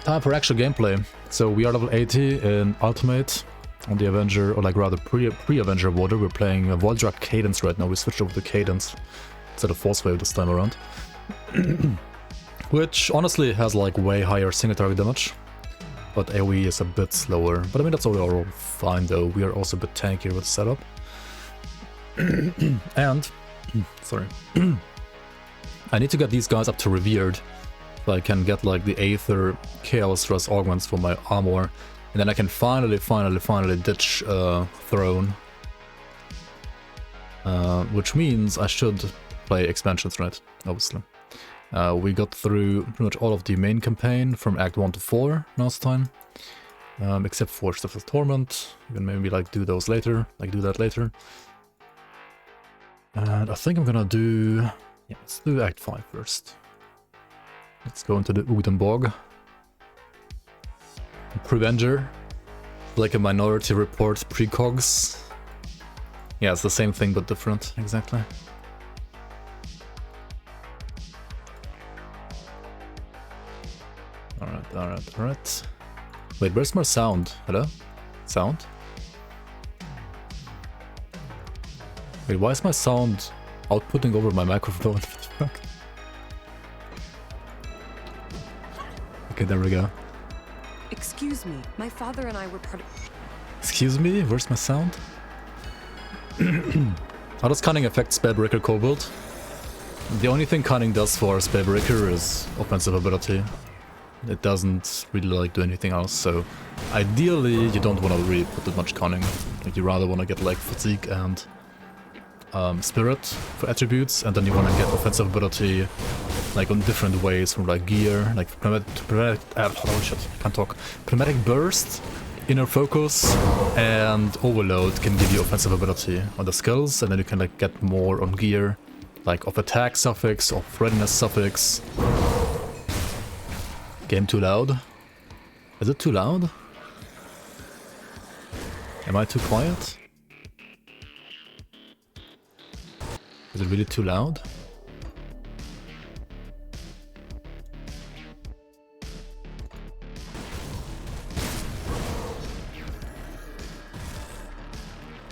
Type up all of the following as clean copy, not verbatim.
time for actual gameplay. So we are level 80 in Ultimate on the Avenger, or like rather pre-Avenger water. We're playing Voldrag Cadence right now. We switched over to Cadence instead of Force Wave this time around. Which honestly has like way higher single target damage. But AoE is a bit slower. But I mean that's all fine though. We are also a bit tankier with the setup. And sorry. I need to get these guys up to Revered. So I can get like the Aether Chaos Stress Augments for my armor. And then I can finally ditch Throne. Which means I should play expansions, right? Obviously. We got through pretty much all of the main campaign from Act 1 to 4 last time. Except for Stuff of Torment. You can maybe like do those later. Do that later. And I think I'm gonna do... Yeah, let's do Act 5 first. Let's go into the Udenborg. Prevenger. Like a Minority Report precogs. Yeah, it's the same thing but different, exactly. Alright. Wait, where's my sound? Hello? Sound? Wait, why is my sound outputting over my microphone? What the fuck? Okay, there we go. Excuse me, my father and I were part of... Excuse me, where's my sound? How does Cunning affect Spellbreaker Kobold? The only thing Cunning does for Spellbreaker is offensive ability. It doesn't really like do anything else, so ideally you don't want to really put that much Cunning. Like you rather want to get like Fatigue and Spirit for attributes, and then you want to get offensive ability like on different ways from like gear, like Pneumatic Burst, Inner Focus, and Overload can give you offensive ability on the skills, and then you can like get more on gear, like of attack suffix, of readiness suffix. Game too loud? Is it too loud? Am I too quiet? Is it really too loud?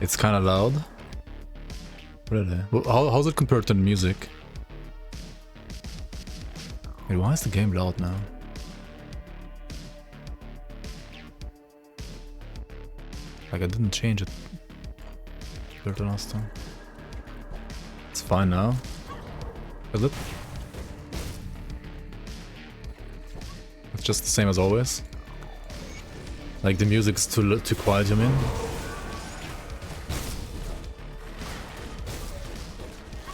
It's kind of loud. Really? Well, how's it compared to the music? Wait, why is the game loud now? Like I didn't change it compared to last time. It's fine now. Is it? It's just the same as always. Like the music's too quiet, you mean?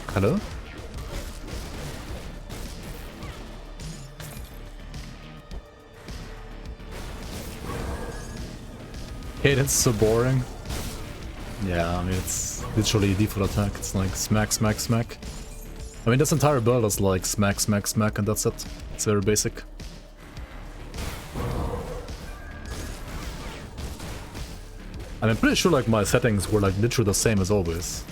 Hello? Hey, that's so boring. Yeah, I mean, it's literally default attack. It's like smack, smack, smack. I mean, this entire build is like smack, smack, smack, and that's it. It's very basic. And I'm pretty sure like my settings were like literally the same as always.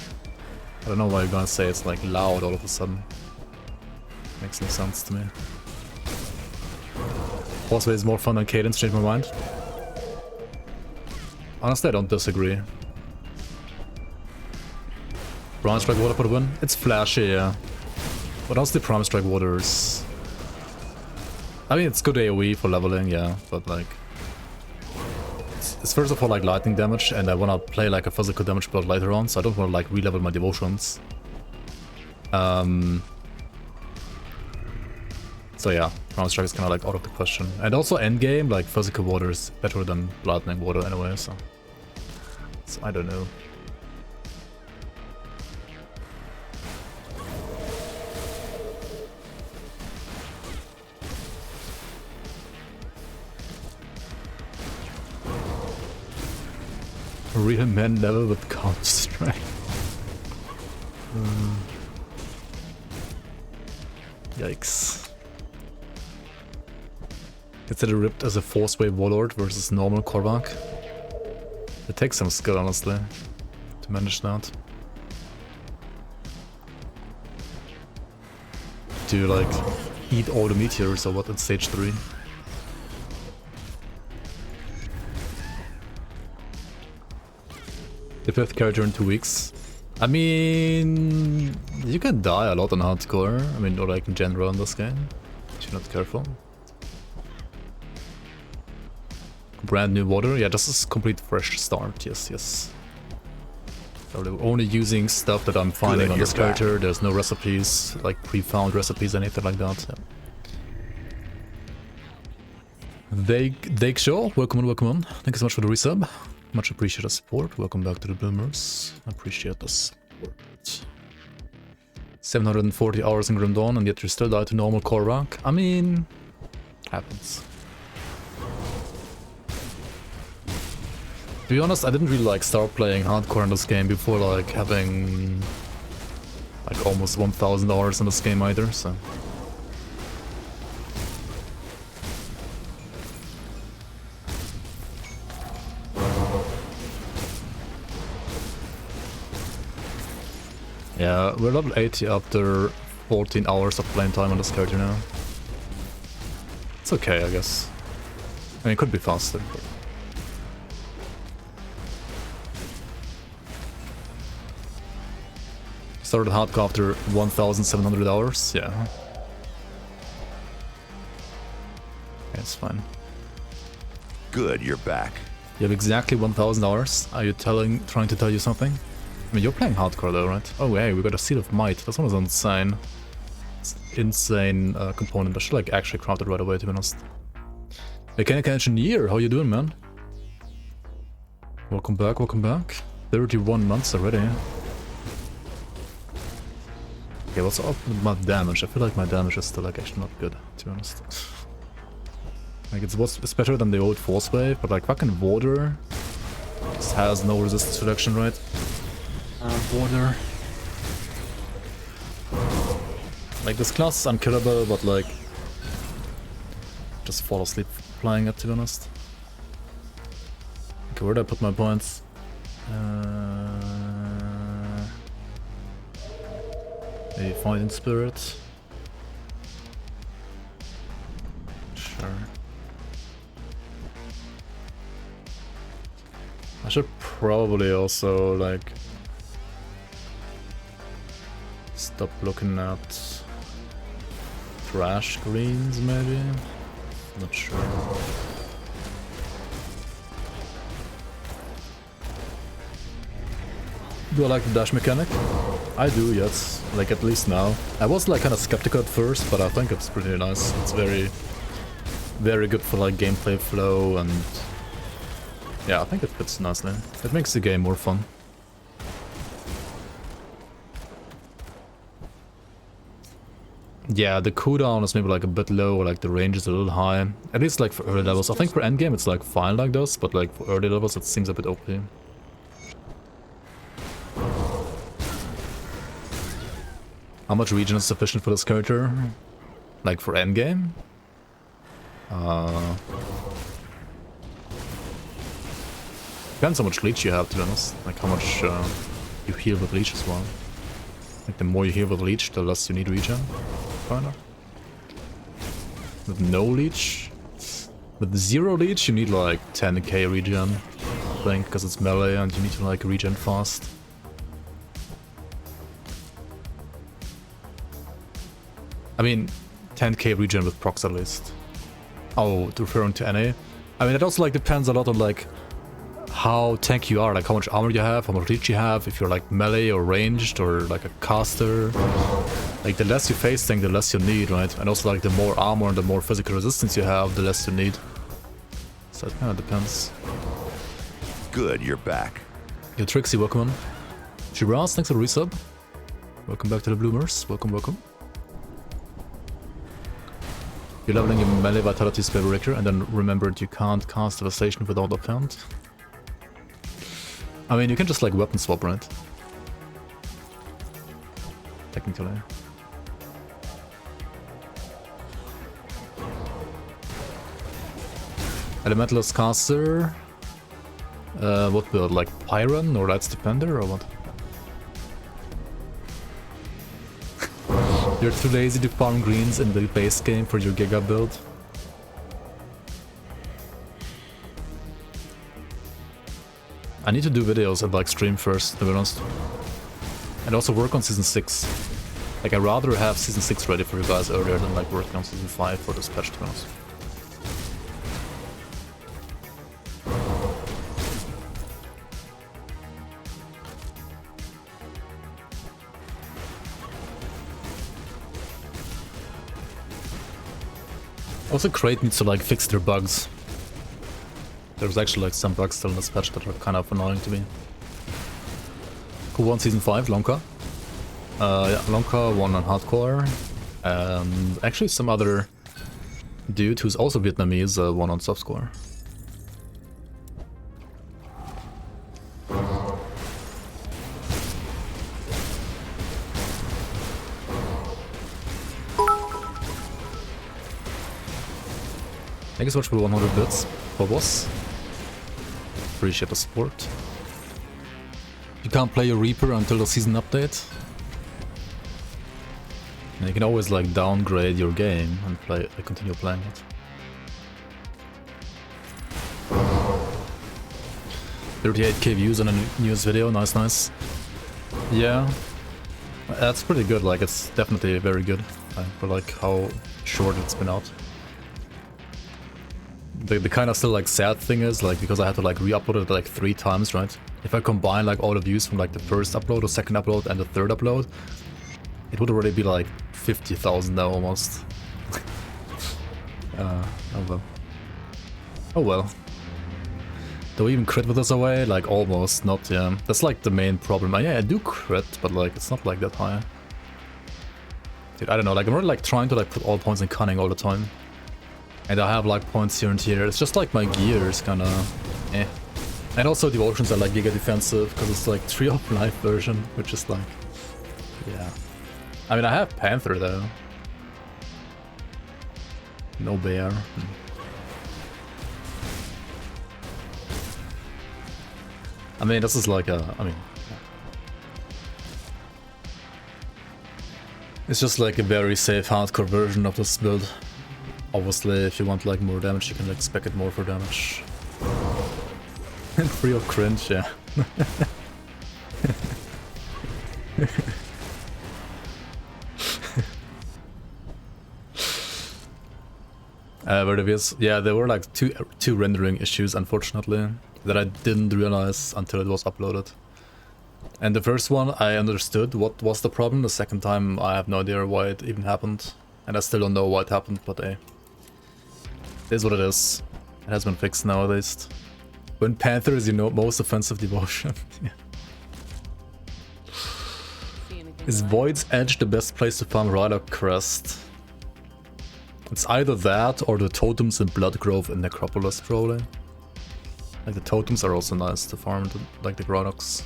I don't know why you're gonna say it's like loud all of a sudden. Makes no sense to me. Force Wave is more fun than Cadence, change my mind. Honestly, I don't disagree. Prime Strike Water for the win? It's flashy, yeah. But honestly, Prime Strike Water is... I mean, it's good AoE for leveling, yeah, but like... It's first of all like lightning damage, and I wanna play like a physical damage build later on, so I don't wanna like re-level my devotions. So yeah, Prime Strike is kinda like out of the question. And also endgame, like physical water is better than lightning water anyway, so I don't know. Real men level with Counter-Strike. Yikes. Consider Ripped as a Force Wave Warlord versus normal Korvac. It takes some skill, honestly, to manage that. Do you like eat all the meteors or what in stage 3? The 5th character in 2 weeks. I mean, you can die a lot on hardcore. I mean, or like in general in this game, if you're not careful. Brand new water. Yeah, this is complete fresh start. Yes, yes. So they're only using stuff that I'm finding on this character. There's no recipes, like pre-found recipes, anything like that. Yeah. They sure. Welcome on, welcome on. Thank you so much for the resub. Much appreciated support. Welcome back to the Bloomers. Appreciate the support. 740 hours in Grim Dawn and yet you still die to normal core rank. I mean, happens. To be honest, I didn't really like start playing hardcore in this game before like having like almost 1000 hours in this game either, so. Yeah, we're level 80 after 14 hours of playing time on this character now. It's okay, I guess. I mean, it could be faster, but... Started hardcore after 1700 hours, yeah. Okay, it's fine. Good, you're back. You have exactly 1000 hours. Are you trying to tell you something? I mean, you're playing hardcore though, right? Oh, hey, we got a Seed of Might. That's one of those insane... insane component. I should like actually craft it right away, to be honest. Mechanical Engineer, how you doing, man? Welcome back, welcome back. 31 months already. Okay, what's up with my damage? I feel like my damage is still like actually not good, to be honest. Like it's better than the old Force Wave, but like fucking water just has no resistance reduction, right? Water. Like this class is unkillable, but like just fall asleep playing it, to be honest. Okay, where did I put my points? A Fighting Spirit. Sure. I should probably also like stop looking at trash greens, maybe? Not sure. Do I like the dash mechanic? I do, yes. Like at least now. I was like kind of skeptical at first, but I think it's pretty nice. It's very, very good for like gameplay flow and yeah, I think it fits nicely. It makes the game more fun. Yeah, the cooldown is maybe like a bit low, or like the range is a little high. At least like for early levels. I think for endgame it's like fine like this, but like for early levels it seems a bit OP. How much regen is sufficient for this character? Like for endgame? Depends how much leech you have, to be honest. Like how much you heal with leech as well. Like the more you heal with leech, the less you need regen. Kinda. With no leech? With 0 leech you need like 10k regen, I think, because it's melee and you need to like regen fast. I mean, 10k regen with procs at least. Oh, referring to NA? I mean, it also like depends a lot on like how tanky you are, like how much armor you have, how much leech you have, if you're like melee or ranged or like a caster. Like the less you face tank, the less you need, right? And also like the more armor and the more physical resistance you have, the less you need. So it kind of depends. Good, you're back. Yo, Trixie, welcome on. Shiraz, thanks for the resub. Welcome back to the Bloomers. Welcome, welcome. You're leveling your melee vitality spell breaker, and then remembered you can't cast Devastation without offhand. I mean, you can just like weapon swap, right? Technically. Elementalist caster. What build? Like Pyron or Light's Defender or what? You're too lazy to farm greens in the base game for your Giga build. I need to do videos and like stream first, to be honest. And also work on Season 6. Like, I'd rather have Season 6 ready for you guys earlier than like working on Season 5 for this patch, to be honest. Also, Crate needs to like fix their bugs. There's actually like some bugs still in this patch that are kind of annoying to me. Who won Season 5? Lonka? Yeah, Lonka won on Hardcore. And actually some other dude who's also Vietnamese won on Softscore. Thank you so much for 100 bits, Bobos. Appreciate the support. You can't play your Reaper until the season update. And you can always like downgrade your game and continue playing it. 38k views on a news video, nice. Yeah, that's pretty good. Like, it's definitely very good for like how short it's been out. The kind of still like sad thing is like, because I had to like re-upload it like 3 times, right? If I combine like all the views from like the first upload, the second upload, and the third upload, it would already be like 50,000 now almost. Oh well. Oh well. Do we even crit with this away? Like almost, not, yeah. That's like the main problem. Yeah, I do crit, but like it's not like that high. Dude, I don't know, like I'm really like trying to like put all points in cunning all the time. And I have like points here and here. It's just like my gear is kinda eh. And also devotions are like giga defensive because it's like Tree of Life version, which is like, yeah. I mean, I have Panther though. No bear. I mean, this is like a, I mean, it's just like a very safe hardcore version of this build. Obviously, if you want like more damage, you can like spec it more for damage. And free of cringe, yeah. Yeah, there were like two rendering issues, unfortunately, that I didn't realize until it was uploaded. And the first one, I understood what was the problem. The second time, I have no idea why it even happened. And I still don't know why it happened, but hey. It is what it is. It has been fixed now, at least. When Panther is, you know, most offensive devotion. Yeah. Is Void's Edge the best place to farm Rider Crest? It's either that or the totems in Bloodgrove and Necropolis, probably. Like, the totems are also nice to farm, like the Gronox.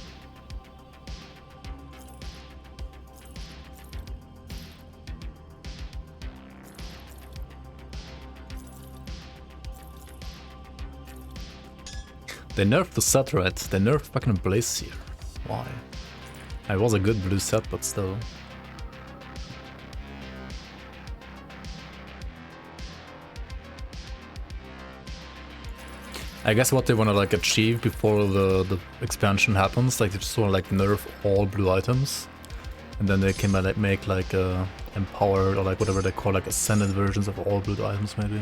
They nerfed the set, right? They nerfed fucking Blazier. Why? It was a good blue set, but still. I guess what they want to like achieve before the expansion happens, like they just want to like nerf all blue items, and then they can like make like empowered or like whatever they call like ascended versions of all blue items, maybe.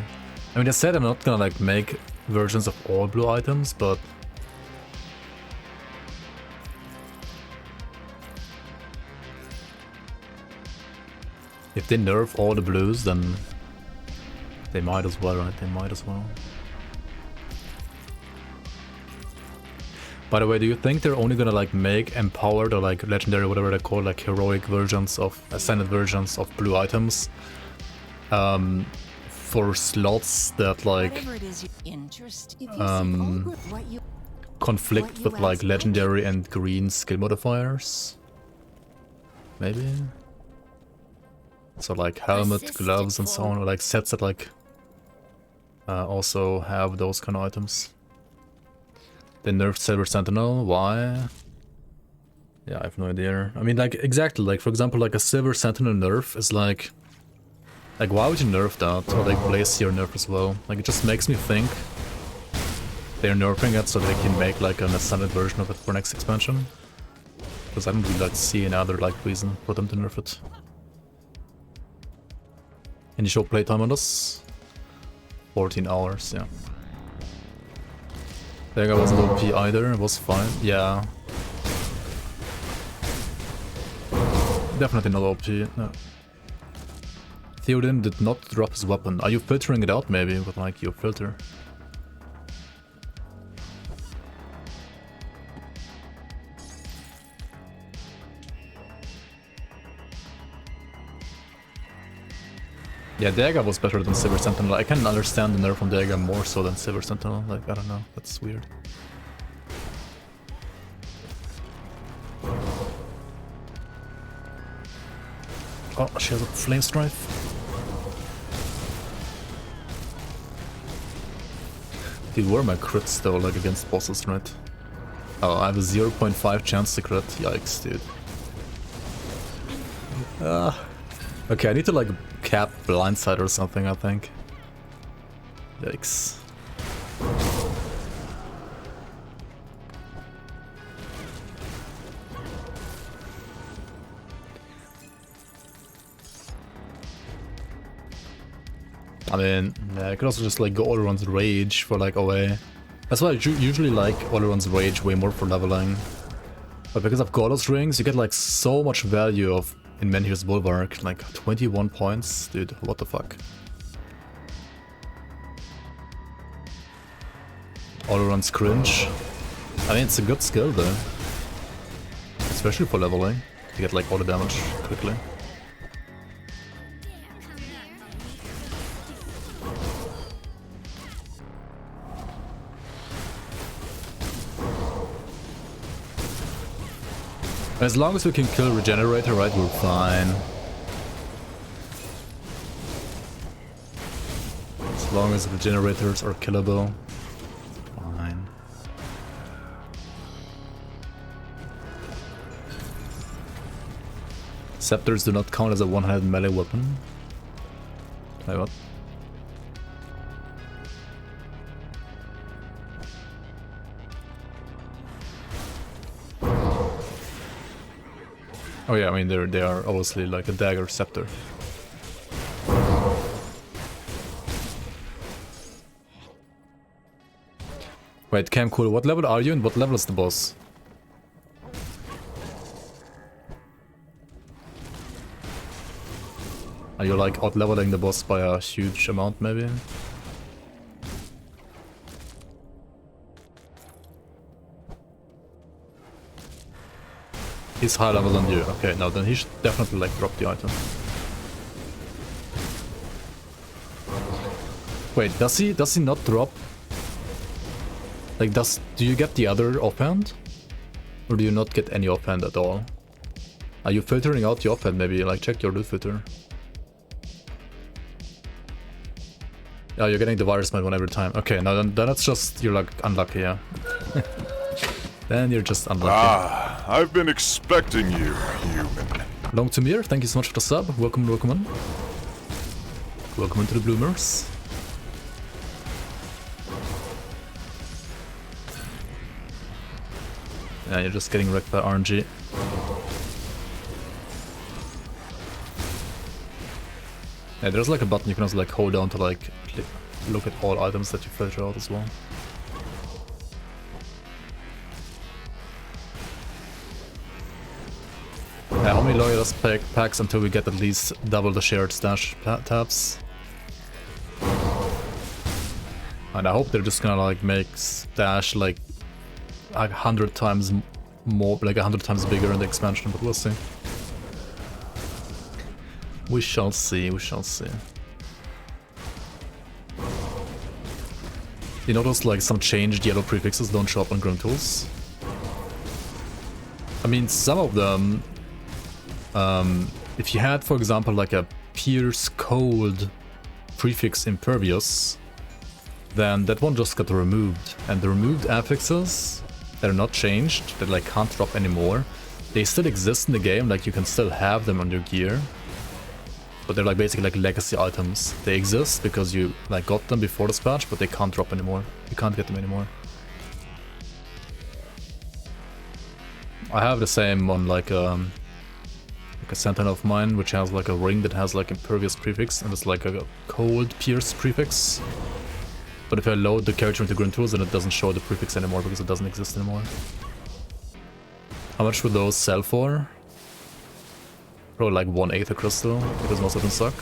I mean, they said they're not gonna like make versions of all blue items, but if they nerf all the blues, then they might as well, right? They might as well. By the way, do you think they're only gonna like make empowered or like legendary, whatever they call, like heroic versions of ascended versions of blue items for slots that like conflict with like legendary and green skill modifiers? Maybe? So like helmet, gloves and so on, or like sets that like also have those kind of items. They nerfed Silver Sentinel, why? Yeah, I have no idea. I mean, like, exactly, like, for example, like a Silver Sentinel nerf is like, why would you nerf that? Or like Blazier nerf as well? Like, it just makes me think they're nerfing it so they can make like an ascended version of it for next expansion. Because I don't really like see any other like reason for them to nerf it. Any show playtime on this? 14 hours, yeah. Vega wasn't OP either, it was fine, yeah. Definitely not OP, no. Theoden did not drop his weapon. Are you filtering it out maybe with like your filter? Yeah, Dagger was better than Silver Sentinel. I can understand the nerf on Dagger more so than Silver Sentinel. Like, I don't know, that's weird. Oh, she has a Flame Strife. Dude, where are my crits though, like against bosses, right? Oh, I have a 0.5 chance to crit. Yikes, dude. Okay, I need to like cap blindside or something, I think. Yikes. I mean, yeah, I could also just like go Oleron's Rage for like OA. That's why I usually like Oleron's Rage way more for leveling. But because of Golos Rings, you get like so much value of in Menhir's Bulwark, like 21 points, dude, what the fuck. Oleron's Cringe. I mean, it's a good skill though. Especially for leveling, to get like all the damage quickly. As long as we can kill Regenerator, right, we're fine. As long as Regenerators are killable, fine. Scepters do not count as a one-handed melee weapon. Wait, what? Oh yeah, I mean they are obviously like a dagger scepter. Wait, Camcool, what level are you and what level is the boss? Are you like out-leveling the boss by a huge amount maybe? He's higher level than you. Okay, now then he should definitely like drop the item. Wait, does he not drop? Like do you get the other offhand? Or do you not get any offhand at all? Are you filtering out the offhand maybe? Like check your loot filter. Yeah, you're getting the virus mode one every time. Okay, now then that's just, you're like unlucky, yeah. Then you're just unlucky. Ah, I've been expecting you, human. Long Tamir, thank you so much for the sub. Welcome, welcome in. Welcome into the Bloomers. Yeah, you're just getting wrecked by RNG. Yeah, there's like a button you can also like hold down to like look at all items that you filter out as well. Yeah, how many loyalist packs until we get at least double the shared stash tabs? And I hope they're just gonna like make stash like 100 times more, like 100 times bigger in the expansion, but we'll see. We shall see, we shall see. You notice like some changed yellow prefixes don't show up on GRIMTOOLS? I mean, some of them, if you had, for example, like a Pierce Cold prefix Impervious, then that one just got removed. And the removed affixes, they're not changed, they like can't drop anymore. They still exist in the game, like you can still have them on your gear. But they're like basically like legacy items. They exist because you like got them before this patch, but they can't drop anymore. You can't get them anymore. I have the same on like a sentinel of mine, which has like a ring that has like impervious prefix, and it's like a cold pierce prefix. But if I load the character into GRIMTOOLS, then it doesn't show the prefix anymore because it doesn't exist anymore. How much would those sell for? Probably like 1/8 a crystal, because most of them suck.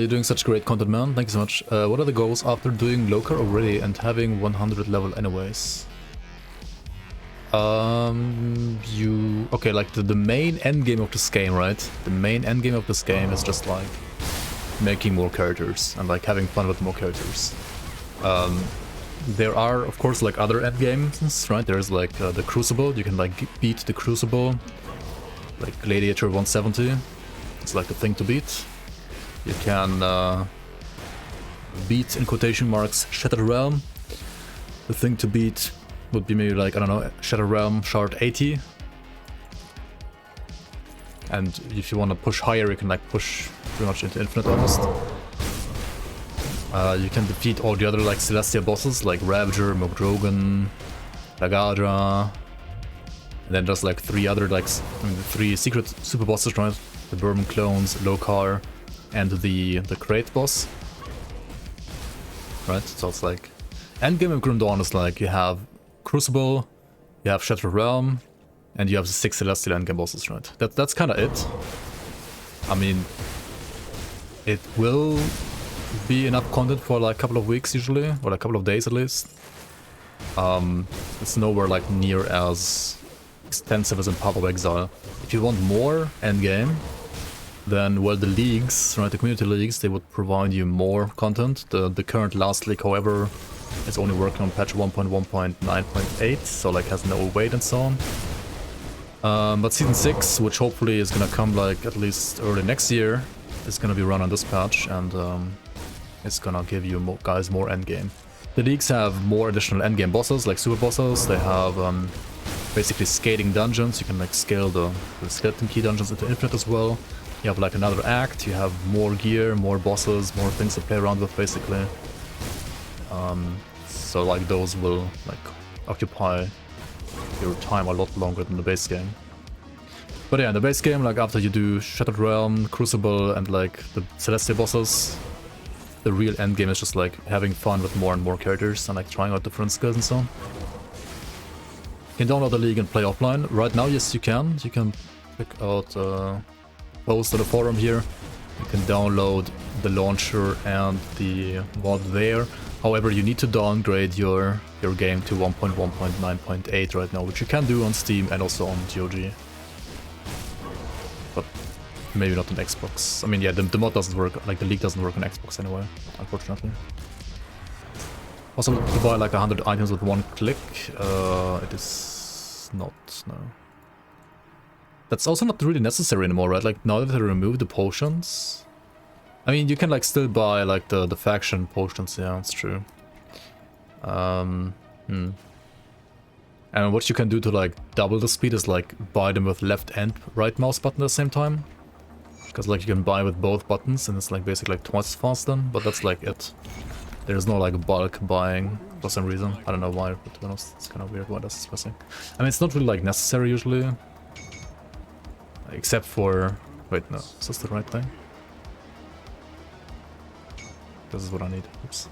You're doing such great content, man. Thank you so much. What are the goals after doing Locar already and having 100 level anyways? Okay, like the main endgame of this game, right? The main endgame of this game is just like making more characters and like having fun with more characters. There are, of course, like other endgames, right? There's like the Crucible. You can like beat the Crucible, like Gladiator 170. It's like the thing to beat. You can beat, in quotation marks, Shattered Realm. The thing to beat would be maybe like, I don't know, Shattered Realm Shard 80. And if you want to push higher, you can like push pretty much into infinite almost. You can defeat all the other like Celestial bosses like Ravager, Mogdrogan, Lagadra. And then just like three other like, the 3 secret super bosses, right? The Bourbon Clones, Locar, and the Crate boss. Right? So it's like endgame of Grim Dawn is like you have Crucible, you have Shattered Realm, and you have the 6 Celestial endgame bosses, right? That's kinda it. I mean, it will be enough content for like a couple of weeks usually, or like a couple of days at least. It's nowhere like near as extensive as in Path of Exile. If you want more endgame, then, well, the leagues, right, the community leagues, they would provide you more content. The current last league, however, is only working on patch 1.1.9.8, so like has no weight and so on. But Season 6, which hopefully is gonna come like at least early next year, is gonna be run on this patch, and it's gonna give you more endgame. The leagues have more additional endgame bosses, like super bosses. They have basically scaling dungeons. You can like scale the skeleton key dungeons into infinite as well. You have like another act, you have more gear, more bosses, more things to play around with basically. So like those will like occupy your time a lot longer than the base game. But yeah, in the base game, like after you do Shattered Realm, Crucible, and like the Celestial bosses, the real end game is just like having fun with more and more characters and like trying out different skills and so on. You can download the league and play offline. Right now, yes, you can. You can check out post on the forum here. You can download the launcher and the mod there. However, you need to downgrade your game to 1.1.9.8 right now, which you can do on Steam and also on GOG. But maybe not on Xbox. I mean, yeah, the mod doesn't work, like the league doesn't work on Xbox anyway, unfortunately. Also, to buy like 100 items with one click, it is not, no. That's also not really necessary anymore, right? Like, now that they removed the potions... I mean, you can like still buy like the faction potions, yeah, it's true. And what you can do to like double the speed is like buy them with left and right mouse button at the same time. Because like you can buy with both buttons and it's like basically like twice as fast then, but that's like it. There's no like bulk buying for some reason. I don't know why, but to be honest, it's kind of weird why that's missing. I mean, it's not really like necessary usually. Except for... wait, no, is this the right thing? This is what I need. Oops.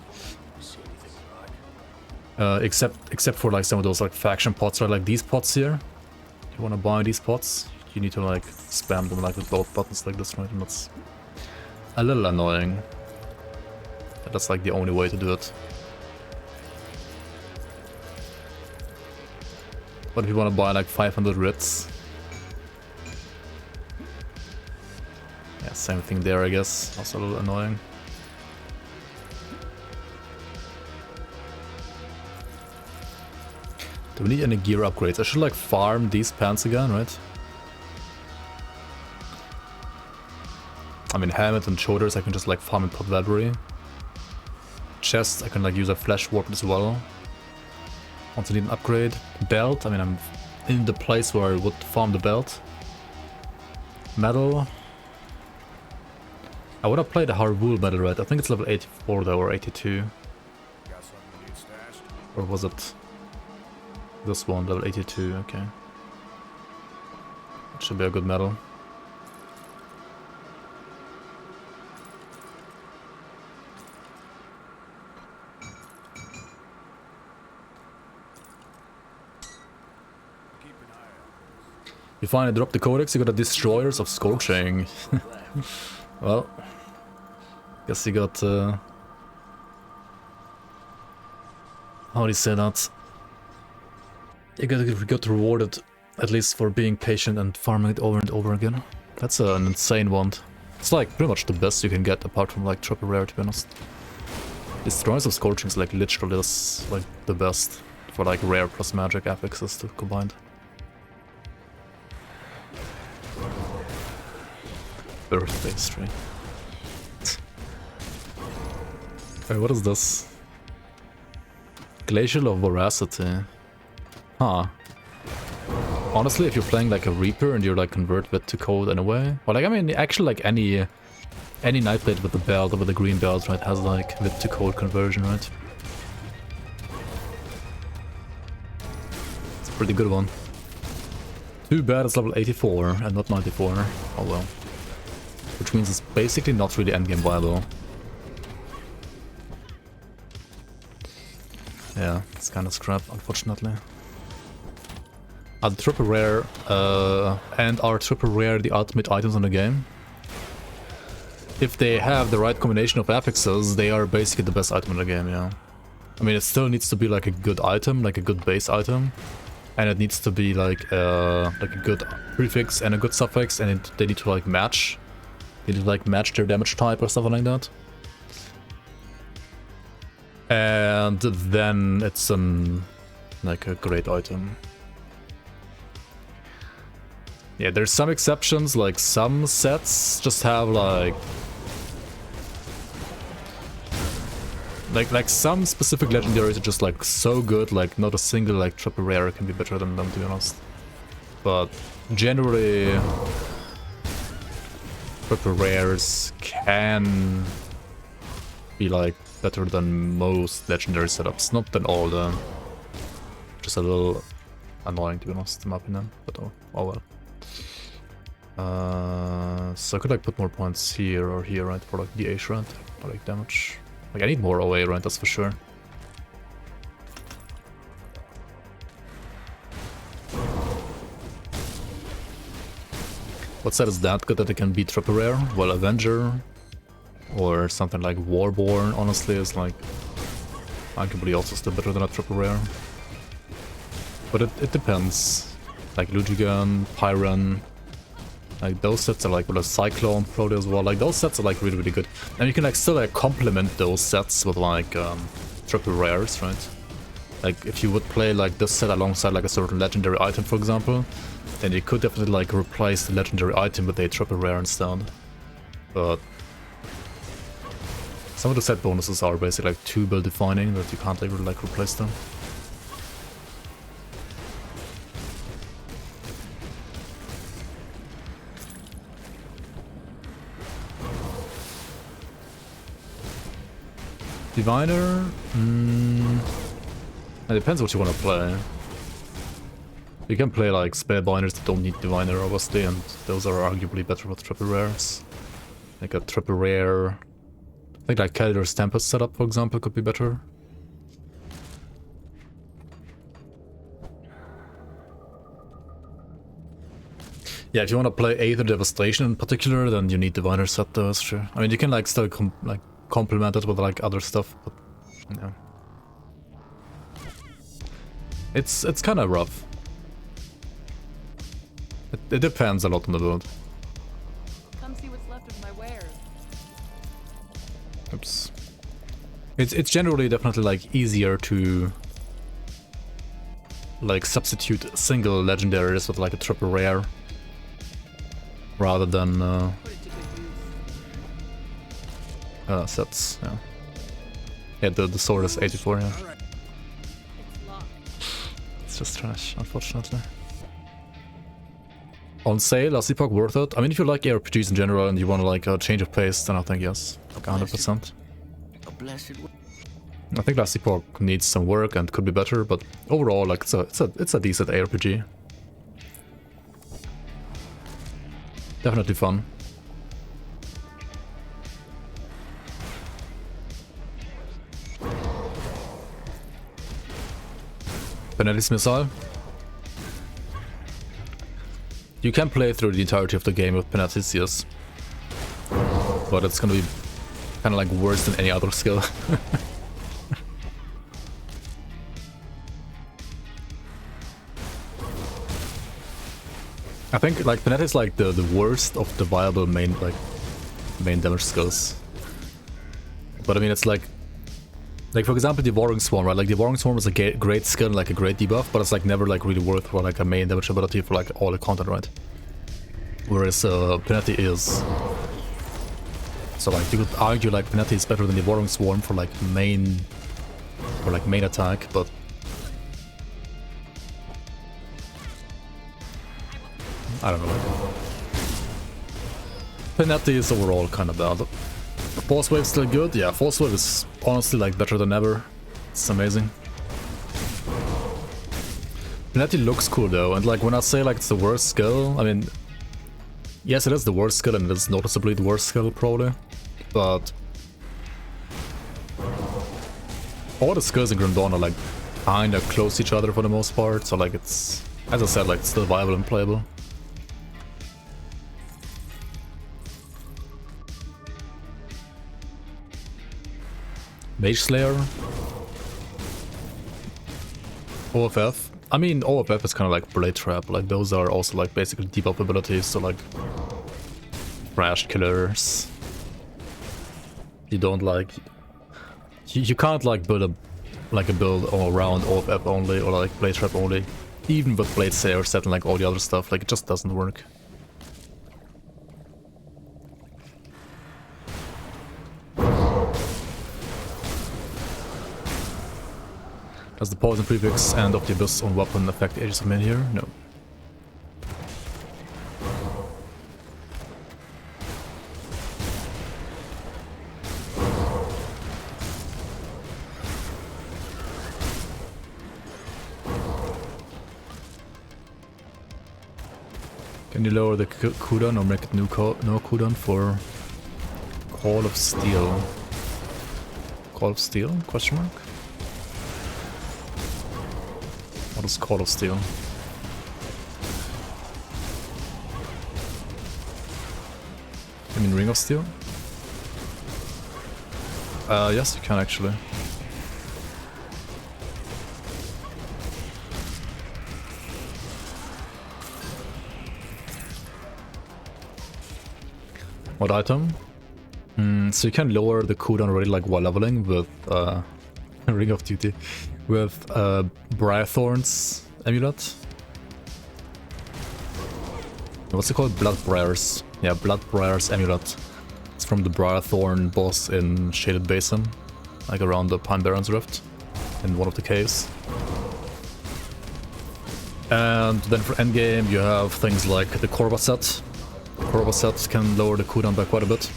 Except for like some of those like faction pots, right? Like these pots here. If you want to buy these pots, you need to like spam them like with both buttons like this, right? And that's a little annoying. But that's like the only way to do it. But if you want to buy like 500 writs, yeah, same thing there, I guess. Also a little annoying. Do we need any gear upgrades? I should like farm these pants again, right? I mean, helmet and shoulders, I can just like farm and put Valkyrie. Chest, I can like use a flash warp as well. Also need an upgrade. Belt, I mean, I'm in the place where I would farm the belt. Medal. I would have played a Harwool medal, right? I think it's level 84 though, or 82. Or was it this one, level 82? Okay. It should be a good medal. You finally dropped the codex, you got a Destroyers of Scorching. Well, guess you got, how do you say that? You got rewarded, at least for being patient and farming it over and over again. That's an insane one. It's like pretty much the best you can get, apart from like triple rare, to be honest. Destroyers of Scorching is like literally like the best for like rare plus magic affixes to combined. Birthday tree. Wait, what is this? Glacial of Voracity. Huh. Honestly, if you're playing like a Reaper and you're like convert wit to cold anyway, or like I mean actually like any Nightblade with the belt or with the green belt, right, has like wit to cold conversion, right? It's a pretty good one. Too bad it's level 84 and not 94. Oh well. Which means it's basically not really endgame viable. Yeah, it's kind of scrap, unfortunately. Are the triple rare and are triple rare the ultimate items in the game? If they have the right combination of affixes, they are basically the best item in the game, yeah. I mean, it still needs to be like a good item, like a good base item. And it needs to be like a good prefix and a good suffix, and they need to like match. They need to like match their damage type or something like that. And then it's like a great item. Yeah, there's some exceptions, like some sets just have like some specific legendaries are just like so good, like not a single like triple rare can be better than them, to be honest. But generally triple rares can be like better than most legendary setups, not than all the just a little annoying, to be honest, in my opinion, but oh well. So I could like put more points here or here, right, for like the A shred, or like damage. Like I need more OA, right, that's for sure. What set is that good that it can be triple rare? Well, Avenger or something like Warborn, honestly, is like arguably also still better than a triple rare. But it depends. Like Lugigan, Pyron, like those sets are like, with a Cyclone probably as well, like those sets are like really, really good. And you can like still like complement those sets with like triple rares, right? Like if you would play like this set alongside like a certain legendary item, for example, then you could definitely like replace the legendary item with a triple rare instead. But some of the set bonuses are basically like too build defining that you can't ever like replace them. Diviner? It depends what you want to play. You can play like spare binders that don't need Diviner, obviously, and those are arguably better with triple rares. Like a triple rare... I think like Calidor's Tempest setup, for example, could be better. Yeah, if you want to play Aether Devastation in particular, then you need Diviner set though, that's true. I mean, you can like still complement it with like other stuff, but yeah. It's kind of rough. It depends a lot on the build. Come see what's left of my wares. Oops. It's generally definitely like easier to like substitute single legendaries with like a triple rare rather than Put it to good use. sets, yeah. Yeah, the sword is 84, yeah. It's locked. It's just trash, unfortunately. On sale, Lassie Park worth it? I mean, if you like RPGs in general and you want like a change of pace, then I think yes, like 100%. I think Lassie Park needs some work and could be better, but overall, like it's a decent ARPG. Definitely fun. Penalty's missile. You can play through the entirety of the game with penalties, yes. But it's gonna be kind of like worse than any other skill. I think like Penalty is like the worst of the viable main damage skills. But I mean it's like for example the Devouring Swarm, right? Like the Devouring Swarm is a great skill, like a great debuff, but it's like never like really worth for like a main damage ability for like all the content, right? Whereas Penalty is. So like you could argue like Penalty is better than the Devouring Swarm for like main attack, but I don't know. Penalty is overall kind of bad. Force Wave still good? Yeah, Force Wave is honestly like better than ever. It's amazing. Penalty looks cool though, and like when I say like it's the worst skill, I mean, yes it is the worst skill and it is noticeably the worst skill probably, but all the skills in Grim Dawn are like kinda close to each other for the most part, so like it's, as I said, like it's still viable and playable. Mage Slayer, OFF. I mean, OFF is kind of like Blade Trap. Like those are also like basically debuff abilities, so like trash killers. You don't like, you can't like build a build all around OFF only or like Blade Trap only. Even with Blade Slayer set and like all the other stuff, like it just doesn't work. Does the poison prefix and of the abyss on weapon affect the Aegis of Men here? No. Can you lower the cooldown or make it no cooldown for Call of Steel? Call of Steel? Question mark? What is Call of Steel? You mean Ring of Steel? Yes, you can actually. What item? So you can lower the cooldown already like while leveling with Ring of Duty. With Briarthorn's amulet. What's it called? Bloodbriar's. Yeah, Bloodbriar's amulet. It's from the Briarthorn boss in Shaded Basin. Like around the Pine Barrens Rift. In one of the caves. And then for endgame you have things like the Korva set. The Korva set can lower the cooldown by quite a bit.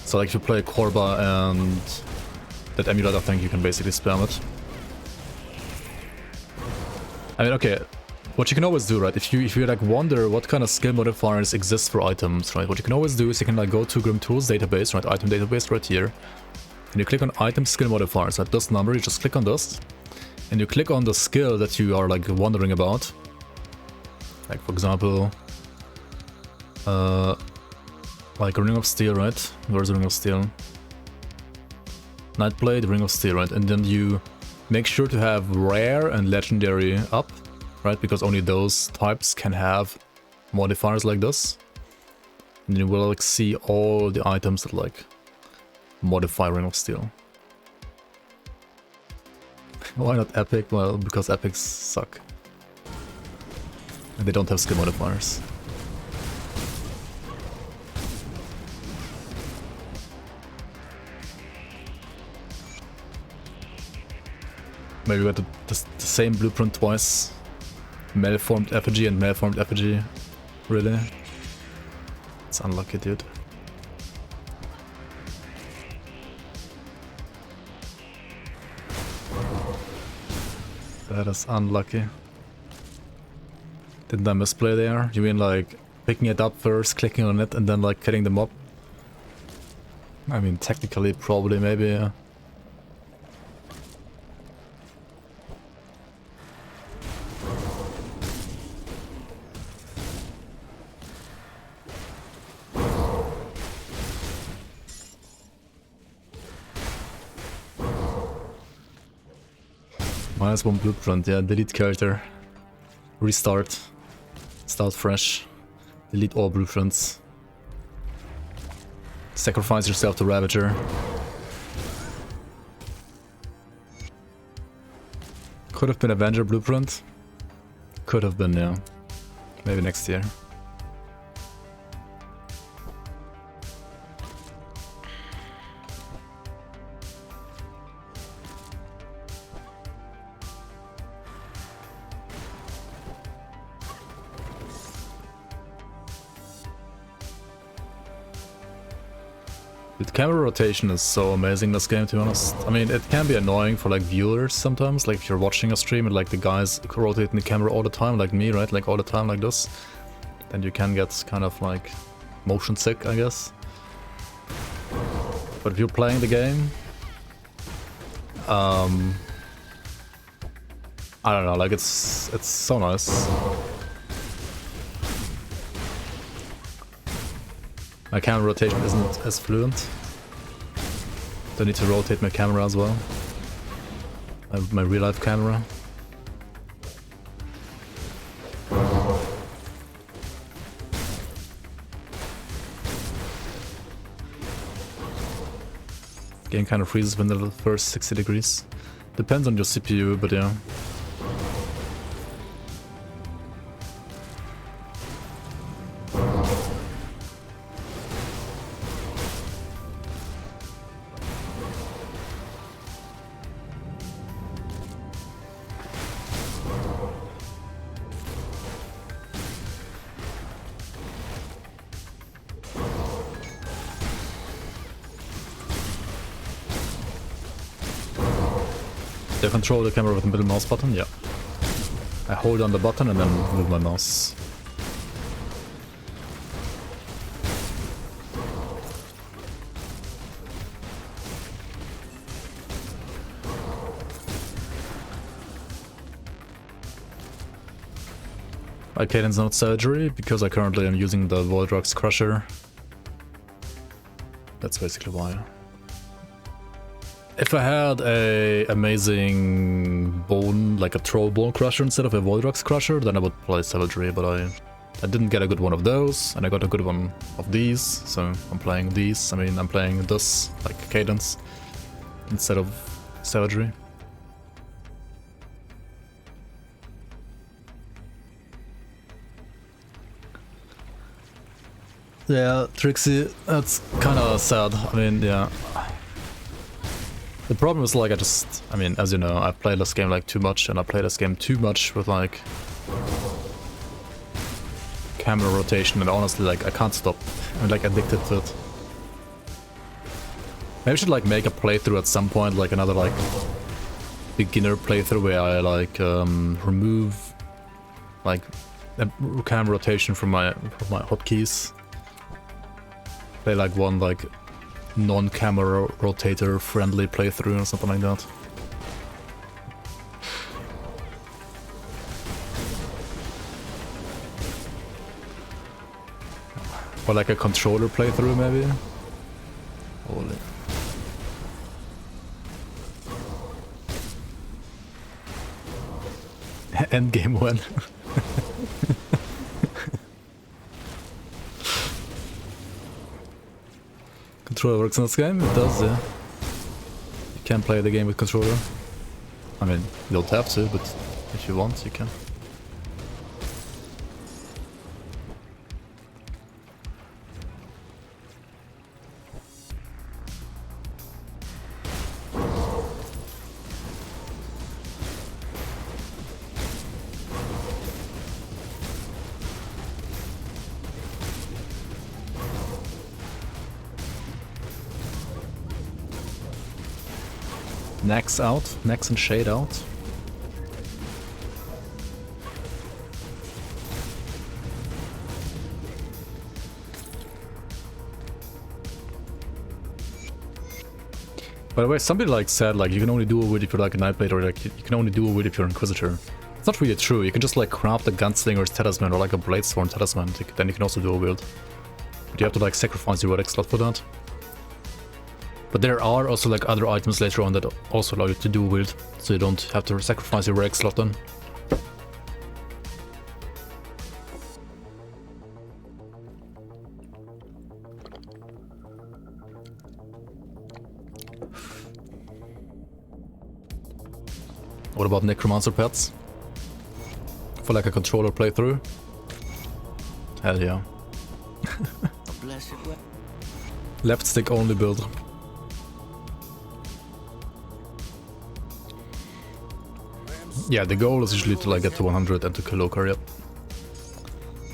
So like if you play Korva and that amulet, I think you can basically spam it. I mean, okay, what you can always do, right, if you like wonder what kind of skill modifiers exist for items, right, what you can always do is you can like go to GRIMTOOLS database, right, item database right here, and you click on item skill modifiers, at this number, you just click on this, and you click on the skill that you are like wondering about. Like for example, like a Ring of Steel, right, where's the Ring of Steel? Nightblade, Ring of Steel, right, and then you make sure to have rare and legendary up, right, because only those types can have modifiers like this. And you will like see all the items that like modify Ring of Steel. Why not epic? Well, because epics suck. And they don't have skill modifiers. Maybe we got the same blueprint twice. Malformed effigy and malformed effigy. Really? It's unlucky, dude. That is unlucky. Didn't I misplay there? You mean like picking it up first, clicking on it, and then like hitting the mob? I mean, technically, probably, maybe, yeah. -1 blueprint, yeah, delete character. Restart. Start fresh. Delete all blueprints. Sacrifice yourself to Ravager. Could have been Avenger blueprint. Could have been, yeah. Maybe next year. The camera rotation is so amazing in this game, to be honest. I mean, it can be annoying for like viewers sometimes, like if you're watching a stream and like the guys rotating the camera all the time, like me, right? Like all the time like this. Then you can get kind of like motion sick, I guess. But if you're playing the game, I don't know, like it's so nice. My camera rotation isn't as fluent. Don't need to rotate my camera as well. My real life camera. Game kind of freezes when the first 60 degrees. Depends on your CPU, but yeah. Do I control the camera with the middle mouse button? Yeah. I hold on the button and then move my mouse. My cadence not surgery because I currently am using the Voidrux Crusher. That's basically why. If I had a amazing bone, like a troll bone crusher instead of a Voidrux Crusher, then I would play savagery, but I didn't get a good one of those, and I got a good one of these, so I'm playing these. I mean, I'm playing this, like cadence, instead of savagery. Yeah, Trixie, that's kinda sad. I mean, yeah. The problem is like I mean, as you know, I play this game like too much, and I play this game too much with like camera rotation, and honestly like I can't stop. I'm like addicted to it. Maybe I should like make a playthrough at some point, like another like beginner playthrough where I like remove like the camera rotation from my hotkeys. Play like one like non-camera rotator friendly playthrough or something like that. Or like a controller playthrough maybe? Holy. Endgame win. Controller works in this game? It does, yeah. You can play the game with controller. I mean, you don't have to, but if you want, you can. Nax out. Nax and Shade out. By the way, somebody like said like you can only do a wield if you're like a Nightblade, or like you can only do a wield if you're Inquisitor. It's not really true. You can just like craft a Gunslinger's Talisman or like a Bladesworn Talisman, then you can also do a wield. But you have to like sacrifice your relic slot for that. But there are also like other items later on that also allow you to do a wield, so you don't have to sacrifice your relic slot then. What about Necromancer pets? For like a controller playthrough? Hell yeah. Left stick only build. Yeah, the goal is usually to like get to 100 and to kill Lokar, yep.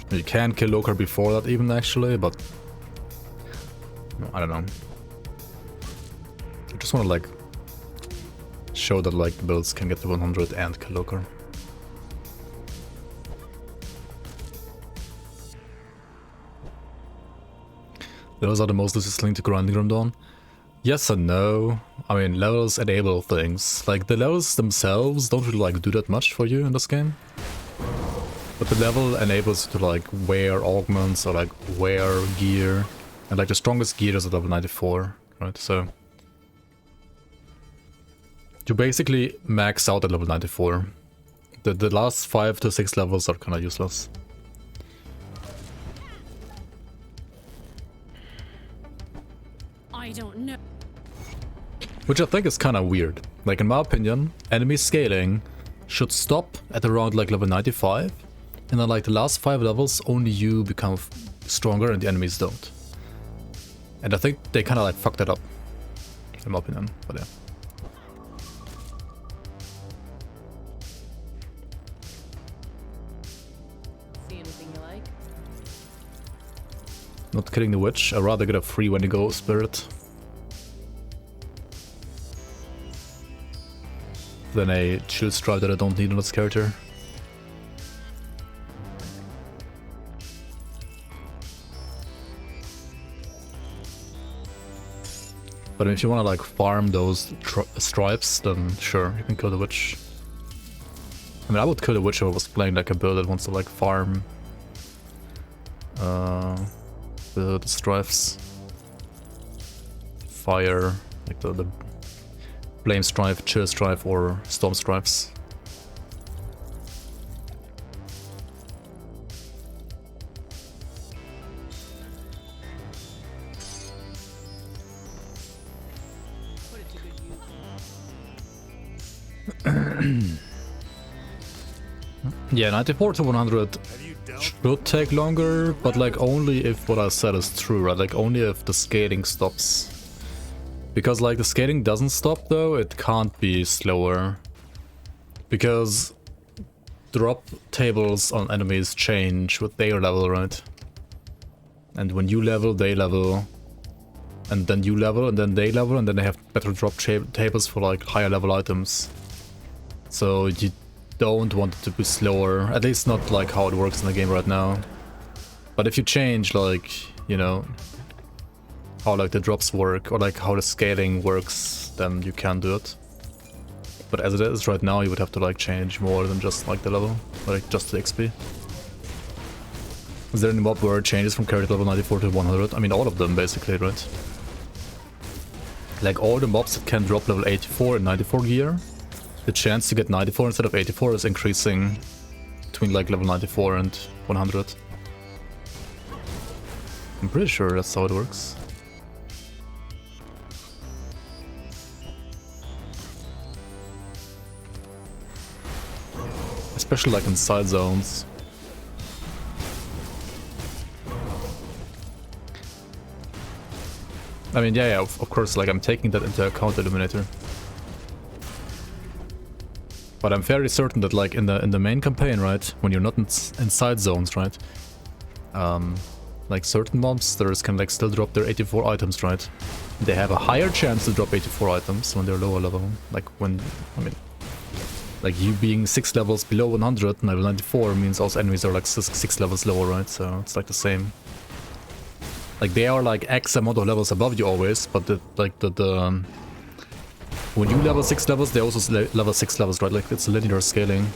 You can kill Lokar before that even actually, but I don't know. I just want to like show that like builds can get to 100 and kill Lokar. Those are the most easiest link to grinding Grim Dawn. Yes and no. I mean, levels enable things. Like, the levels themselves don't really like do that much for you in this game. But the level enables you to like wear augments or like wear gear. And like the strongest gear is at level 94, right? So you basically max out at level 94. The last 5 to 6 levels are kinda useless. I don't know. Which I think is kind of weird. Like, in my opinion, enemy scaling should stop at around like level 95, and then like the last 5 levels only you become stronger and the enemies don't. And I think they kind of like fucked that up, in my opinion, but yeah. See anything you like? Not killing the witch, I'd rather get a free Wendigo spirit than a shield stripe that I don't need on this character. But if you want to like farm those stripes, then sure, you can kill the witch. I mean, I would kill the witch if I was playing like a build that wants to like farm the stripes. Fire, like the Flame Strife, Chill Strife, or Storm Stripes. Put it to good use. Yeah, 94 to 100 should take longer, but like only if what I said is true, right? Like only if the scaling stops. Because like the scaling doesn't stop though, it can't be slower. Because drop tables on enemies change with their level, right? And when you level, they level. And then you level, and then they level, and then they have better drop tables for like higher level items. So you don't want it to be slower, at least not like how it works in the game right now. But if you change like, you know, how like the drops work or like how the scaling works, then you can do it. But as it is right now, you would have to like change more than just like the level, like just the XP. Is there any mob where it changes from character level 94 to 100? I mean, all of them basically, right? Like all the mobs that can drop level 84 and 94 gear, the chance to get 94 instead of 84 is increasing between like level 94 and 100. I'm pretty sure that's how it works. Especially like in side zones. I mean, yeah, of course, like I'm taking that into account, Illuminator. But I'm fairly certain that like in the main campaign, right, when you're not in side zones, right, like certain mobs, can like still drop their 84 items, right? they have a higher chance to drop 84 items when they're lower level. Like when, I mean, like you being 6 levels below 100 and level 94 means also enemies are like 6 levels lower, right? So it's like the same. Like they are like X amount of levels above you always, but when you level 6 levels, they also level 6 levels, right? Like it's linear scaling.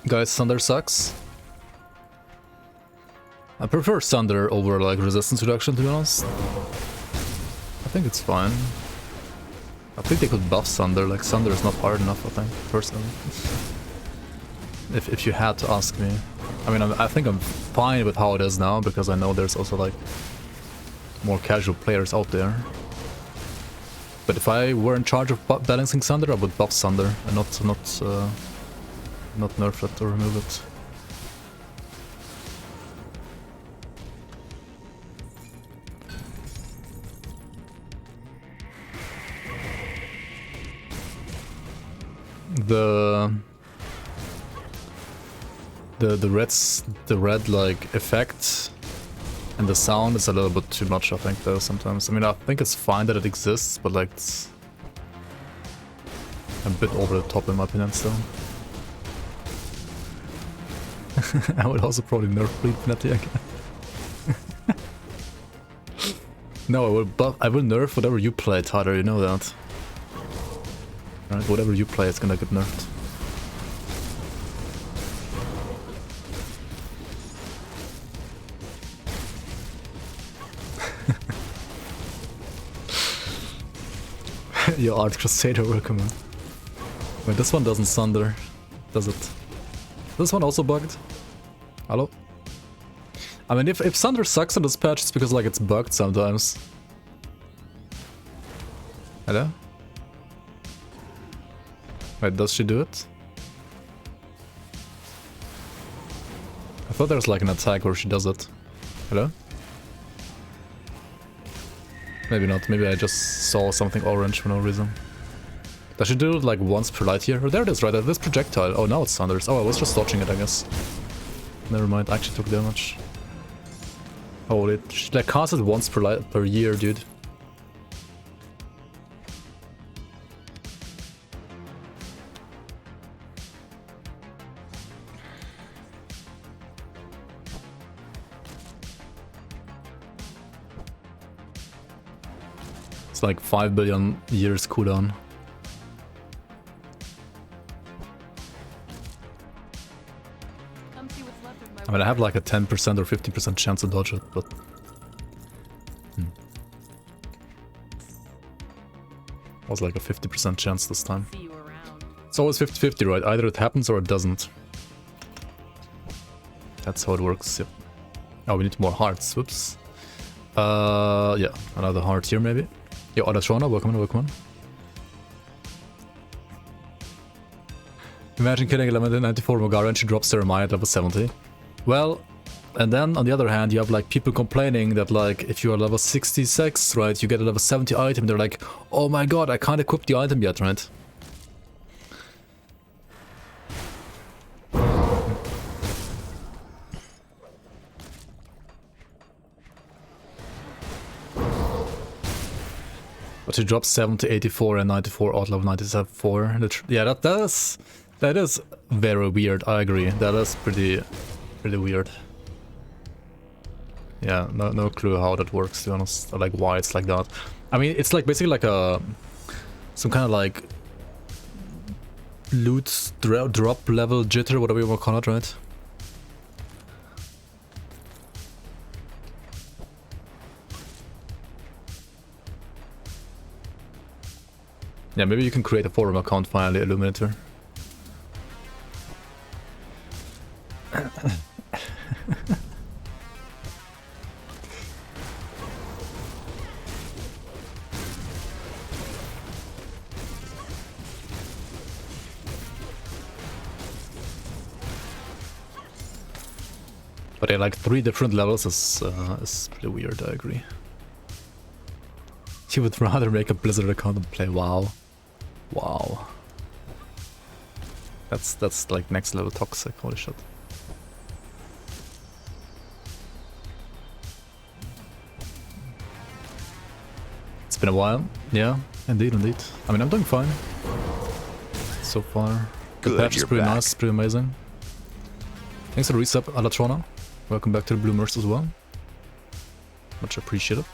Guys, Thunder sucks. I prefer Thunder over like resistance reduction, to be honest. I think it's fine. I think they could buff Thunder, like Thunder is not hard enough, I think, personally. if you had to ask me. I mean, I think I'm fine with how it is now, because I know there's also like more casual players out there. But if I were in charge of balancing Thunder, I would buff Thunder and not nerf it or remove it. The red like effect and the sound is a little bit too much, I think, though, sometimes. I mean, I think it's fine that it exists, but like it's a bit over the top in my opinion still. I would also probably nerf Bleed Fnatic again. No, I will nerf whatever you play, Tyler, you know that. Right, whatever you play is gonna get nerfed. Your Art Crusader, welcome. Wait, this one doesn't thunder, does it? This one also bugged? Hello? I mean, if Thunder sucks in this patch, it's because like it's bugged sometimes. Hello? Wait, does she do it? I thought there's like an attack where she does it. Hello? Maybe not, maybe I just saw something orange for no reason. Does she do it like once per light year? Oh, there it is, right? This projectile. Oh, now it thunders. Oh, I was just dodging it, I guess. Never mind, I actually took damage. Oh, she like casts it once per year, dude. It's like 5 billion years cooldown. I mean, I have like a 10% or 15% chance to dodge it, but... It was like a 50% chance this time. It's always 50-50, right? Either it happens or it doesn't. That's how it works, yep. Oh, we need more hearts, whoops. Yeah, another heart here maybe. Yo, Adatrona, welcome in, welcome in. Imagine killing level 94 Mogara and she drops Jeremiah at level 70. Well, and then on the other hand, you have like people complaining that like if you are level 66, right, you get a level 70 item, they're like, oh my god, I can't equip the item yet, right? But she drops 70, 84 and 94 out level 97. Yeah, that is very weird, I agree. That is pretty weird. Yeah, no clue how that works, to be honest, or like why it's like that. I mean, it's like basically like some kind of like loot drop level jitter, whatever you want to call it, right? Yeah, maybe you can create a forum account finally, Illuminator. But yeah, like 3 different levels is pretty weird, I agree. You would rather make a Blizzard account and play WoW. Wow. That's like next level toxic, holy shit. It's been a while. Yeah, indeed. I mean, I'm doing fine. So far. The Good, patch is you're pretty back. nice, pretty amazing. Thanks for the resub, Alatrona. Welcome back to the Bloomers as well. Much appreciated.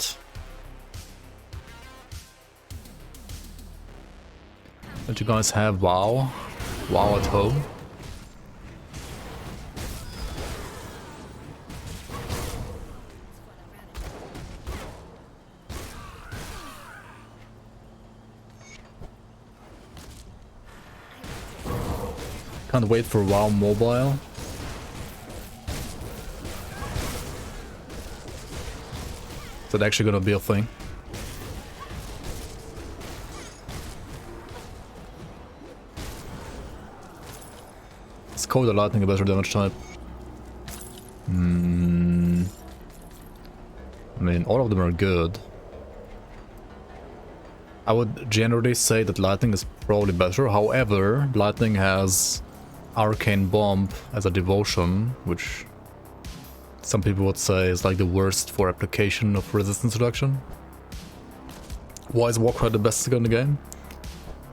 Don't you guys have WoW? WoW at home? Can't wait for WoW Mobile. Is that actually gonna be a thing? Is Cold or Lightning a better damage type? I mean, all of them are good. I would generally say that Lightning is probably better. However, Lightning has Arcane Bomb as a devotion, which some people would say is like the worst for application of resistance reduction. Why is Warcry the best skill in the game?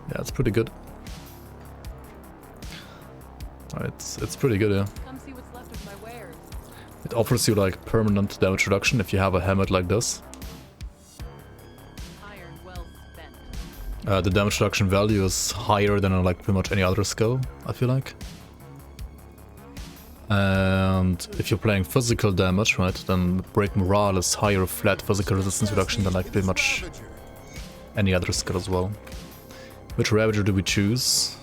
Yeah, it's pretty good. It's pretty good, yeah. Come see what's left of my wares. It offers you like permanent damage reduction if you have a helmet like this. Iron well spent. The damage reduction value is higher than like pretty much any other skill, I feel like. And if you're playing physical damage, right, then Break Morale is higher flat physical resistance reduction than like pretty much any other skill as well. Which Ravager do we choose?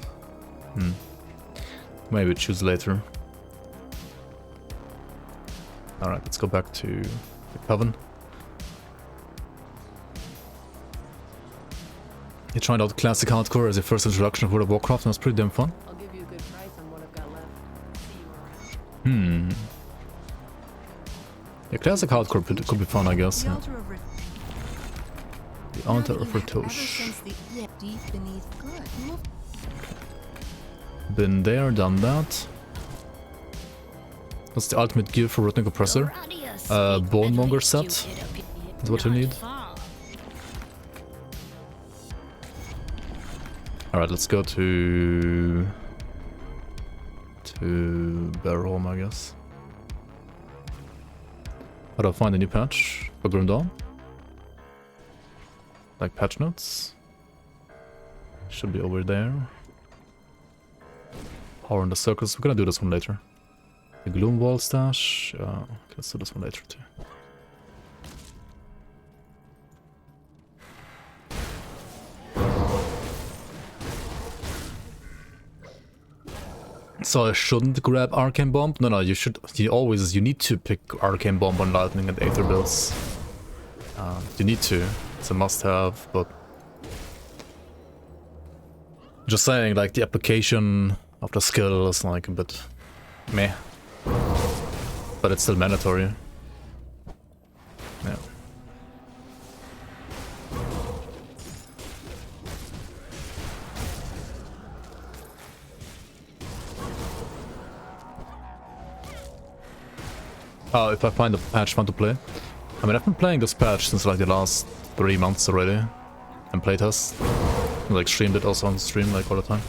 Maybe choose later. Alright, let's go back to the Coven. You tried out Classic Hardcore as your first introduction of World of Warcraft and it was pretty damn fun. I'll give you a good price on what I've got left. See you around. Yeah, Classic Hardcore could be fun, I guess. Yeah. The Altar of Ritosh. Been there, done that. What's the ultimate gear for Rhythmic Oppressor? Bonemonger set. That's what you need. Alright, let's go to Barrowhome, I guess. How do I find a new patch for Grim Dawn? Like patch notes? Should be over there. Power in the circles. We're gonna do this one later. The Gloom Wall stash. Let's do this one later too. So I shouldn't grab Arcane Bomb? No, you should. You need to pick Arcane Bomb on Lightning and Aether builds. You need to. It's a must-have, but just saying, like the application of the skill is like a bit meh, but it's still mandatory. Yeah. If I find a patch fun to play. I mean, I've been playing this patch since like the last 3 months already. And playtest. Like streamed it also on stream like all the time.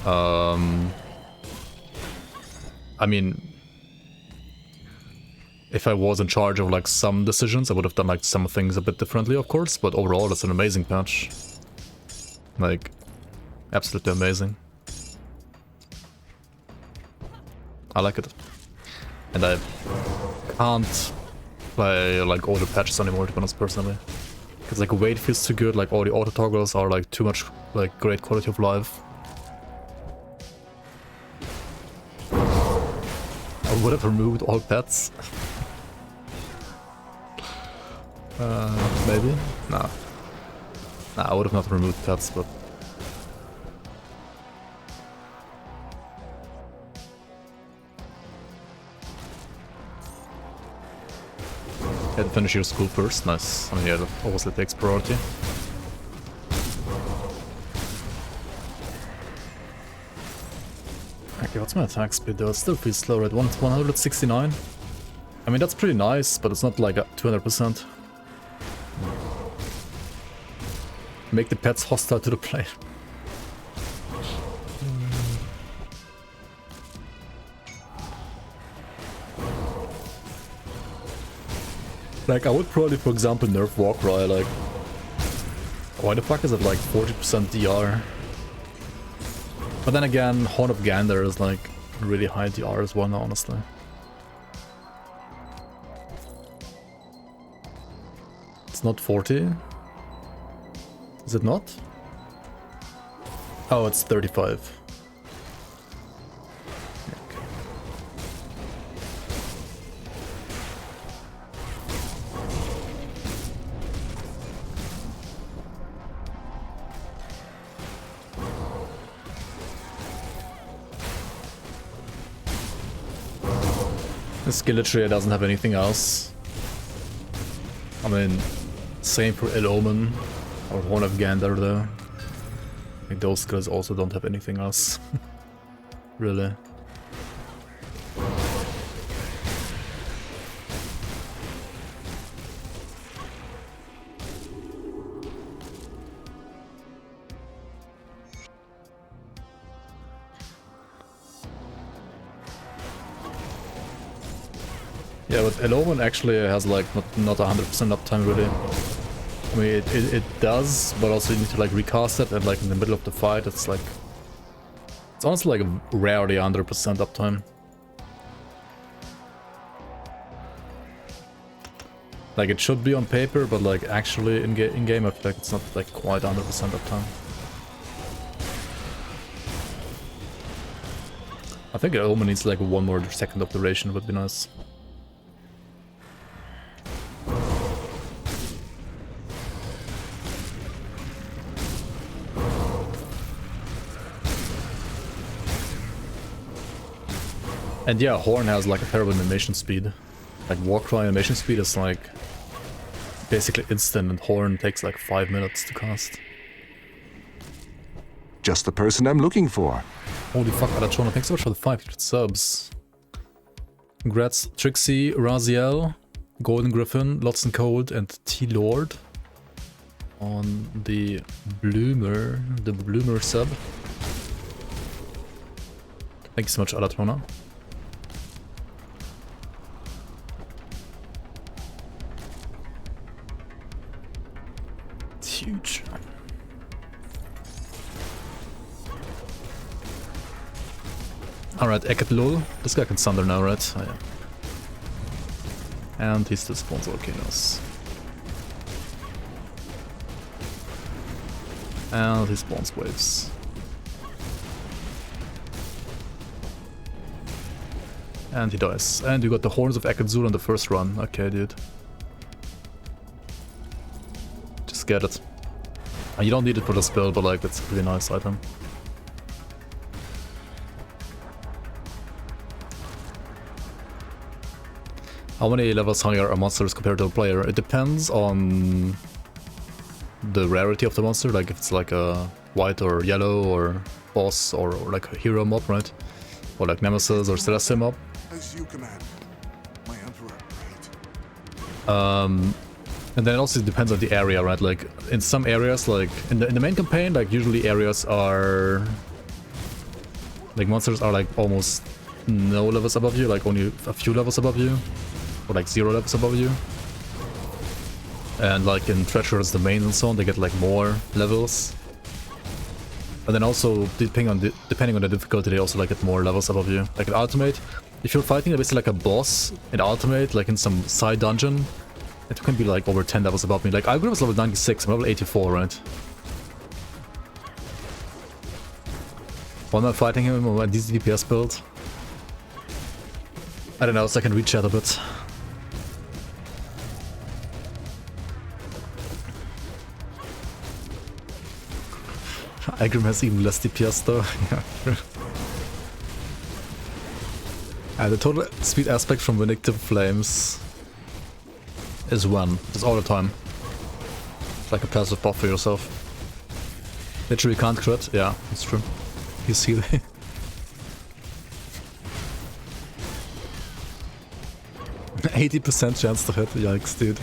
I mean, if I was in charge of like some decisions, I would have done like some things a bit differently, of course, but overall it's an amazing patch. Like, absolutely amazing. I like it. And I can't play like all the patches anymore, to be honest, personally. Because like weight feels too good, like all the auto toggles are like too much like great quality of life. I would have removed all pets. Maybe? Nah. Nah, I would have not removed pets, but... Yeah, finish your school first, nice. I mean, yeah, that obviously takes priority. Okay, what's my attack speed though? It still feels slow at 169. I mean, that's pretty nice, but it's not like 200%. Make the pets hostile to the player. Like, I would probably, for example, nerf Warcry, like... Why the fuck is it like 40% DR? But then again, Horn of Gander is like really high DR as well, honestly. It's not 40? Is it not? Oh, it's 35. This skill literally doesn't have anything else. I mean, same for Ill Omen or Horn of Gander though. Like those skills also don't have anything else. Really. Yeah, but Ill Omen actually has like not 100% uptime really. I mean, it does, but also you need to like recast it, and like in the middle of the fight, it's like... It's honestly like rarely 100% uptime. Like it should be on paper, but like actually in game I feel like it's not like quite 100% uptime. I think Ill Omen needs like one more second of duration, would be nice. And yeah, Horn has like a terrible animation speed. Like Warcry animation speed is like basically instant, and Horn takes like 5 minutes to cast. Just the person I'm looking for. Holy fuck, Adachona, thanks so much for the 500 subs. Congrats Trixie, Raziel, Golden Griffin, Lots and Cold, and T-Lord on the Bloomer sub. Thank you so much, Alatona. It's huge. Alright, Eket Lul. This guy can Sunder now, right? Oh, yeah. And he still spawns volcanoes. And he spawns waves. And he dies. And you got the Horns of Akadzul on the first run. Okay, dude. Just get it. You don't need it for the spell, but like, it's a pretty nice item. How many levels higher are monsters compared to a player? It depends on the rarity of the monster, like if it's like a white or yellow or boss or like a hero mob, right? Or like Nemesis or Celestial mob. As you command, my emperor. And then it also depends on the area, right? Like in some areas, like in the main campaign, like usually areas are like monsters are like almost no levels above you, like only a few levels above you. Or like 0 levels above you. And like in Treacherous Domain and so on, they get like more levels. And then also, depending on the difficulty, they also like get more levels above you. Like in Ultimate, if you're fighting basically like a boss in Ultimate, like in some side dungeon, it can be like over 10 levels above me. Like Algrim is level 96, I'm level 84, right? Why am I fighting him on my DC DPS build? I don't know, so I can reach that a bit. Agrim has even less DPS though. Yeah. And the total speed aspect from Vindictive Flames is when. It's all the time. It's like a passive buff for yourself. Literally can't crit. Yeah, that's true. You see the 80% chance to hit. Yikes, dude.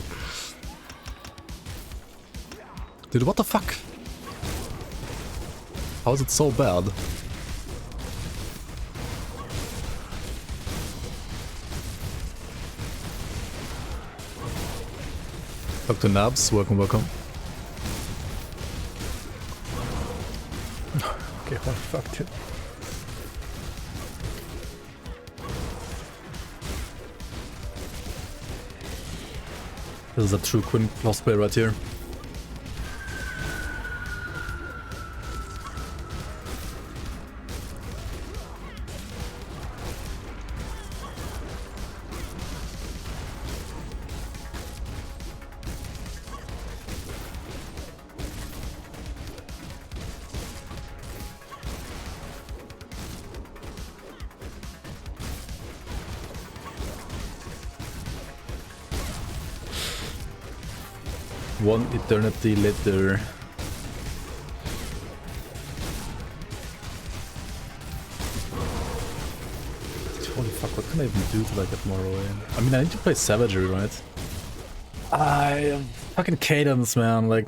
Dude, what the fuck? How is it so bad? Dr. Nabs, welcome, welcome. Okay, what the fuck, dude? This is a true Quinn cosplay right here. One eternity later. Holy fuck, what can I even do to like get more away? I mean, I need to play Savagery, right? Fucking Cadence, man, like,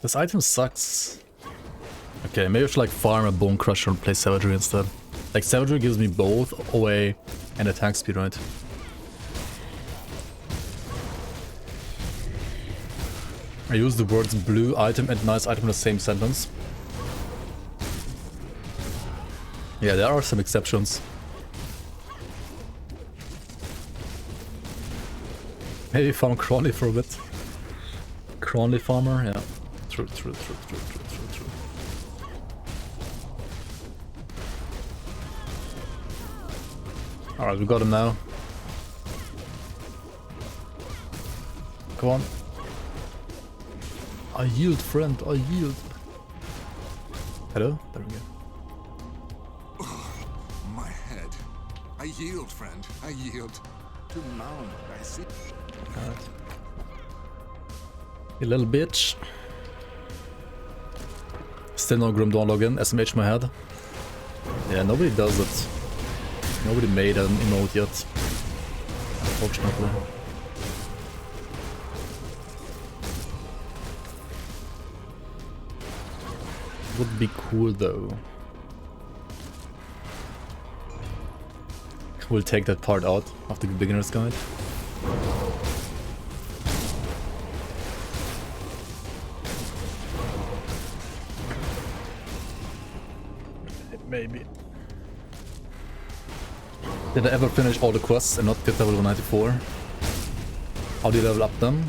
this item sucks. Okay, maybe I should like farm a Bone Crusher and play Savagery instead. Like, Savagery gives me both away and attack speed, right? I use the words blue item and nice item in the same sentence. Yeah, there are some exceptions. Maybe farm Crawley for a bit. Crawley farmer, yeah. True. Alright, we got him now. Come on. I yield, friend, I yield. Hello? There we go. My head. I yield, friend. I yield. To mount, I see. God. You little bitch. Still no Grim Dawn login, SMH my head. Yeah, nobody does it. Nobody made an emote yet. Unfortunately. Would be cool though. We'll take that part out of the beginner's guide. Maybe. Did I ever finish all the quests and not get level 194? How do you level up them?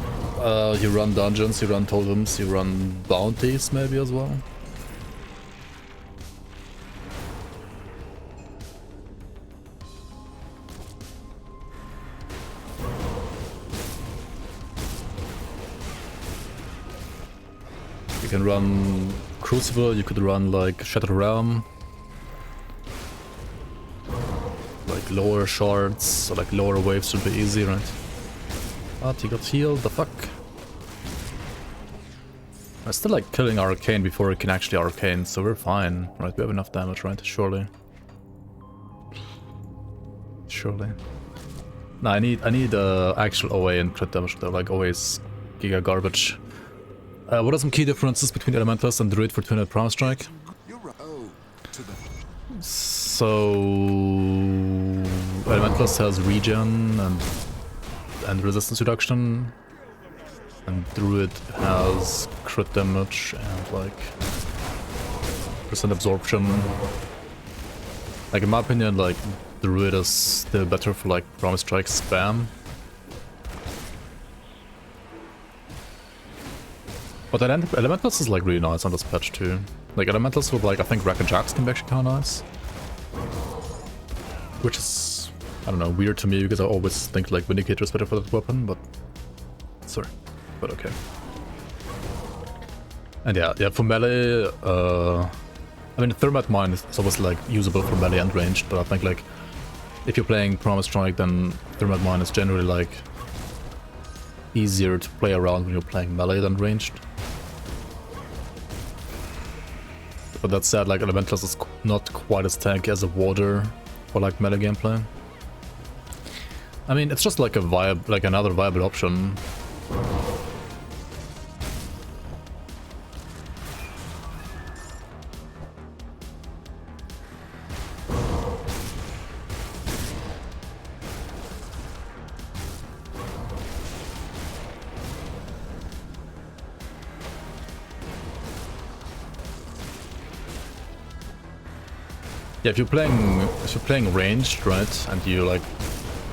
You run dungeons, you run totems, you run bounties maybe as well. You can run Crucible, you could run like Shattered Realm. Like lower shards, or like lower waves should be easy, right? But he got healed, the fuck? I still like killing Arcane before it can actually Arcane, so we're fine, right? We have enough damage, right? Surely. Surely. No, I need actual OA and crit damage though, like always giga garbage. What are some key differences between Elementalist and Druid for 200 Promise Strike? So Elementalist has regen and resistance reduction, and Druid has crit damage and like percent absorption. Like in my opinion, like Druid is still better for like Promise Strike spam. But Elementals is like really nice on this patch too. Like Elementals with like I think Rack and Jacks can be actually kinda nice. Which is, I don't know, weird to me because I always think like Vindicator is better for that weapon, but sorry. But okay. And yeah, for melee, I mean Thermite Mine is obviously like usable for melee and ranged, but I think like if you're playing Promise Strike then Thermite Mine is generally like easier to play around when you're playing melee than ranged. But that said, like Elementals is not quite as tanky as a Warder for like melee gameplay. I mean, it's just like a another viable option. Yeah, if you're playing ranged, right, and you like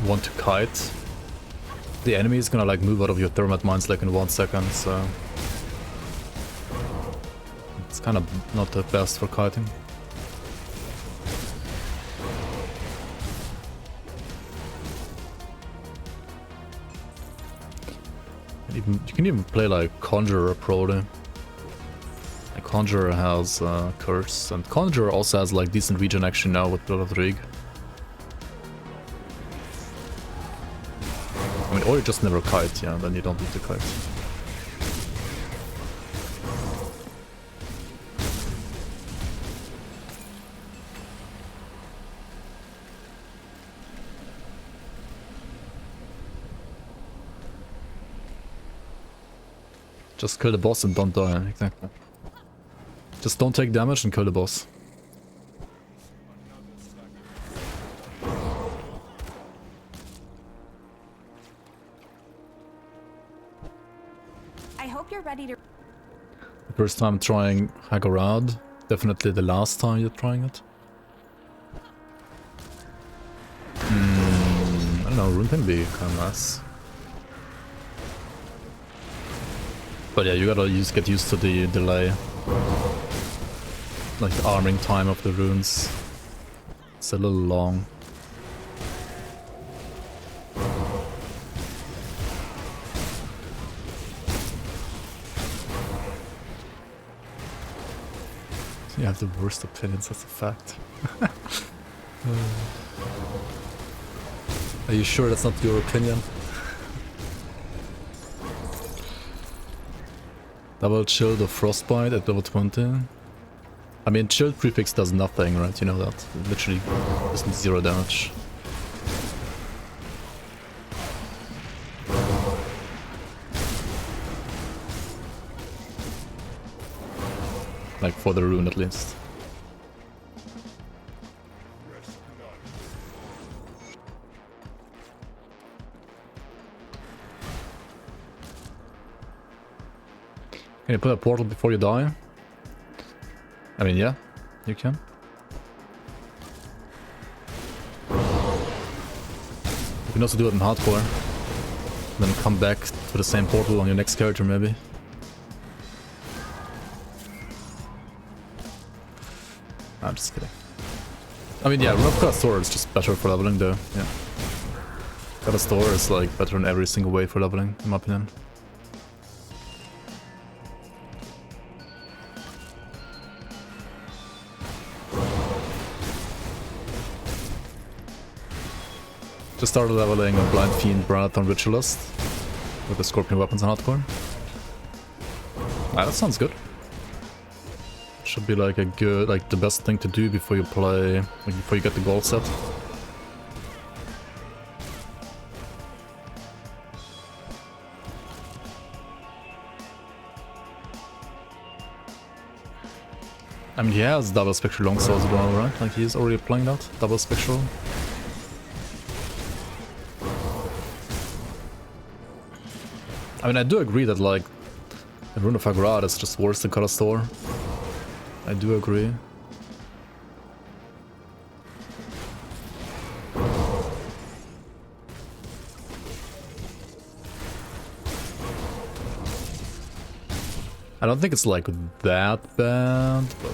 want to kite, the enemy is gonna like move out of your thermite mines like in 1 second, so it's kind of not the best for kiting. You can even play like Conjurer Pro. Conjurer has Curse, and Conjurer also has like decent regen action now with Blood of the Rig. I mean, or you just never kite, yeah, then you don't need to kite. Just kill the boss and don't die, exactly. Just don't take damage and kill the boss. I hope you're ready to. The first time trying Haggarad, definitely the last time you're trying it. I don't know, Rune can be kind of nice. But yeah, you gotta get used to the delay. Like the arming time of the runes. It's a little long. You have the worst opinions, that's a fact. Are you sure that's not your opinion? Double Chilled or Frostbite at level 20. I mean, Chilled prefix does nothing, right? You know that. It literally does 0 damage. Like for the rune at least. Can you put a portal before you die? I mean, yeah, you can. You can also do it in hardcore. Then come back to the same portal on your next character, maybe. I'm just kidding. I mean, yeah, Rough Cut Store is just better for leveling, though. Yeah. Cut Store is like better in every single way for leveling, in my opinion. Just started leveling a Blind Fiend Branathon Ritualist with the Scorpion weapons and hardcore. Ah, that sounds good. Should be like a good, like the best thing to do before you play, like before you get the gold set. I mean, he has double spectral longswords as well, right? Like he's already playing that double spectral. I mean, I do agree that, like, the Rune of Haggarad is just worse than Color Store. I do agree. I don't think it's, like, that bad, but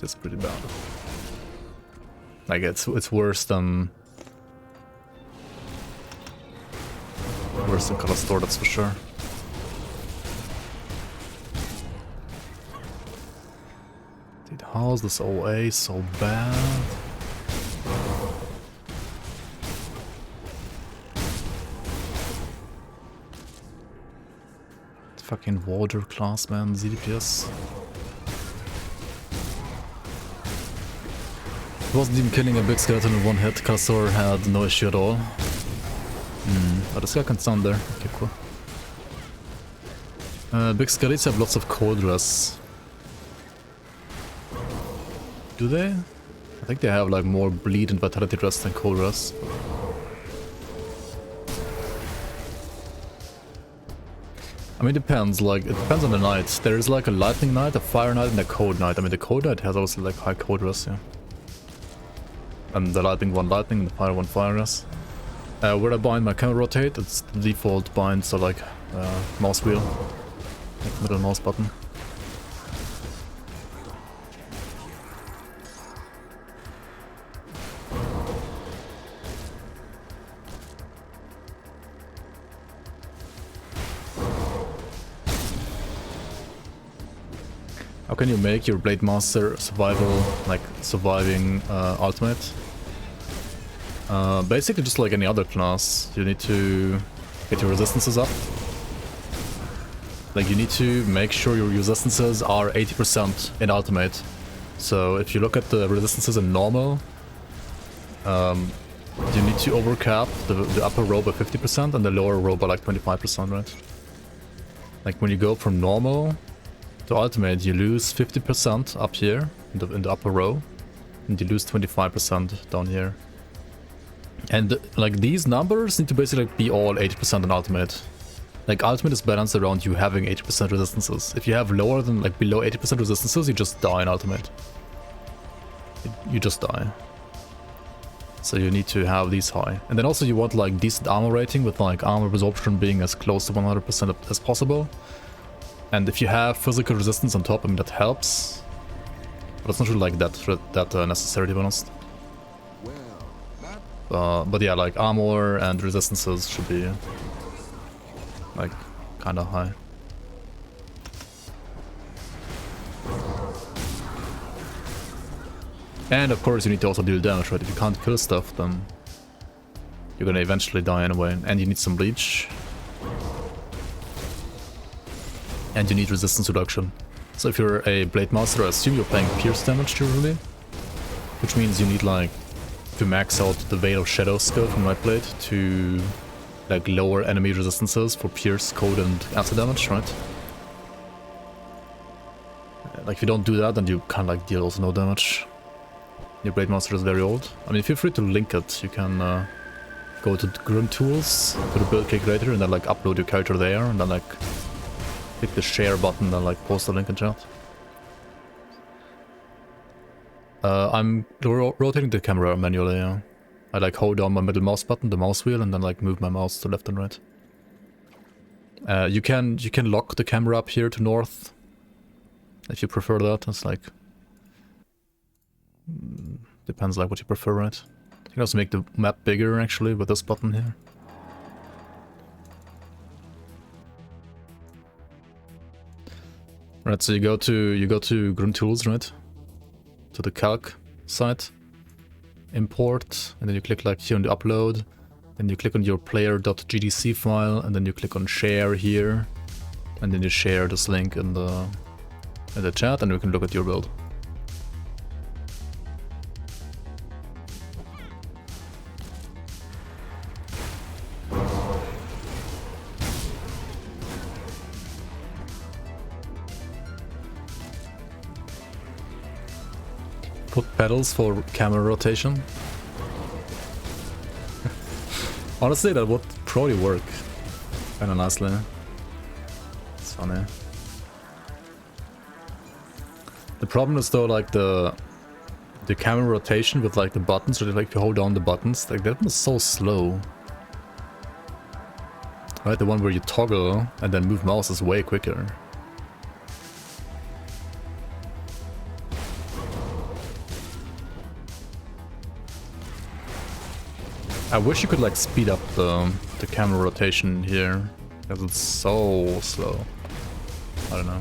it's pretty bad. Like, it's worse than... worse than Color Store, that's for sure. Dude, how is this OA so bad? Fucking water class, man. ZDPS. Wasn't even killing a big skeleton in one hit. Castor had no issue at all. Oh, this guy can stand there. Okay, cool. Big skelets have lots of cold res. Do they? I think they have like more bleed and vitality res than cold res. I mean, it depends, like, it depends on the night. There is like a lightning night, a fire night, and a cold night. I mean, the cold night has also like high cold res, yeah. And the lightning one lightning, and the fire one fire res. Where I bind my camera rotate, it's the default bind, so like mouse wheel, like middle mouse button. How can you make your Blade Master survival, like surviving ultimate? Basically just like any other class, you need to get your resistances up. Like you need to make sure your resistances are 80% in ultimate. So if you look at the resistances in normal, you need to overcap the upper row by 50% and the lower row by like 25%, right? Like when you go from normal to ultimate, you lose 50% up here in the upper row, and you lose 25% down here. And like these numbers need to basically be all 80% in ultimate. Like ultimate is balanced around you having 80% resistances. If you have lower than like below 80% resistances, you just die in ultimate. You just die. So you need to have these high. And then also you want like decent armor rating with like armor absorption being as close to 100% as possible. And if you have physical resistance on top, I mean that helps. But it's not really like that necessary, to be honest. But yeah, like armor and resistances should be like kinda high. And of course you need to also deal damage, right? If you can't kill stuff, then you're gonna eventually die anyway. And you need some bleach. And you need resistance reduction. So if you're a Blade Master, I assume you're playing pierce damage usually. Which means you need like to max out the Veil of Shadow skill from Nightblade to like lower enemy resistances for pierce, cold and acid damage, right? Like if you don't do that, then you kind of like deal also no damage. Your Blade Master is very old. I mean, feel free to link it. You can go to GRIMTOOls, to the build calculator, and then like upload your character there, and then like click the share button and like post the link in chat. I'm rotating the camera manually, yeah. I like hold down my middle mouse button, the mouse wheel, and then like move my mouse to left and right. You can lock the camera up here to north, if you prefer that. It's like depends like what you prefer, right? You can also make the map bigger actually with this button here. Right, so you go to GRIMTOOLS, right? To the calc site, import, and then you click like here on the upload, then you click on your player.gdc file, and then you click on share here, and then you share this link in the chat, and we can look at your build. Put pedals for camera rotation. Honestly, that would probably work kinda nicely. It's funny. The problem is though, like the camera rotation with like the buttons, or like if you hold down the buttons, like that was so slow. Right, the one where you toggle and then move mouse is way quicker. I wish you could like speed up the camera rotation here, because it's so slow. I don't know.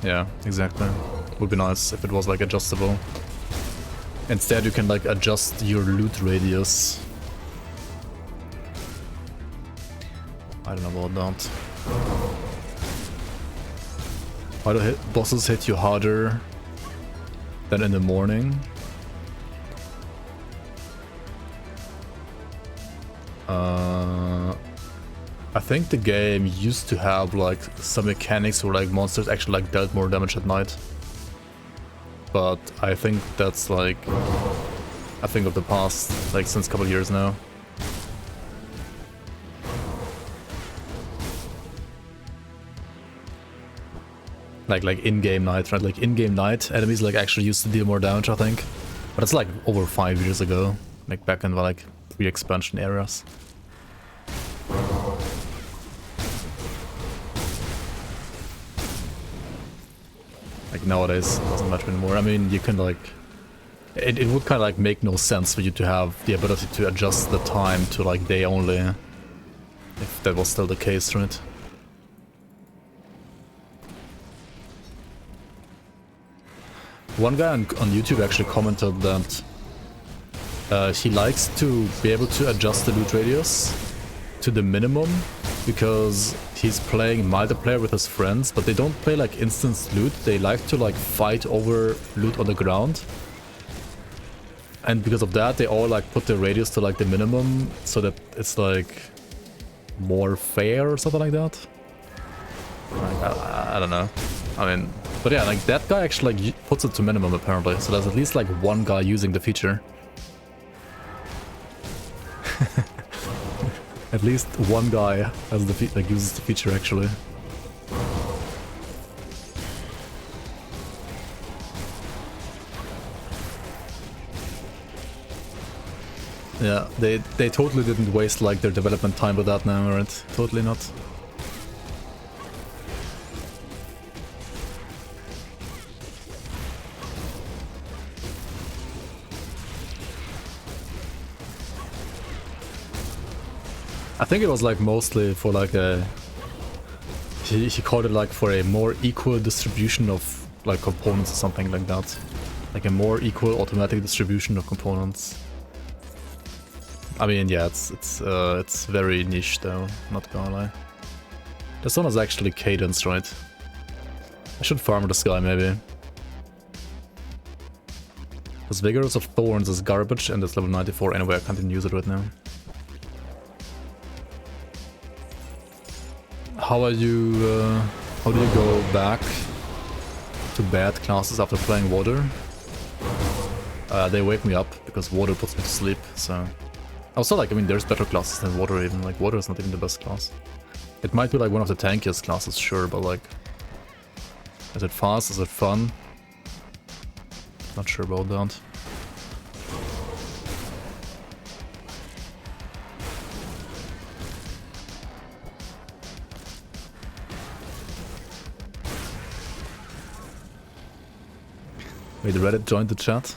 Yeah, exactly. Would be nice if it was like adjustable. Instead you can like adjust your loot radius. I don't know about that. Why do bosses hit you harder than in the morning? I think the game used to have like some mechanics where like monsters actually like dealt more damage at night. But I think that's like a thing of the past, like since a couple of years now. Like in-game night, right? Like in-game night, enemies like actually used to deal more damage, I think. But it's like over 5 years ago, like back in the like pre-expansion eras. Like nowadays, it doesn't matter anymore. I mean, you can like... It would kind of like make no sense for you to have the ability to adjust the time to like day only. If that was still the case, right? One guy on YouTube actually commented that he likes to be able to adjust the loot radius to the minimum because he's playing multiplayer with his friends, but they don't play like instance loot. They like to like fight over loot on the ground. And because of that, they all like put the radius to like the minimum so that it's like more fair or something like that. Like, I don't know. I mean, but yeah, like that guy actually like puts it to minimum apparently. So there's at least like one guy using the feature. At least one guy has the like uses the feature actually. Yeah, they totally didn't waste like their development time with that now, right? Totally not. I think it was like mostly for like a... He called it like for a more equal distribution of like components or something like that. Like a more equal automatic distribution of components. I mean, yeah, it's very niche though, not gonna lie. This one is actually cadenced, right? I should farm this guy maybe. Because Vigorous of Thorns is garbage and it's level 94 anyway, I can't even use it right now. How do you go back to bad classes after playing water? They wake me up because water puts me to sleep, so... Also, like, I mean, there's better classes than water even, like, water is not even the best class. It might be like one of the tankiest classes, sure, but like... Is it fast? Is it fun? Not sure about that. Wait, Reddit joined the chat.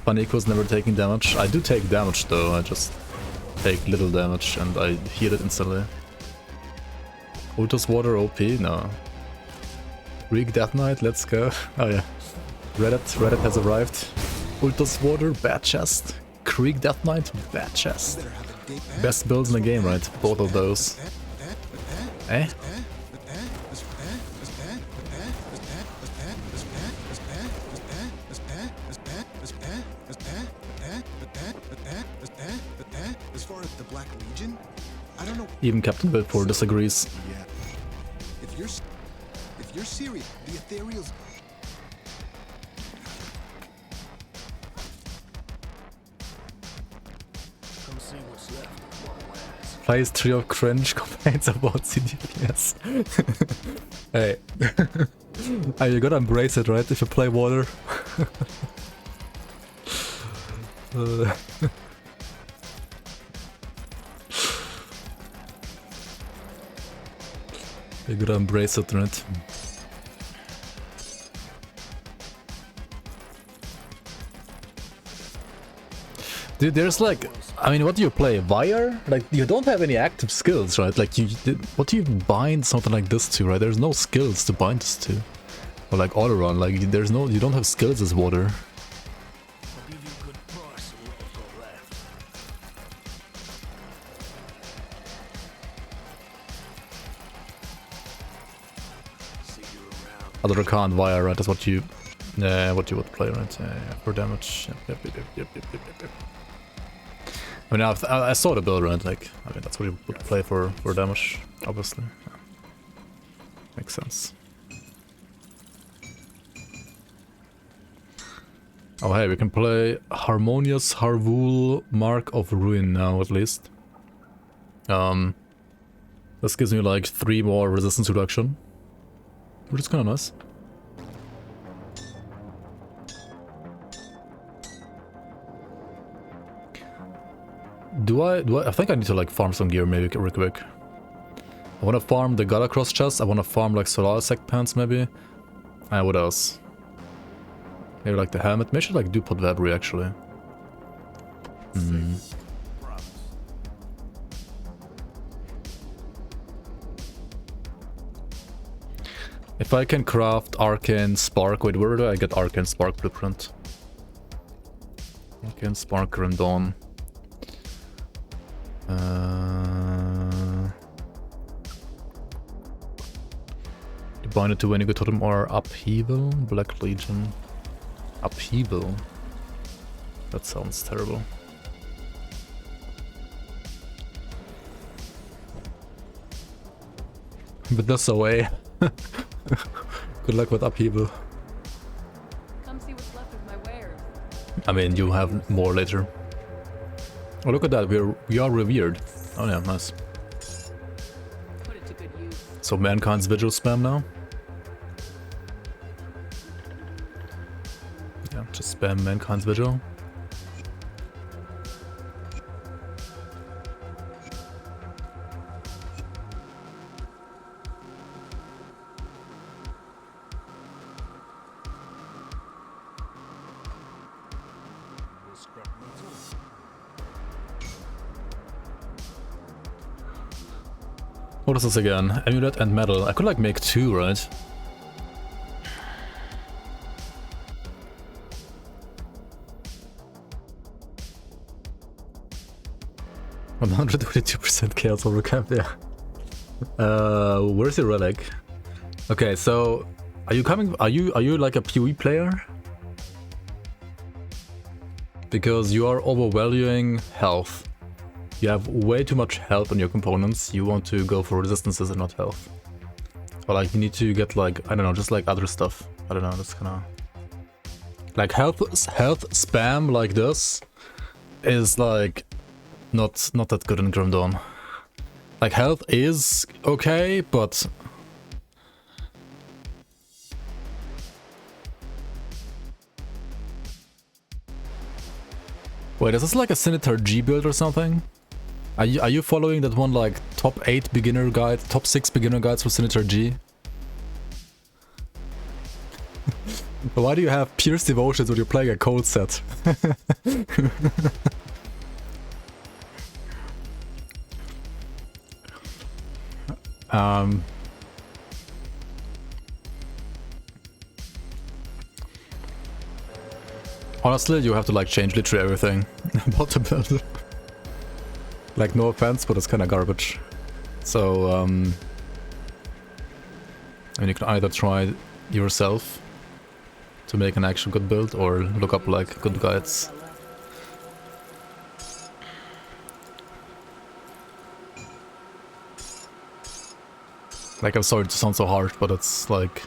Fun equals never taking damage. I do take damage though, I just take little damage and I heal it instantly. Ultus Water OP? No. Reek Death Knight, let's go. Oh yeah. Reddit has arrived. Ultus Water, bad chest. Krieg Death Knight, bad chest. Best builds in the game, right? Both of those. Eh? Even Captain Bedford disagrees. Yeah. If you're serious, the ethereals. Come see what's left of what was. Plays trio of cringe complaints about CDPS. Hey. Hey, you gotta embrace it, right? If you play water. You gotta embrace it, right? Dude, there's like... I mean, what do you play? Wire? Like, you don't have any active skills, right? Like, what do you bind something like this to, right? There's no skills to bind this to. Or like all around, like, there's no... You don't have skills as water. I'll give you a good price for what I've got left. Other Rakan Wire, right? That's what you would play, right? Yeah, for damage. Yep. I mean, I saw the build, right? Like, I mean, that's what you would play for damage, obviously. Yeah. Makes sense. Oh, hey, we can play Harmonious Harvul Mark of Ruin now, at least. This gives me like 3 more resistance reduction, which is kind of nice. Do I think I need to like farm some gear maybe real quick. I want to farm the Galacross chest. I want to farm like Solar Sect pants maybe. What else? Maybe like the helmet. Maybe I should like do pot Vabri actually. If I can craft Arcane Spark, wait, where do I get Arcane Spark blueprint? Arcane Spark Grim Dawn. Bind it to Wendigo Totem or Upheaval? Black Legion. Upheaval. That sounds terrible. But that's away. Good luck with Upheaval. Come see what's left of my wares. I mean, you have more later. Oh, look at that. We are revered. Oh yeah, nice. Put it to good use. So Mankind's Vigil spam now? Yeah, just spam Mankind's Vigil. What is this again? Amulet and metal. I could like make 2, right? $122% chaos over camp, yeah. Where's your relic? Okay, so are you like a PoE player? Because you are overvaluing health. You have way too much health on your components. You want to go for resistances and not health. Or like you need to get like, I don't know, just like other stuff. I don't know, that's kinda... Like health spam like this is like not that good in Grim Dawn. Like health is okay, but... Wait, is this like a Scimitar G build or something? Are you following that one like top 8 beginner guide, top 6 beginner guides for Scimitar G? Why do you have Pierce Devotions when you're playing a cold set? Honestly, you have to like change literally everything about the build. Like, no offense, but it's kind of garbage. So, I mean, you can either try yourself to make an actual good build, or look up like good guides. Like, I'm sorry to sound so harsh, but it's like...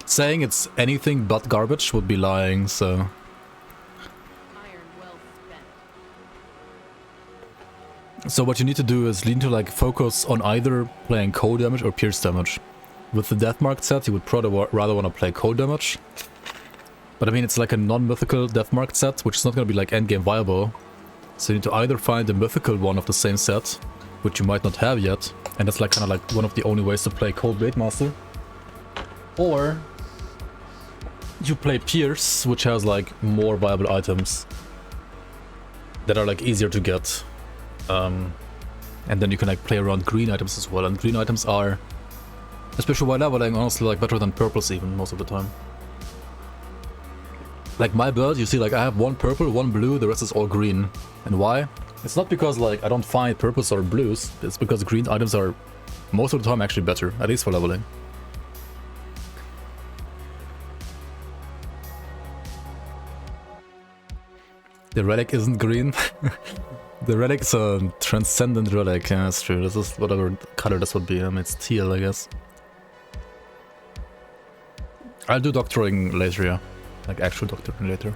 Saying it's anything but garbage would be lying, so... So what you need to do is lean to like focus on either playing cold damage or pierce damage. With the Deathmarked set, you would probably rather want to play cold damage. But I mean, it's like a non-mythical Deathmarked set, which is not going to be like endgame viable. So you need to either find a mythical one of the same set, which you might not have yet, and that's like kind of like one of the only ways to play Cold Blade Master. Or you play Pierce, which has like more viable items that are like easier to get. And then you can like play around green items as well, and green items are, especially while leveling, honestly like better than purples even most of the time. Like my build, you see like I have 1 purple, 1 blue, the rest is all green. And why? It's not because like I don't find purples or blues, it's because green items are most of the time actually better, at least for leveling. The relic isn't green. The relic's a transcendent relic, yeah, that's true. This is whatever color this would be. I mean, it's teal, I guess. I'll do doctoring later, yeah. Like actual doctoring later.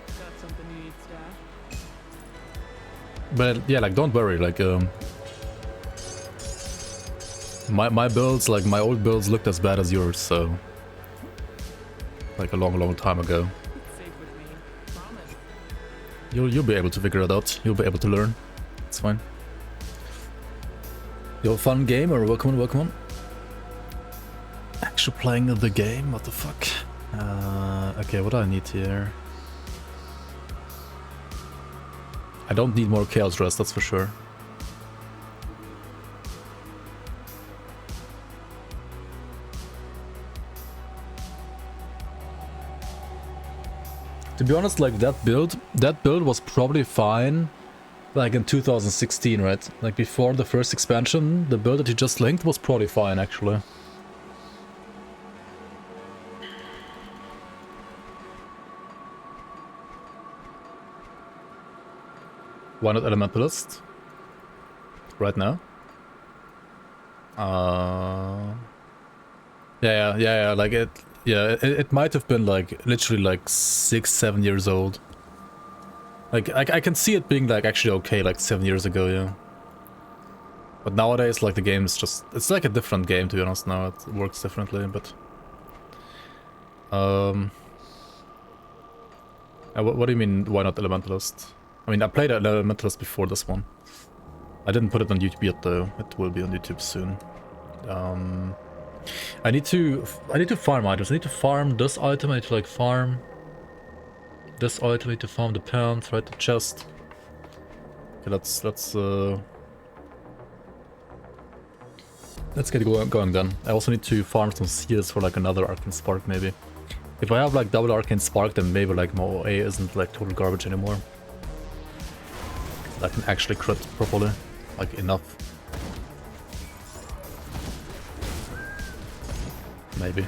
Got something you need stash? But yeah, like don't worry, like my builds, like my old builds looked as bad as yours, so like a long time ago. It's safe with me. Promise. You'll be able to figure it out. You'll be able to learn. It's fine. Yo, fun game or welcome on. Actually playing the game? What the fuck? Okay, what do I need here? I don't need more Chaos Rest, that's for sure. To be honest, like that build was probably fine like in 2016, right? Like before the first expansion, the build that you just linked was probably fine actually. Why not Elementalist? Right now? Yeah, like it might have been like literally like 6-7 years old. Like I can see it being like actually okay like 7 years ago, yeah. But nowadays like the game's just, it's like a different game to be honest now. It works differently, but what do you mean why not Elementalist? I mean I played Elementalist before this one. I didn't put it on YouTube yet though. It will be on YouTube soon. I need to farm items. I need to farm this item. I need to like farm this item. I need to farm the pants, right? The chest. Okay, let's get going then. I also need to farm some seals for like another Arcane Spark maybe. If I have like double Arcane Spark, then maybe like my OA isn't like total garbage anymore. I can actually crit properly, like enough. Maybe.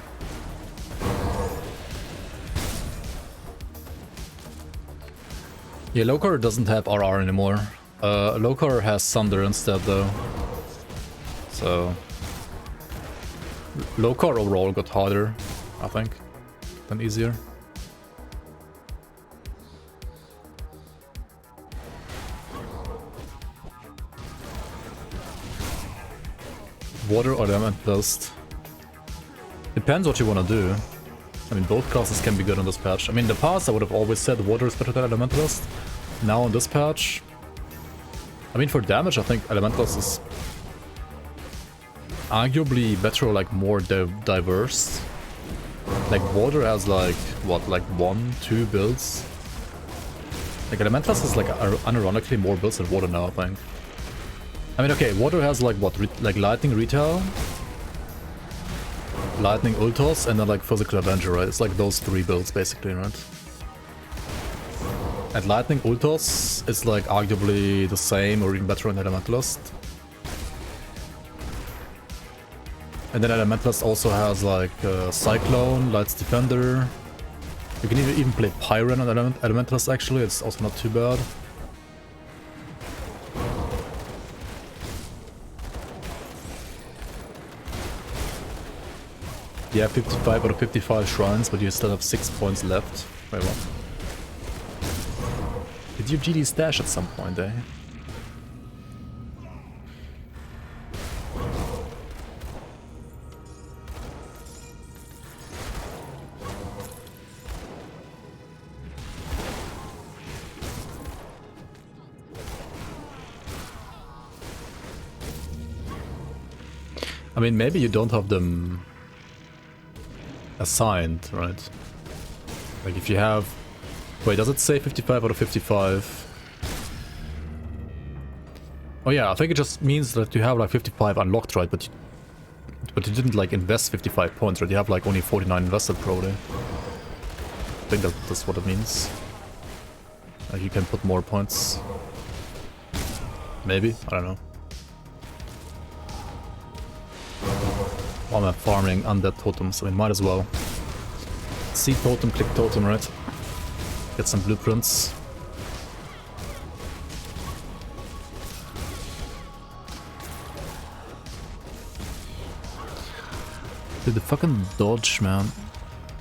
Yeah, Lokar doesn't have RR anymore. Lokar has Sunder instead though. So Lokar overall got harder, I think, than easier. Water or Elementalist? Depends what you want to do. I mean, both classes can be good on this patch. I mean, in the past I would have always said Water is better than Elementalist. Now on this patch, I mean, for damage I think Elementalist is arguably better or like more diverse. Like Water has like, what, like 1-2 builds? Like Elementalist is like unironically more builds than Water now, I think. I mean, okay, Water has like what, like Lightning Retail, Lightning Ultos, and then like Physical Avenger, right? It's like those 3 builds basically, right? And Lightning Ultos is like arguably the same or even better than Elementalist. And then Elementalist also has like Cyclone, Light's Defender. You can even play Pyren on Elementalist actually, it's also not too bad. Yeah, 55 out of 55 shrines, but you still have 6 points left. Wait, what? Did you GD stash at some point, eh? I mean, maybe you don't have them assigned, right? Like if you have... Wait, does it say 55 out of 55? Oh yeah, I think it just means that you have like 55 unlocked, right? But you didn't like invest 55 points, right? You have like only 49 invested probably. I think that's what it means. Like you can put more points. Maybe? I don't know. Why am I farming undead totems? I mean, might as well. See totem, click totem, right? Get some blueprints. Dude, the fucking dodge, man.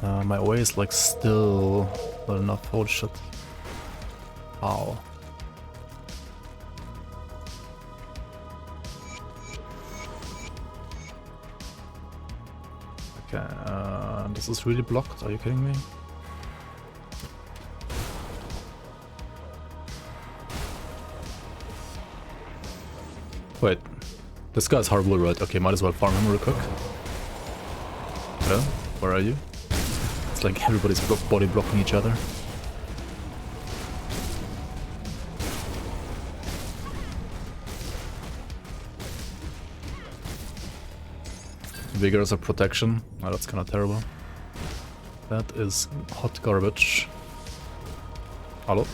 My OA is like still not enough. Holy shit. Ow. Okay, this is really blocked. Are you kidding me? Wait, this guy's horrible, right? Okay, might as well farm him real quick. Hello? Where are you? It's like everybody's body blocking each other. Vigors of protection. Oh, that's kind of terrible. That is hot garbage. Hello?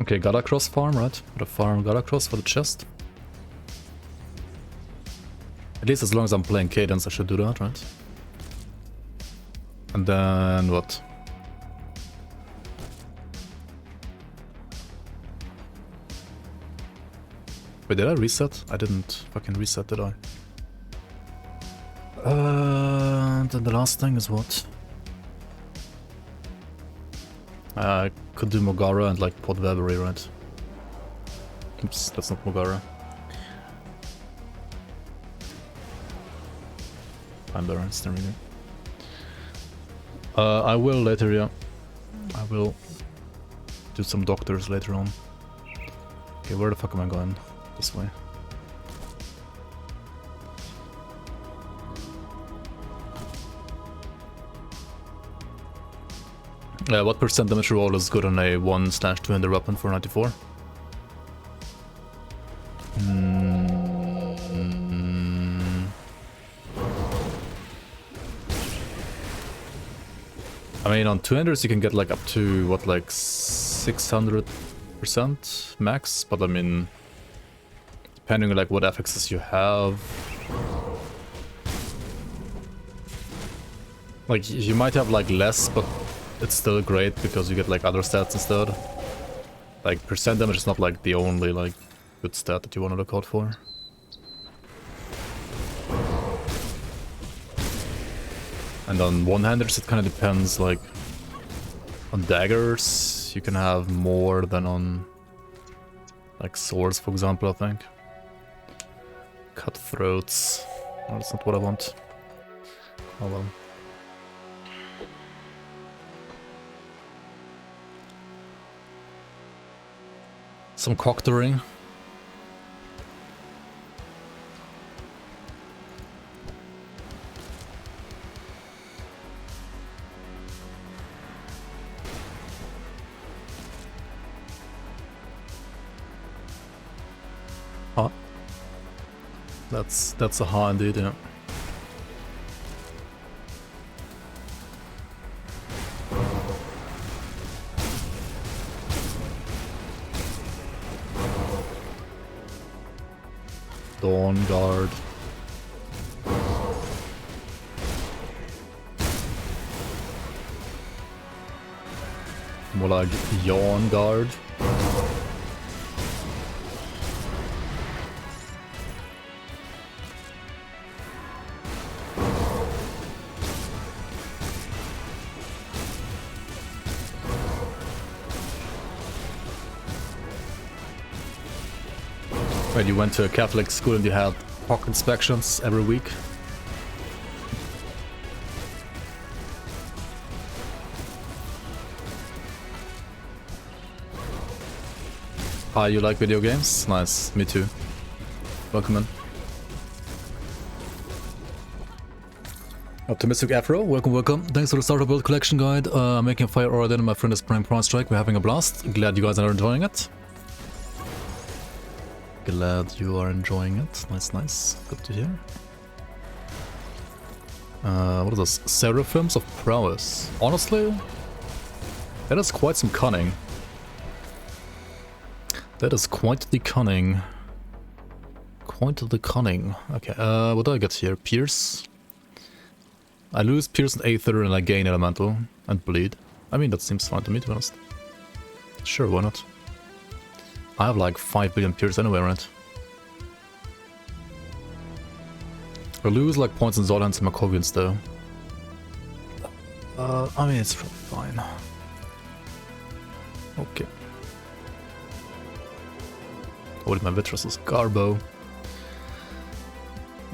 Okay, gotta cross farm, right? Gotta farm, gotta cross for the chest. At least as long as I'm playing Cadence, I should do that, right? And then what? Wait, did I reset? I didn't fucking reset, did I? Then the last thing is what? I could do Mogara and like Pod Weavery, right? Oops, that's not Mogara. Endurance, there we go. I will later, yeah. I will do some doctors later on. Okay, where the fuck am I going? This way. What percent damage roll is good on a 1/200 weapon for 94? I mean, on 200s you can get like up to, what, like 600% max? But I mean, depending on like what FXs you have... Like, you might have like less, but it's still great because you get like other stats instead. Like, percent damage is not like the only like good stat that you want to look out for. And on one-handers it kind of depends, like on daggers you can have more than on like swords, for example, I think. Cutthroats. No, that's not what I want. Oh well. Some cocktering. Huh? That's a ha indeed, yeah. Dawn Guard. More like Yawn Guard. Wait, you went to a Catholic school and you had POC inspections every week? Ah, you like video games? Nice, me too. Welcome in. Optimistic Afro, welcome, welcome. Thanks for the starter build collection guide. Making a fire already, and my friend is playing Prime Strike. We're having a blast. Glad you guys are enjoying it. Glad you are enjoying it. Nice, nice. Good to hear. What is this? Seraphims of Prowess. Honestly, that is quite some cunning. That is quite the cunning. Quite the cunning. Okay, what do I get here? Pierce. I lose Pierce and Aether and I gain Elemental and Bleed. I mean, that seems fine to me, to be honest. Sure, why not? I have like 5 billion Pierce anyway, right? I lose like points in Zolans and Makovians though. I mean, it's probably fine. Okay. Holy, my Vitros is Garbo.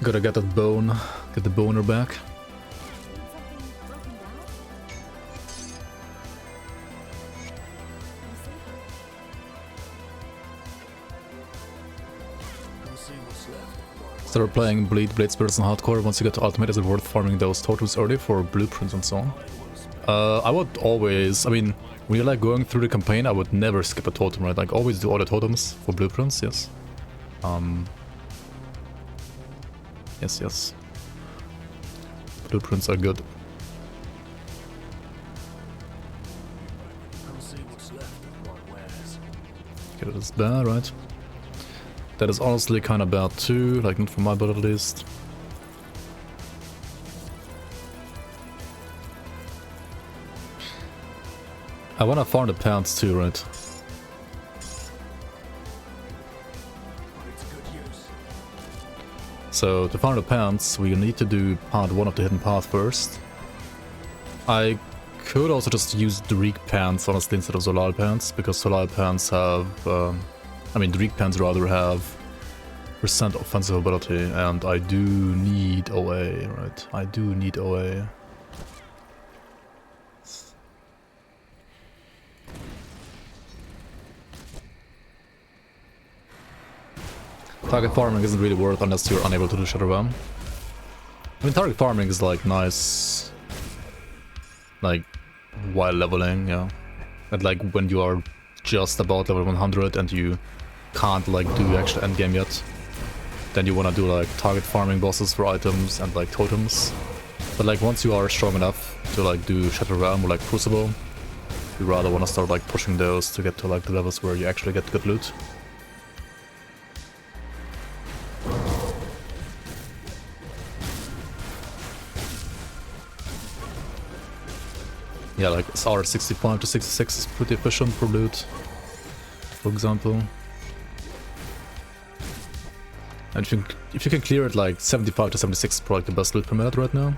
Gotta get that bone, get the boner back. Come see what's left. Start playing Blade Spirits on hardcore. Once you get to ultimate, is it worth farming those totems early for blueprints and so on? I would always, I mean, when you're like going through the campaign, I would never skip a totem, right? Like always do all the totems for blueprints, yes. Yes. Blueprints are good. Come see what's left of what wares. Okay, that is bad, right? That is honestly kind of bad too, like not for my build at least. I wanna farm the pants too, right? It's good use. So to farm the pants, we need to do part 1 of the hidden path first. I could also just use Dreek pants honestly instead of Zolal pants, because Zolal pants have, I mean Dreek pants rather have percent offensive ability, and I do need OA, right? I do need OA. Target farming isn't really worth unless you're unable to do Shadow Realm. I mean, target farming is like nice, like while leveling, yeah. And like when you are just about level 100 and you can't like do actual endgame yet, then you wanna do like target farming bosses for items and like totems. But like once you are strong enough to like do Shadow Realm or like Crucible, you rather wanna start like pushing those to get to like the levels where you actually get good loot. Yeah, like SR 65 to 66 is pretty efficient for loot, for example. And if you can clear it like 75 to 76 is probably the best loot per minute right now.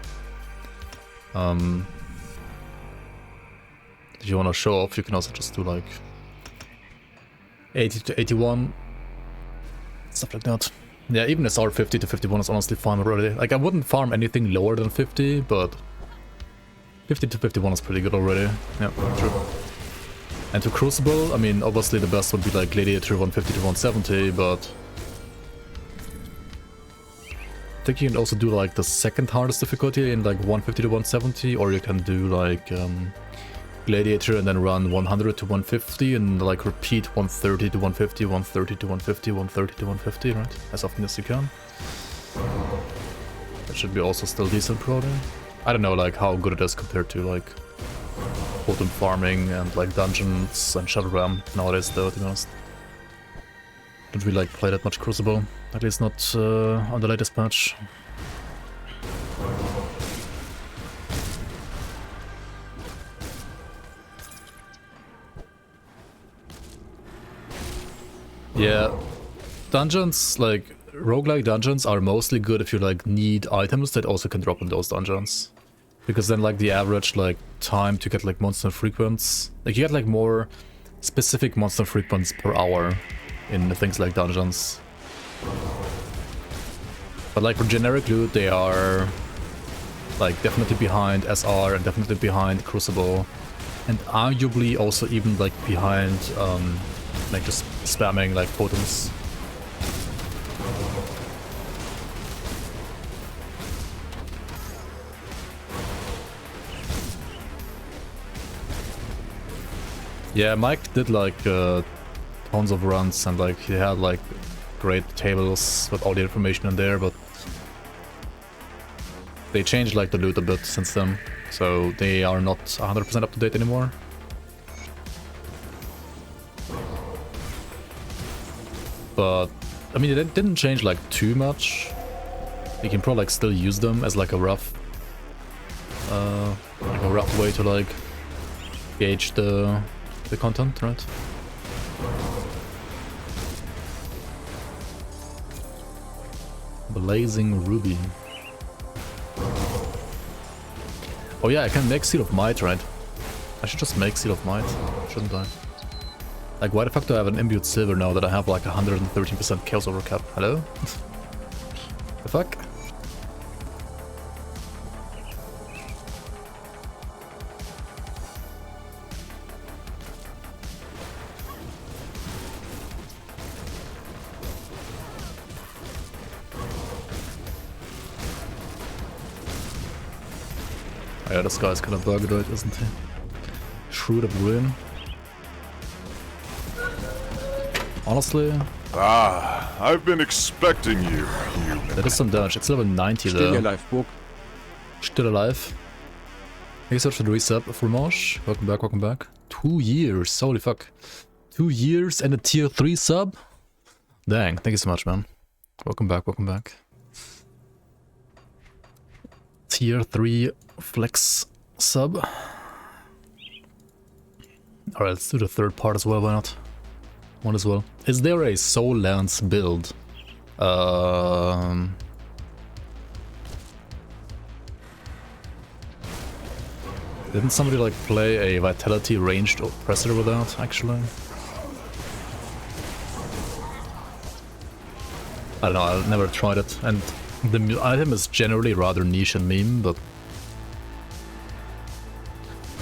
If you want to show off, you can also just do like 80 to 81, stuff like that. Yeah, even SR 50 to 51 is honestly fine already. Like I wouldn't farm anything lower than 50, but 50 to 51 is pretty good already. Yeah, true. And to Crucible, I mean, obviously the best would be like Gladiator 150 to 170, but I think you can also do like the second hardest difficulty in like 150 to 170, or you can do like Gladiator and then run 100 to 150 and like repeat 130 to 150, 130 to 150, 130 to 150, right? As often as you can. That should be also still decent probably. I don't know like how good it is compared to like totem farming and like dungeons and Shadow Realm nowadays though, to be honest. Don't really like play that much Crucible, at least not on the latest patch. Yeah, dungeons, like roguelike dungeons are mostly good if you like need items that also can drop in those dungeons. Because then like the average like time to get like monster frequents, like you get like more specific monster frequents per hour in things like dungeons. But like for generic loot they are like definitely behind SR and definitely behind Crucible. And arguably also even like behind like just spamming like totems. Yeah, Mike did like tons of runs and like he had like great tables with all the information in there, but They changed like the loot a bit since then, so they are not 100% up to date anymore. But I mean, it didn't change like too much. You can probably like still use them as like a rough way to like gauge the content, right? Blazing Ruby. Oh yeah, I can make Seal of Might, right? I should just make Seal of Might, shouldn't I? Like, why the fuck do I have an imbued silver now that I have like 113% chaos overcap? Hello? The fuck? Oh yeah, this guy's kind of bugged, right, isn't he? Shrewd of Ruin. Honestly, I've been expecting you, human. that is some damage. It's level 90 Still though. alive, Burg. Still alive. Thank you so much for the resub, Fromage. Welcome back, welcome back. 2 years, holy fuck. 2 years and a tier 3 sub? Dang, thank you so much, man. Welcome back, welcome back. Tier 3 flex sub. Alright, let's do the third part as well, why not? One as well. Is there a Soul Lance build? Didn't somebody like play a Vitality ranged oppressor with that, actually? I don't know, I've never tried it, and the item is generally rather niche and meme, but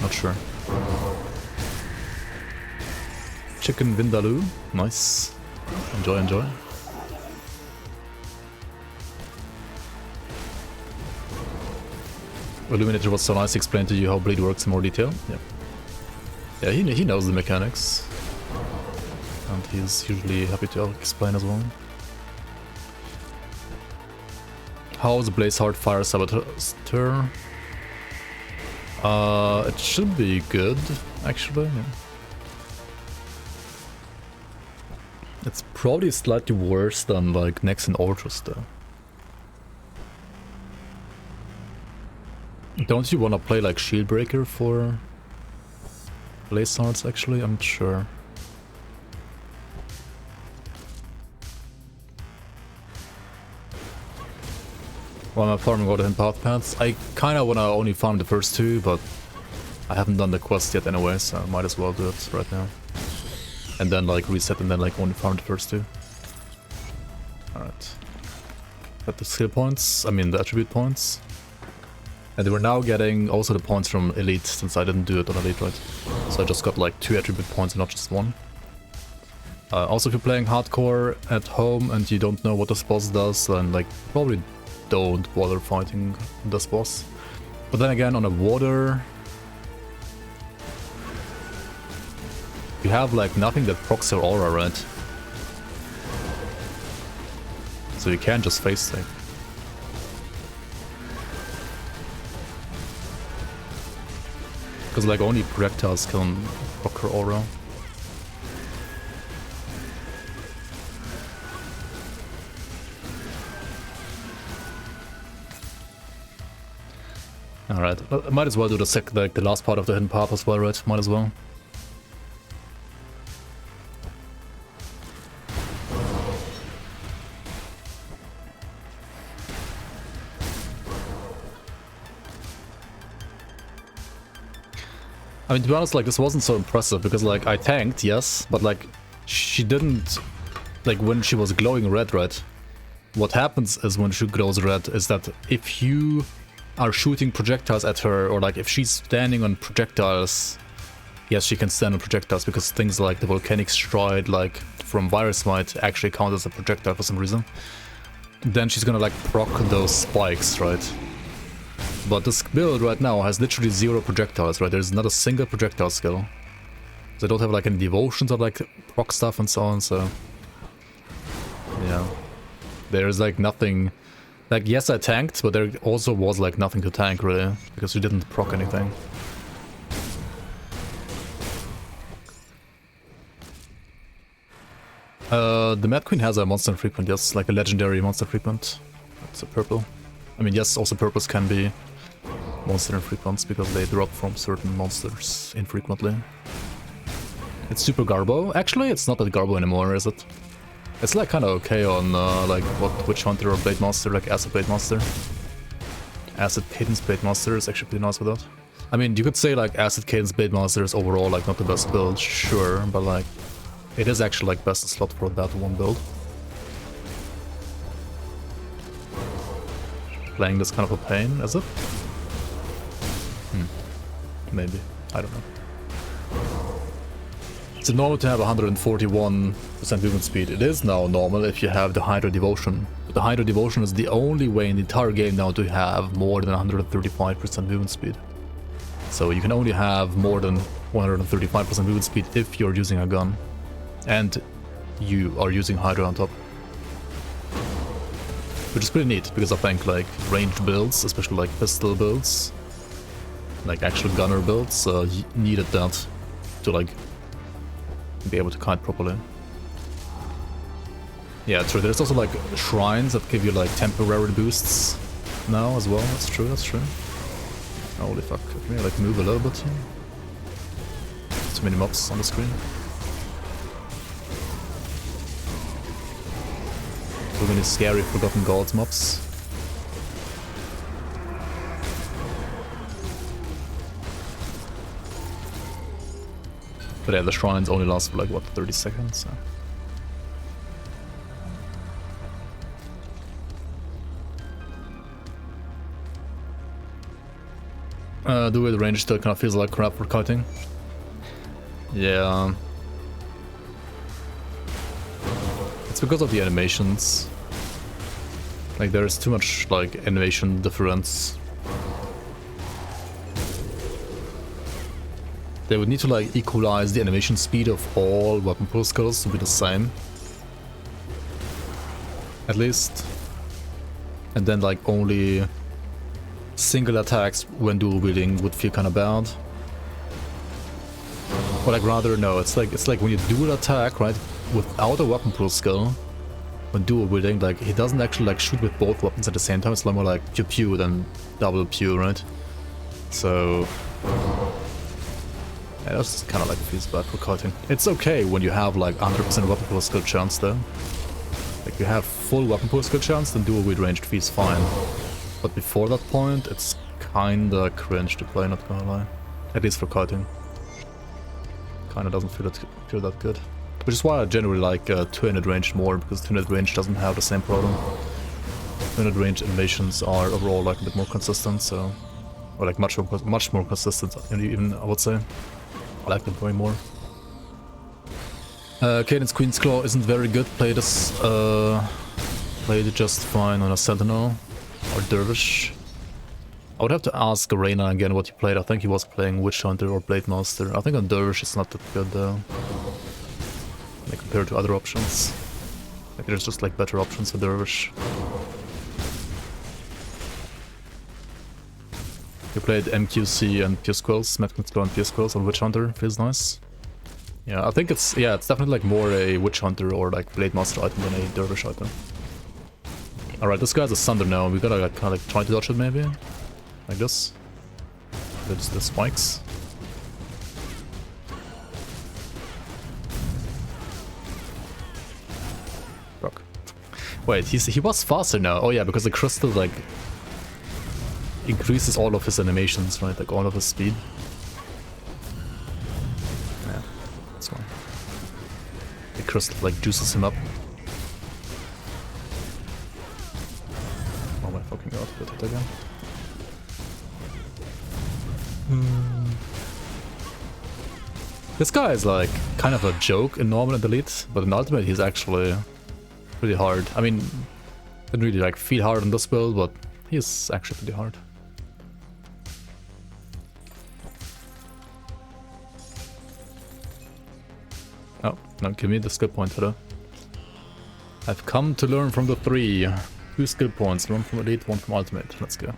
not sure. Chicken Vindaloo, nice. Enjoy, enjoy. Illuminator was so nice to explain to you how bleed works in more detail. Yeah, he knows the mechanics. And he's usually happy to explain as well. How's Blazeheart Fire Saboteur? It should be good, actually. Yeah. It's probably slightly worse than like Nex and Ortrus though. Don't you want to play like Shieldbreaker for Blazehearts actually? I'm not sure. Well, I'm farming all the hidden paths. I kinda wanna only farm the first two, but I haven't done the quest yet anyway, so I might as well do it right now. And then like reset and then like only farm the first two. Alright. Got the skill points, I mean the attribute points. And we're now getting also the points from Elite, since I didn't do it on Elite, right? So I just got like 2 attribute points and not just 1. Also, if you're playing hardcore at home and you don't know what this boss does, then like probably don't bother fighting this boss. But then again, on a water, you have like nothing that procs your aura, right? So you can't just face tank. Because like only projectiles can proc her aura. Alright, I might as well do the last part of the hidden path as well, right? Might as well. I mean, to be honest, like, this wasn't so impressive, because, like, I tanked, yes, but, like, she didn't, like, when she was glowing red, right? What happens is when she glows red is that if you are shooting projectiles at her, or, like, if she's standing on projectiles, yes, she can stand on projectiles, because things like the Volcanic Stride, like, from Virus Might actually count as a projectile for some reason. Then she's gonna, like, proc those spikes, right? But this build right now has literally 0 projectiles, right? There's not a single projectile skill. So I don't have like any devotions of like proc stuff and so on, so... yeah. There's like nothing Like, yes, I tanked, but there also was, like, nothing to tank, really, because you didn't proc anything. The Mad Queen has a monster frequent, yes, like a legendary monster frequent. It's a purple. I mean, yes, also purples can be monster infrequents because they drop from certain monsters infrequently. It's super Garbo. Actually, it's not that Garbo anymore, is it? It's like kind of okay on like what Witch Hunter or Blade Master, like Acid Blade Master. Acid Cadence Blade Master is actually pretty nice with that. I mean, you could say like Acid Cadence Blade Master is overall like not the best build, sure, but like it is actually like best slot for that one build. Playing this kind of a pain, is it? Maybe. I don't know. It's normal to have 141% movement speed. It is now normal if you have the Hydra Devotion. But the Hydra Devotion is the only way in the entire game now to have more than 135% movement speed. So you can only have more than 135% movement speed if you're using a gun. And you are using Hydra on top. Which is pretty neat, because I think like ranged builds, especially like pistol builds, like actual gunner builds, needed that to like be able to kite properly. Yeah, true. There's also like shrines that give you like temporary boosts now as well. That's true, that's true. Holy fuck. Can we like move a little bit here? Too many mobs on the screen. Too many scary Forgotten Gods mobs. But yeah, the shrines only last for like, what, 30 seconds? Do it range still kind of feels like crap for kiting. Yeah. It's because of the animations. Like there's too much like animation difference. They would need to like equalize the animation speed of all weapon pull skills to be the same. At least. And then like only single attacks when dual wielding would feel kind of bad. Or like rather no, it's like when you dual attack, right, without a weapon pull skill, when dual wielding, like he doesn't actually like shoot with both weapons at the same time. It's like more like pew pew than double pew, right? So yeah, that's kind of like feels bad for kiting. It's okay when you have like 100% weapon pull skill chance though. Like you have full weapon pull skill chance, then dual wield ranged feels fine. But before that point, it's kinda cringe to play, not gonna lie. At least for kiting. Kinda doesn't feel that good. Which is why I generally like 200 range more, because 200 range doesn't have the same problem. 200 range animations are overall like a bit more consistent, so... Or like much more consistent, even I would say. I like them way more. Cadence Queen's Claw isn't very good. Played it just fine on a Sentinel or Dervish. I would have to ask Reina again what he played. I think he was playing Witch Hunter or Blade Master. I think on Dervish it's not that good though. Like compared to other options. Like there's just like better options for Dervish. You played MQC and Pure Squirrels, Mad Claw and Pure Squirrels on Witch Hunter. Feels nice. Yeah, I think it's definitely like more a Witch Hunter or like Blade Master item than a Dervish item. Alright, this guy's a Sunder now. We gotta like, kind of like try to dodge it maybe. Like this. There's the spikes. Rock. Wait, he was faster now. Oh yeah, because the crystal like increases all of his animations, right? Like all of his speed. Yeah, that's why. The crystal like juices him up. Oh my fucking god, did it again? This guy is like kind of a joke in normal and elite, but in ultimate he's actually pretty hard. I mean, didn't really like feel hard on this build, but he's actually pretty hard. Oh, no, give me the skill point for that. I've come to learn from the 3. 2 skill points, 1 from elite, 1 from ultimate. Let's go.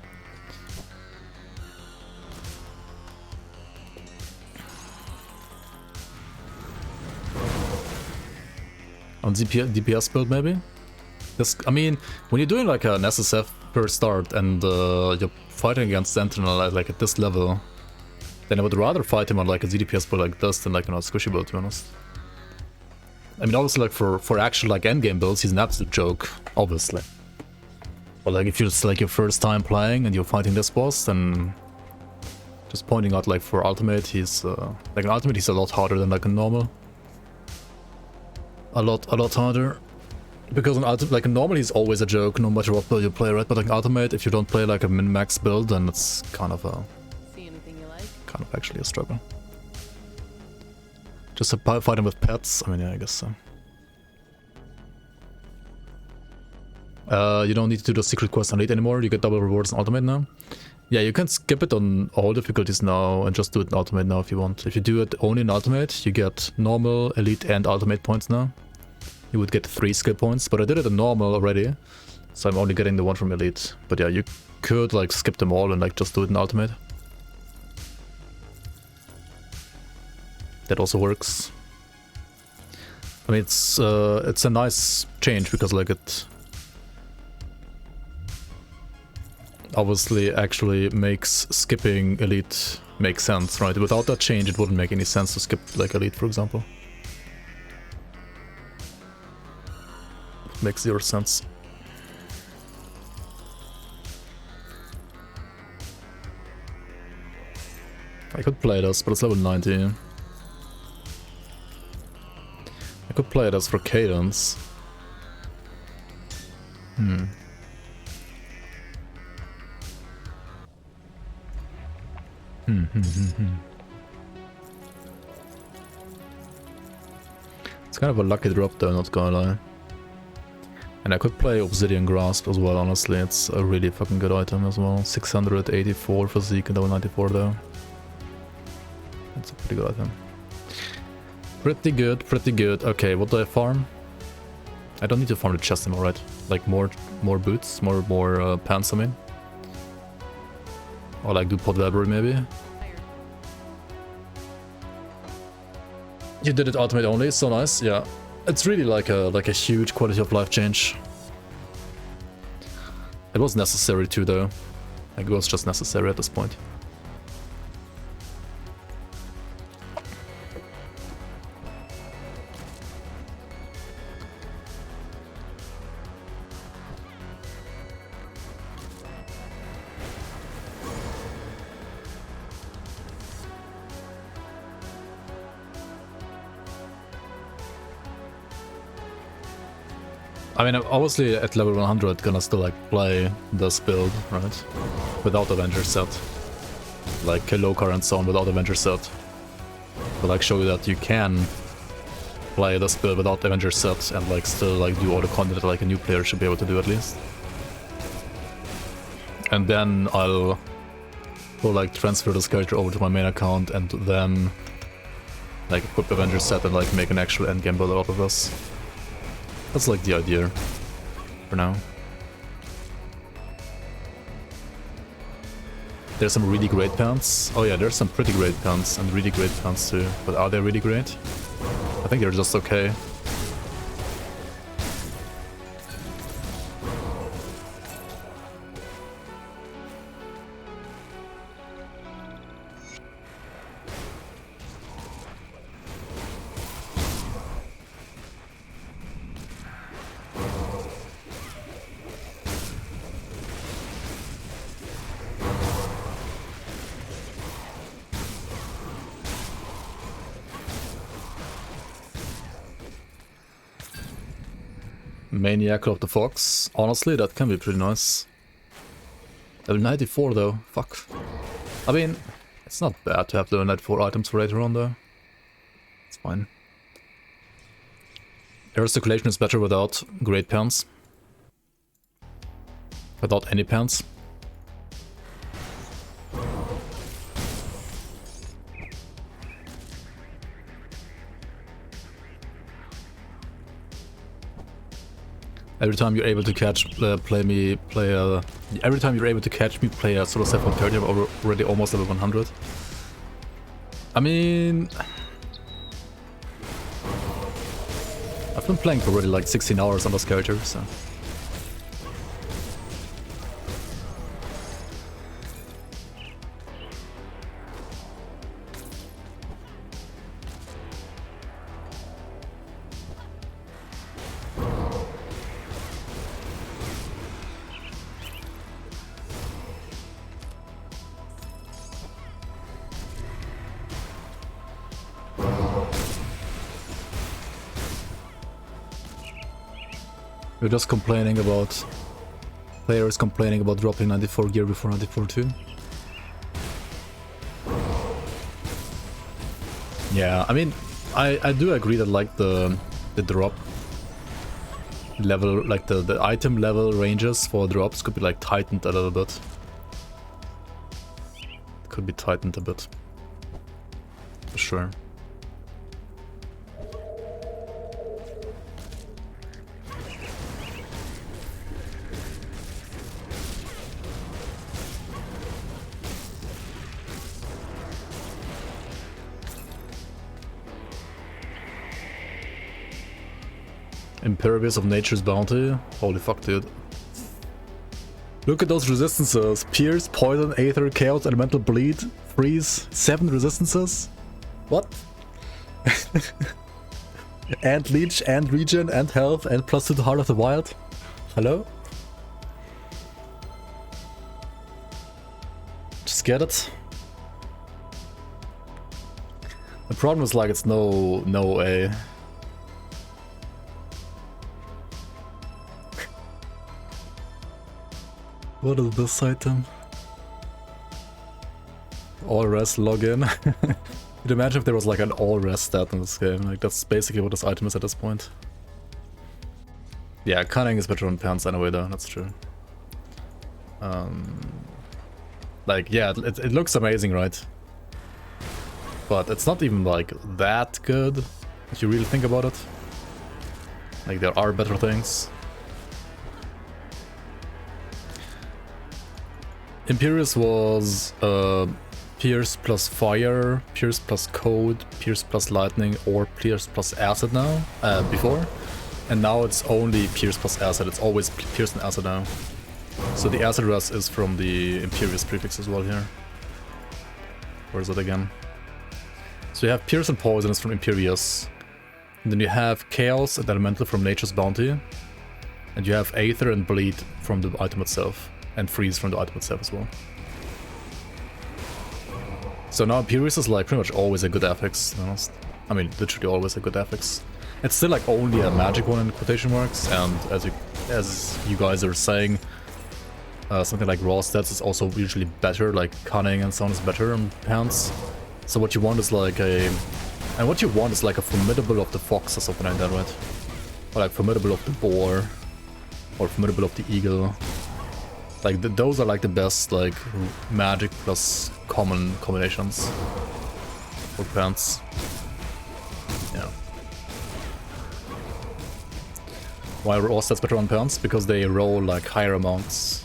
On DPS build maybe? This, I mean, when you're doing like an SSF per start and you're fighting against Sentinel at like at this level, then I would rather fight him on like a ZDPS build like this than like on a squishy build, to be honest. I mean, obviously like for actual like endgame builds, he's an absolute joke, obviously. But like if it's like your first time playing and you're fighting this boss, then just pointing out like for ultimate, he's like an ultimate he's a lot harder than like a normal. A lot harder. Because an ultimate, like a normal, he's always a joke, no matter what build you play, right? But like an ultimate, if you don't play like a min-max build, then it's kind of a... See anything you like? kind of actually a struggle. Just to fight him with pets, I mean, yeah, I guess so. You don't need to do the secret quest on elite anymore, you get double rewards on ultimate now. Yeah, you can skip it on all difficulties now and just do it in ultimate now if you want. If you do it only in ultimate, you get normal, elite and ultimate points now. You would get 3 skill points, but I did it in normal already, so I'm only getting the 1 from elite. But yeah, you could like skip them all and like just do it in ultimate. That also works. I mean, it's a nice change because like it obviously actually makes skipping elite make sense, right? Without that change, it wouldn't make any sense to skip like elite, for example. Makes 0 sense. I could play this, but it's level 90. I could play this for cadence. It's kind of a lucky drop though, not gonna lie. And I could play Obsidian Grasp as well, honestly. It's a really fucking good item as well. 684 physique and level 94 though. That's a pretty good item. Pretty good, pretty good. Okay, what do I farm? I don't need to farm the chest anymore, right? Like more boots, more pants, I mean. Or like do pot library maybe. You did it ultimate only, so nice, yeah. It's really like a huge quality of life change. It was necessary too though. Like it was just necessary at this point. I mean, I'm obviously at level 100 gonna still like play this build, right? Without Avenger set. Like Lokar and so on without Avenger set. But like show you that you can play this build without Avenger set and like still like do all the content that like a new player should be able to do at least. And then I'll go like transfer this character over to my main account and then like equip Avenger set and like make an actual endgame build out of this. That's like the idea for now. There's some really great pants. Oh yeah, there's some pretty great pants and really great pants too. But are they really great? I think they're just okay. Maniac of the Fox. Honestly, that can be pretty nice. Level 94 though. Fuck. I mean, it's not bad to have level 94 items for later on though. It's fine. Air circulation is better without great pants. Without any pants. Every time you're able to catch every time you're able to catch me play a solo set 130, I'm already almost level 100. I mean, I've been playing for already like 16 hours on this character, so. We're just complaining about players complaining about dropping 94 gear before 94 too. Yeah, I mean, I do agree that like the drop level, like the item level ranges for drops could be like tightened a little bit. Could be tightened a bit. For sure. Impervious of Nature's Bounty? Holy fuck, dude. Look at those resistances. Pierce, Poison, Aether, Chaos, Elemental Bleed, Freeze. 7 resistances? What? And Leech, and Regen, and Health, and +2 to Heart of the Wild? Hello? Just get it? The problem is like it's no A. What is this item? All rest login. You'd imagine if there was like an all rest stat in this game. Like that's basically what this item is at this point. Yeah, cunning is better on pants anyway though, that's true. Like yeah, it looks amazing, right? But it's not even like that good if you really think about it. Like there are better things. Imperious was Pierce plus Fire, Pierce plus Code, Pierce plus Lightning, or Pierce plus Acid now, before. And now it's only Pierce plus Acid, it's always Pierce and Acid now. So the Acid rest is from the Imperious prefix as well here. Where is it again? So you have Pierce and Poison is from Imperious. And then you have Chaos and Elemental from Nature's Bounty. And you have Aether and Bleed from the item itself. And Freeze from the item itself as well. So now Imperious is like pretty much always a good affix, to be honest. I mean, literally always a good affix. It's still like only a magic one in quotation marks, and as you guys are saying, something like raw stats is also usually better, like cunning and so on is better on pants. So what you want is like a formidable of the fox or something like that, right? Or like formidable of the boar, or formidable of the eagle. Like those are like the best like magic plus common combinations for pants. Yeah. Why are raw stats better on pants? Because they roll like higher amounts.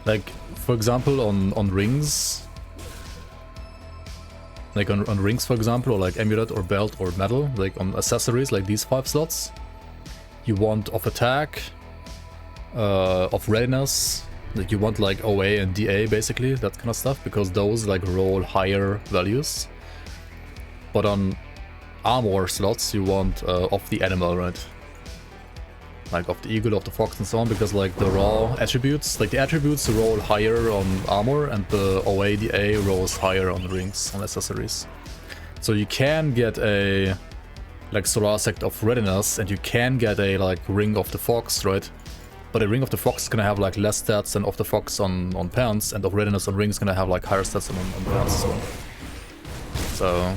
Like for example on rings. Like on rings for example, or like amulet or belt or medal, like on accessories like these 5 slots. You want of attack, of readiness. Like you want like OA and DA basically, that kind of stuff, because those like roll higher values. But on armor slots you want of the animal, right? Like of the eagle, of the fox and so on, because like the raw attributes, like the attributes roll higher on armor and the OA, DA rolls higher on rings, on accessories. So you can get a like Solar Sect of Readiness and you can get a like Ring of the Fox, right? But a Ring of the Fox is gonna have like less stats than of the Fox on pants, and of Readiness on Ring is gonna have like higher stats than on pants as well. So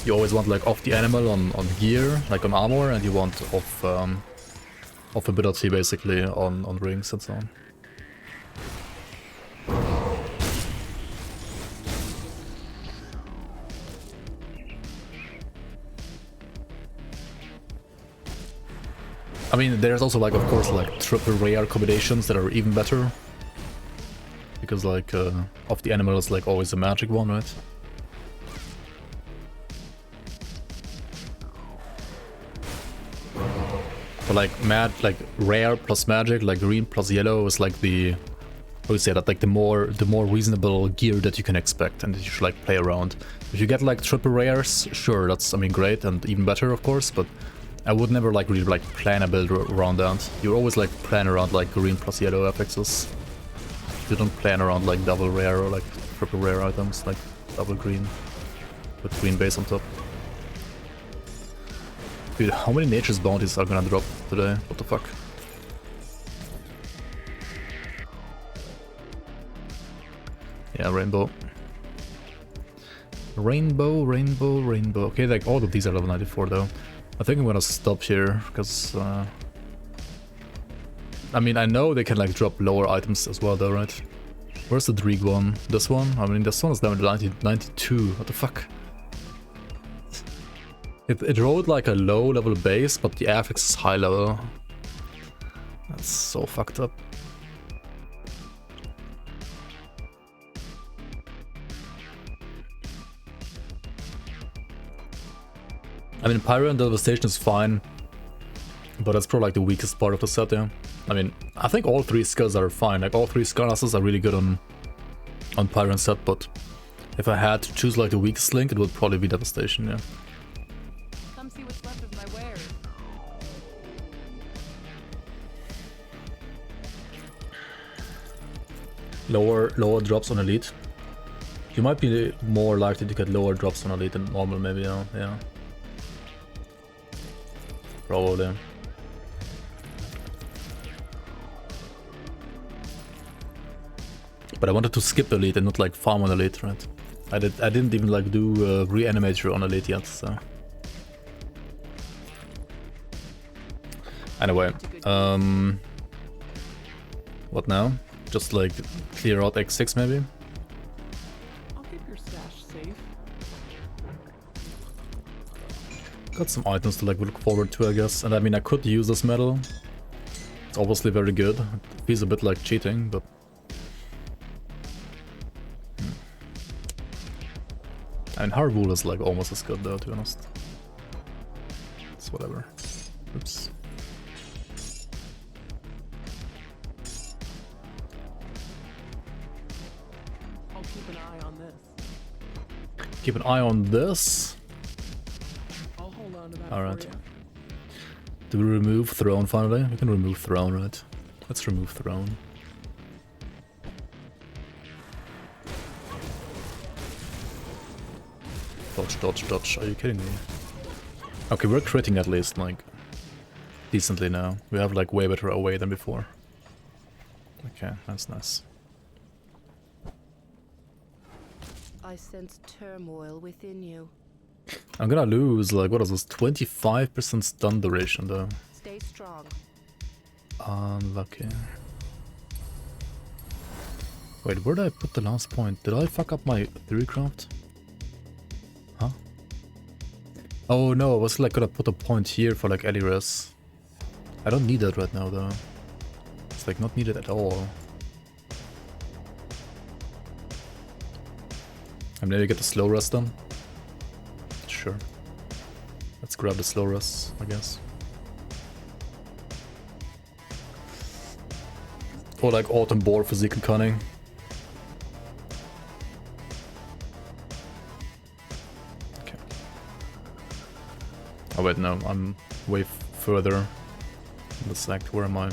you always want like of the animal on gear, like on armor, and you want of ability basically on rings and so on. I mean, there's also like, of course, like triple rare combinations that are even better. Because like, of the animal is like always a magic one, right? But like rare plus magic, like green plus yellow is like the, how do you say that, like the more reasonable gear that you can expect and that you should like play around. If you get like triple rares, sure, that's, I mean, great and even better, of course, but I would never like really like plan a build around that. You always like plan around like green plus yellow affixes. You don't plan around like double rare or like triple rare items, like double green with green base on top. Dude, how many nature's bounties are gonna drop today? What the fuck? Yeah, rainbow. Rainbow, rainbow, rainbow. Okay, like all of these are level 94 though. I think I'm gonna stop here, because I mean, I know they can like drop lower items as well though, right? Where's the Dreeg one? This one? I mean, this one is level 92. What the fuck? It rode like a low level base, but the affix is high level. That's so fucked up. I mean, Pyro and Devastation is fine, but that's probably like the weakest part of the set, yeah. I mean, I think all three skills are fine, like all three skill classes are really good on Pyro and set, but if I had to choose like the weakest link, it would probably be Devastation, yeah. Come see what's left of my wares. Lower drops on Elite. You might be more likely to get lower drops on Elite than normal, maybe, yeah. Probably. But I wanted to skip Elite and not like farm on Elite, right? I didn't even like do Reanimator on Elite yet, so. Anyway, what now? Just like clear out X6 maybe? I'll keep your stash safe. Got some items to like look forward to, I guess. And I mean, I could use this medal. It's obviously very good. It feels a bit like cheating, but... I mean, Harwool is like almost as good though, to be honest. It's whatever. Oops. I'll keep an eye on this. Keep an eye on this. I'll hold on to that Alright. for you. Do we remove Throne finally? We can remove Throne, right? Let's remove Throne. Dodge, dodge, dodge. Are you kidding me? Okay, we're critting at least, like, decently now. We have, like, way better away than before. Okay, that's nice. I sense turmoil within you. I'm gonna lose, like, what is this? 25% stun duration, though. Stay strong. Unlucky. Wait, where did I put the last point? Did I fuck up my theory craft? Huh? Oh no, I was like gonna put a point here for like Eliris. I don't need that right now though. It's like not needed at all. And maybe get the slow rest done? Sure. Let's grab the slow rest, I guess. Or like Autumn Boar Physique and Cunning. Okay. Oh wait, no, I'm way further in the sect. Where am I?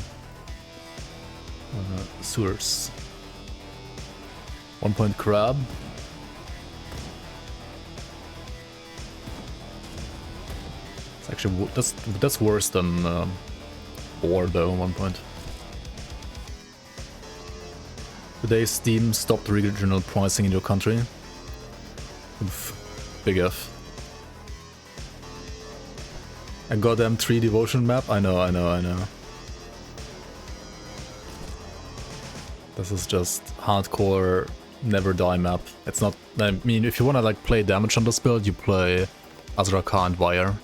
Sewers. 1 point crab. It's actually that's worse than Boar though. 1 point. Today Steam stopped regional pricing in your country. Oof. Big F. A goddamn 3 devotion map? I know. This is just hardcore never die map. It's not, I mean, if you wanna like play damage on this build, you play Azraka and Wire.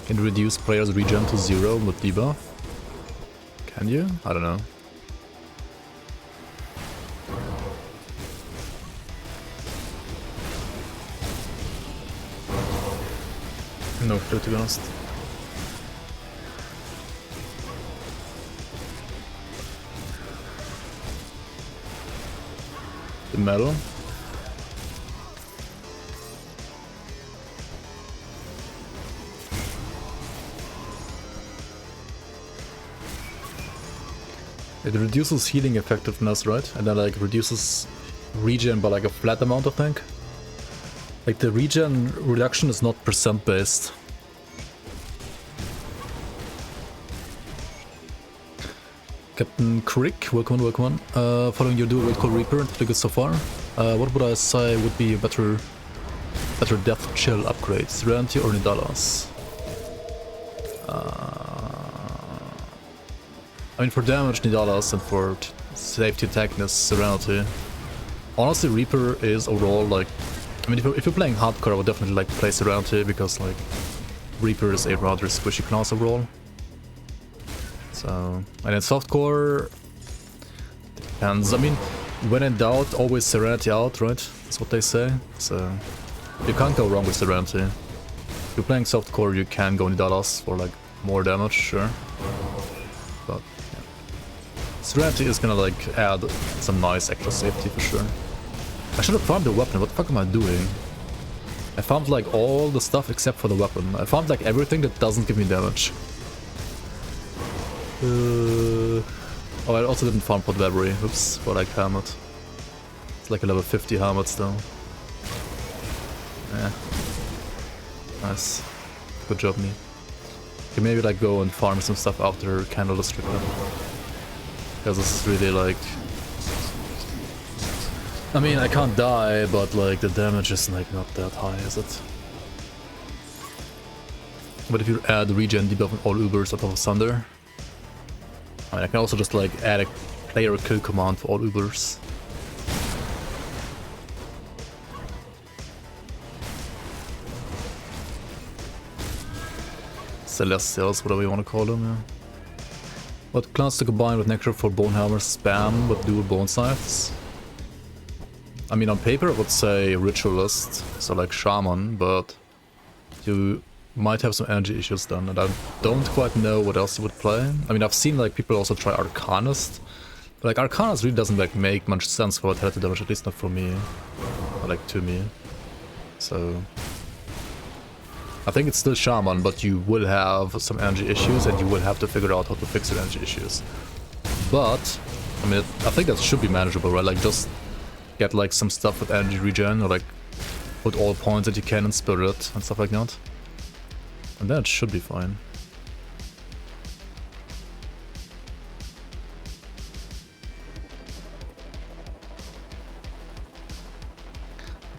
Can you reduce players' regen to 0 with debuff? Can you? I don't know. No clue, to be honest. The metal. It reduces healing effectiveness, right? And then like reduces regen by like a flat amount, I think. Like the regen reduction is not percent based. Captain Crick, welcome, welcome. Following your duel with Cold Reaper, pretty good so far. What would I say would be a better death chill upgrade? Serenity or Nidalas? I mean, for damage, Nidalas, and for safety attackness, Serenity. Honestly, Reaper is overall like... I mean, if you're playing hardcore, I would definitely like to play Serenity, because like Reaper is a rather squishy class overall. So, and in softcore, depends. I mean, when in doubt, always Serenity out, right? That's what they say. So, you can't go wrong with Serenity. If you're playing softcore, you can go Nidalas for like more damage, sure. But yeah. Serenity is gonna like add some nice extra safety for sure. I should have farmed the weapon. What the fuck am I doing? I farmed like all the stuff except for the weapon. I farmed like everything that doesn't give me damage. Oh, I also didn't farm Pot Battery. Oops, for like helmet. It's like a level 50 helmet still. Yeah. Nice. Good job, me. Okay, maybe like go and farm some stuff after Candle District then. Because this is really like... I mean, I can't die, but like the damage is like not that high, is it? But if you add regen debuff on all Ubers on top of Thunder, I mean, I can also just like add a player kill command for all Ubers. Celestials, whatever you want to call them, yeah. What class to combine with Nectar for Bone Hammer spam with dual Bone Scythes? I mean, on paper I would say Ritualist, so like Shaman, but you might have some energy issues then, and I don't quite know what else you would play. I mean, I've seen like people also try Arcanist, but like Arcanist really doesn't like make much sense for vitality damage, at least not for me, or like to me. So I think it's still Shaman, but you will have some energy issues and you will have to figure out how to fix your energy issues. But I mean, I think that should be manageable, right? Like just get like some stuff with energy regen, or like put all points that you can in Spirit and stuff like that. And then it should be fine.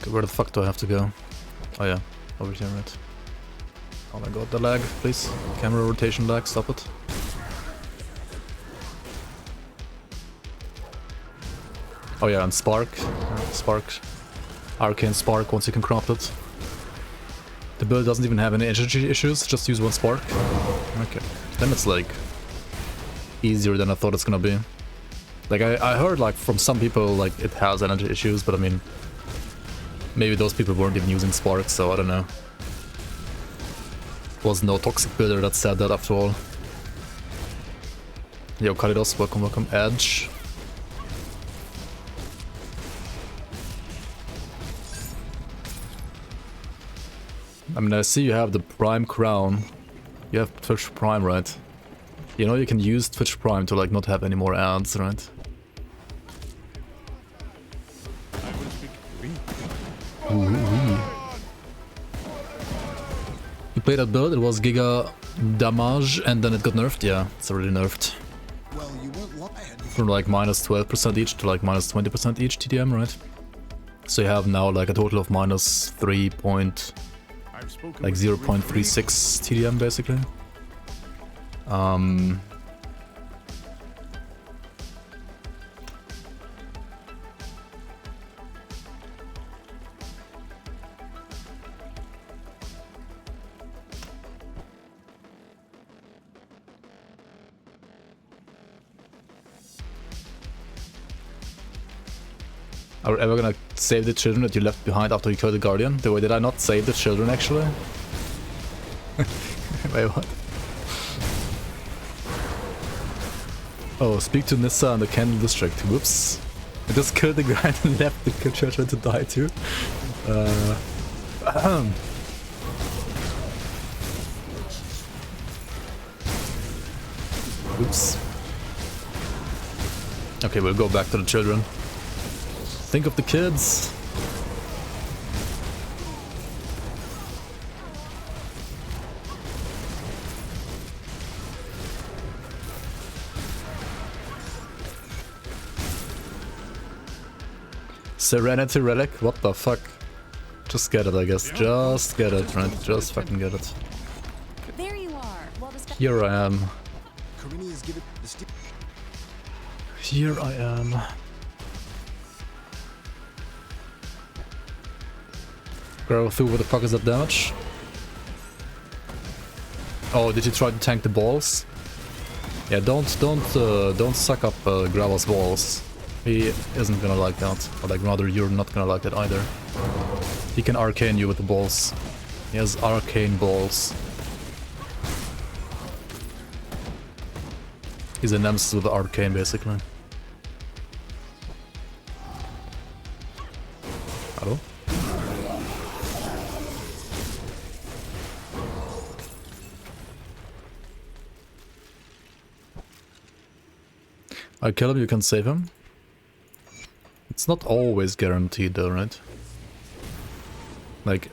Okay, where the fuck do I have to go? Oh yeah, over here, right. Oh my god, the lag, please. Camera rotation lag, stop it. Oh yeah, and Spark. Spark. Arcane Spark, once you can craft it. The build doesn't even have any energy issues, just use one Spark. Okay. Then it's like easier than I thought it's gonna be. Like I heard like from some people like it has energy issues, but I mean maybe those people weren't even using Spark, so I don't know. Was no toxic builder that said that after all. Yo, Kalidos, welcome, welcome. Edge. I mean, I see you have the Prime Crown. You have Twitch Prime, right? You know you can use Twitch Prime to like not have any more ads, right? Ooh. You played that build, it was Giga damage and then it got nerfed? Yeah, it's already nerfed. Well, you won't lie. From like minus 12% each to like minus 20% each TDM, right? So you have now like a total of minus 3. Like 0.36 TDM basically. Are we ever gonna save the children that you left behind after you killed the Guardian? The way did I not save the children actually? Wait, what? Oh, speak to Nissa in the Candle District. Whoops. I just killed the guy and left the children to die too. Oops. Okay, we'll go back to the children. Think of the kids. Serenity Relic? What the fuck? Just get it, I guess. Just get it, right? Just fucking get it. There you are. Well, Here I am. Corinia's given the stick. Here I am. Grow through, what the fuck is that damage? Oh, did you try to tank the balls? Yeah, don't suck up Grava's balls. He isn't gonna like that. Or like rather, you're not gonna like that either. He can arcane you with the balls. He has arcane balls. He's a nemesis with the arcane, basically. Hello? I kill him, you can save him. It's not always guaranteed though, right? Like,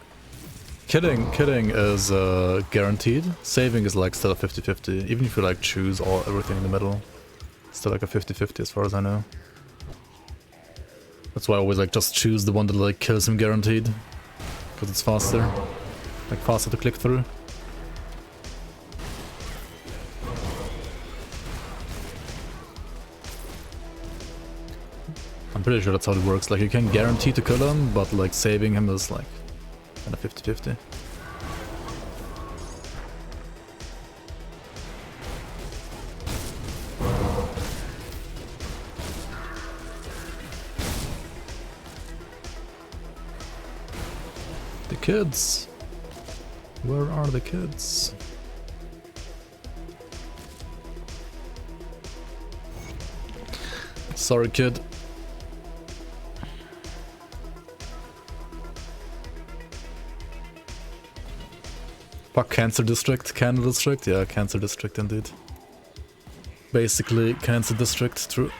killing is guaranteed. Saving is like still a 50-50. Even if you like choose everything in the middle. Still like a 50-50 as far as I know. That's why I always like just choose the one that like kills him guaranteed. Because it's faster. Like faster to click through. I'm pretty sure that's how it works. Like you can guarantee to kill him, but like saving him is like kind of 50-50. The kids. Where are the kids? Sorry, kid. Fuck, Cancer District, Candle District? Yeah, Cancer District indeed. Basically, Cancer District, true.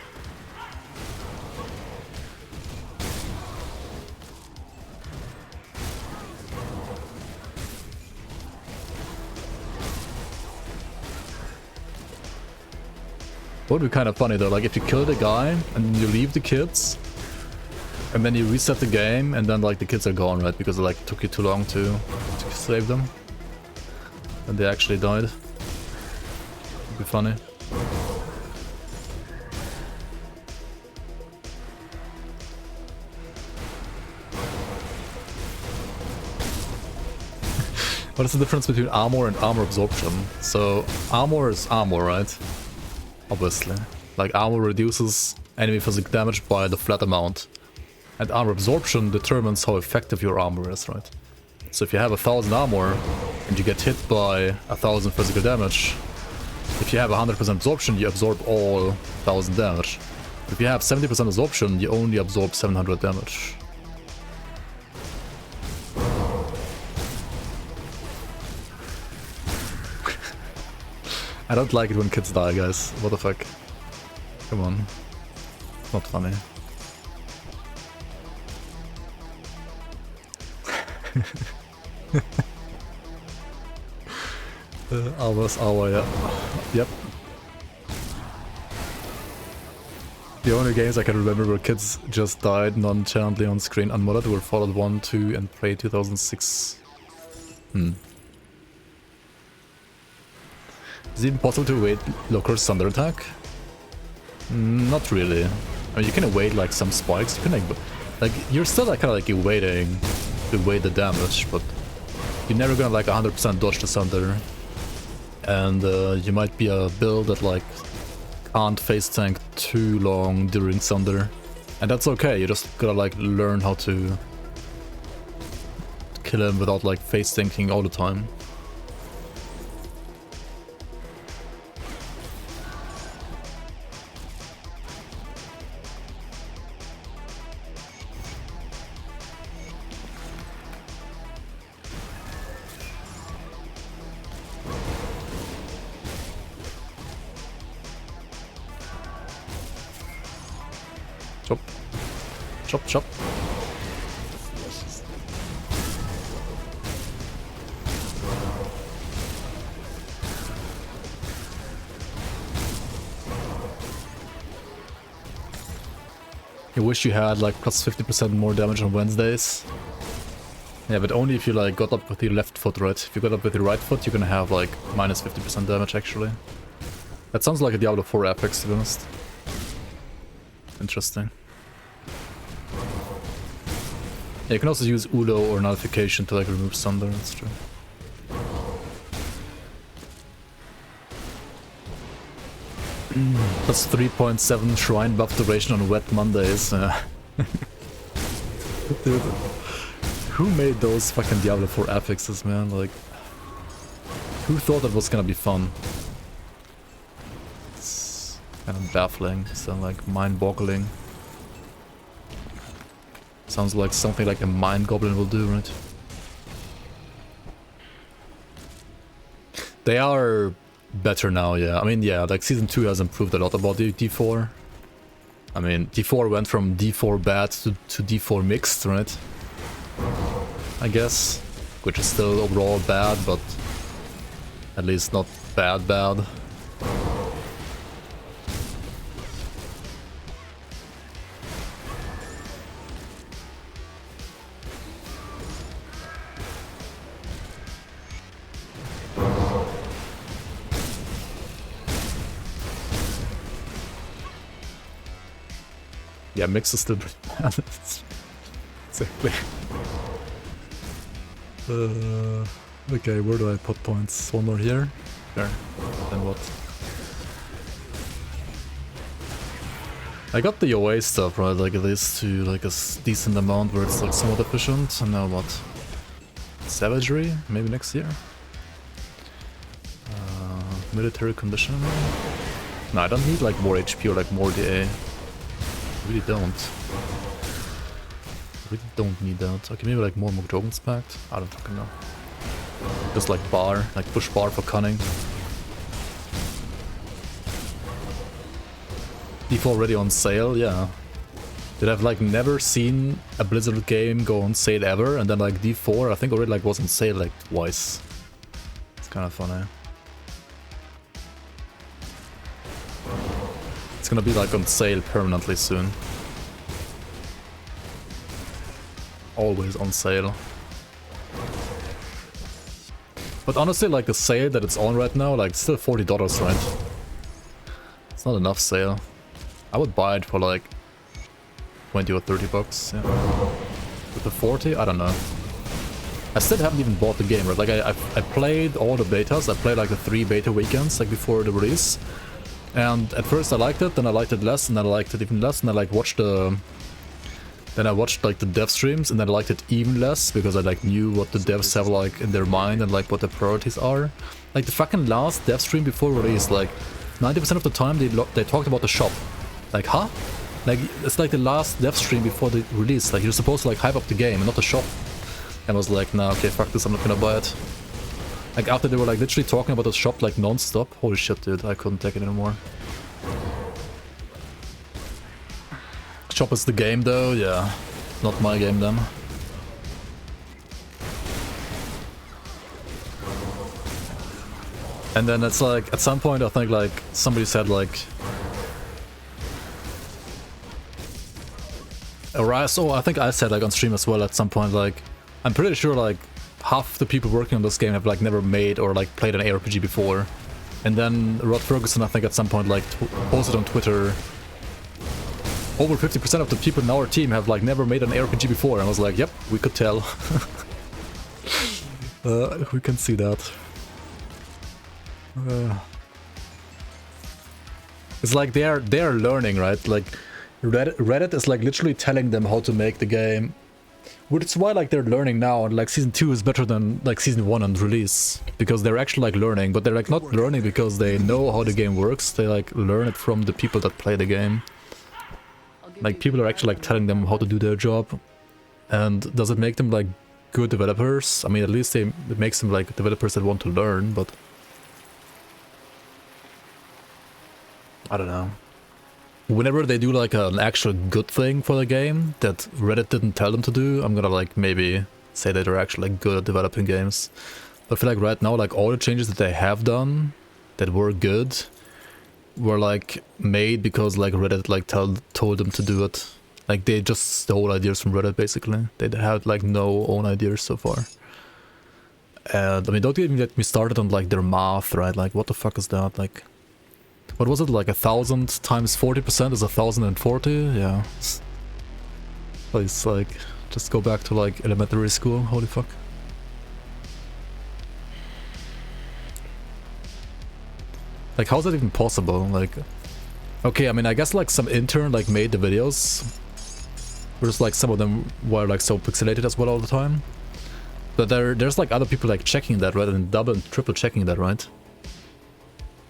Would be kind of funny though, like if you kill the guy and you leave the kids, and then you reset the game, and then like the kids are gone, right? Because it like took you too long to save them. And they actually died. Would be funny. What is the difference between armor and armor absorption? So armor is armor, right? Obviously. Like armor reduces enemy physical damage by the flat amount. And armor absorption determines how effective your armor is, right? So if you have 1000 armor and you get hit by 1000 physical damage, if you have 100% absorption, you absorb all 1000 damage. If you have 70% absorption, you only absorb 700 damage. I don't like it when kids die, guys. What the fuck? Come on. Not funny. Hours, hour, yeah. Yep. The only games I can remember where kids just died nonchalantly on screen unmodded were Fallout 1, 2 and Prey 2006. Is it even possible to evade Locker's Thunder Attack? Not really. I mean, you can evade like some spikes, you can like you're still like kind of like evading to evade the damage, but you're never gonna like 100% dodge the Thunder. And you might be a build that like can't face tank too long during Thunder. And that's okay, you just gotta like learn how to kill him without like face thinking all the time. Chop. Chop, chop. You wish you had like plus 50% more damage on Wednesdays. Yeah, but only if you like got up with your left foot, right? If you got up with your right foot, you're gonna have like minus 50% damage actually. That sounds like a Diablo 4 Apex, to be honest. Interesting. Yeah, you can also use Ulo or Nullification to like remove Sunder, that's true. That's 3.7 shrine buff duration on wet Mondays. Dude, who made those fucking Diablo 4 affixes, man? Like, who thought that was gonna be fun? It's kind of baffling, so like mind-boggling. Sounds like something like a Mind Goblin will do, right? They are better now, yeah. I mean, yeah, like Season 2 has improved a lot about the D4. I mean, D4 went from D4 bad to D4 mixed, right? I guess. Which is still overall bad, but at least not bad bad. Yeah, mix is still pretty bad. Exactly. Okay, where do I put points? One more here? There. Then what? I got the OA stuff, right? Like at least to like a decent amount where it's like somewhat efficient. And now what? Savagery? Maybe next year? Military conditioning? No, I don't need like more HP or like more DA. Really don't. Really don't need that. Okay, maybe like more Mogdogan's Pact? I don't fucking know. Just like bar, like push bar for cunning. D4 already on sale, yeah. Did I've like never seen a Blizzard game go on sale ever, and then like D4 I think already like was on sale like twice. It's kind of funny. It's gonna be like on sale permanently soon. Always on sale. But honestly, like the sale that it's on right now, like it's still $40, right? It's not enough sale. I would buy it for like 20 or 30 bucks, yeah. With the 40, I don't know. I still haven't even bought the game, right? Like I played all the betas. I played like the 3 beta weekends, like before the release. And at first I liked it, then I liked it less, and then I liked it even less, and I like watched the... Then I watched like the dev streams, and then I liked it even less, because I like knew what the devs have like in their mind and like what their priorities are. Like the fucking last dev stream before release, like 90% of the time they talked about the shop. Like, huh? Like, it's like the last dev stream before the release, like you're supposed to like hype up the game and not the shop. And I was like, nah, okay, fuck this, I'm not gonna buy it. Like after they were like literally talking about the shop like non-stop, holy shit dude, I couldn't take it anymore. Shop is the game though, yeah. Not my game then. And then it's like, at some point I think like, somebody said like... So I think I said like on stream as well at some point like, I'm pretty sure like, half the people working on this game have like never made or like played an ARPG before. And then Rod Ferguson I think at some point like posted on Twitter, over 50% of the people in our team have like never made an ARPG before, and I was like, yep, we could tell. We can see that. It's like they're learning, right? Like Reddit is like literally telling them how to make the game. Which is why like they're learning now, and like season 2 is better than like season 1 and release. Because they're actually like learning, but they're like not learning because they know how the game works. They like learn it from the people that play the game. Like people are actually like telling them how to do their job. And does it make them like good developers? I mean, at least it makes them like developers that want to learn, but I don't know. Whenever they do like an actual good thing for the game that Reddit didn't tell them to do, I'm gonna like maybe say that they're actually like good at developing games. But I feel like right now, like all the changes that they have done that were good were like made because like Reddit like told them to do it. Like they just stole ideas from Reddit basically. They had like no own ideas so far. And I mean, don't even get me started on like their math, right? Like what the fuck is that? Like, what was it? Like 1,000 times 40% is 1,040? Yeah. It's like, just go back to like elementary school. Holy fuck. Like, how is that even possible? Like, okay, I mean, I guess like some intern like made the videos. Whereas like some of them were like so pixelated as well all the time. But there's like other people like checking that, right? And double and triple checking that, right?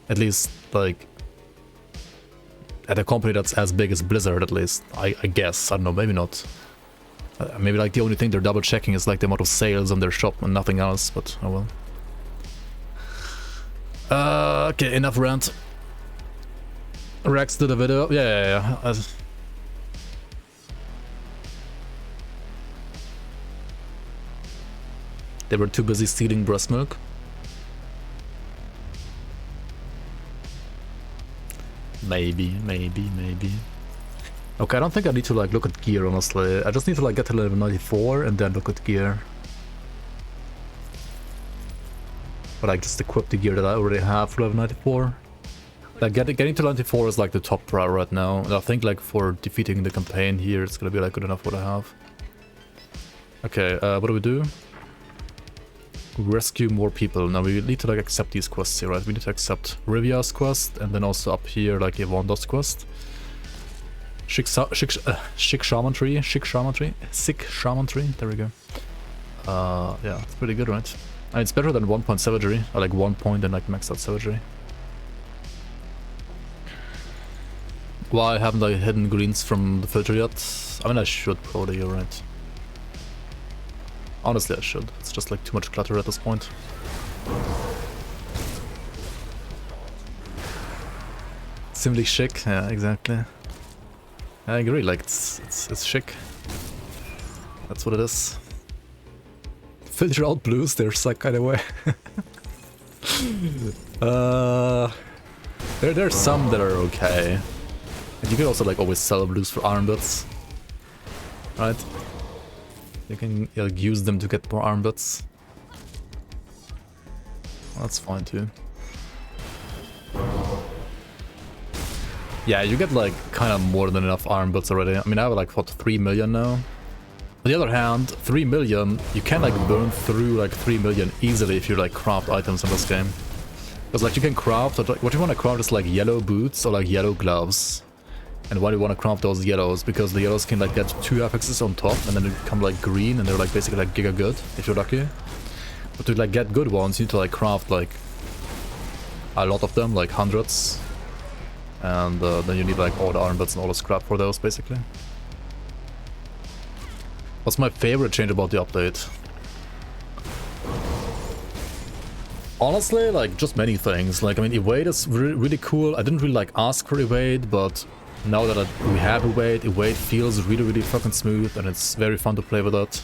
At least like at a company that's as big as Blizzard, at least. I guess. I don't know, maybe not. Maybe like the only thing they're double checking is like the amount of sales on their shop and nothing else, but oh well. Okay, enough rant. Rex did a video. Yeah. They were too busy stealing breast milk. Maybe. Okay, I don't think I need to like look at gear, honestly. I just need to like get to level 94 and then look at gear. But like just equip the gear that I already have for level 94. Like getting to 94 is like the top priority right now. And I think like for defeating the campaign here, it's gonna be like good enough what I have. Okay, what do we do? Rescue more people. Now we need to like accept these quests here, right? We need to accept Rivia's quest and then also up here like Yvonne's quest. Sick shaman tree. There we go. Yeah, it's pretty good, right? And it's better than 1 point savagery. I like 1 point and like maxed out savagery. Why haven't I hidden greens from the filter yet? I mean, I should probably, you're right. Honestly, I should. It's just like too much clutter at this point. Simply chic, yeah, exactly. I agree, like it's chic. That's what it is. Filter out blues, they're suck kind of way. There's some that are okay. And you can also like always sell blues for arm bits. Right? You can like, use them to get more arm bits. That's fine too. Yeah, you get like kind of more than enough arm bits already. I mean, I have like what, 3 million now. On the other hand, 3 million, you can like burn through like 3 million easily if you like craft items in this game. Because like you can craft, what you want to craft is like yellow boots or like yellow gloves. And why do you want to craft those yellows? Because the yellows can like get 2 affixes on top and then they become like green and they're like basically like giga good if you're lucky. But to like get good ones, you need to like craft like a lot of them, like hundreds. And then you need like all the armbuds and all the scrap for those basically. What's my favorite change about the update? Honestly, like just many things. Like I mean, evade is really cool. I didn't really like ask for evade, but now that we have evade feels really fucking smooth and it's very fun to play with it.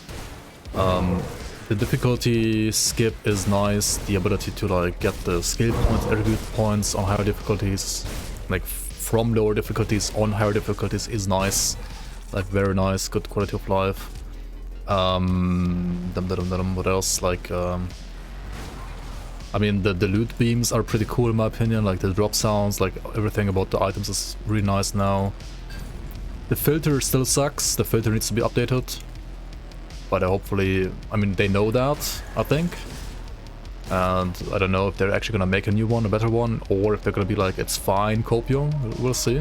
The difficulty skip is nice. The ability to like get the skill points, attribute points on higher difficulties, like from lower difficulties on higher difficulties is nice. Like very nice, good quality of life. What else? Like I mean, the loot beams are pretty cool in my opinion, like the drop sounds, like everything about the items is really nice now. The filter still sucks, the filter needs to be updated. But hopefully, I mean, they know that, I think. And I don't know if they're actually gonna make a new one, a better one, or if they're gonna be like, it's fine, Copium, we'll see.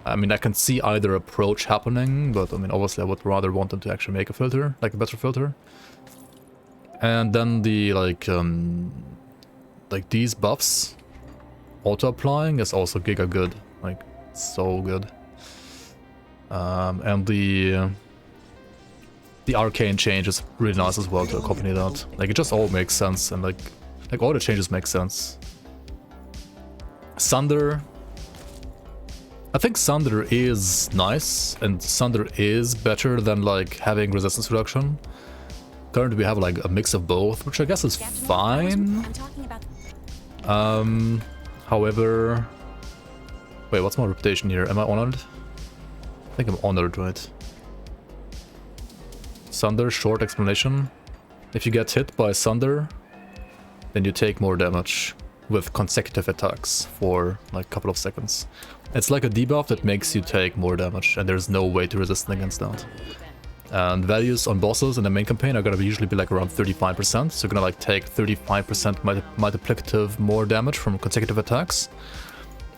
I mean, I can see either approach happening, but I mean, obviously I would rather want them to actually make a filter, like a better filter. And then the, like these buffs, auto-applying is also giga good, like, so good. And the arcane change is really nice as well to accompany that. Like, it just all makes sense, and like all the changes make sense. Sunder, I think Sunder is nice, and Sunder is better than like having resistance reduction. Currently we have like a mix of both, which I guess is fine. I'm talking about However, wait, what's my reputation here? Am I honored? I think I'm honored, right? Sunder, short explanation. If you get hit by Sunder, then you take more damage with consecutive attacks for like a couple of seconds. It's like a debuff that makes you take more damage, and there's no way to resist against that. And values on bosses in the main campaign are gonna usually be like around 35%, so you're gonna like take 35% multiplicative more damage from consecutive attacks.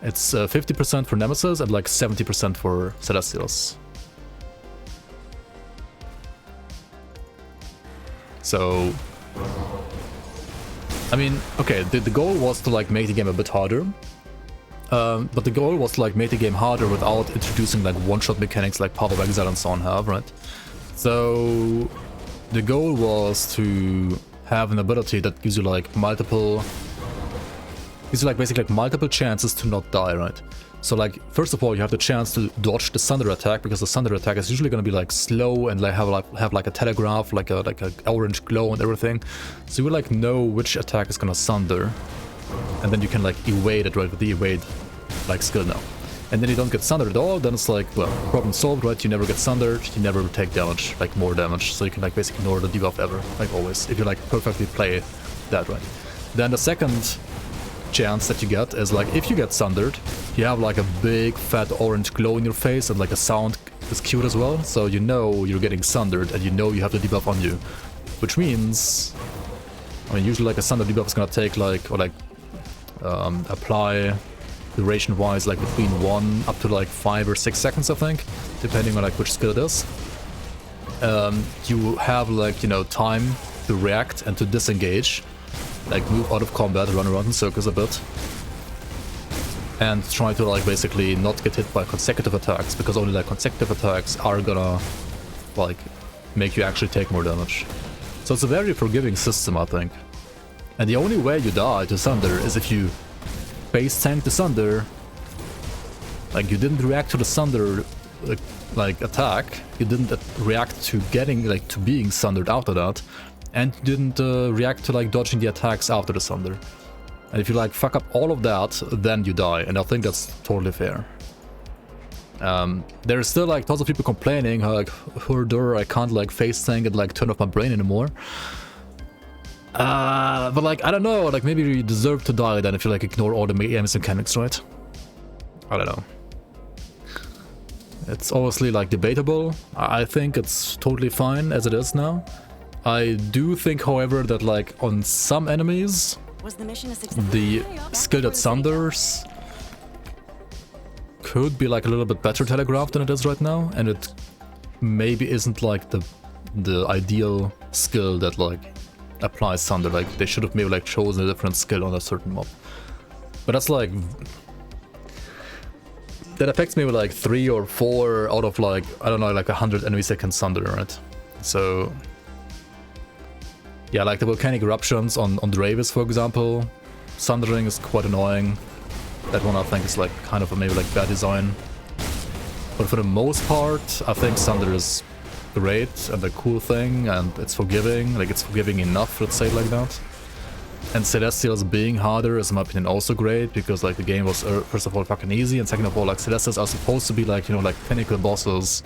It's 50% for Nemesis and like 70% for Celestials. So, I mean, okay, the goal was to like make the game a bit harder. But the goal was to like make the game harder without introducing like one-shot mechanics like Path of Exile and so on have, right? So the goal was to have an ability that gives you like basically like multiple chances to not die, right? So like, first of all, you have the chance to dodge the Sunder attack, because the Sunder attack is usually going to be like slow and like have like a telegraph, like a orange glow and everything. So you will like know which attack is going to Sunder, and then you can like evade it, right, with the evade like skill now. And then you don't get Sundered at all, then it's like, well, problem solved, right? You never get Sundered, you never take damage, like more damage, so you can like basically ignore the debuff ever, like always, if you like perfectly play that right. Then the second chance that you get is like, if you get Sundered, you have like a big fat orange glow in your face, and like a sound is cute as well, so you know you're getting Sundered and you know you have the debuff on you. Which means, I mean, usually like a Sunder debuff is gonna take like, or like apply duration wise like between 1 up to like 5 or 6 seconds, I think, depending on like which skill it is. You have like, you know, time to react and to disengage, like move out of combat, run around in circles a bit, and try to like basically not get hit by consecutive attacks, because only like consecutive attacks are gonna like make you actually take more damage. So it's a very forgiving system, I think. And the only way you die to Sunder is if you base tank the Sunder, like you didn't react to the Sunder like attack, you didn't react to getting like to being Sundered after that, and you didn't react to like dodging the attacks after the Sunder. And if you like fuck up all of that, then you die, and I think that's totally fair. There's still like tons of people complaining how like, I can't like face tank and like turn off my brain anymore. But like, I don't know, like maybe you deserve to die then if you like ignore all the aims mechanics, right? I don't know. It's obviously like debatable. I think it's totally fine as it is now. I do think, however, that like on some enemies, was the mission a success? the skill that Sunders could be like a little bit better telegraphed than it is right now, and it maybe isn't like the ideal skill that like applies Sunder. Like they should have maybe like chosen a different skill on a certain mob. But that's like, that affects maybe like 3 or 4 out of like, I don't know, like 100 enemies that can Sunder, right? So yeah, like the volcanic eruptions on the Ravis, for example, Sundering is quite annoying. That one I think is like kind of a maybe like bad design. But for the most part, I think Sunder is great and a cool thing, and it's forgiving, like it's forgiving enough, let's say it like that. And Celestials being harder is in my opinion also great, because like the game was first of all fucking easy, and second of all like Celestials are supposed to be like, you know, like pinnacle bosses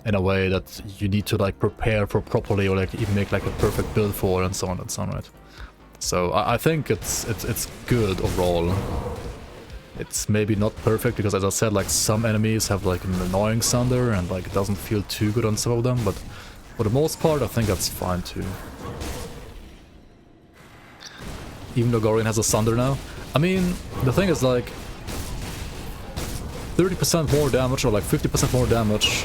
in a way that you need to like prepare for properly, or like even make like a perfect build for, and so on and so on, right? So I think it's good overall. It's maybe not perfect, because as I said, like some enemies have like an annoying Sunder, and like it doesn't feel too good on some of them, but for the most part I think that's fine too. Even though Gorian has a Sunder now. I mean, the thing is like, 30% more damage or like 50% more damage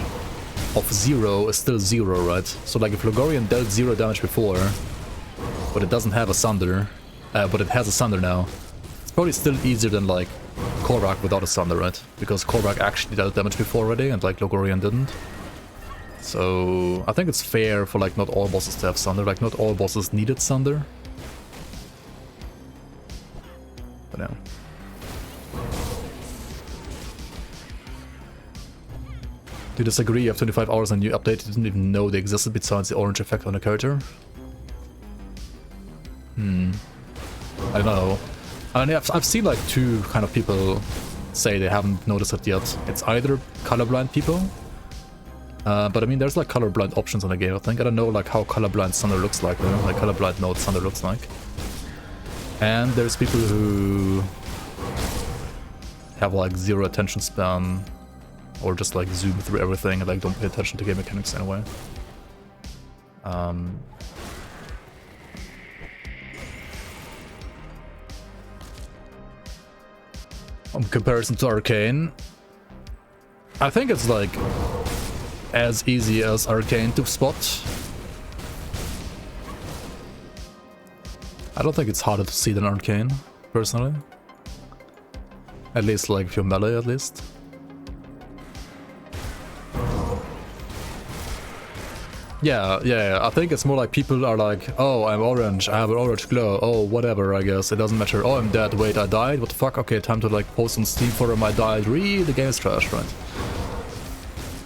of 0 is still 0, right? So like if Logorian dealt 0 damage before, but it doesn't have a Sunder, but it has a Sunder now, it's probably still easier than like Korrak without a Sunder, right? Because Korrak actually dealt damage before already and like Logorian didn't. So I think it's fair for like not all bosses to have Sunder, like not all bosses needed Sunder. But yeah. Do you disagree? You have 25 hours and you update, you didn't even know they existed besides the orange effect on the character? I don't know. I mean, I've seen like two kind of people say they haven't noticed it yet. It's either colorblind people, but I mean there's like colorblind options in the game, I think. I don't know like how colorblind Sunder looks like, though. Like colorblind know what Sunder looks like. And there's people who have like 0 attention span, or just like zoom through everything and like don't pay attention to game mechanics anyway. In comparison to Arcane, I think it's like as easy as Arcane to spot. I don't think it's harder to see than Arcane, personally. At least like if you're melee, at least. Yeah, I think it's more like people are like, oh, I'm orange, I have an orange glow, oh, whatever, I guess, it doesn't matter, oh, I'm dead, wait, I died, what the fuck, okay, time to like post on Steam forum, I died, really, the game is trash, right?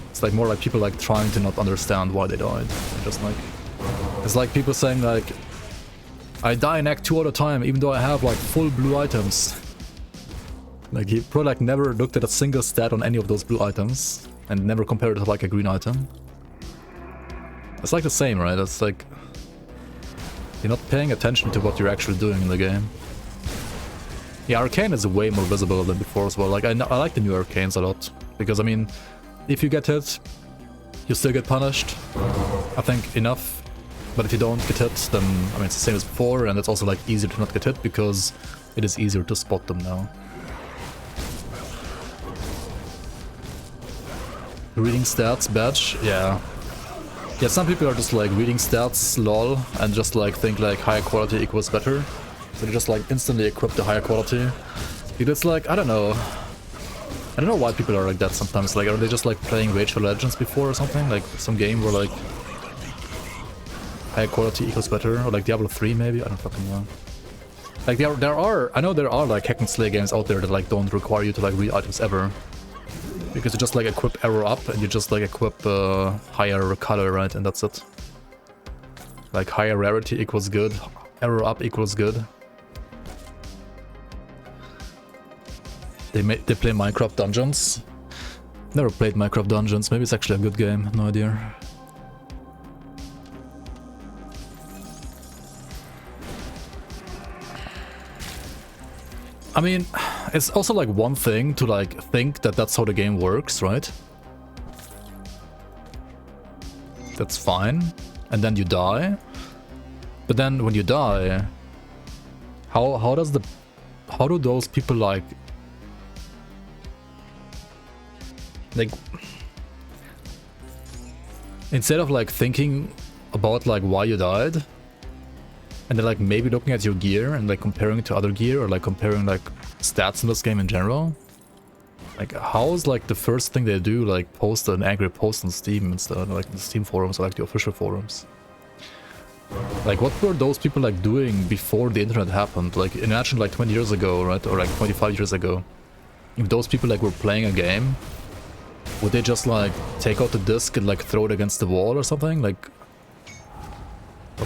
It's like more like people like trying to not understand why they died, just like, it's like people saying like, I die in Act 2 all the time, even though I have like full blue items. Like he probably like never looked at a single stat on any of those blue items, and never compared it to like a green item. It's like the same, right? It's like you're not paying attention to what you're actually doing in the game. Yeah, Arcane is way more visible than before as well. Like I like the new Arcanes a lot because I mean, if you get hit, you still get punished. I think enough. But if you don't get hit, then I mean it's the same as before, and it's also like easier to not get hit because it is easier to spot them now. Reading stats badge, yeah. Yeah, some people are just like reading stats, lol, and just like think like higher quality equals better. So they just like instantly equip the higher quality. It's like, I don't know. I don't know why people are like that sometimes. Like, are they just like playing Rage for Legends before or something? Like some game where like higher quality equals better, or like Diablo 3 maybe? I don't fucking know. Like I know there are like hack and slay games out there that like don't require you to like read items ever. Because you just like equip arrow up and you just like equip higher color, right? And that's it. Like higher rarity equals good, arrow up equals good. They play Minecraft Dungeons. Never played Minecraft Dungeons. Maybe it's actually a good game. No idea. I mean, it's also like one thing to like think that that's how the game works, right? That's fine. And then you die. But then when you die, how do those people like instead of like thinking about like why you died, and then like maybe looking at your gear and like comparing it to other gear, or like comparing like stats in this game in general, like how's like the first thing they do like post an angry post on Steam instead of like the Steam forums or like the official forums? Like what were those people like doing before the internet happened? Like imagine like 20 years ago, right? Or like 25 years ago. If those people like were playing a game, would they just like take out the disc and like throw it against the wall or something? Like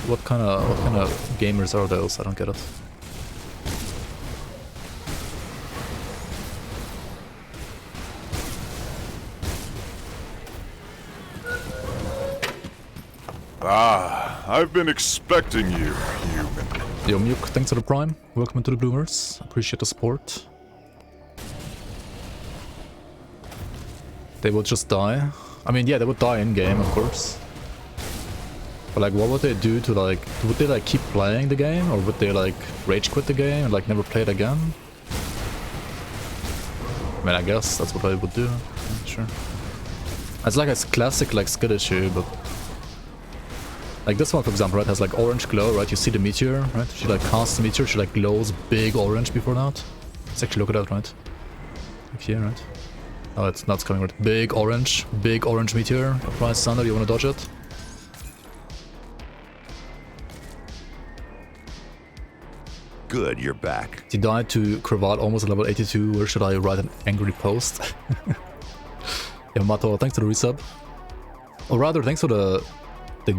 what kind of gamers are those? I don't get it. Ah, I've been expecting you, human. Yo, Muke, thanks for the Prime. Welcome to the Bloomers. Appreciate the support. They would just die. I mean, yeah, they would die in-game, of course. But like, what would they do to like... Would they like keep playing the game? Or would they like rage quit the game and like never play it again? I mean, I guess that's what I would do. Yeah, sure. It's like a classic like skid issue, but like this one, for example, right, has like orange glow, right? You see the meteor, right? She like casts the meteor, she like glows big orange before that. Let's actually look at that, right? Like here, right? Oh, it's not coming right. Big orange meteor. Surprise thunder, you wanna dodge it? Good, you're back. He died to Cravat almost at level 82. Where should I write an angry post? Yamato, thanks for the resub. Or rather, thanks for the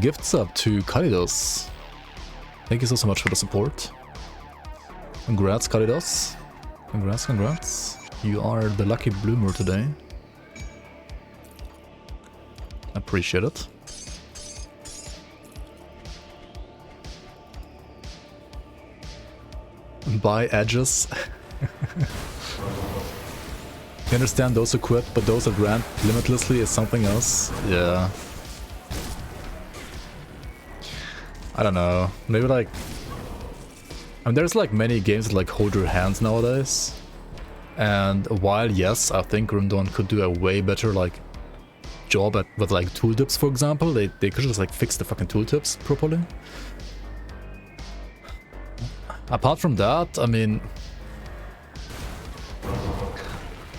gift sub to Kalidos. Thank you so much for the support. Congrats, Kalidos. Congrats, congrats. You are the lucky bloomer today. Appreciate it. Buy edges. You understand those who quit, but those who grant limitlessly is something else. Yeah. I don't know. Maybe like... I mean, there's like many games that like hold your hands nowadays. And while yes, I think GRIMTOOLS could do a way better like job at with like tooltips, for example. They could just like fix the fucking tooltips properly. Apart from that, I mean,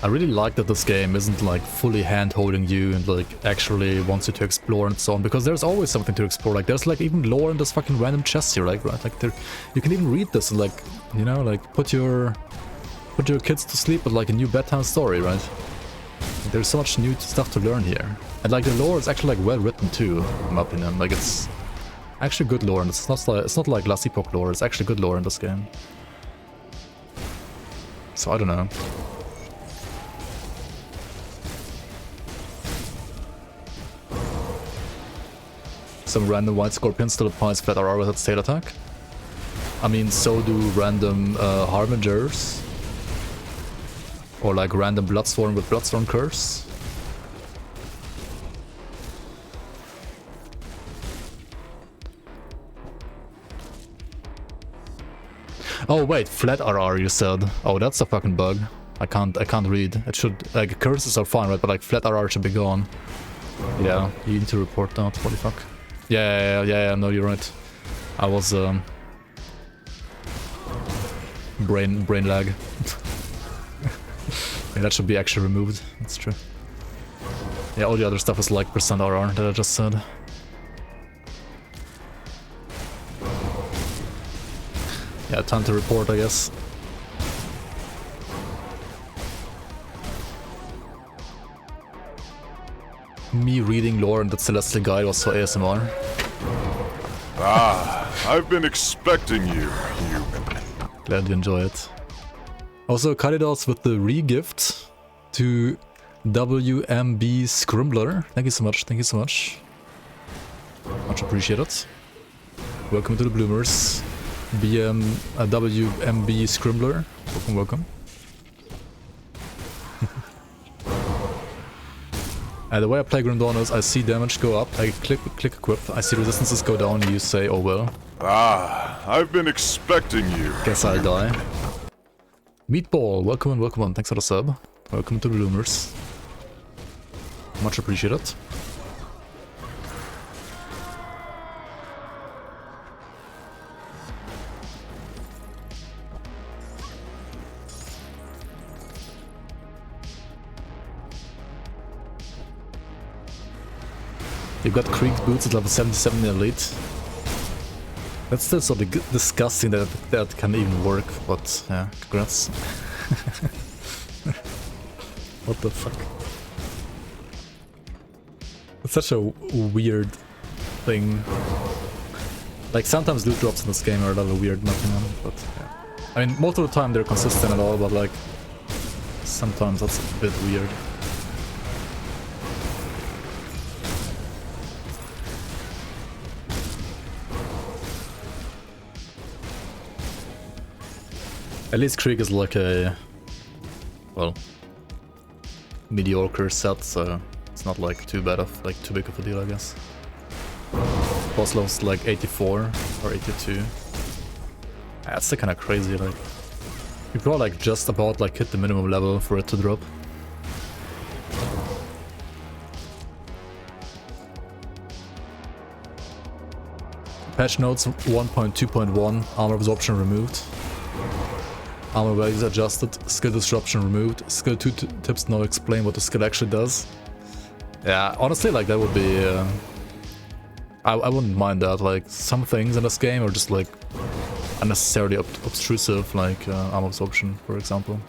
I really like that this game isn't like fully hand-holding you and like actually wants you to explore and so on, because there's always something to explore. Like there's like even lore in this fucking random chest here, like right? Like there, you can even read this and like, you know, like put your kids to sleep with like a new bedtime story, right? There's so much new stuff to learn here, and like the lore is actually like well written too, in my opinion. Like it's actually good lore, and it's not like Last Epoch lore. It's actually good lore in this game. So I don't know. Some random white scorpion still applies flat RR with its tail attack. I mean, so do random Harbingers. Or like random Bloodsworn with Bloodsworn Curse. Oh wait, flat RR you said. Oh, that's a fucking bug. I can't read. It should, like, curses are fine, right? But like flat RR should be gone. Yeah, you need to report that. What the fuck? Yeah, no, you're right. I was brain lag. Yeah, that should be actually removed. That's true. Yeah, all the other stuff is like %RR that I just said. Yeah, time to report, I guess. Me reading lore in the Celestial Guide was so ASMR. Ah, I've been expecting you, human. Glad you enjoy it. Also, Kalidos with the re-gift to WMB Scrimbler. Thank you so much, thank you so much. Much appreciated. Welcome to the Bloomers. WMB Scrimbler. Welcome, welcome. The way I play GRIMTOOLS is I see damage go up, I click equip, I see resistances go down, you say, oh well. Ah, I've been expecting you. Guess I'll die. Meatball, welcome on, thanks for the sub. Welcome to the Bloomers. Much appreciated. You've got Krieg boots at level 77 in Elite. That's still sort of disgusting that that can even work, but yeah, congrats. What the fuck? It's such a weird thing. Like sometimes loot drops in this game are a little weird, in my opinion, but yeah. I mean, most of the time they're consistent and all, but like sometimes that's a bit weird. At least Krieg is like a, well, mediocre set, so it's not like too bad of, like too big of a deal, I guess. Boss level's like 84 or 82. That's still kind of crazy, like. You probably like just about like hit the minimum level for it to drop. Patch notes 1.2.1, armor absorption removed. Armor values adjusted, skill disruption removed. Skill 2 tips now explain what the skill actually does. Yeah, honestly, like that would be... I wouldn't mind that. Like, some things in this game are just like unnecessarily obtrusive, like armor absorption, for example.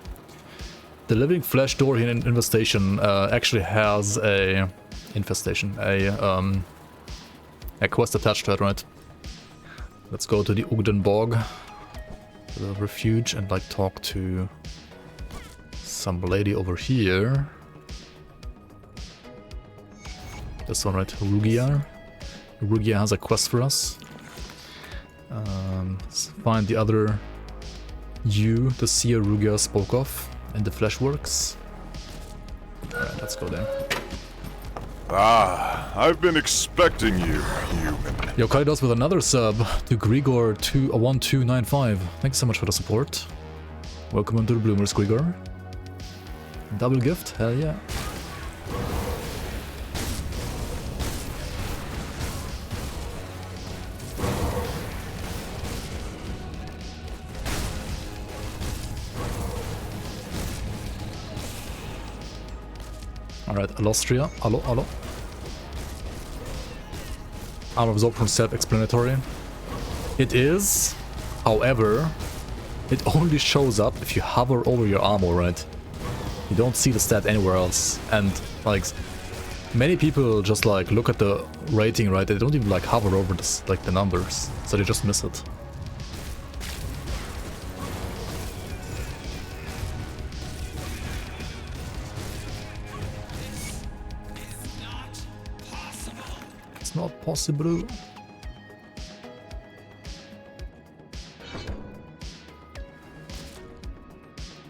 The living flesh door here in Infestation actually has a... Infestation, a quest attached to it, right? Let's go to the Ogden Bog, the refuge, and like talk to some lady over here. This one, right? Rugia. Rugia has a quest for us. Find the other the seer Rugia spoke of in the Fleshworks. Alright, let's go there. Ah, I've been expecting you, human. Yo, Kaidos with another sub to Grigor 1295. Thanks so much for the support. Welcome into the Bloomers, Grigor. Double gift, hell yeah. Alright, Alostria. Allo. Armor absorption self-explanatory. It is, however, it only shows up if you hover over your armor, right? You don't see the stat anywhere else. And like, many people just like look at the rating, right? They don't even like hover over this, like the numbers, so they just miss it. Not possible.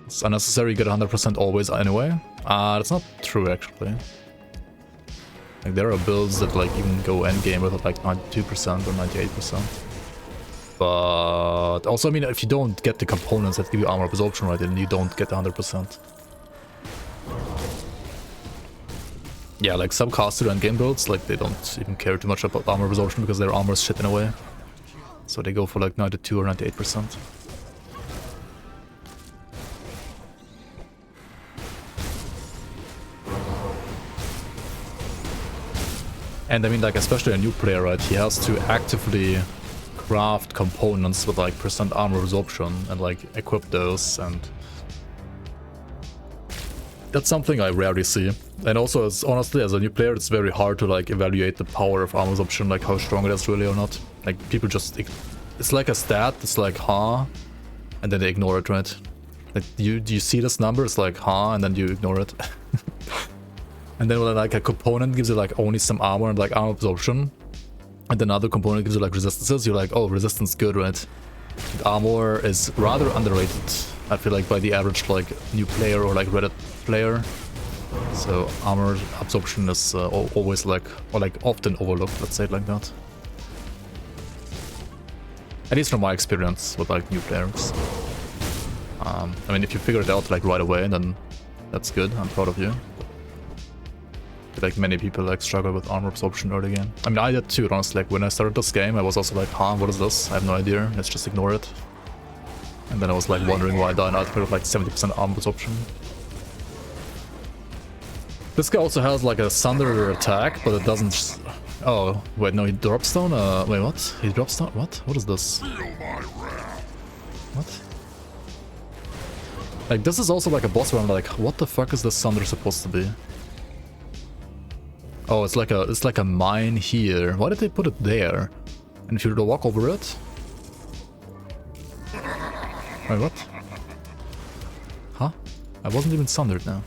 It's unnecessary, you get 100% always anyway. That's not true actually. Like there are builds that like even go endgame with like 92% or 98%. But also, I mean, if you don't get the components that give you armor absorption, right, then you don't get 100%. Yeah, like subcaster and game builds, like they don't even care too much about armor absorption because their armor is shit in a way. So they go for like 92 or 98%. And I mean, like, especially a new player, right, he has to actively craft components with like % armor absorption and like equip those, and that's something I rarely see. And also, honestly, as a new player, it's very hard to like evaluate the power of armor absorption, like how strong it is really or not. Like people just, it's like a stat. It's like and then they ignore it, right? Like you see this number, it's like and then you ignore it. And then when like a component gives you like only some armor and like armor absorption, and then another component gives you like resistances, you're like, oh, resistance good, right? And armor is rather underrated, I feel like, by the average like new player or like Reddit player. So armor absorption is always like, or like often overlooked, let's say it like that. At least from my experience with like new players. I mean, if you figure it out like right away, then that's good, I'm proud of you. But, like many people like struggle with armor absorption early game. I mean, I did too, honestly. Like when I started this game, I was also like, what is this? I have no idea, let's just ignore it. And then I was like wondering why I died out with like 70% armor absorption. This guy also has like a thunder attack, but it doesn't... Oh, wait, no, he drops down? Wait, what? He drops down? What? What is this? What? Like, this is also like a boss where I'm like, what the fuck is this thunder supposed to be? Oh, it's like a mine here. Why did they put it there? And if you were to walk over it... Wait, what? Huh? I wasn't even thundered now.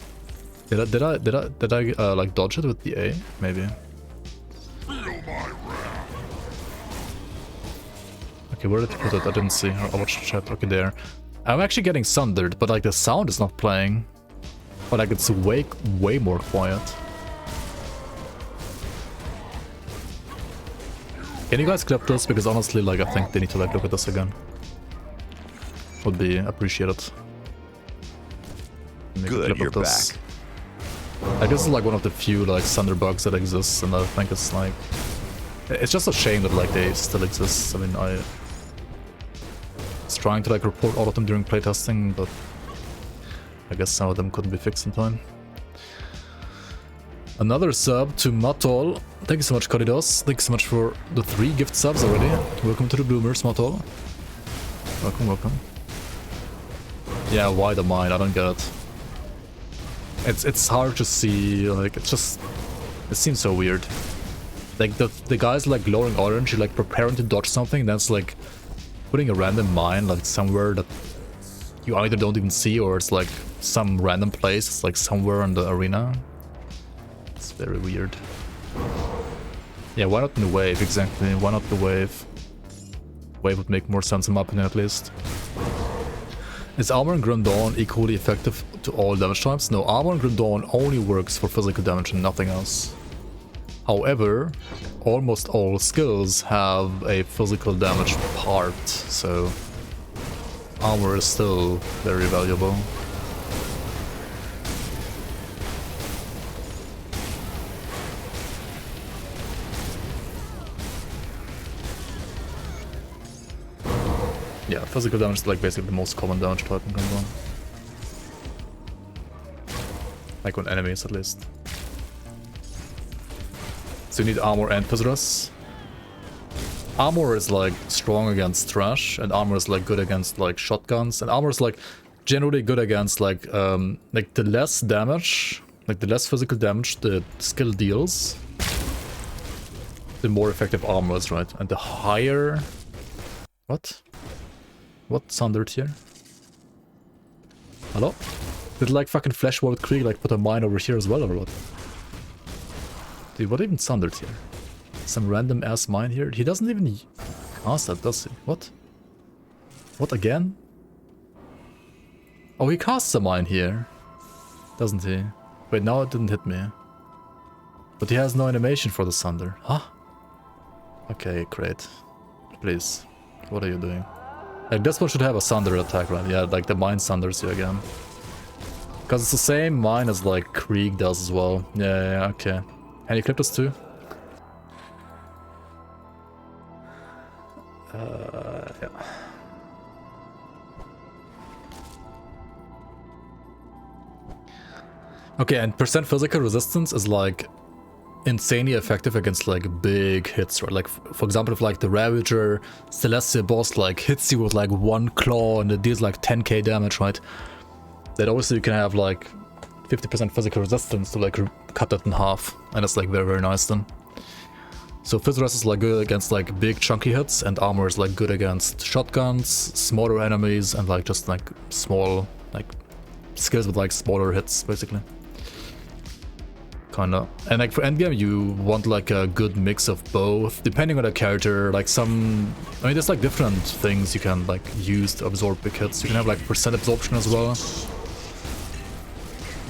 Did I like dodge it with the A? Maybe. Okay, where did he put it? I didn't see. I watched the chat. Okay, there. I'm actually getting thundered, but like the sound is not playing. But like it's way more quiet. Can you guys clip this? Because honestly, like I think they need to like look at this again. Would be appreciated. make a Good, clip you're of this. back. Like this is like one of the few like Thunder bugs that exists, and I think it's like it's just a shame that like they still exist. I mean, I was trying to like report all of them during playtesting, but I guess some of them couldn't be fixed in time. Another sub to Matol. Thank you so much, Kodidos. Thank you so much for the 3 gift subs already. Welcome to the Bloomers, Matol. Welcome, welcome. Yeah, why the mine? I don't get it. It's hard to see, like, it seems so weird. Like, the guy's, like, glowing orange, you're, like, preparing to dodge something, that's, like, putting a random mine, like, somewhere that you either don't even see, or it's, like, some random place, it's, like, somewhere in the arena. It's very weird. Yeah, why not in the wave, exactly, why not the wave? Wave would make more sense in my opinion, at least. Is Armor and Grim Dawn equally effective to all damage types? No, Armor and Grim Dawn only works for physical damage and nothing else. However, almost all skills have a physical damage part, so armor is still very valuable. Yeah, physical damage is like basically the most common damage type in Grim Dawn. Like on enemies at least. So you need armor and Physiras. Armor is like strong against trash, and armor is like good against like shotguns, and armor is like generally good against like the less damage, like the less physical damage the skill deals, the more effective armor is, right? And the higher... What? What thundered here? Hello? Did like fucking Fleshwald Krieg like put a mine over here as well or what? Dude, what even thundered here? Some random ass mine here? He doesn't even cast that, does he? What? What again? Oh, he casts a mine here. Doesn't he? Wait, now it didn't hit me. But he has no animation for the thunder. Huh? Okay, great. Please. What are you doing? Like, this one should have a thunder attack, right? Yeah, like the mine thunders you again. Because it's the same mine as like Krieg does as well. Yeah, okay. Can you clip this too? Yeah. Okay, and percent physical resistance is like insanely effective against like big hits, right? Like for example, if like the Ravager Celestial boss like hits you with like 1 claw and it deals like 10k damage, right? Then obviously you can have like 50% physical resistance to like cut that in half, and it's like very nice then. So Physiras is like good against like big chunky hits, and armor is like good against shotguns, smaller enemies, and like just like small like skills with like smaller hits basically. Kinda. And like for endgame you want like a good mix of both, depending on the character. Like some, I mean there's like different things you can like use to absorb big hits. You can have like percent absorption as well.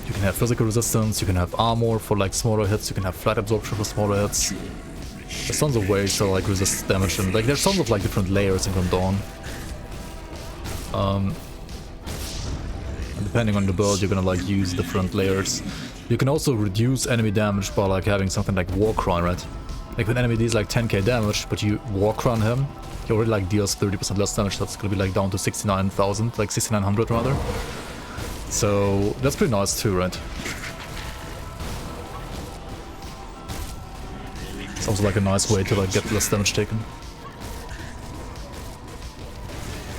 You can have physical resistance, you can have armor for like smaller hits, you can have flat absorption for smaller hits. There's tons of ways to like resist damage, and like there's tons of like different layers in Grim Dawn. And depending on the build you're gonna like use different layers. You can also reduce enemy damage by like having something like Warcry, right? Like when enemy deals like 10k damage, but you Warcry him, he already like deals 30% less damage, that's gonna be like down to 69,000, like 6,900 rather. So that's pretty nice too, right? It's also like a nice way to like get less damage taken.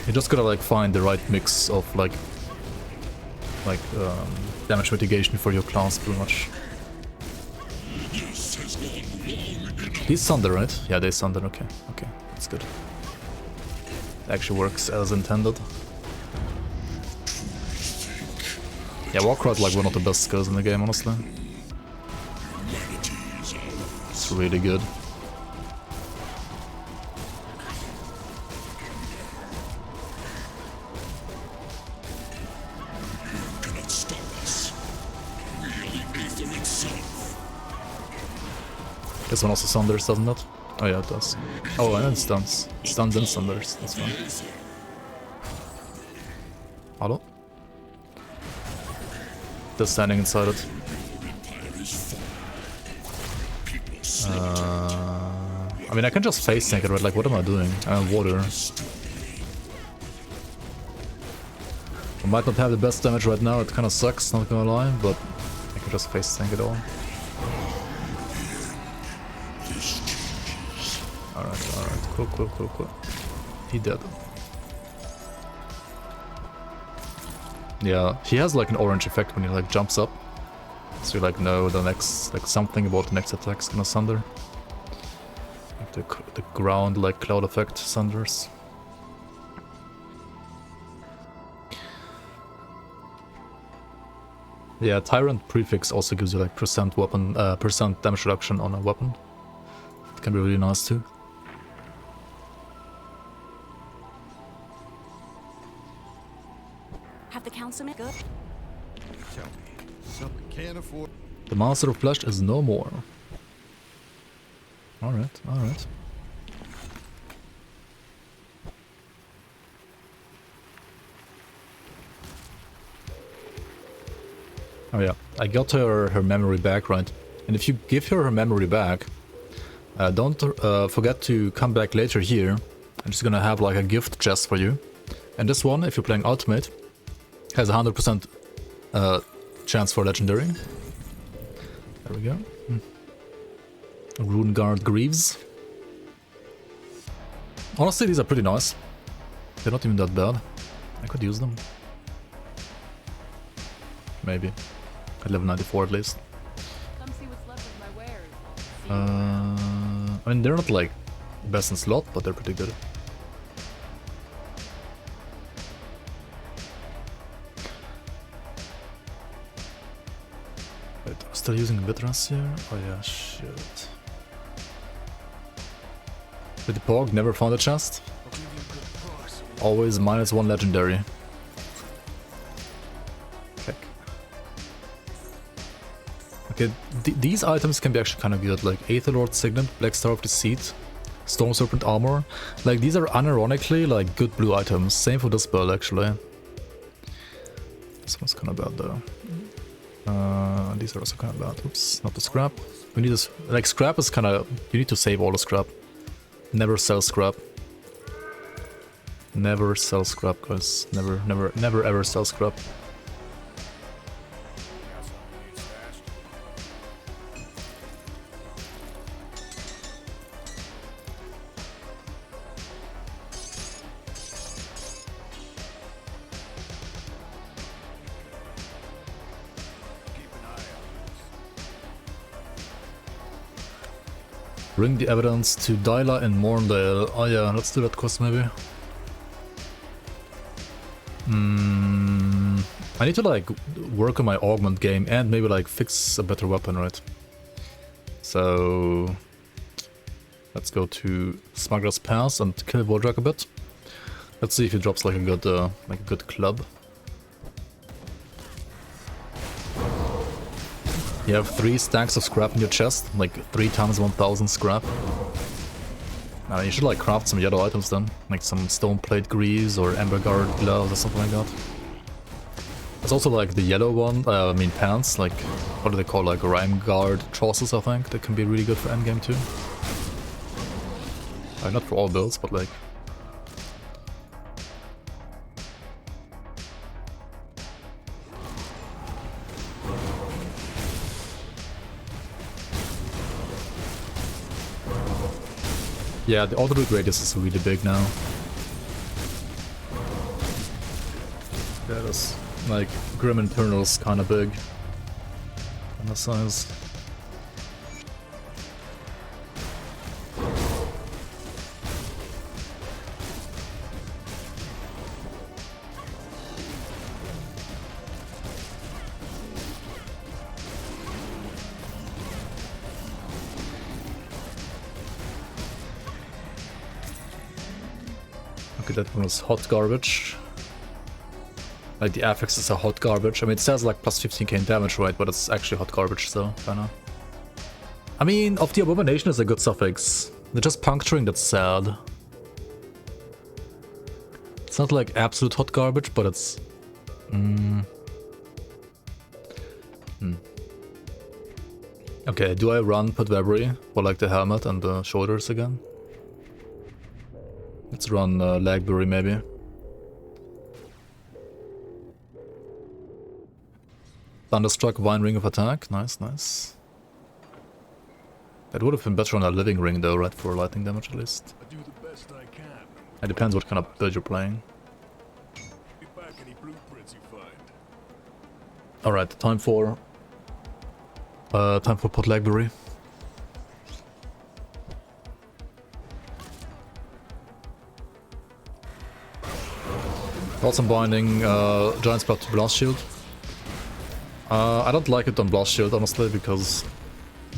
You just gotta like find the right mix of like damage mitigation for your class pretty much. These thunder, right? Yeah, they thunder, okay. Okay, that's good. It actually works as intended. Yeah, Warcry is like one of the best skills in the game, honestly. It's really good. This one also thunders, doesn't it? Oh yeah, it does. Oh, and it stuns. Stuns and thunders, that's fine. Hello? They're standing inside it. I mean, I can just face tank it, right? Like, what am I doing? I'm water. I might not have the best damage right now, it kind of sucks, not gonna lie, but I can just face tank it all. Alright, cool. He dead. Yeah, he has like an orange effect when he like jumps up. So you like know the next, like something about the next attack's gonna sunder. Like the ground like cloud effect sunders. Yeah, Tyrant prefix also gives you like percent weapon, percent damage reduction on a weapon. It can be really nice too. Have the councilman good? Tell me, someone can't afford. The Master of Flesh is no more. Alright. Oh yeah, I got her memory back, right? And if you give her memory back, don't forget to come back later here. I'm just gonna have like a gift chest for you. And this one, if you're playing Ultimate, has a 100% chance for Legendary. There we go. Rune Guard Greaves. Honestly, these are pretty nice. They're not even that bad. I could use them. Maybe. At level 94 at least. Come see what's left of my wares. I mean, they're not like best in slot, but they're pretty good. Wait, I'm still using Vitras here? Oh yeah, shit. Did the Pog never found a chest? Always -1 legendary. Heck. Okay, these items can be actually kind of good, like Aetherlord Signet, Black Star of Deceit, Storm Serpent Armor. Like, these are unironically like good blue items. Same for this build actually. This one's kind of bad though. These are also kind of bad. Oops, not the scrap. We need this. Like, scrap is kind of. You need to save all the scrap. Never sell scrap. Never sell scrap, guys. Never ever sell scrap. Bring the evidence to Dyla in Morndale. Oh yeah, let's do that quest maybe. I need to like work on my augment game and maybe like fix a better weapon, right? So let's go to Smuggler's Pass and kill Wodrak a bit. Let's see if he drops like a good club. You have 3 stacks of scrap in your chest, like 3 times 1000 scrap. You should like craft some yellow items then, like some stone plate greaves or amber guard gloves or something like that. There's also like the yellow one, I mean pants, like what do they call, like rime guard trousers, I think, that can be really good for endgame too. Not for all builds, but like. Yeah, the auto radius is really big now. That is like Grim Internals kind of big on the size. That one was hot garbage. Like the affix is a hot garbage. I mean, it says like plus 15k in damage, right? But it's actually hot garbage, so kinda. I mean, of the Abomination is a good suffix. They're just puncturing, that's sad. It's not like absolute hot garbage, but it's. Okay, do I run Put Vebri for like the helmet and the shoulders again? Let's run Lagberry maybe. Thunderstruck, Vine Ring of Attack. Nice, nice. That would have been better on a living ring though, right? For lightning damage at least. I do the best I can. It depends what kind of build you're playing. Get back any blueprints you find. Alright, time for Pot Lagberry. Also binding Giant Sprout to Blast Shield. I don't like it on Blast Shield honestly, because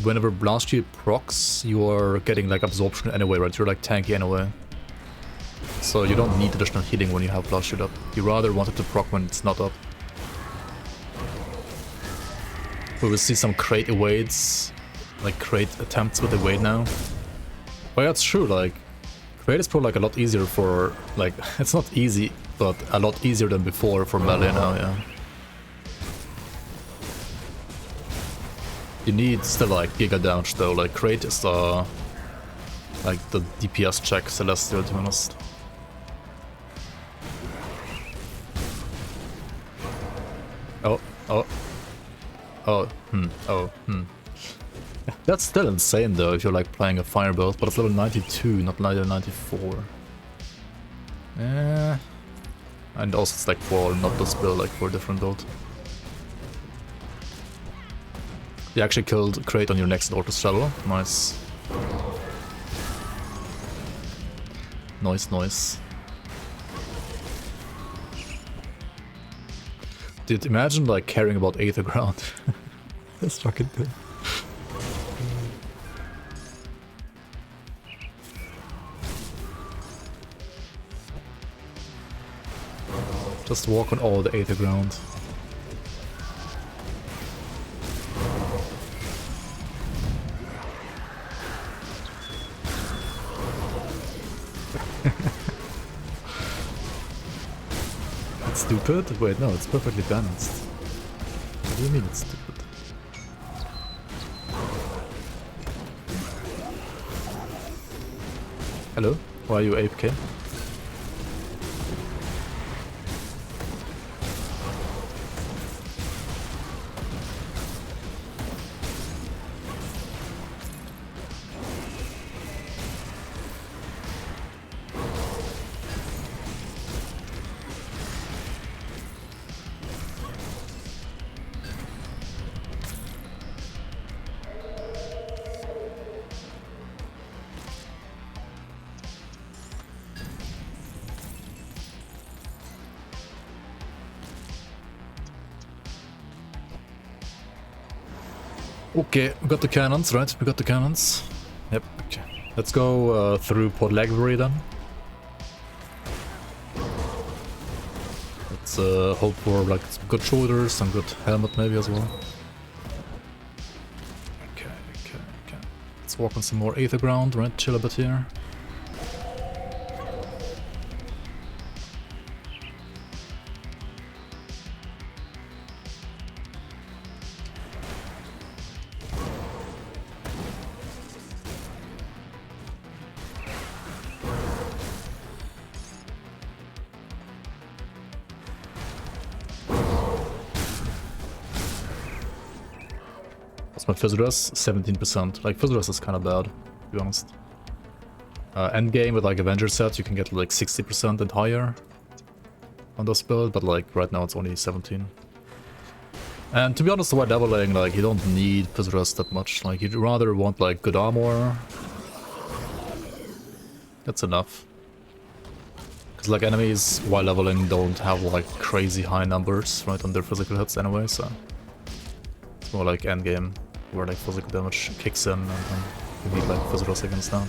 whenever Blast Shield procs, you are getting like absorption anyway, right? You're like tanky anyway. So you don't need additional healing when you have Blast Shield up. You rather want it to proc when it's not up. We will see some crate evades, like crate attempts with evade now. But yeah, it's true, like, crate is probably like a lot easier for, like, it's not easy, but a lot easier than before for melee now, yeah. You need still like giga damage though, like crate is like the DPS check Celestial, to be honest. That's still insane though if you're like playing a fire build, but it's level 92, not level 94. Yeah. And also it's like for not this build, like for a different build. You actually killed Crate on your next Ortus Shadow. Nice. Nice. Dude, imagine like caring about Aether Ground. That's fucking good. Just walk on all the Aether Ground. It's stupid? Wait, no, it's perfectly balanced. What do you mean it's stupid? Hello? Why are you AFK? Okay, we got the cannons, right? We got the cannons. Yep, okay. Let's go through Port Lagberry then. Let's hope for like some good shoulders, some good helmet maybe as well. Okay. Let's walk on some more Aether Ground, right? Chill a bit here. My Physiodress, 17%. Like, Physiodress is kind of bad, to be honest. Endgame with like Avenger set, you can get like 60% and higher on this build, but like right now it's only 17. And to be honest, while leveling, like you don't need Physiodress that much. Like you'd rather want like good armor. That's enough. Because like enemies while leveling don't have like crazy high numbers right on their physical hits anyway, so it's more like endgame where like physical damage kicks in and you need like Physiodress against that.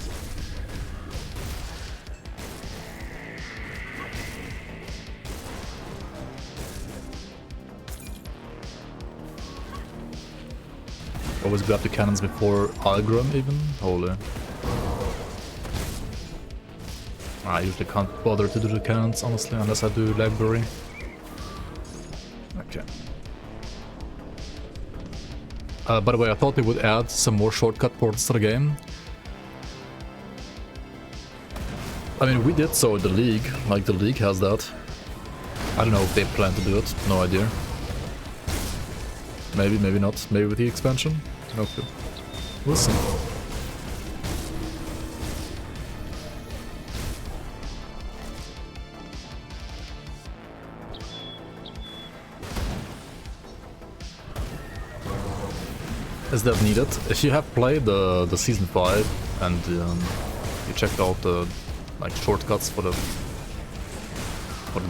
Always grab the cannons before Algrim even? Holy. I usually can't bother to do the cannons honestly unless I do Lagberry. Okay. By the way, I thought they would add some more shortcut ports to the game. I mean, we did so in the League, like the League has that. I don't know if they plan to do it, no idea. Maybe, maybe not, maybe with the expansion? No clue. We'll see. Is that needed? If you have played the Season 5 and you checked out the like shortcuts for the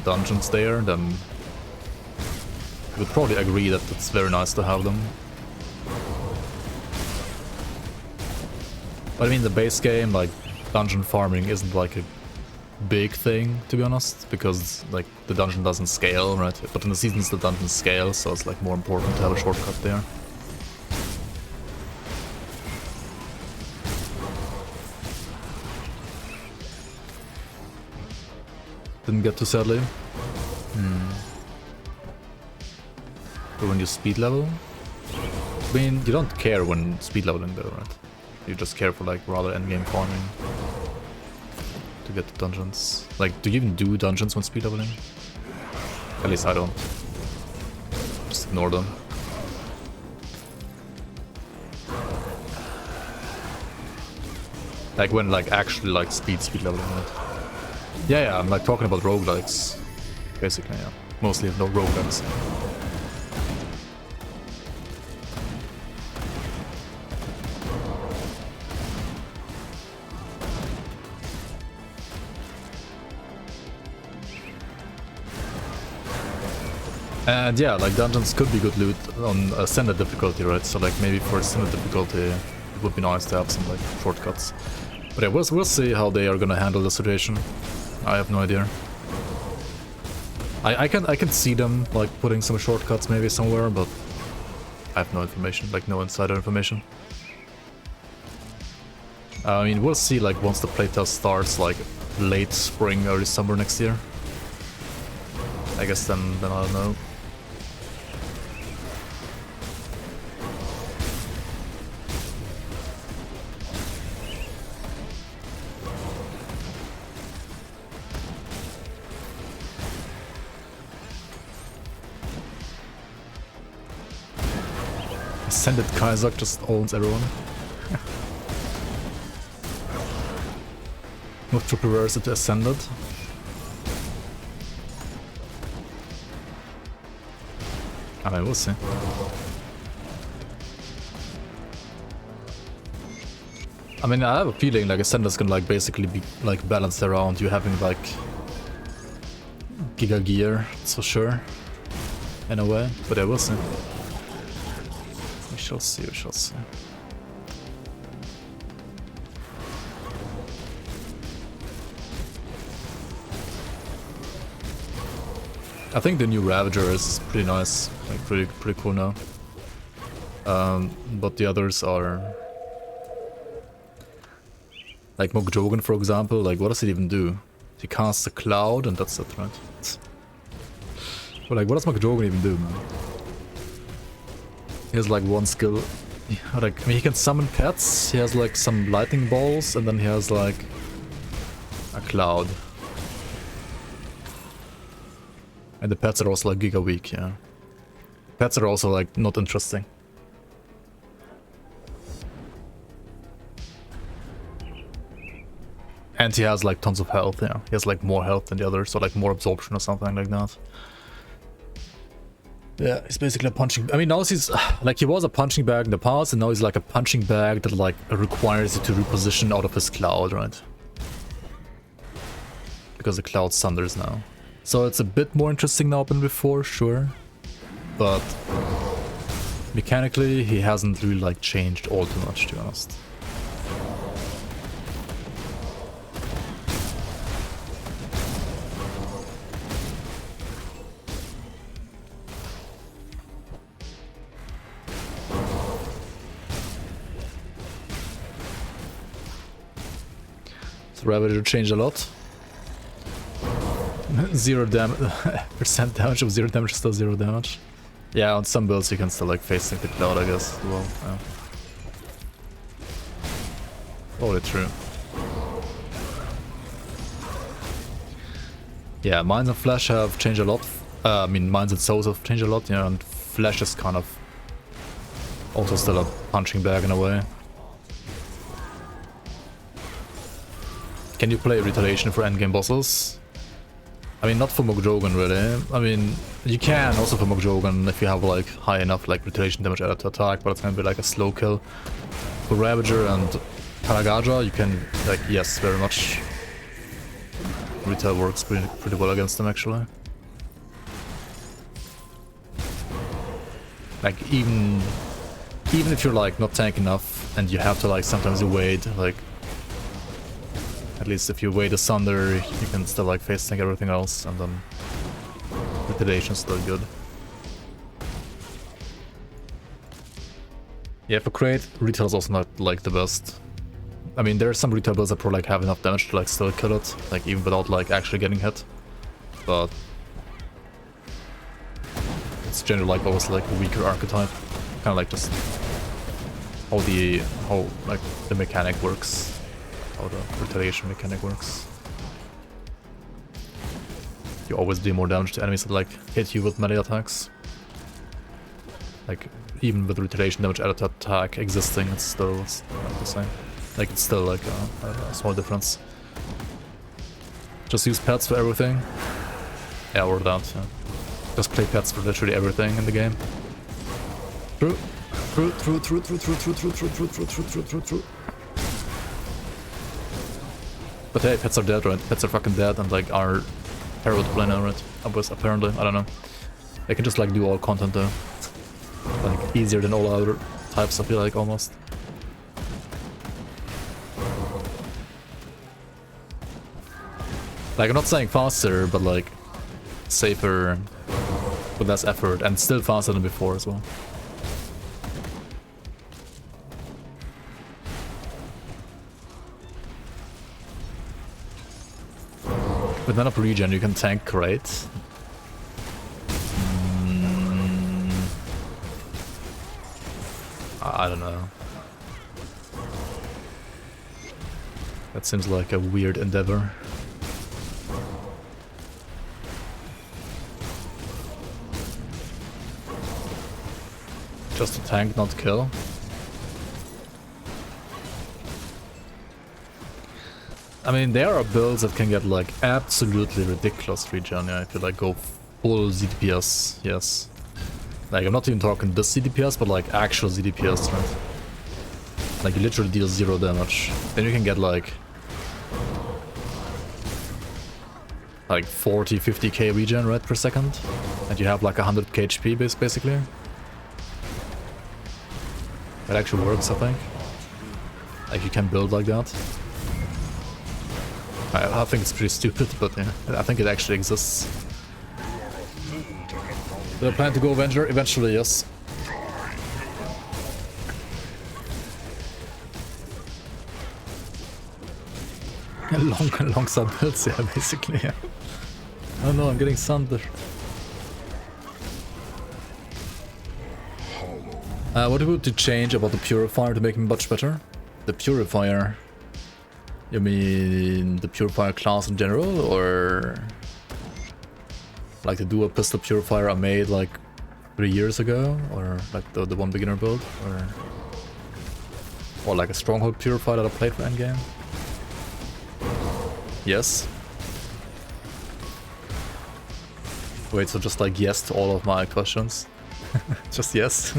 dungeons there, then you would probably agree that it's very nice to have them. But I mean, the base game, like dungeon farming, isn't like a big thing, to be honest, because like the dungeon doesn't scale, right? But in the seasons the dungeons scale, so it's like more important to have a shortcut there. Didn't get to, sadly. But when you speed level, I mean, you don't care when speed leveling though, right? You just care for like rather endgame farming to get the dungeons. Like, do you even do dungeons when speed leveling? At least I don't. Just ignore them. Like when like actually like speed leveling, right? Yeah, I'm like talking about roguelikes, basically, yeah. Mostly no roguelikes. And yeah, like dungeons could be good loot on ascended difficulty, right? So like maybe for ascended difficulty, it would be nice to have some like shortcuts. But yeah, we'll see how they are gonna handle the situation. I have no idea. I can see them like putting some shortcuts maybe somewhere, but I have no information, like no insider information. I mean, we'll see like once the playtest starts, like late spring, early summer next year. I guess then I don't know. Ascended Kaiser just owns everyone. Move to reverse it to Ascended. I mean, we'll see. I mean, I have a feeling like Ascended's gonna like basically be like balanced around you having like Giga Gear, that's for sure. In a way, but I will see. We shall see, we shall see. I think the new Ravager is pretty nice, like pretty cool now. But the others are like Mokjogen, for example. Like, what does it even do? He casts a cloud, and that's it, right? But like, what does Mokjogen even do, man? He has like one skill. Like, I mean, he can summon pets. He has like some lightning balls, and then he has like a cloud. And the pets are also like giga weak, yeah. Pets are also like not interesting. And he has like tons of health, yeah. He has like more health than the others, so like more absorption or something like that. Yeah, he's basically a punching... I mean, now he's... Like, he was a punching bag in the past, and now he's like a punching bag that like requires you to reposition out of his cloud, right? Because the cloud thunders now. So it's a bit more interesting now than before, sure. But mechanically, he hasn't really like changed all too much, to be honest. So Ravager changed a lot. 0 damage, percent damage of 0 damage is still 0 damage. Yeah, on some builds you can still like face sync the cloud, I guess, as well. Yeah. Totally true. Yeah, Mines and Flash have changed a lot. I mean, Mines and Souls have changed a lot, yeah, and Flash is kind of also still a punching bag in a way. Can you play Retaliation for endgame bosses? I mean, not for Mokjogan really. I mean, you can also for Mokjogan if you have like high enough like Retaliation damage added to attack, but it's gonna be like a slow kill. For Ravager and Kanagaja, you can like, yes, very much. Retail works pretty well against them actually. Like even if you're like not tank enough and you have to like sometimes you wait, like at least if you wait asunder you can still like face tank everything else and then Retaliation's still good. Yeah, for Crate, retail is also not like the best. I mean, there are some retail builds that probably like have enough damage to like still kill it, like even without like actually getting hit. But it's generally like always like a weaker archetype, kind of like just how like the mechanic works, how the retaliation mechanic works. You always do more damage to enemies that like hit you with melee attacks. Like even with retaliation damage added to attack existing, it's still not the same. Like it's still like a small difference. Just use pets for everything. Yeah, or that, yeah. Just play pets for literally everything in the game. True. But hey, pets are dead, right? Pets are fucking dead and like are terrible to play now, right? Apparently, I don't know. They can just like do all content though. Like easier than all other types, I feel like almost. Like, I'm not saying faster, but like safer, with less effort, and still faster than before as well. With none of regen, you can tank Crate. I don't know. That seems like a weird endeavor. Just to tank, not kill. I mean, there are builds that can get like absolutely ridiculous regen, yeah, if you like go full ZDPS, yes. Like, I'm not even talking this ZDPS, but like actual ZDPS, right? Like, you literally deal 0 damage. Then you can get like 40, 50k regen, right, per second. And you have like 100k HP basically. That actually works, I think. Like, you can build like that. I think it's pretty stupid, but yeah, I think it actually exists. Do I plan to go Avenger? Eventually, yes. long sub builds, yeah, basically, yeah. Oh no, I'm getting thunder. What would you change about the Purifier to make him much better? The Purifier? You mean the Purifier class in general, or like the dual pistol Purifier I made like 3 years ago, or like the one beginner build, or like a Stronghold Purifier that I played for endgame? Yes. Wait, so just like yes to all of my questions? Just yes?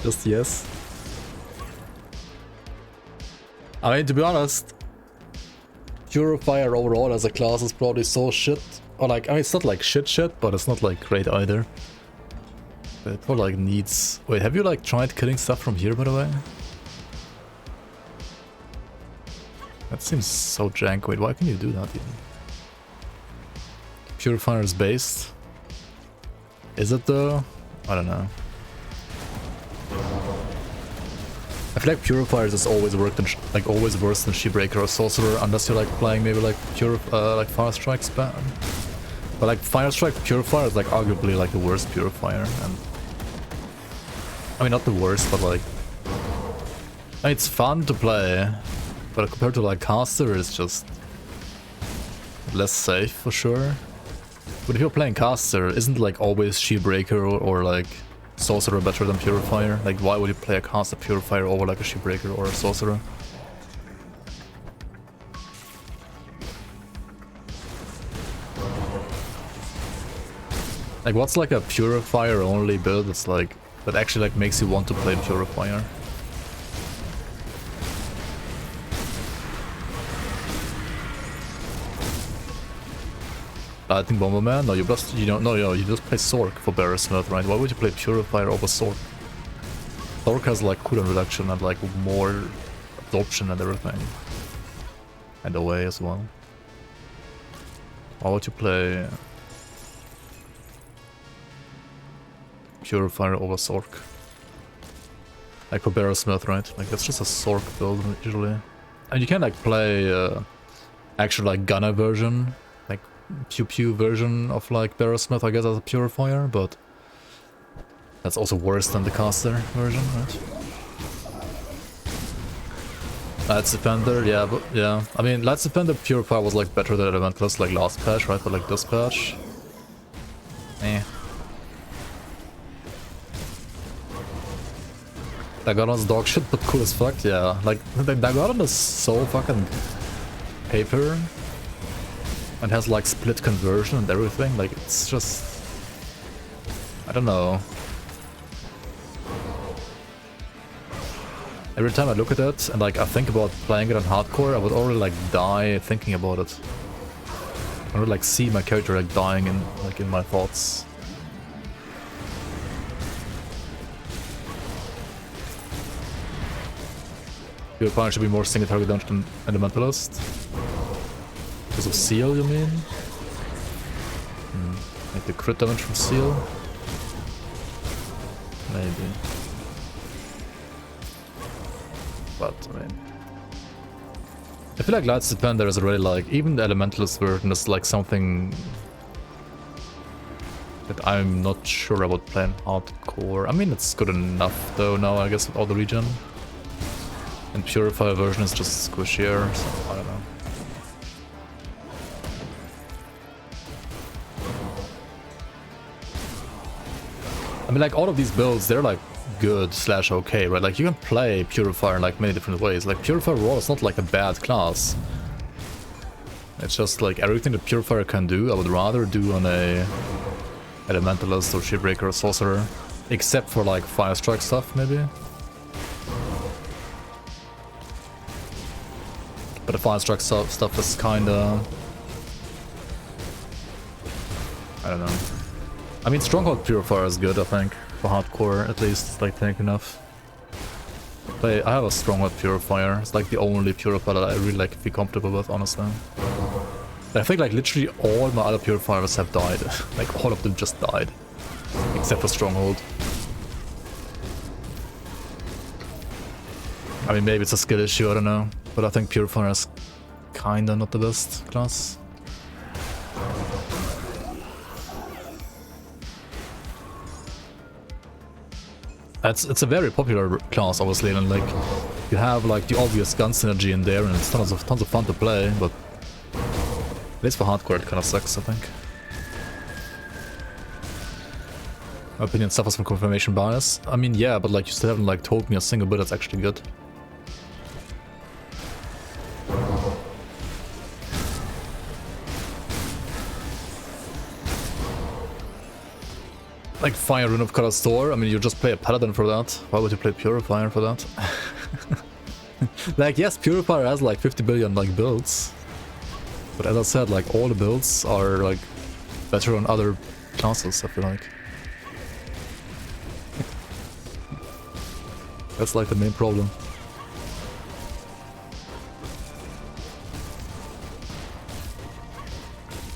Just yes. I mean, to be honest, Purifier overall as a class is probably so shit. Or like, I mean, it's not like shit, but it's not like great either. But it probably like needs... Wait, have you like tried killing stuff from here, by the way? That seems so jank. Wait, why can you do that even? Purifier is based. Is it though? I don't know. I feel like Purifiers is always always worse than Shipbreaker or Sorcerer, unless you're like playing maybe like like Fire Strike spam. But like Fire Strike Purifier is like arguably like the worst Purifier, and I mean not the worst, but like it's fun to play, but compared to like Caster, it's just less safe for sure. But if you're playing Caster, isn't like always Shipbreaker or like Sorcerer better than Purifier? Like why would you play a Caster Purifier over like a Shipbreaker or a Sorcerer? Like what's like a Purifier only build that's like that actually like makes you want to play Purifier? Lightning Bomberman? No, you just you just play Sork for Bearsmith, right? Why would you play Purifier over Sork? Sork has like cooldown reduction and like more absorption and everything. And away as well. Why would you play Purifier over Sork? Like for Bearsmith, right? Like that's just a Sork build usually. And you can like play actual like Gunner version, like Pew Pew version of like Bearsmith, I guess, as a Purifier, but that's also worse than the Caster version, right? Lights Defender, yeah, but yeah. I mean, Lights Defender Purifier was like better than Elementalist like last patch, right? But like this patch, eh. Dagonon's dog shit, but cool as fuck, yeah. Like, Dagonon is so fucking paper and has like split conversion and everything. Like, it's just, I don't know. Every time I look at it and like I think about playing it on hardcore, I would already like die thinking about it. I would like see my character like dying in my thoughts. Purifier should be more single target damage than Elementalist. Because of Seal, you mean? Like the crit damage from Seal? Maybe. But, I mean... I feel like Lights Defender is already like... Even the Elementalist version is like something... that I'm not sure about playing hardcore. I mean, it's good enough though now, I guess, with all the regen. And Purifier version is just squishier, so I don't know. I mean, like, all of these builds, they're like good / okay, right? Like, you can play Purifier in like many different ways. Like, Purifier Raw is not like a bad class. It's just like everything that Purifier can do, I would rather do on a Elementalist or Shipbreaker or Sorcerer. Except for like Fire Strike stuff, maybe. But the Fire Strike stuff is kinda... I don't know. I mean, Stronghold Purifier is good, I think. For hardcore, at least, it's like tank enough. I have a Stronghold Purifier. It's like the only Purifier that I really like feel comfortable with, honestly. I think like literally all my other Purifiers have died. Like all of them just died. Except for Stronghold. I mean, maybe it's a skill issue, I don't know. But I think Purifier is kinda not the best class. It's a very popular class, obviously, and like you have like the obvious gun synergy in there, and it's tons of fun to play. But at least for hardcore, it kind of sucks, I think. My opinion suffers from confirmation bias. I mean, yeah, but like you still haven't like told me a single build that's actually good. Like Fire Rune of Color Store, I mean, you just play a Paladin for that. Why would you play Purifier for that? Like, yes, Purifier has like 50 billion like builds. But as I said, like all the builds are like better on other classes, I feel like. That's like the main problem.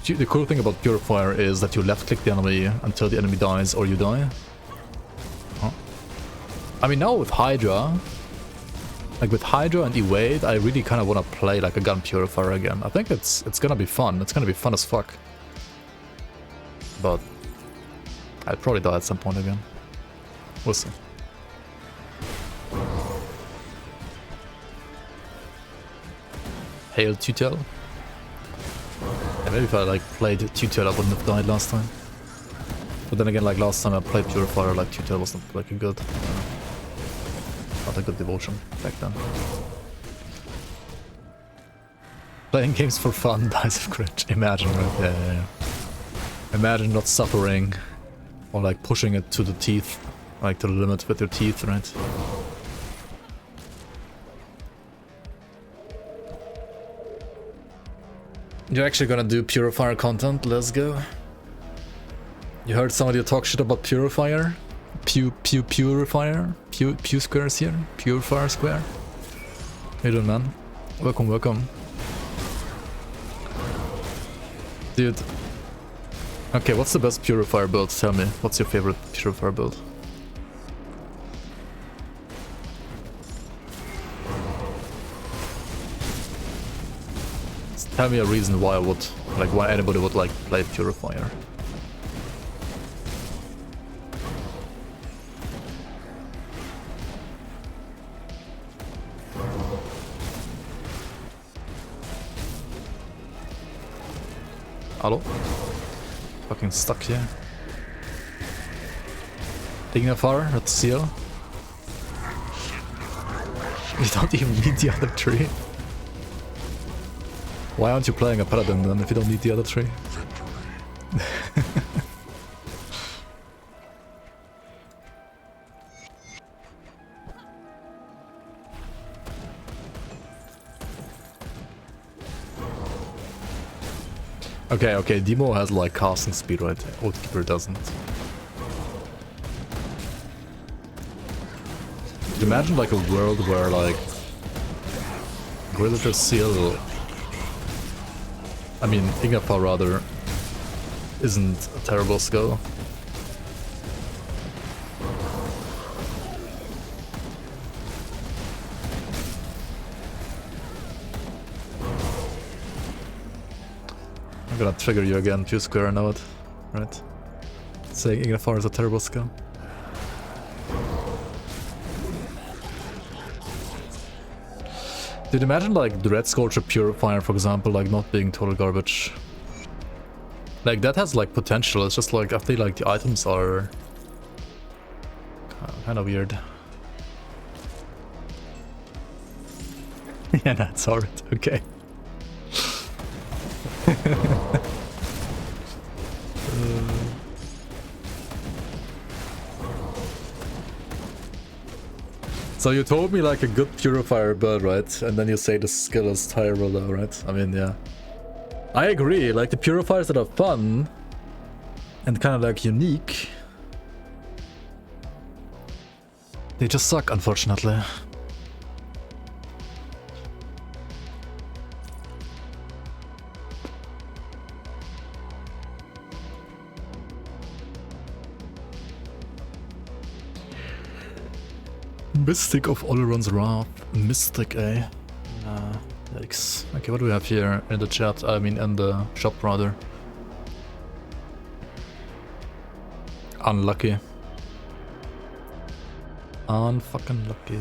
The cool thing about Purifier is that you left click the enemy until the enemy dies or you die. Huh. I mean, now with Hydra, Like with Hydra and Evade, I really kind of want to play like a gun purifier again. I think it's gonna be fun. It's gonna be fun as fuck. But I'd probably die at some point again. We'll see. Hail Tutel. Yeah, maybe if I like played Tutel, I wouldn't have died last time. But then again, like last time I played Purifier, like Tutel wasn't like a good, not a good devotion back then. Playing games for fun dies of cringe. Imagine, right? Yeah. Imagine not suffering, or like pushing it to the teeth, like to the limit with your teeth, right? You're actually gonna do Purifier content? Let's go. You heard somebody talk shit about Purifier? Purifier? Pew squares here? Purifier square? How you doing, man? Welcome, welcome. Dude. Okay, what's the best Purifier build? Tell me. What's your favorite Purifier build? Tell me a reason why I would, like, why anybody would like play Purifier. Hello? Fucking stuck here. Dignifar, that's seal. You don't even need the other tree. Why aren't you playing a paladin then if you don't need the other tree? Okay, Demo has like casting speed, right? Oathkeeper doesn't. Imagine like a world where like Grillator Seal, I mean Ignapar rather, isn't a terrible skill. I'm gonna trigger you again, Pew Square, I know it, right? Saying Ignapar is a terrible skill. Dude, imagine like Dread Scorcher Purifier, for example, like not being total garbage. Like that has like potential, it's just like I feel like the items are kind of weird. Yeah, that's hard, okay. So you told me like a good Purifier build, right? And then you say the skill is terrible though, right? I mean, yeah. I agree, like the Purifiers that are fun and kind of like unique, they just suck, unfortunately. Mystic of Oleron's Wrath. Mystic, eh? Yikes. Okay, what do we have here in the chat? I mean, in the shop, rather. Unlucky. Unfucking lucky.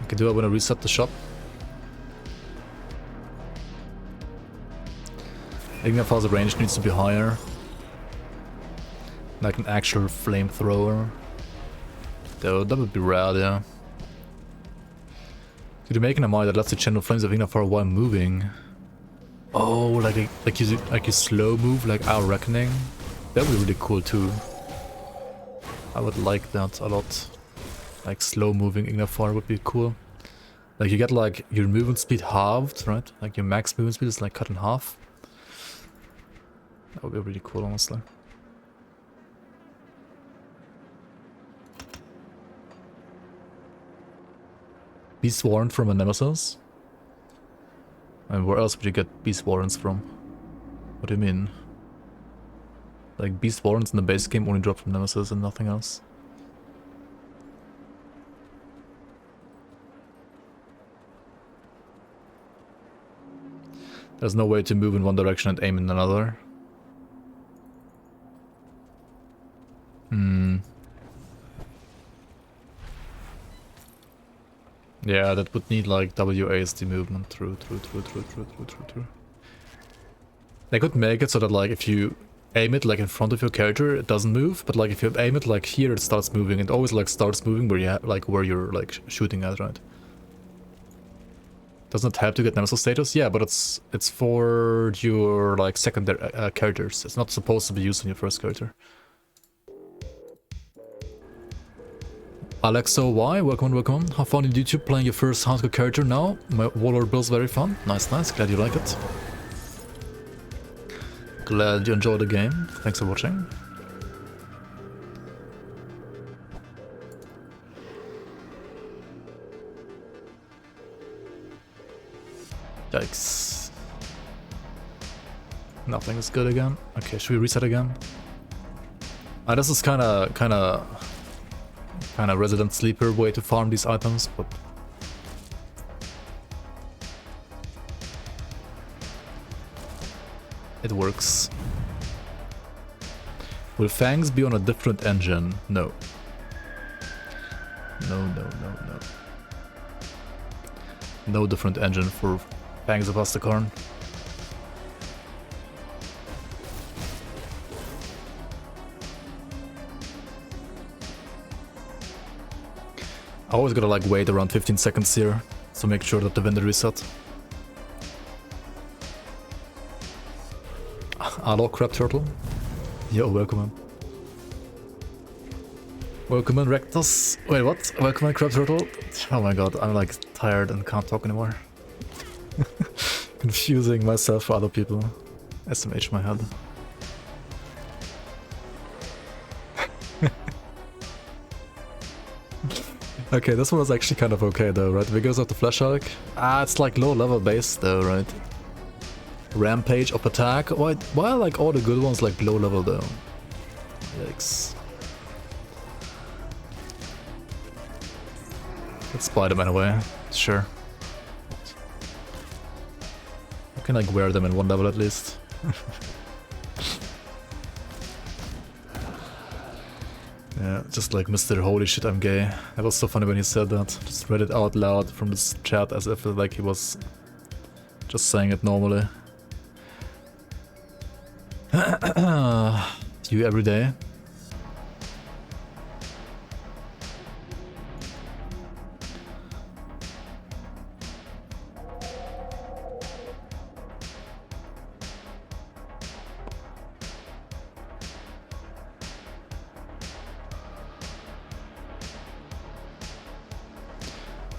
Okay, do I want to reset the shop? Ignifar's range needs to be higher. Like an actual flamethrower. Though that would be rad, yeah. Could you make an MI that lets you channel flames of Ignafar while moving? Oh, like you slow move, like Our Reckoning? That would be really cool too. I would like that a lot. Like slow moving Ignafar would be cool. Like you get like your movement speed halved, right? Like your max movement speed is like cut in half. That would be really cool, honestly. Beast Warrant from a Nemesis? And where else would you get Beast Warrants from? What do you mean? Like Beast Warrants in the base game only drop from Nemesis and nothing else? There's no way to move in one direction and aim in another. Yeah, that would need like WASD movement. True. They could make it so that like if you aim it like in front of your character, it doesn't move, but like if you aim it like here, it starts moving. It always like starts moving where you where you're like shooting at, right? Doesn't it have to get Nemesis status? Yeah, but it's for your like secondary characters. It's not supposed to be used on your first character. Alexo Y, welcome. How fun in YouTube playing your first hardcore character now? My Warlord build's very fun. Nice. Glad you like it. Glad you enjoyed the game. Thanks for watching. Yikes. Nothing is good again. Okay, should we reset again? This is kind of resident sleeper way to farm these items, but it works. Will Fangs be on a different engine? No. No different engine for Fangs of Astakarn. I always gotta like wait around 15 seconds here to make sure that the vendor reset. Hello, Crab Turtle. Yo, welcome in. Welcome in, Rectus. Wait, what? Welcome in, Crab Turtle. Oh my god, I'm like tired and can't talk anymore. Confusing myself for other people. SMH my head. Okay, this one was actually kind of okay though, right? Because of the Flash Hulk. It's like low level base though, right? Rampage, up attack. Why are like all the good ones like low level though? Yikes. Let's spy them anyway, sure. I can like wear them in one level at least. Yeah, just like Mr. Holy shit, I'm gay. That was so funny when he said that. Just read it out loud from this chat as if like he was just saying it normally. You every day?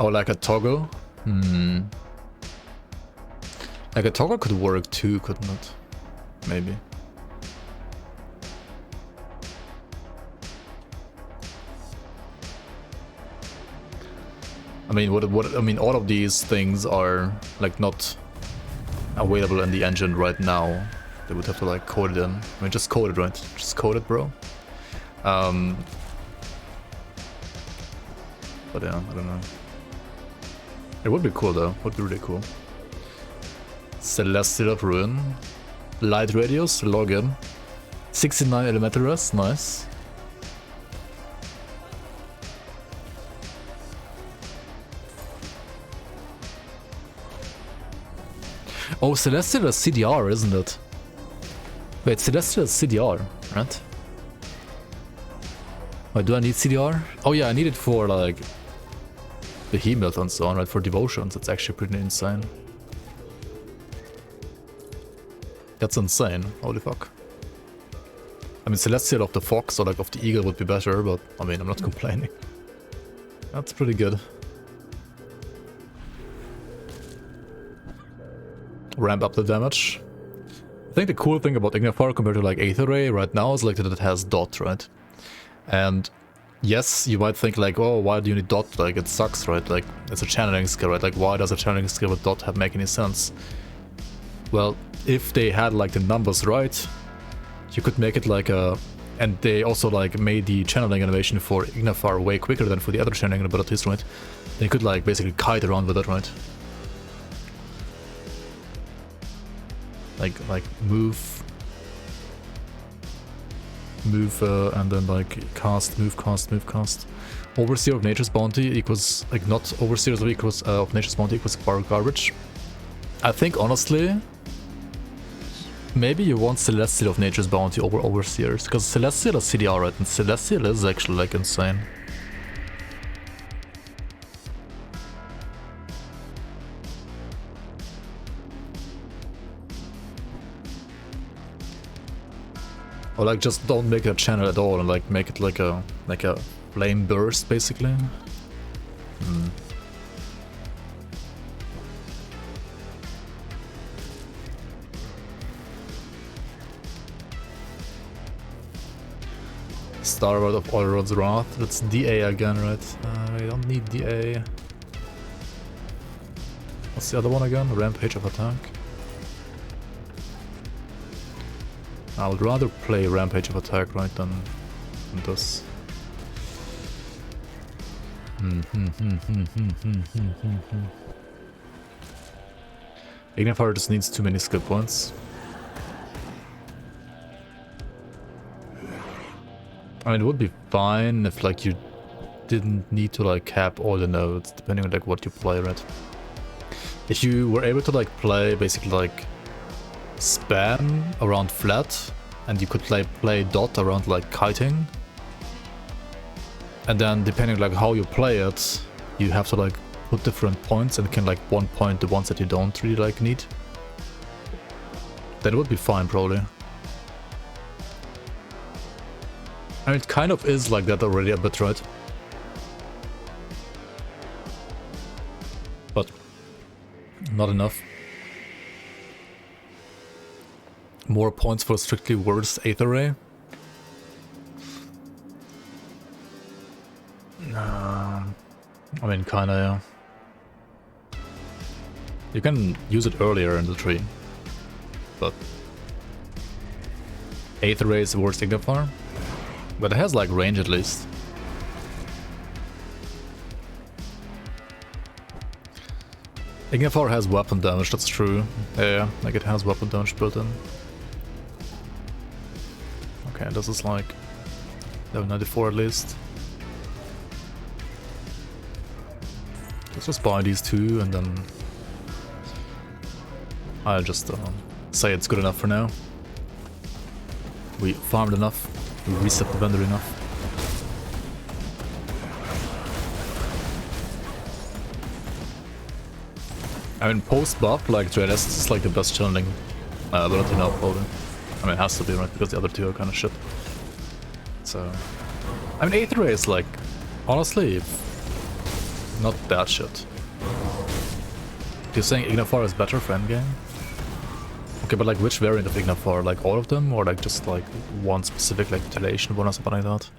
Oh, like a toggle? Like a toggle could work too, couldn't it? Maybe. I mean, I mean, all of these things are like not available in the engine right now. They would have to like code it in. I mean, just code it, right? Just code it, bro. But yeah, I don't know. It would be cool though, would be really cool. Celestial of Ruin. Light radius, login. 69 elemental rest, nice. Oh, Celestial is CDR, isn't it? Wait, Celestial is CDR, right? Wait, do I need CDR? Oh yeah, I need it for like Behemoth and so on, right? For devotions, it's actually pretty insane. That's insane, holy fuck. I mean, Celestial of the Fox or like of the Eagle would be better, but I mean, I'm not complaining. That's pretty good. Ramp up the damage. I think the cool thing about Ignifar compared to like Aether Ray right now is like that it has dot, right? And yes, you might think like, oh, why do you need dot? Like, it sucks, right? Like, it's a channeling skill, right? Like, why does a channeling skill with dot make any sense? Well, if they had like the numbers right, you could make it like a... And they also like made the channeling animation for Ignifar way quicker than for the other channeling abilities, right? They could like basically kite around with it, right? Like move, and then like cast, move, cast, move, cast. Overseer of Nature's Bounty equals, like, not Overseers of Nature's Bounty equals garbage. I think honestly, maybe you want Celestial of Nature's Bounty over Overseers, because Celestial is CDR, right? And Celestial is actually like insane. Or like just don't make it a channel at all and like make it like a flame burst basically. Starboard of Oilrod's Wrath. That's DA again, right? We don't need DA. What's the other one again? Rampage of Attack. I would rather play Rampage of Attack, right, than this. Ignifier just needs too many skill points. I mean, it would be fine if like you didn't need to like cap all the nodes, depending on like what you play, right? If you were able to like play basically like spam around flat, and you could like play dot around like kiting, and then depending like how you play it, you have to like put different points and can like one point the ones that you don't really like need. That would be fine probably. I mean, it kind of is like that already a bit, right? But not enough. More points for strictly worse Aether Ray. I mean, kinda, yeah. You can use it earlier in the tree, but Aether Ray is the worst Ignifier, but it has like range at least. Ignifier has weapon damage, that's true. Yeah, like it has weapon damage built in. Okay, this is like level 94 at least. Let's just buy these two and then I'll just say it's good enough for now. We farmed enough, we reset the vendor enough. I mean, post buff, like Dreadest is like the best channeling ability now, probably. I mean, it has to be, right? Because the other two are kind of shit. So, I mean, Aether Ray is like, honestly, not that shit. You're saying Ignifier is better for endgame? Okay, but like which variant of Ignifier? Like all of them, or like just like one specific like retaliation one or something like that?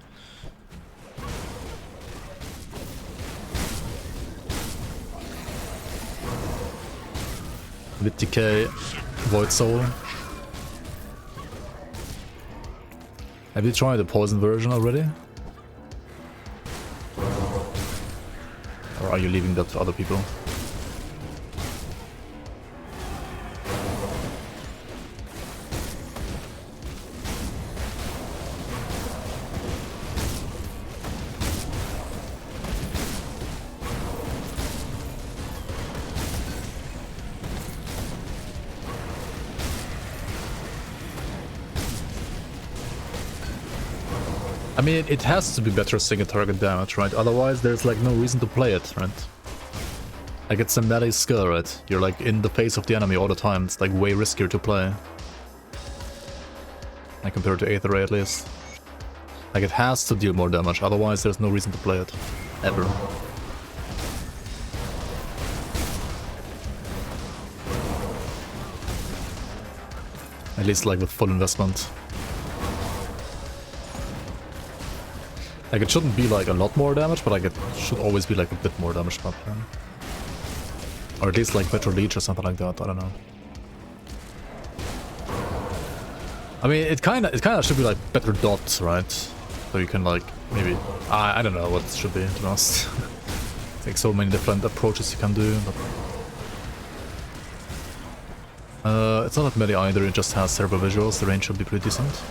With Decay, Void Soul. Have you tried the poison version already? Or are you leaving that to other people? I mean, it has to be better single target damage, right? Otherwise, there's like no reason to play it, right? Like, it's a melee skill, right? You're like in the face of the enemy all the time. It's like way riskier to play. Like, compared to Aether Ray at least. Like, it has to deal more damage, otherwise there's no reason to play it. Ever. At least like with full investment. Like, it shouldn't be like a lot more damage, but like it should always be like a bit more damage. Or at least like better leech or something like that, I don't know. I mean, it kinda should be like better dots, right? So you can like, maybe, I don't know what it should be, to be honest. Like so many different approaches you can do, but... It's not that many either, it just has several visuals, the range should be pretty decent.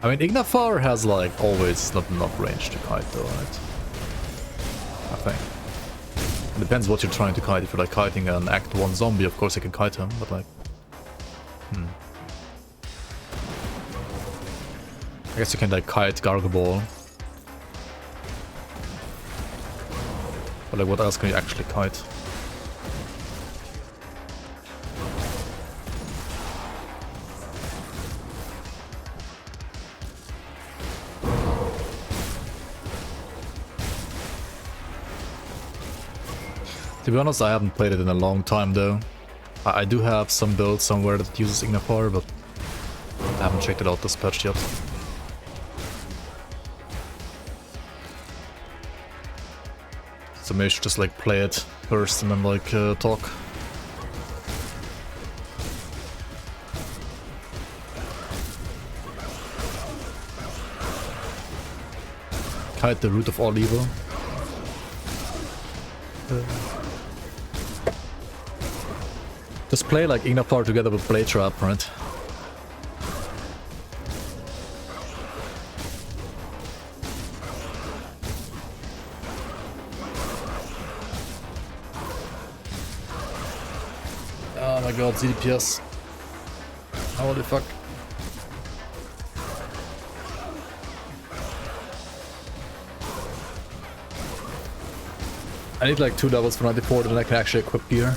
I mean, Ignafar has like always not enough range to kite though, right? I think. It depends what you're trying to kite. If you're like kiting an Act 1 zombie, of course you can kite him, but like... I guess you can like kite Gargaball. But like what else can you actually kite? To be honest, I haven't played it in a long time though. I do have some build somewhere that uses Ignafar, but I haven't checked it out this patch yet. So maybe I should just like play it first and then like talk. Kite the root of all evil. Just play like Ignafar together with Blade Trap, right? Oh my god, ZDPS. Holy fuck. I need like 2 levels for 94, then I can actually equip gear.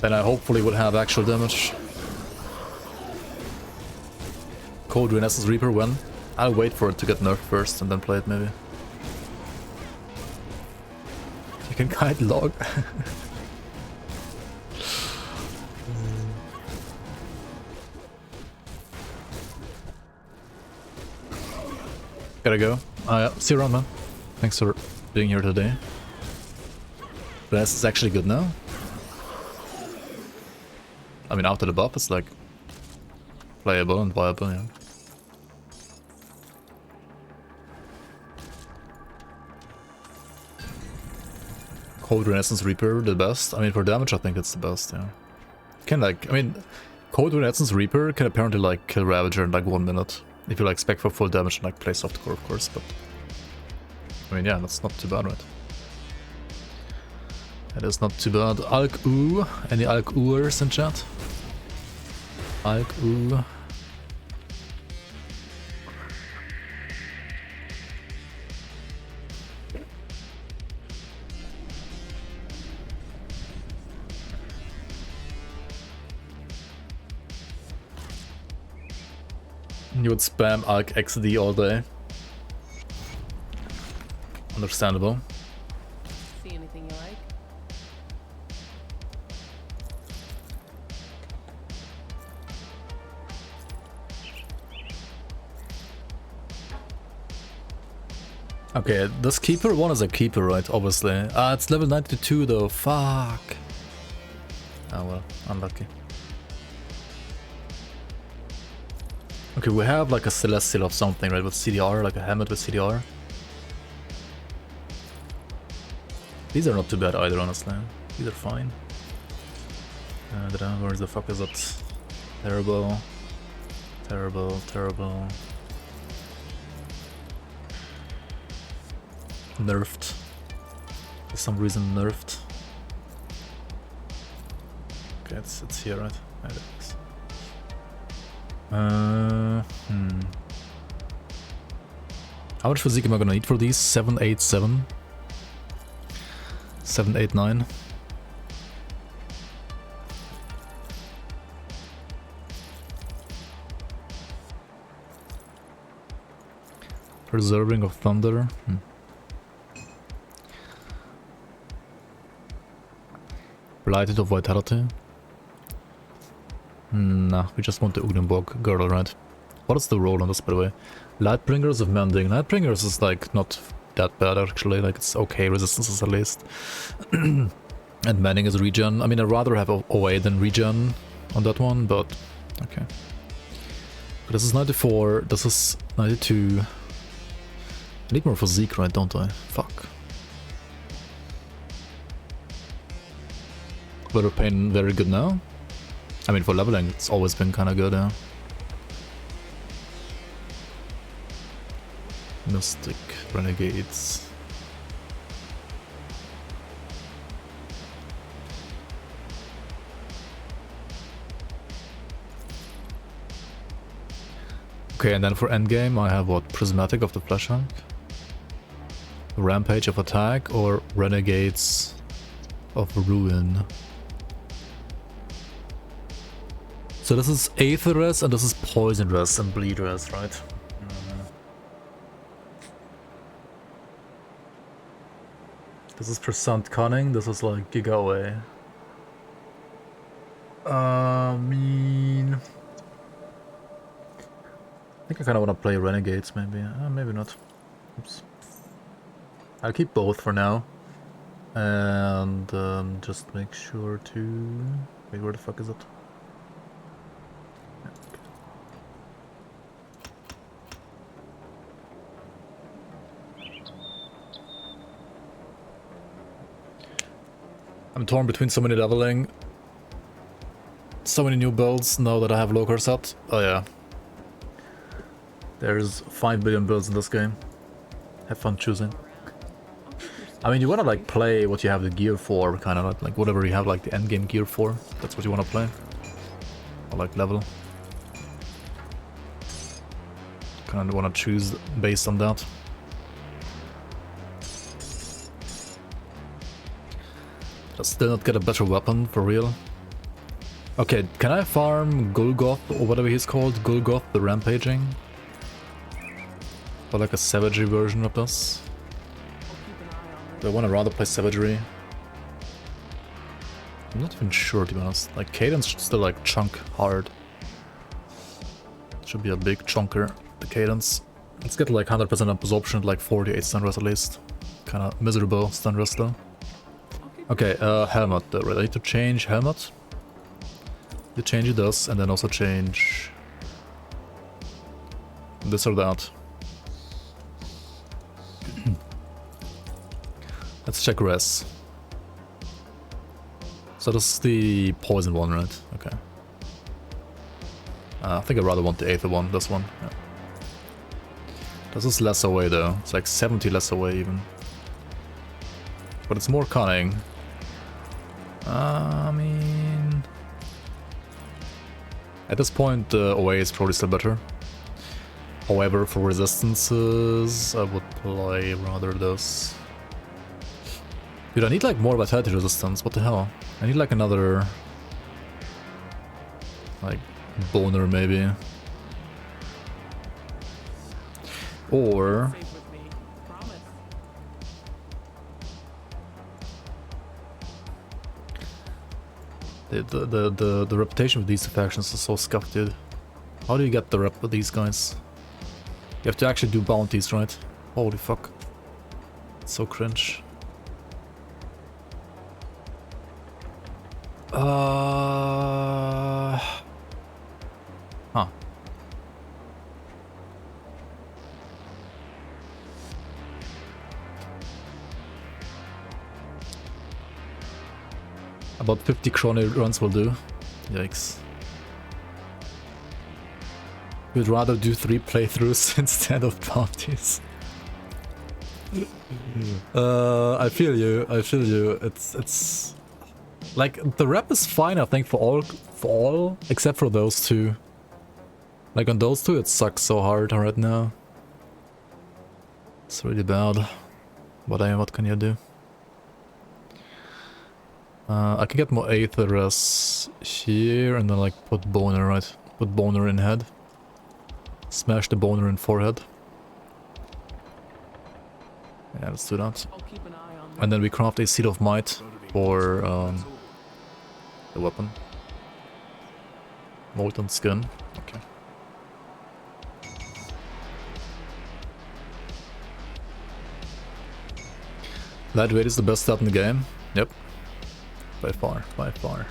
Then I hopefully will have actual damage. Cold Renaissance Reaper when? I'll wait for it to get nerfed first and then play it maybe. You can kite log. Gotta go. Yeah, see you around, man. Thanks for being here today. This is actually good now. I mean, after the buff, it's like playable and viable, yeah. Cold Renaissance Reaper, the best. I mean, for damage, I think it's the best, yeah. Can like, I mean, Cold Renaissance Reaper can apparently like kill Ravager in like 1 minute. If you like spec for full damage and like play softcore, of course, but... I mean, yeah, that's not too bad, right? That is not too bad. Alk-oo. Any Alk-ooers in chat? Alk-oo. You would spam Alk XD all day. Understandable. See anything you like? Okay, this keeper one is a keeper, right? Obviously. It's level 92 though. Fuck. Oh well, unlucky. Okay, we have like a Celestial of something, right? With CDR, like a helmet with CDR. These are not too bad either, honestly. These are fine. Where the fuck is it? Terrible. Terrible, terrible. Nerfed. For some reason nerfed. Okay, it's here, right? There it is. How much physique am I gonna need for these? 787. 789. Preserving of Thunder. Blighted of Vitality. Nah, we just want the Ugnenborg girdle, right? What is the roll on this, by the way? Lightbringers of Mending. Lightbringers is like not that bad actually, like it's okay resistances at least. And Mending is regen. I mean, I'd rather have OA than regen on that one, but okay. But this is 94, this is 92. I need more physique, right, don't I? Fuck. Word of Pain very good now? I mean, for leveling, it's always been kind of good, yeah. Mystic, Renegades. Okay, and then for endgame, I have what? Prismatic of the Fleshhawk? Rampage of Attack, or Renegades of Ruin? So this is Aether Rest and this is Poison Rest and Bleed Rest, right? This is percent cunning, this is like giga away. I think I kind of want to play Renegades, maybe. Maybe not. Oops. I'll keep both for now. And just make sure to... Wait, where the fuck is it? I'm torn between so many leveling. So many new builds now that I have Locar set. Oh yeah. There's 5 billion builds in this game. Have fun choosing. I mean, you wanna like play what you have the gear for, kind of like whatever you have like the endgame gear for. That's what you wanna play. Or like level. Kind of wanna choose based on that. Did I still not get a better weapon for real? Okay, can I farm Gulgoth or whatever he's called? Gulgoth the Rampaging? Or like a savagery version of this? Do I want to rather play savagery? I'm not even sure, to be honest. Like, Cadence should still like chunk hard. Should be a big chunker, the Cadence. Let's get like 100% absorption, like 48 stun rest at least. Kinda miserable stun rest though. Okay, helmet. I need to change helmet. You change this, and then also change this or that. Let's check res. So this is the poison one, right? Okay. I think I rather want the Aether one, this one. Yeah. This is less away though. It's like 70 less away even. But it's more cunning. I mean... At this point, away is probably still better. However, for resistances, I would play rather this. Dude, I need like more vitality resistance, what the hell? I need like another... like, boner maybe. Or... Safe with me. Promise. The reputation with these factions is so scuffed, dude. How do you get the rep with these guys? You have to actually do bounties, right? Holy fuck. It's so cringe. Huh. About 50 chrony runs will do. Yikes. We'd rather do 3 playthroughs instead of bounties. I feel you. It's like the rep is fine, I think, for all except for those two. Like on those two, it sucks so hard right now. It's really bad. But what can you do? I can get more Aetherus here and then like put Boner, right? Put Boner in head. Smash the Boner in forehead. Yeah, let's do that. I'll keep an eye on And then we craft a Seed of Might for the weapon. Molten Skin. Okay. Lightweight is the best stat in the game. Yep. By far, by far.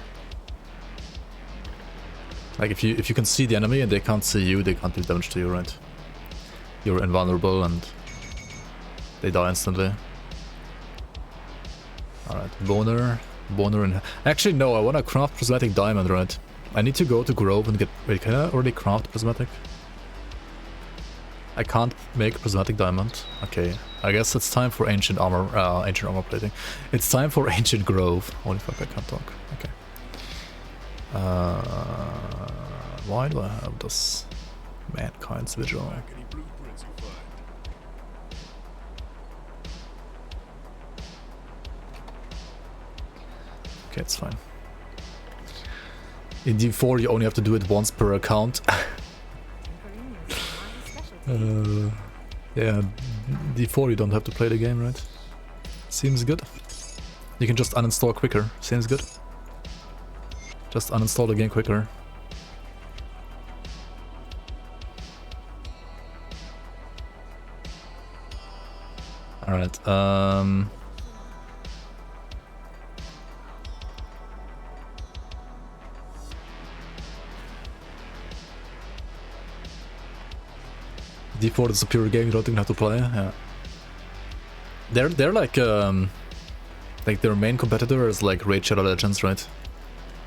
Like if you can see the enemy and they can't see you, they can't do damage to you, right? You're invulnerable and they die instantly. Alright, Boner. Boner and... Actually, no, I wanna craft prismatic diamond, right? I need to go to Grove and get... Wait, can I already craft prismatic? I can't make prismatic diamond. Okay, I guess it's time for ancient armor plating. It's time for ancient Grove. Holy fuck, I can't talk. Okay. Why do I have this mankind's vigil? Back any blueprints you find. Okay, it's fine. In D4 you only have to do it once per account. Yeah, D4 you don't have to play the game, right? Seems good. You can just uninstall quicker. Seems good. Just uninstall the game quicker. Alright, D4 is a pure game, you don't even have to play, yeah. They're like their main competitor is like Raid Shadow Legends, right?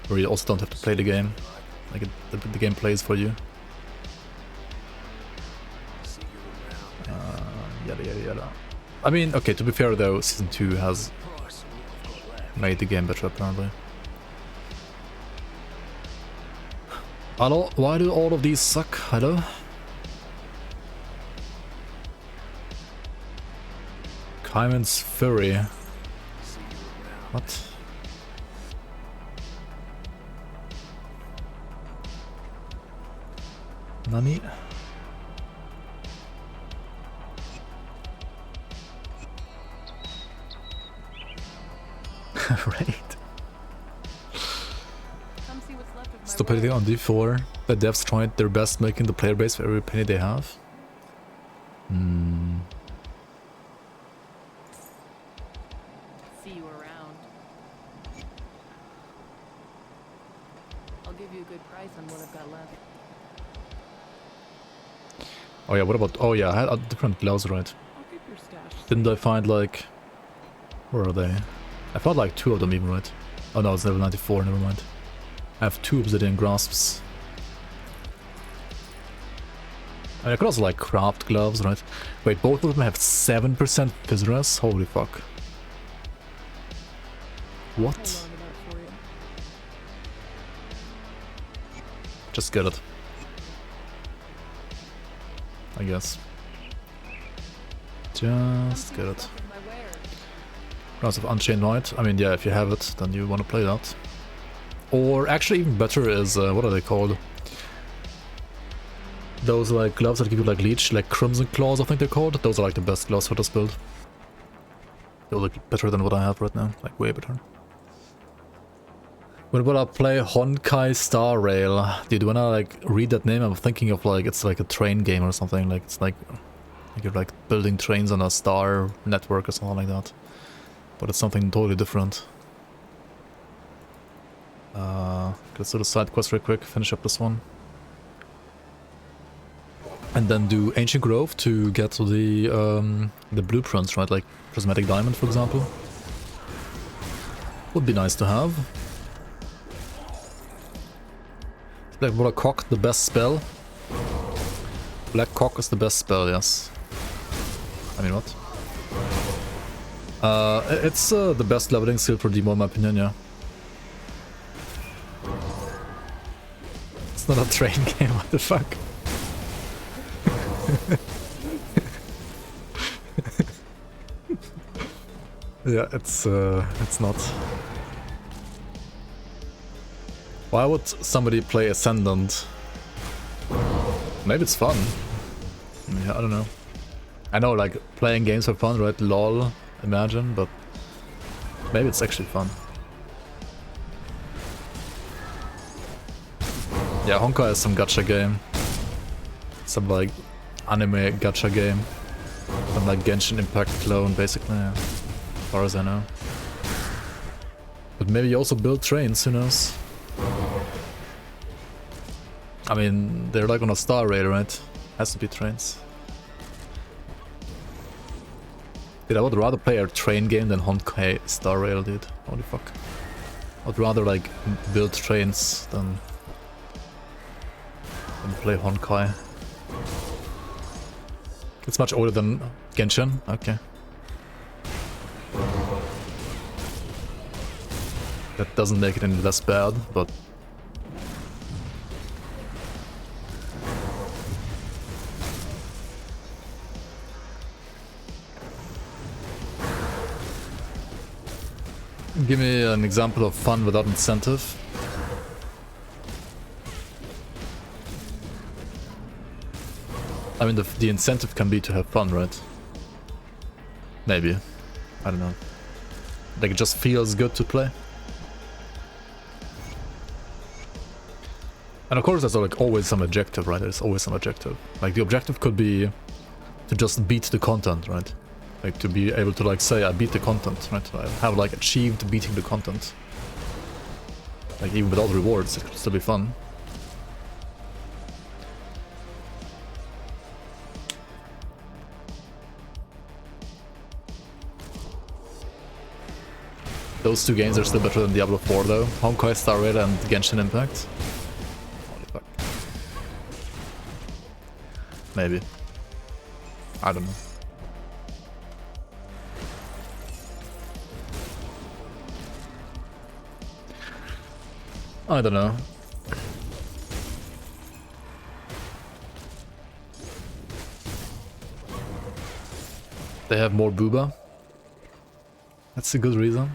Where you also don't have to play the game. Like the game plays for you. Yada yada yada. I mean, okay, to be fair though, Season 2 has made the game better apparently. Hello? Why do all of these suck? Hello? Kaiman's Fury. What? Nani? Right. Come see what's left of my Stupidity on D4. The devs tried their best making the player base for every penny they have. See you around. I'll give you a good price on what I've got left. Oh yeah, what about... Oh yeah, I had different gloves, right? I'll keep your stash. Didn't I find like... Where are they? I found like 2 of them even, right? Oh no, it's level 94, never mind. I have 2 obsidian grasps. I could also like craft gloves, right? Wait, both of them have 7% Fizz. Holy fuck. What? Hold on to that for you. Just get it. I guess. Just get it. My wares. Rounds of Unchained Knight. I mean, yeah, if you have it, then you want to play that. Or actually, even better is what are they called? Those like gloves that give you like leech, like Crimson Claws, I think they're called. Those are like the best gloves for this build. They look better than what I have right now, like way better. When will I play Honkai Star Rail? Dude, when I like read that name, I'm thinking of like it's like a train game or something. Like it's like you're like building trains on a star network or something like that. But it's something totally different. Let's do the side quest real quick, finish up this one. And then do Ancient Grove to get to the blueprints, right? Like Prismatic Diamond, for example. Would be nice to have. Black Water Cock, the best spell. Black Cock is the best spell, yes. I mean, what? It's the best leveling skill for Demo in my opinion, yeah. It's not a train game, what the fuck? Yeah, it's not. Why would somebody play Ascendant? Maybe it's fun. Yeah, I don't know. I know, like, playing games for fun, right? LOL, imagine, but maybe it's actually fun. Yeah, Honkai is some gacha game. Some, like, anime gacha game. Some, like, Genshin Impact clone, basically, yeah. As far as I know. But maybe you also build trains, who knows? I mean, they're like on a star rail, right? Has to be trains. Dude, I would rather play a train game than Honkai Star Rail, dude. Holy fuck. I'd rather like build trains than play Honkai. It's much older than Genshin. Okay. That doesn't make it any less bad, but give me an example of fun without incentive. I mean, the incentive can be to have fun, right? Maybe. I don't know. Like, it just feels good to play. And of course, there's like always some objective, right? There's always some objective. Like, the objective could be to just beat the content, right? Like, to be able to like say, I beat the content, right? I have like achieved beating the content. Like, even without rewards, it could still be fun. Those two games are still better than Diablo 4 though. Honkai Star Rail and Genshin Impact. Holy fuck. Maybe. I don't know. I don't know. They have more booba. That's a good reason.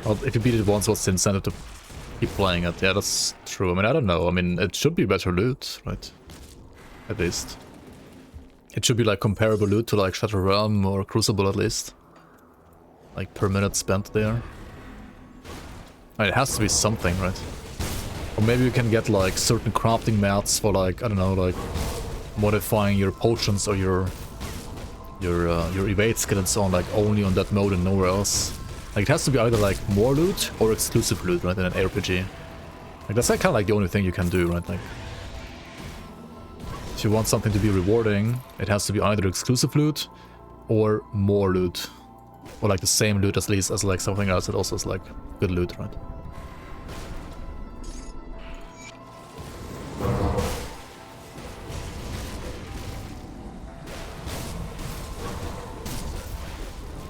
Well, if you beat it once, what's the incentive to keep playing it? Yeah, that's true. I mean, I don't know. I mean, it should be better loot, right? At least. It should be like comparable loot to like Shattered Realm or Crucible at least. Like per minute spent there. I mean, it has to be something, right? Or maybe you can get like certain crafting mats for like, I don't know, like modifying your potions or your evade skill and so on, like only on that mode and nowhere else. Like, it has to be either like more loot or exclusive loot, right, in an RPG. Like, that's like kind of like the only thing you can do, right? Like, if you want something to be rewarding, it has to be either exclusive loot or more loot. Or like the same loot at least as like something else that also is like good loot, right?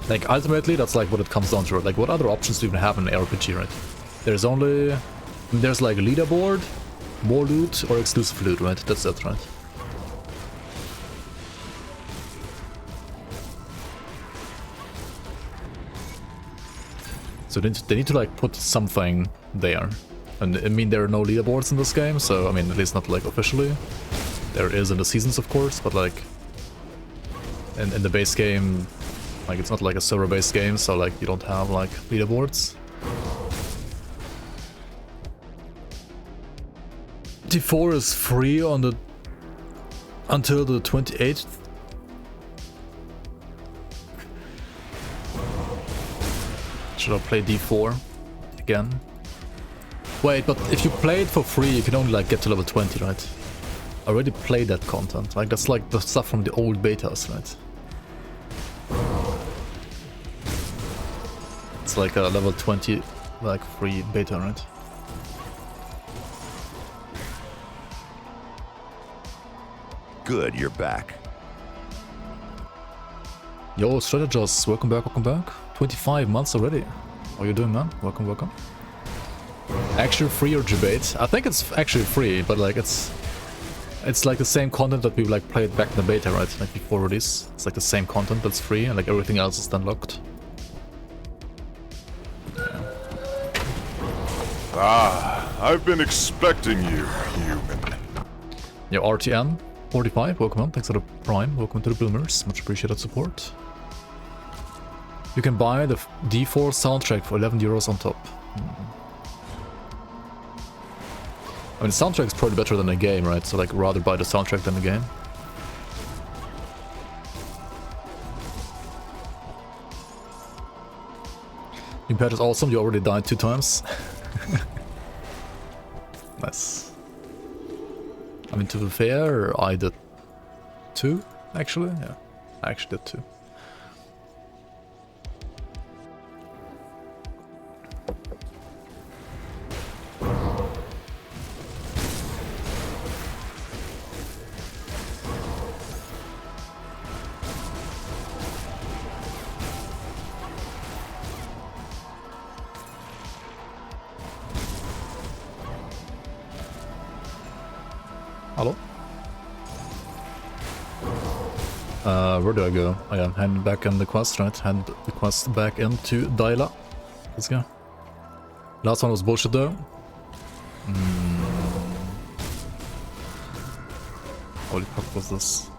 Like, ultimately, that's like what it comes down to. Like, what other options do you even have in an RPG, right? There's like leaderboard, more loot, or exclusive loot, right? That's it, right? So they need to like put something there. And I mean, there are no leaderboards in this game, so I mean, at least not like officially. There is in the seasons, of course, but like in the base game, like it's not like a server-based game, so like you don't have like leaderboards. D4 is free on the until the 28th. Should I play D4 again? Wait, but if you play it for free, you can only like get to level 20, right? I already played that content. Like, that's like the stuff from the old betas, right? It's like a level 20 like free beta, right? Good, you're back. Yo, Strategos, welcome back, welcome back. 25 months already. How you doing, man? Welcome, welcome. Actually free or debate? I think it's actually free, but like it's like the same content that we like played back in the beta, right? Like before release. It's like the same content that's free, and like everything else is then locked. Ah, I've been expecting you, human. Yo, RTN 45, welcome on. Thanks for the Prime. Welcome to the Bloomers. Much appreciated support. You can buy the D4 soundtrack for 11 euros on top. I mean, the soundtrack is probably better than the game, right? So, like, rather buy the soundtrack than the game. Impact is awesome. You already died 2 times. Nice. I mean, to be fair, I did 2, actually. Yeah, I actually did 2. Hello? Where do I go? Oh yeah, hand back in the quest, right? Hand the quest back into Daila. Let's go. Last one was bullshit though. Holy fuck was this?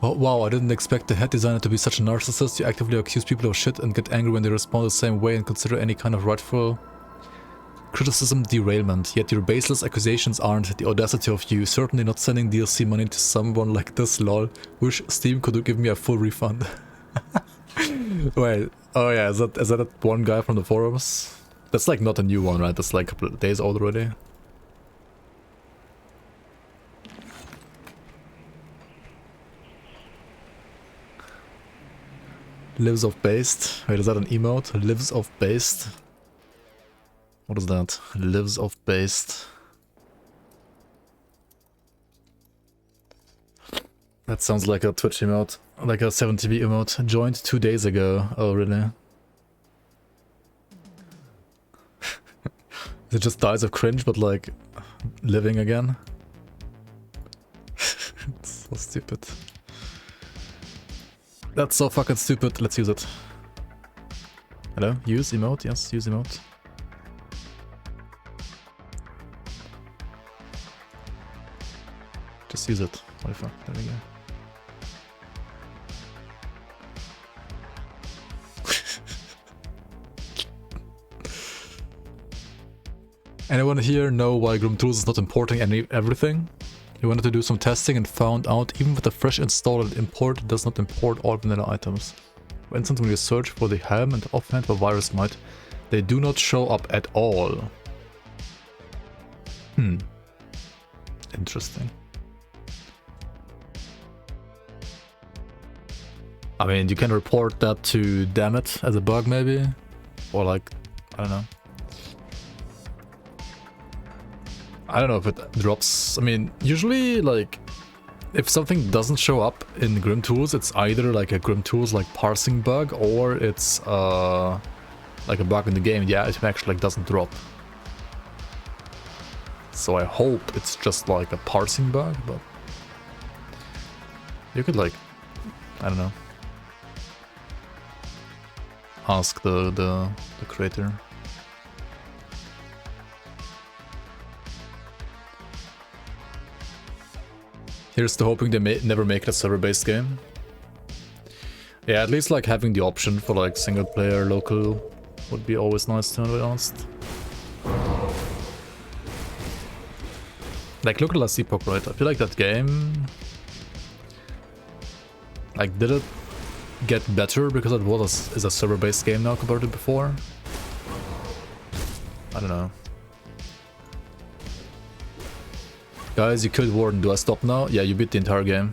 Oh wow, I didn't expect the head designer to be such a narcissist. You actively accuse people of shit and get angry when they respond the same way and consider any kind of rightful criticism derailment, yet your baseless accusations aren't. The audacity of you, certainly not sending DLC money to someone like this, lol. Wish Steam could give me a full refund. Wait, oh yeah, is that one guy from the forums? That's like not a new one, right? That's like a couple of days old already. Lives of Based. Wait, is that an emote? Lives of Based. What is that? Lives of Based. That sounds like a Twitch emote. Like a 7TV emote. Joined 2 days ago. Oh, really? It just dies of cringe, but like living again. It's so stupid. That's so fucking stupid. Let's use it. Hello? Use emote? Yes, use emote. Just use it. Whatever. There we go. Anyone here know why GRIMTOOLS is not importing everything? We wanted to do some testing and found out even with a fresh install that import does not import all vanilla items. For instance, when you search for the helm and offhand for virus might, they do not show up at all. Interesting. I mean, you can report that to Dammit as a bug maybe? Or like, I don't know. I don't know if it drops. I mean, usually like if something doesn't show up in GRIMTOOLS, it's either like a GRIMTOOLS like parsing bug or it's like a bug in the game. Yeah, it actually like doesn't drop. So I hope it's just like a parsing bug, but you could like, I don't know, ask the creator. Here's to hoping they never make it a server-based game. Yeah, at least like having the option for like single player local would be always nice, to be honest. Like, look at Last Epoch, right? I feel like that game, like, did it get better because it is a server-based game now compared to before? I don't know. Guys, you killed Warden. Do I stop now? Yeah, you beat the entire game.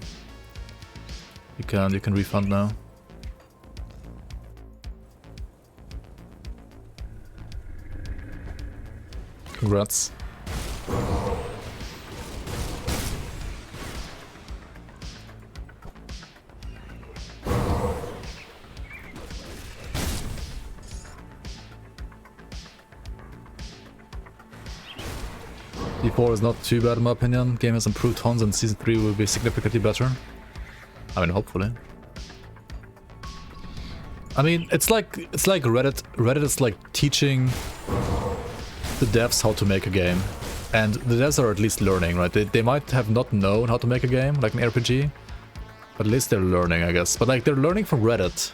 You can refund now. Congrats. D4 is not too bad in my opinion. Game has improved tons and season 3 will be significantly better. I mean, hopefully. I mean, it's like Reddit. Reddit is like teaching the devs how to make a game. And the devs are at least learning, right? They might have not known how to make a game, like an RPG. But at least they're learning, I guess. But like, they're learning from Reddit.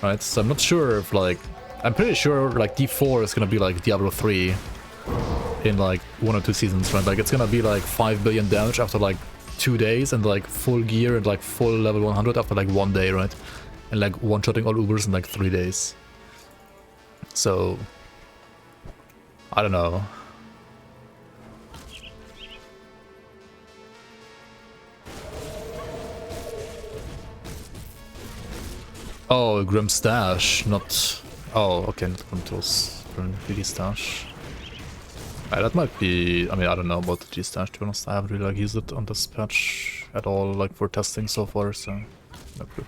Right? So I'm not sure if like... I'm pretty sure like D4 is gonna be like Diablo 3. In like 1 or 2 seasons, right? Like it's gonna be like 5 billion damage after like 2 days and like full gear and like full level 100 after like 1 day, right? And like one-shotting all Ubers in like 3 days. So... I don't know. Oh, Grim Stash, not... Oh, okay, not GRIMTOOLS. Grim BD Stash. That might be... I mean, I don't know about the G Stash, to be honest. I haven't really like used it on this patch at all, like for testing so far, so... Not good.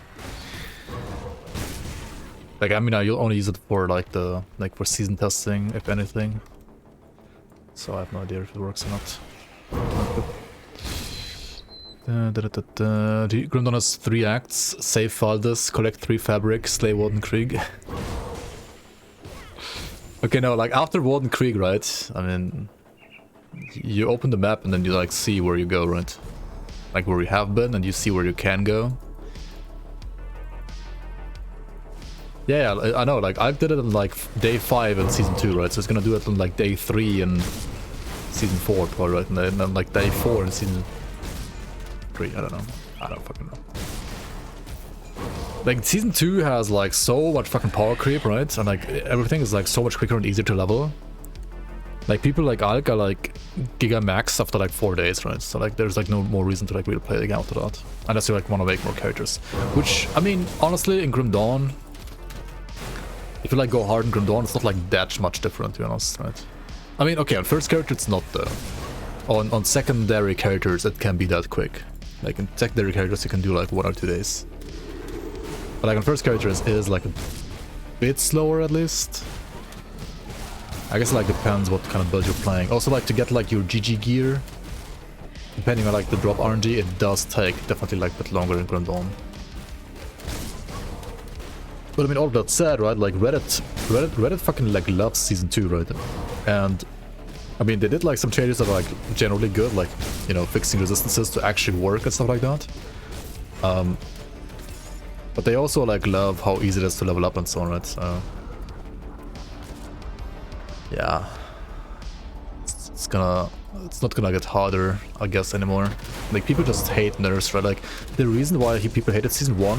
Like, I mean, you'll only use it for like the... like for season testing, if anything. So I have no idea if it works or not. Grimdawn has 3 acts: save Faldas, collect 3 fabric, slay Warden Krieg. Okay, no, like after Warden Krieg, right? I mean, you open the map and then you like see where you go, right? Like where you have been and you see where you can go. Yeah, I know, like I did it on like day 5 in season 2, right? So it's gonna do it on like day 3 in season 4, probably, right? And then like day 4 in season 3, I don't know. I don't fucking know. Like, season 2 has, like, so much fucking power creep, right? And, like, everything is, like, so much quicker and easier to level. Like, people like Alk are, like, giga max after, like, 4 days, right? So, like, there's, like, no more reason to, like, really play the game after that. Unless you, like, want to make more characters. Which, I mean, honestly, in Grim Dawn, if you, like, go hard in Grim Dawn, it's not, like, that much different, to be honest, right? I mean, okay, on first character, it's not, though. On secondary characters, it can be that quick. Like, in secondary characters, you can do, like, 1 or 2 days. But like on first characters it is like a bit slower at least. I guess it like depends what kind of build you're playing. Also like to get like your GG gear, depending on like the drop RNG, it does take definitely like a bit longer in Grim Dawn. But I mean all of that said, right, like Reddit fucking like loves season 2, right? And I mean they did like some changes that are like generally good, like, you know, fixing resistances to actually work and stuff like that. But they also like love how easy it is to level up and so on, right? So yeah, it's not gonna get harder, I guess, anymore. Like people just hate nerfs, right? Like the reason why people hated season 1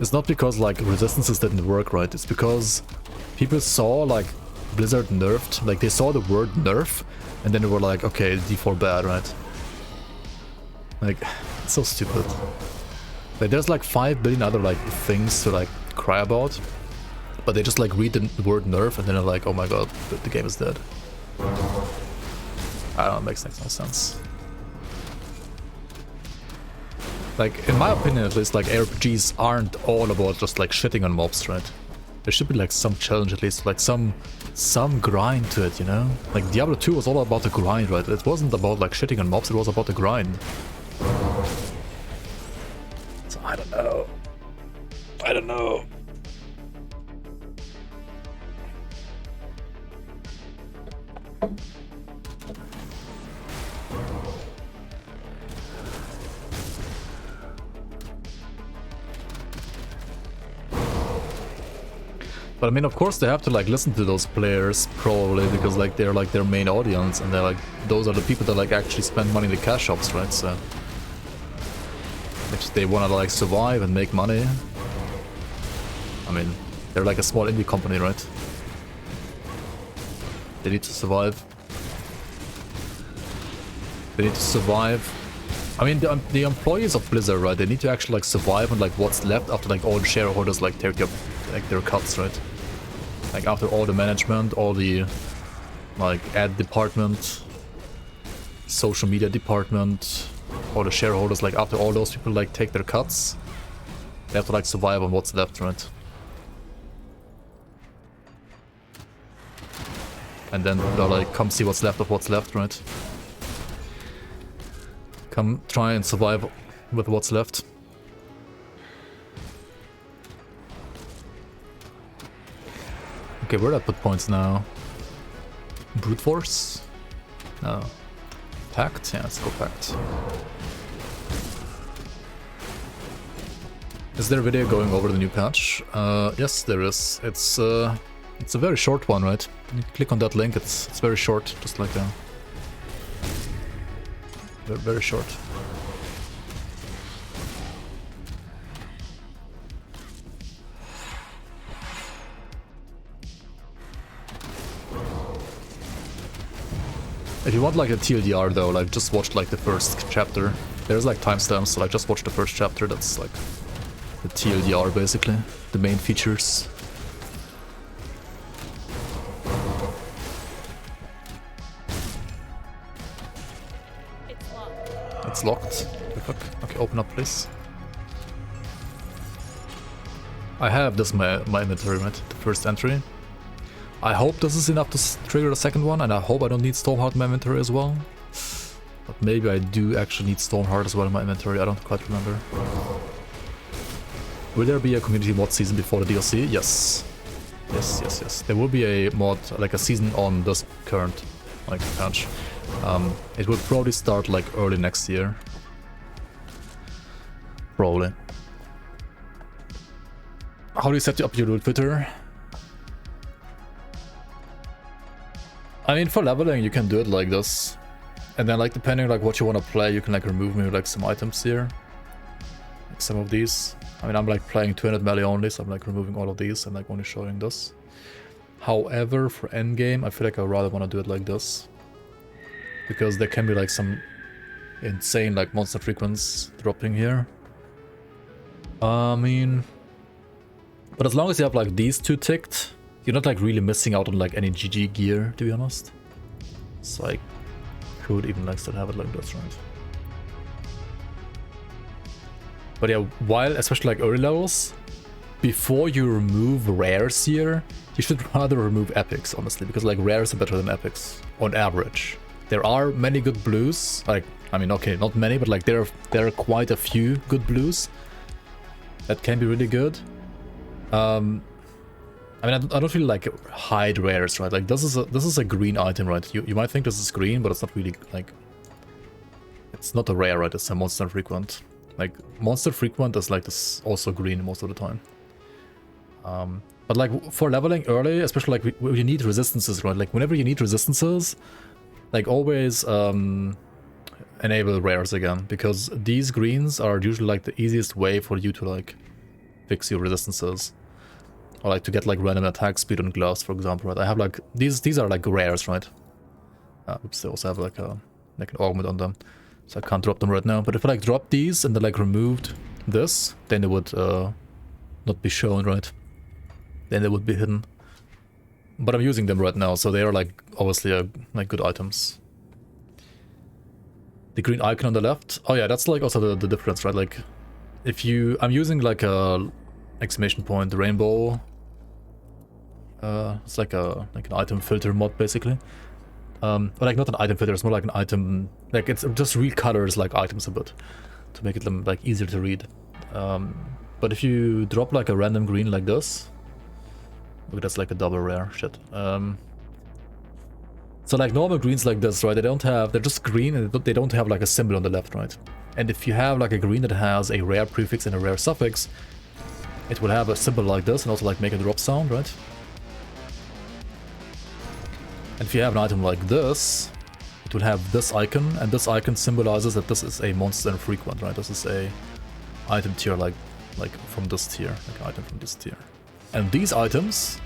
is not because like resistances didn't work, right? It's because people saw like Blizzard nerfed, like they saw the word nerf, and then they were like, okay, D4 bad, right? Like it's so stupid. Like, there's like 5 billion other like things to like cry about, but they just like read the word nerf and then they're like, oh my god, the game is dead. I don't know, it makes no sense. Like, in my opinion at least, like RPGs aren't all about just like shitting on mobs, right? There should be like some challenge at least, like some grind to it, you know? Like Diablo 2 was all about the grind, right? It wasn't about like shitting on mobs, it was about the grind. I don't know. I don't know. But I mean, of course they have to like listen to those players probably because like they're like their main audience and they're like those are the people that like actually spend money in the cash shops, right? So if they want to like survive and make money, I mean, they're like a small indie company, right? They need to survive. They need to survive. I mean, the employees of Blizzard, right? They need to actually like survive on like what's left after like all the shareholders like take their cuts, right? Like after all the management, all the like ad department, social media department, all the shareholders, like after all those people like take their cuts, they have to like survive on what's left, right? And then they're like, come see what's left of what's left, right? Come try and survive with what's left. Okay, where did I put points now? Brute Force? No. Pact? Yeah, let's go Pact. Is there a video going over the new patch? Yes, there is. It's a very short one, right? You click on that link, it's very short, just like that. Very, very short. If you want like a TLDR though, like just watch like the first chapter. There's like timestamps, so like just watch the first chapter, that's like The TLDR basically, the main features. It's locked. The fuck? Okay, open up please. I have this in my inventory, right? The first entry. I hope this is enough to trigger the second one, and I hope I don't need Stormheart in my inventory as well. But maybe I do actually need Stormheart as well in my inventory, I don't quite remember. Will there be a community mod season before the DLC? Yes. Yes. There will be a mod, like a season on this current like patch. It will probably start like early next year. Probably. How do you set up your Twitter? I mean, for leveling you can do it like this. And then like depending like what you want to play, you can like remove maybe like some items here. Like some of these. I mean, I'm like playing 200 melee only, so I'm like removing all of these and like only showing this. However, for endgame, I feel like I rather want to do it like this. Because there can be like some insane like monster frequency dropping here. I mean... But as long as you have like these two ticked, you're not like really missing out on like any GG gear, to be honest. So I could even like still have it like this, right? But yeah, while, especially like early levels, before you remove rares here, you should rather remove epics, honestly, because like rares are better than epics, on average. There are many good blues, like, I mean, okay, not many, but like there are quite a few good blues that can be really good. I mean, I don't really like hide rares, right? Like this is a green item, right? You might think this is green, but it's not really like, it's not a rare, right? It's a monster frequent. Like monster frequent is like this also green most of the time. But like for leveling early, especially like when you need resistances, right? Like whenever you need resistances, like always enable rares again, because these greens are usually like the easiest way for you to like fix your resistances. Or like to get like random attack speed on gloves, for example, right? I have like these are like rares, right? Oops, they also have like an augment on them, so I can't drop them right now. But if I like drop these and then like removed this, then they would not be shown, right? Then they would be hidden. But I'm using them right now, so they are like obviously like good items. The green icon on the left. Oh yeah, that's like also the difference, right? Like if you, I'm using like a exclamation point, the rainbow. It's like an item filter mod basically. But like not an item filter, it's more like an item, like it's just recolors like items a bit to make it like easier to read. But if you drop like a random green like this, look, that's like a double rare shit. So like normal greens like this, right? They're just green and they don't have like a symbol on the left, right? And if you have like a green that has a rare prefix and a rare suffix, it will have a symbol like this and also like make a drop sound, right? And if you have an item like this, it will have this icon, and this icon symbolizes that this is a monster infrequent, right? This is a item tier like from this tier, like an item from this tier. And these items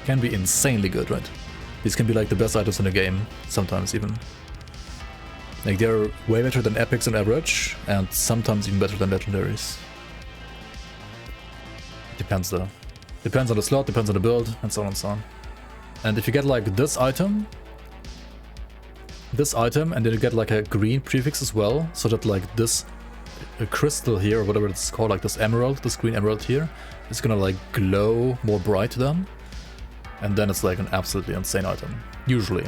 can be insanely good, right? These can be like the best items in the game, sometimes even. Like they're way better than epics on average, and sometimes even better than legendaries. Depends though. Depends on the slot, depends on the build, and so on and so on. And if you get like this item, and then you get like a green prefix as well, so that like this crystal here, or whatever it's called, like this emerald, this green emerald here, is gonna like glow more bright then. And then it's like an absolutely insane item. Usually.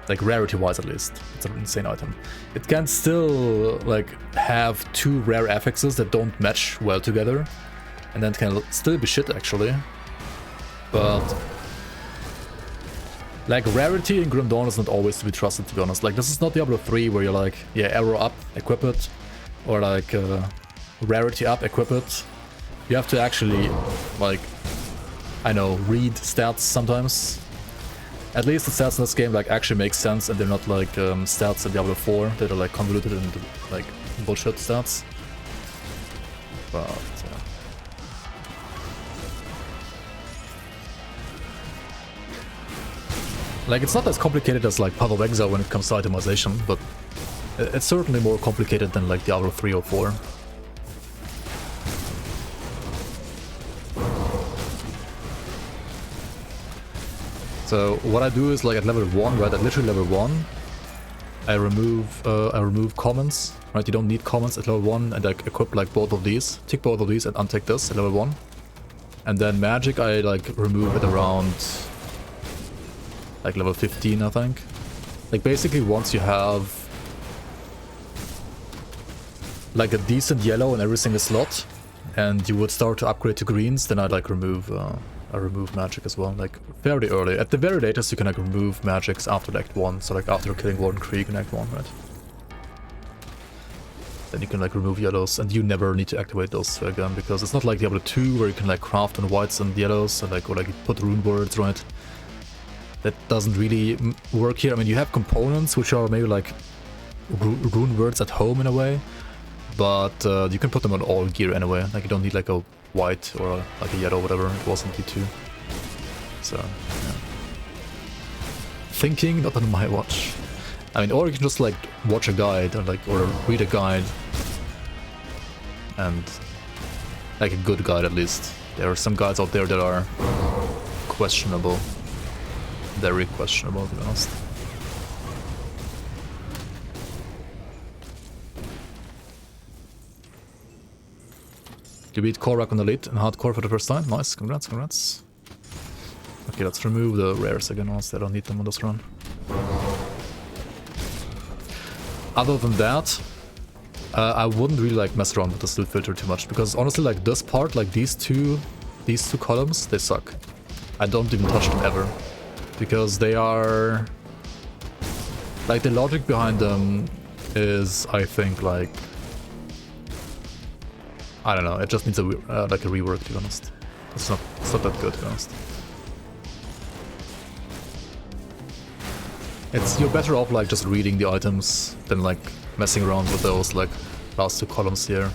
Like rarity-wise at least. It's an insane item. It can still like have two rare affixes that don't match well together. And then it can still be shit actually. But like rarity in Grim Dawn is not always to be trusted, to be honest. Like this is not Diablo 3 where you're like, yeah, arrow up, equip it. Or like rarity up, equip it. You have to actually like, I know, read stats sometimes. At least the stats in this game like actually make sense, and they're not like stats in Diablo 4 that are like convoluted into like bullshit stats. But like it's not as complicated as like Path of Exile when it comes to itemization, but it's certainly more complicated than like Diablo 3 or 4. So what I do is like at level 1, right, at literally level 1, I remove commons, right, you don't need commons at level 1, and I equip like both of these, tick both of these and untick this at level 1. And then magic I like remove it around like level 15, I think. Like basically once you have like a decent yellow in every single slot, and you would start to upgrade to greens, then I'd like remove magic as well, like fairly early. At the very latest you can like remove magics after Act 1, so like after killing Warden Krieg in Act 1, right? Then you can like remove yellows, and you never need to activate those again, because it's not like Diablo 2 where you can like craft on whites and yellows, and like, or like you put rune words, right? That doesn't really work here. I mean, you have components which are maybe like rune words at home in a way, but you can put them on all gear anyway. Like you don't need like a white or like a yellow, whatever it was in T2. So, yeah. Thinking, not on my watch. I mean, or you can just like watch a guide or like, or read a guide. And like a good guide at least. There are some guides out there that are questionable. Very questionable, to be honest. You beat Korak on the lead in hardcore for the first time. Nice, congrats, congrats. Okay, let's remove the rares again once I don't need them on this run. Other than that, I wouldn't really like mess around with the still filter too much, because honestly, like this part, like these two columns, they suck. I don't even touch them ever, because they are like the logic behind them is, I think, like, I don't know, it just needs a like a rework, to be honest. It's not that good, to be honest. You're better off like just reading the items than like messing around with those like last two columns here.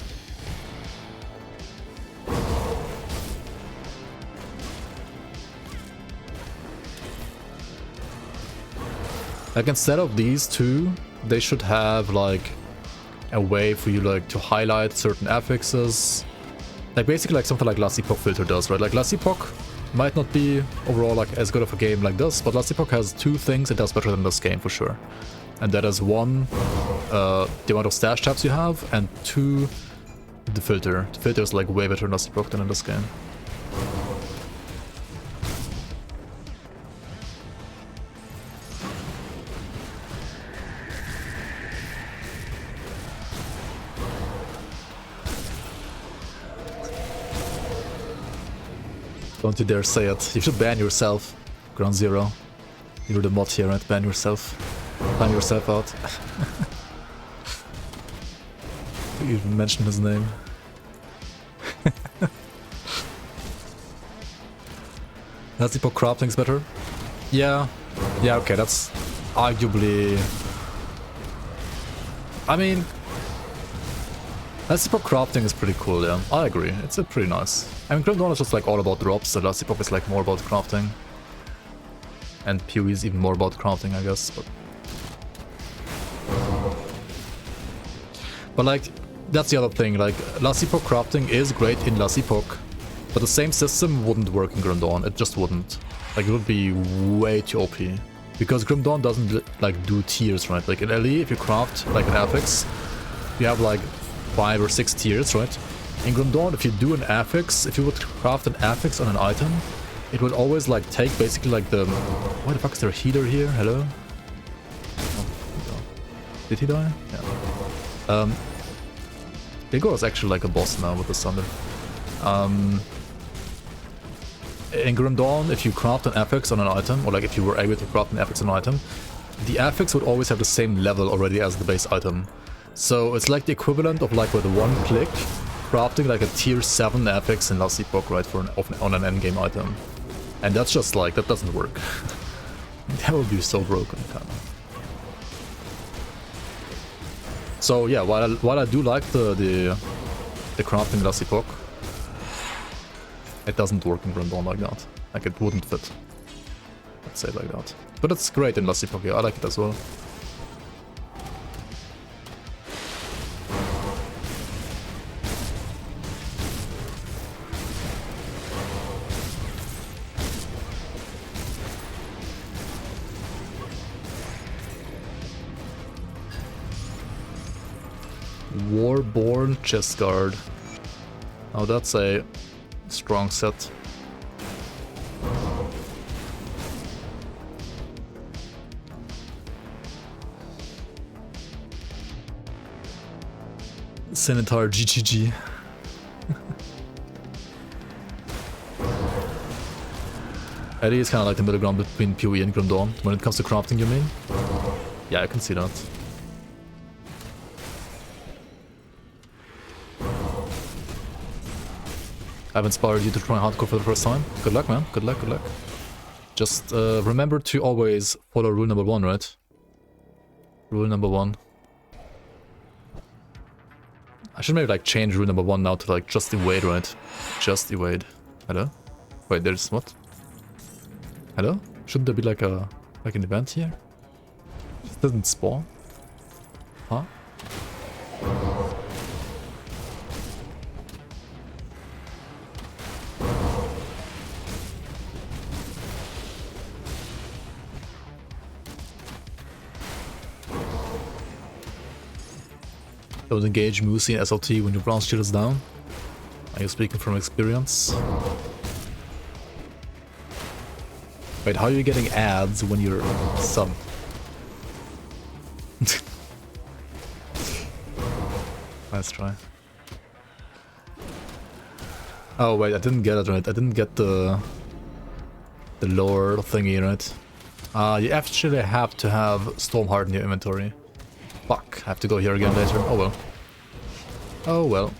Like instead of these two, they should have like a way for you like to highlight certain affixes. Like basically like something like Last Epoch filter does, right? Like Last Epoch might not be overall like as good of a game like this, but Last Epoch has two things it does better than this game for sure. And that is one, the amount of stash tabs you have, and two, the filter. The filter is like way better in Last Epoch than in this game. Don't you dare say it. You should ban yourself, Ground Zero. You're the mod here, right? Ban yourself. Ban yourself out. You even mentioned his name. Last Epoch crafting's better? Yeah. Yeah, okay, that's arguably... I mean... Last Epoch crafting is pretty cool, yeah. I agree. It's pretty nice. I mean, Grim Dawn is just like all about drops, and Last Epoch is like more about crafting. And PoE is even more about crafting, I guess, but like, that's the other thing, like, Last Epoch crafting is great in Last Epoch, but the same system wouldn't work in Grim Dawn. It just wouldn't. Like, it would be way too OP. Because Grim Dawn doesn't, like, do tiers, right? Like, in LE, if you craft, like, an affix, you have, like, 5 or 6 tiers, right? In Grim Dawn, if you do an affix, if you would craft an affix on an item, it would always like take basically like the... Why the fuck is there a healer here? Hello? Oh, did he die? Yeah. Igor is actually like a boss now with the Sunder. In Grim Dawn, if you craft an affix on an item, or like if you were able to craft an affix on an item, the affix would always have the same level already as the base item. So it's like the equivalent of like with one click, crafting like a tier 7 affix in Last Epoch, right, for on an endgame item. And that's just like, that doesn't work. That would be so broken, kind of. So yeah, while I do like the crafting Last Epoch, it doesn't work in Grim Dawn like that. Like it wouldn't fit. Let's say it like that. But it's great in Last Epoch, yeah, I like it as well. Warborn Chest Guard. Oh, that's a strong set. Senator GGG. Eddie is kind of like the middle ground between PoE and Grim Dawn. When it comes to crafting, you mean? Yeah, I can see that. I've inspired you to try hardcore for the first time. Good luck, man. Good luck, good luck. Just remember to always follow rule number 1, right? Rule number 1. I should maybe like change rule number 1 now to like just evade, right? Just evade. Hello? Wait, there's what? Hello? Shouldn't there be like an event here? It doesn't spawn? Huh? Don't engage Moosey and SLT when your bronze shield is down. Are you speaking from experience? Wait, how are you getting ads when you're sub? Nice try. Oh wait, I didn't get it right. I didn't get the lore thingy right. You actually have to have Stormheart in your inventory. Fuck, I have to go here again later. Oh well. Oh well.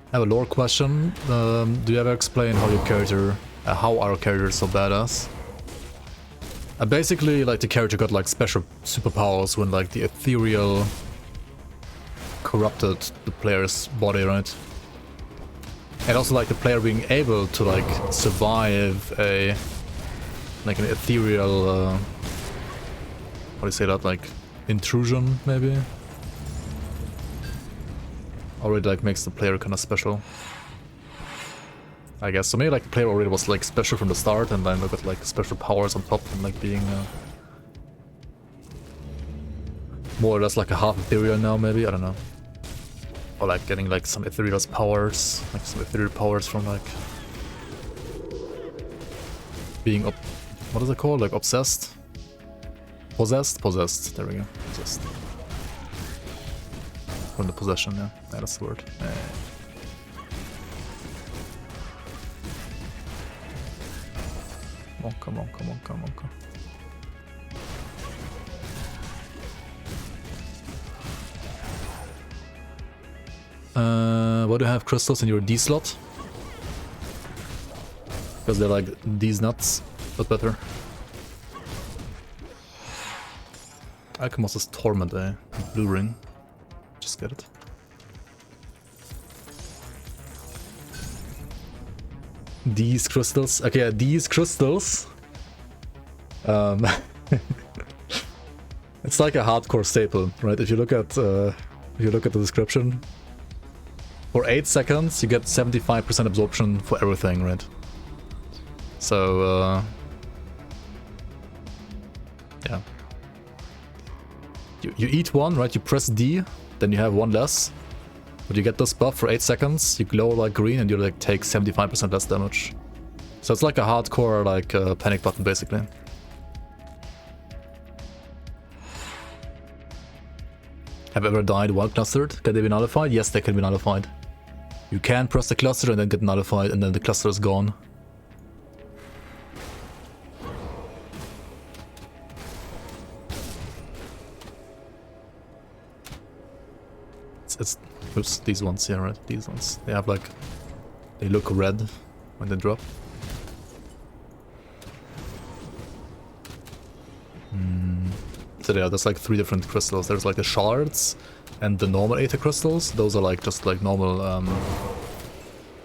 I have a lore question. Do you ever explain how your character, how our character is so badass? Basically, like the character got like special superpowers when like the ethereal corrupted the player's body, right? And also like the player being able to like survive an ethereal, how do you say that, like intrusion maybe? Already like makes the player kind of special, I guess. So maybe like the player already was like special from the start, and then we got like special powers on top, and like being more or less like a half ethereal now, maybe, I don't know. Or like getting like some ethereal powers, like some ethereal powers from like being what is it called? Like obsessed? Possessed? Possessed, there we go. Possessed. From the possession, yeah. Yeah, that's the word. Yeah. Come on, come on, come on, come on. Why do you have crystals in your D slot? Because they're like these nuts, but better. Alchemost's Torment, blue ring. Just get it. These crystals. Okay, these crystals. It's like a hardcore staple, right? If you look at the description, for 8 seconds you get 75% absorption for everything, right? So yeah. You eat one, right? You press D, then you have one less. But you get this buff for 8 seconds, you glow like green, and you like take 75% less damage. So it's like a hardcore like panic button basically. Have you ever died while clustered? Can they be nullified? Yes, they can be nullified. You can press the cluster and then get nullified, and then the cluster is gone. It's oops, these ones here, right? These ones. They have like, they look red when they drop. So yeah, there's like 3 different crystals. There's like the shards and the normal aether crystals. Those are like just like normal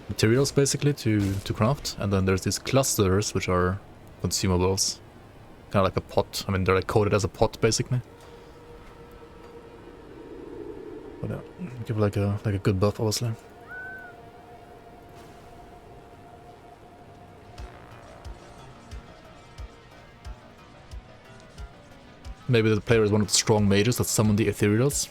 materials basically to craft. And then there's these clusters which are consumables. Kind of like a pot. I mean, they're like coded as a pot basically. But yeah, give like a good buff obviously. maybe the player is one of the strong mages that summon the ethereals.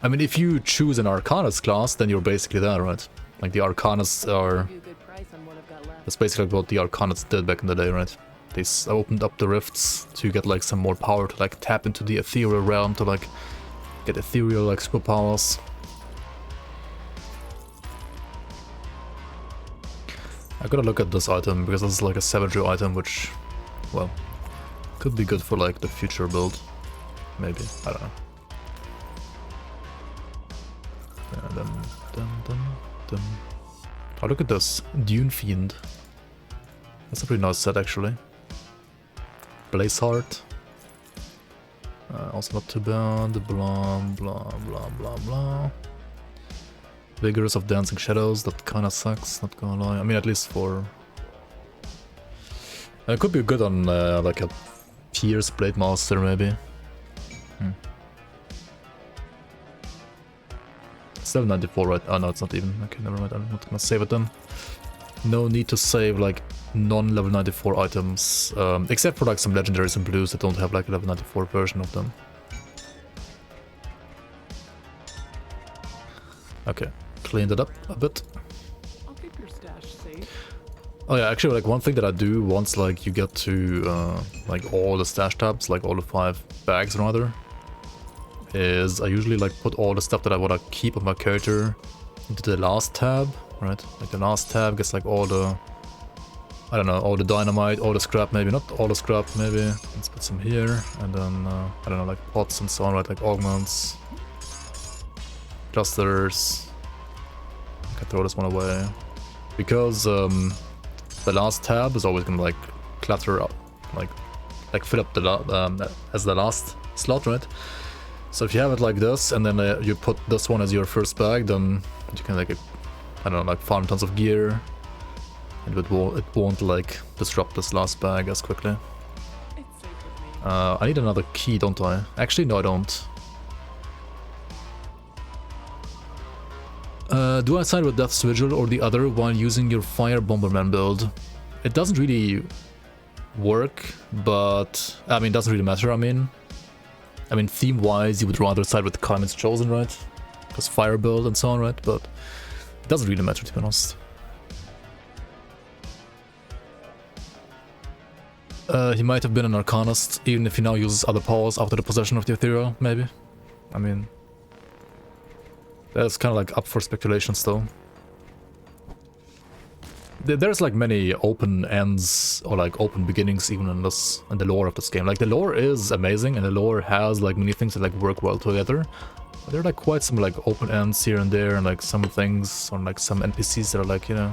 I mean, if you choose an Arcanist class, then you're basically there, right? Like the Arcanists are... Give you a good price on what I've got left. That's basically what the Arcanists did back in the day, right? They opened up the rifts to get like some more power to like tap into the ethereal realm to like get ethereal like superpowers. I gotta look at this item because this is like a savagery item which, well, could be good for like the future build. Maybe, I don't know. Oh, look at this. Dune Fiend. That's a pretty nice set, actually. Blaze Heart. Also not too bad. Blah, blah, blah, blah, blah. Vigorous of Dancing Shadows. That kinda sucks, not gonna lie. I mean, at least for... It could be good on like a Pierce Blade Master, maybe. It's level 94, right? Oh no, it's not even. Okay, never mind. I'm not gonna save it then. No need to save like non-level 94 items, except for like some legendaries and blues that don't have like a level 94 version of them. Okay, cleaned it up a bit. I'll keep your stash safe. Oh yeah, actually, like one thing that I do once like you get to like all the stash tabs, like all the 5 bags rather, is I usually like put all the stuff that I want to keep of my character into the last tab, right? Like the last tab gets like all the, I don't know, all the dynamite, all the scrap, maybe not all the scrap, maybe. Let's put some here, and then I don't know, like pots and so on, right? Like augments, clusters. I can throw this one away because the last tab is always gonna like clutter up, like fill up the as the last slot, right? So if you have it like this, and then you put this one as your first bag, then you can like, I don't know, like farm tons of gear, and it won't like disrupt this last bag as quickly. It's safe with me. I need another key, don't I? Actually, no, I don't. Do I side with Death's Vigil or the other while using your Fire Bomberman build? It doesn't really work, but I mean, it doesn't really matter. I mean, theme-wise, you would rather side with Carmen's Chosen, right? Because fire build and so on, right? But it doesn't really matter, to be honest. He might have been an Arcanist, even if he now uses other powers after the possession of the Ethereal, maybe. I mean, that's kind of like up for speculation still. There's like many open ends or like open beginnings even in the lore of this game. Like the lore is amazing and the lore has like many things that like work well together. But there are like quite some like open ends here and there, and like some things on like some NPCs that are like, you know,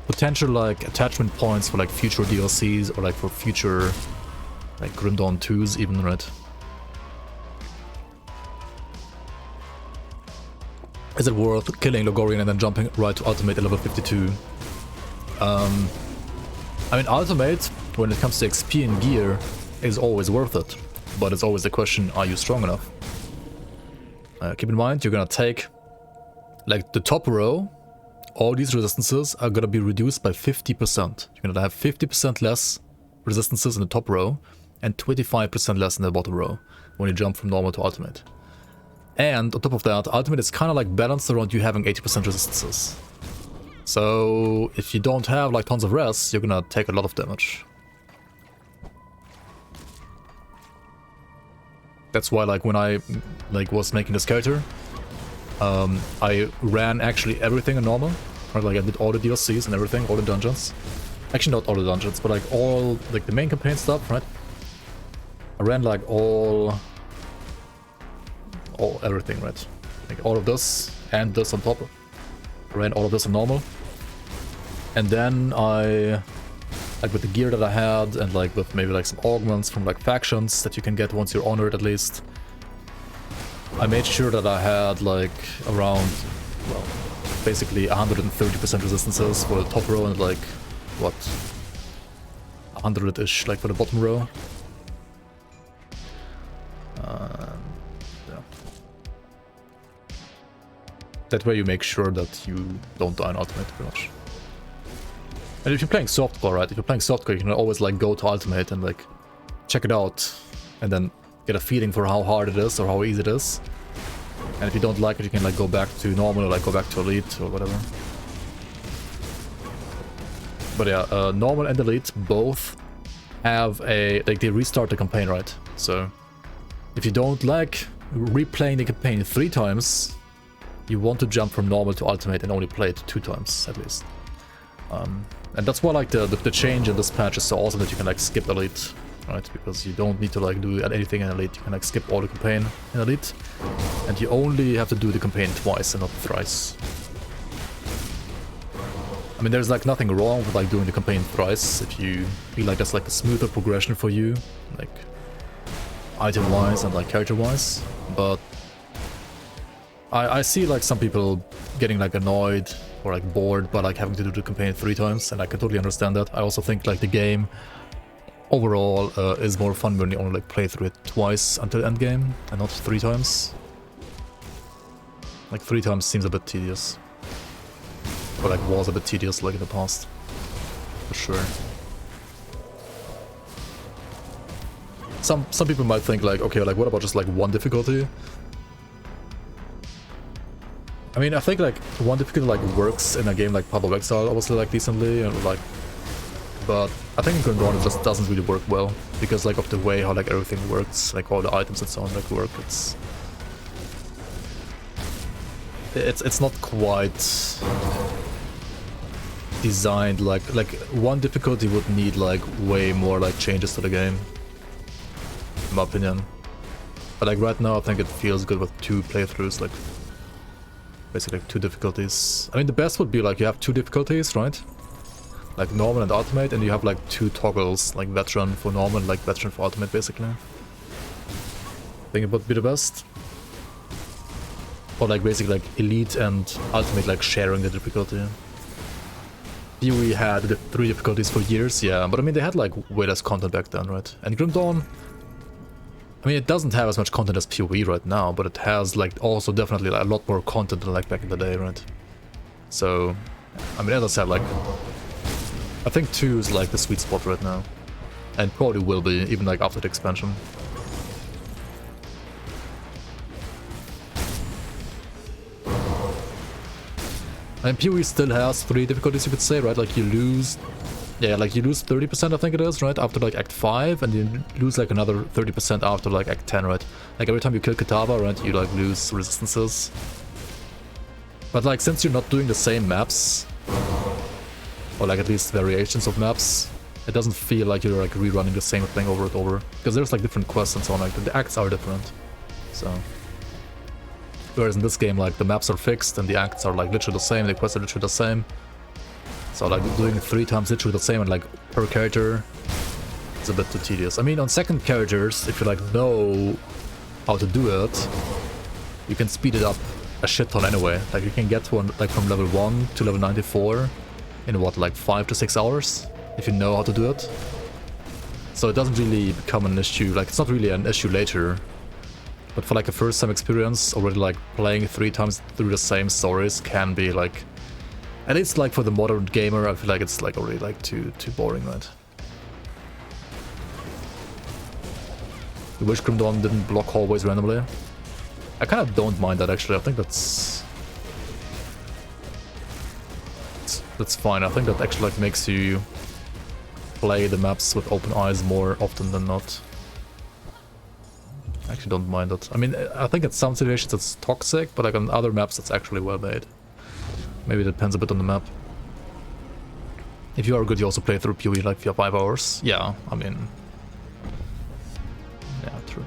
potential like attachment points for like future DLCs or like for future like Grim Dawn 2s even, right? Is it worth killing Logorian and then jumping right to Ultimate at level 52? I mean, Ultimate, when it comes to XP and gear, is always worth it. But it's always the question, are you strong enough? Keep in mind, you're gonna take, like, the top row, all these resistances are gonna be reduced by 50%. You're gonna have 50% less resistances in the top row, and 25% less in the bottom row, when you jump from normal to Ultimate. And on top of that, Ultimate is kind of like balanced around you having 80% resistances. So if you don't have like tons of res, you're gonna take a lot of damage. That's why like when I like was making this character, I ran actually everything in normal. Right? Like I did all the DLCs and everything, all the dungeons. Actually not all the dungeons, but like all like the main campaign stuff, right? I ran like all everything, right? Like all of this and this on top. I ran all of this on normal. And then I, like with the gear that I had and like with maybe like some augments from like factions that you can get once you're honored at least, I made sure that I had like around, well, basically 130% resistances for the top row and like, what, 100-ish like for the bottom row. Yeah. That way you make sure that you don't die in Ultimate pretty much. And if you're playing softcore, right? If you're playing softcore, you can always like go to Ultimate and like check it out and then get a feeling for how hard it is or how easy it is. And if you don't like it, you can like go back to normal or like go back to elite or whatever. But yeah, normal and elite both have a, like, they restart the campaign, right? So if you don't like replaying the campaign 3 times, you want to jump from normal to ultimate and only play it 2 times at least. And that's why like the change in this patch is so awesome, that you can like skip elite, right? Because you don't need to like do anything in elite. You can like skip all the campaign in elite, and you only have to do the campaign twice and not thrice. I mean, there's like nothing wrong with like doing the campaign thrice if you feel like that's like a smoother progression for you, like item-wise and like character-wise. But I see like some people getting like annoyed or like bored by like having to do the campaign 3 times, and I can totally understand that. I also think like the game overall is more fun when you only like play through it twice until endgame and not 3 times. Like 3 times seems a bit tedious. Or like was a bit tedious like in the past. For sure. Some people might think like, okay, like what about just like 1 difficulty? I mean, I think like 1 difficulty like works in a game like Path of Exile obviously like decently, and like, but I think in Grim it just doesn't really work well because like of the way how like everything works, like all the items and so on like work. It's not quite designed like 1 difficulty would need like way more like changes to the game, in my opinion. But like right now I think it feels good with 2 playthroughs, like basically like 2 difficulties. I mean, the best would be like you have 2 difficulties, right? Like normal and ultimate, and you have like 2 toggles, like veteran for normal and like veteran for ultimate basically. I think it would be the best. Or like basically like elite and ultimate like sharing the difficulty. PoE had the 3 difficulties for years, yeah, but I mean they had like way less content back then, right? And Grim Dawn, I mean, it doesn't have as much content as PoE right now, but it has like also definitely like, a lot more content than like back in the day, right? So, I mean, as I said, like, I think 2 is like the sweet spot right now, and probably will be even like after the expansion. And PoE still has 3 difficulties, you could say, right? Like you lose, yeah, like you lose 30%, I think it is, right? After like Act 5, and you lose like another 30% after like Act 10, right? Like every time you kill Kitava, right, you like lose resistances. But like since you're not doing the same maps, or like at least variations of maps, it doesn't feel like you're like rerunning the same thing over and over. Because there's like different quests and so on, like the acts are different. So. Whereas in this game, like the maps are fixed and the acts are like literally the same, the quests are literally the same. So like doing it 3 times literally the same and like per character is a bit too tedious. I mean, on second characters, if you like know how to do it, you can speed it up a shit ton anyway. Like you can get one like from level 1 to level 94 in what, like 5 to 6 hours if you know how to do it. So it doesn't really become an issue, like it's not really an issue later. But for like a first time experience, already like playing 3 times through the same stories can be like, at least like for the modern gamer, I feel like it's like already like too boring, right? You wish Grim Dawn didn't block hallways randomly? I kind of don't mind that actually. I think that's fine. I think that actually like makes you play the maps with open eyes more often than not. I actually don't mind it. I mean, I think in some situations it's toxic, but like on other maps it's actually well made. Maybe it depends a bit on the map. If you are good, you also play through PoE like for 5 hours. Yeah, I mean... yeah, true.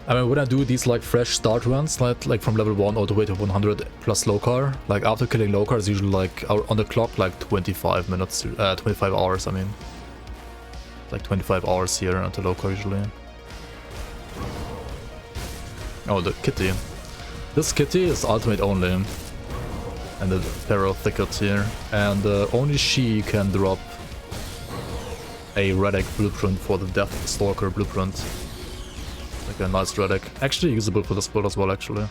I mean, when I do these like fresh start runs, like from level 1 all the way to 100 plus Lokar, like after killing Lokar is usually like on the clock like 25 minutes, 25 hours, I mean. Like 25 hours here until Lokar usually. Oh, the kitty. This kitty is ultimate only. And the Peril Thicket here. And only she can drop a relic blueprint for the Death Stalker blueprint. Like a nice relic. Actually usable for this build as well, actually.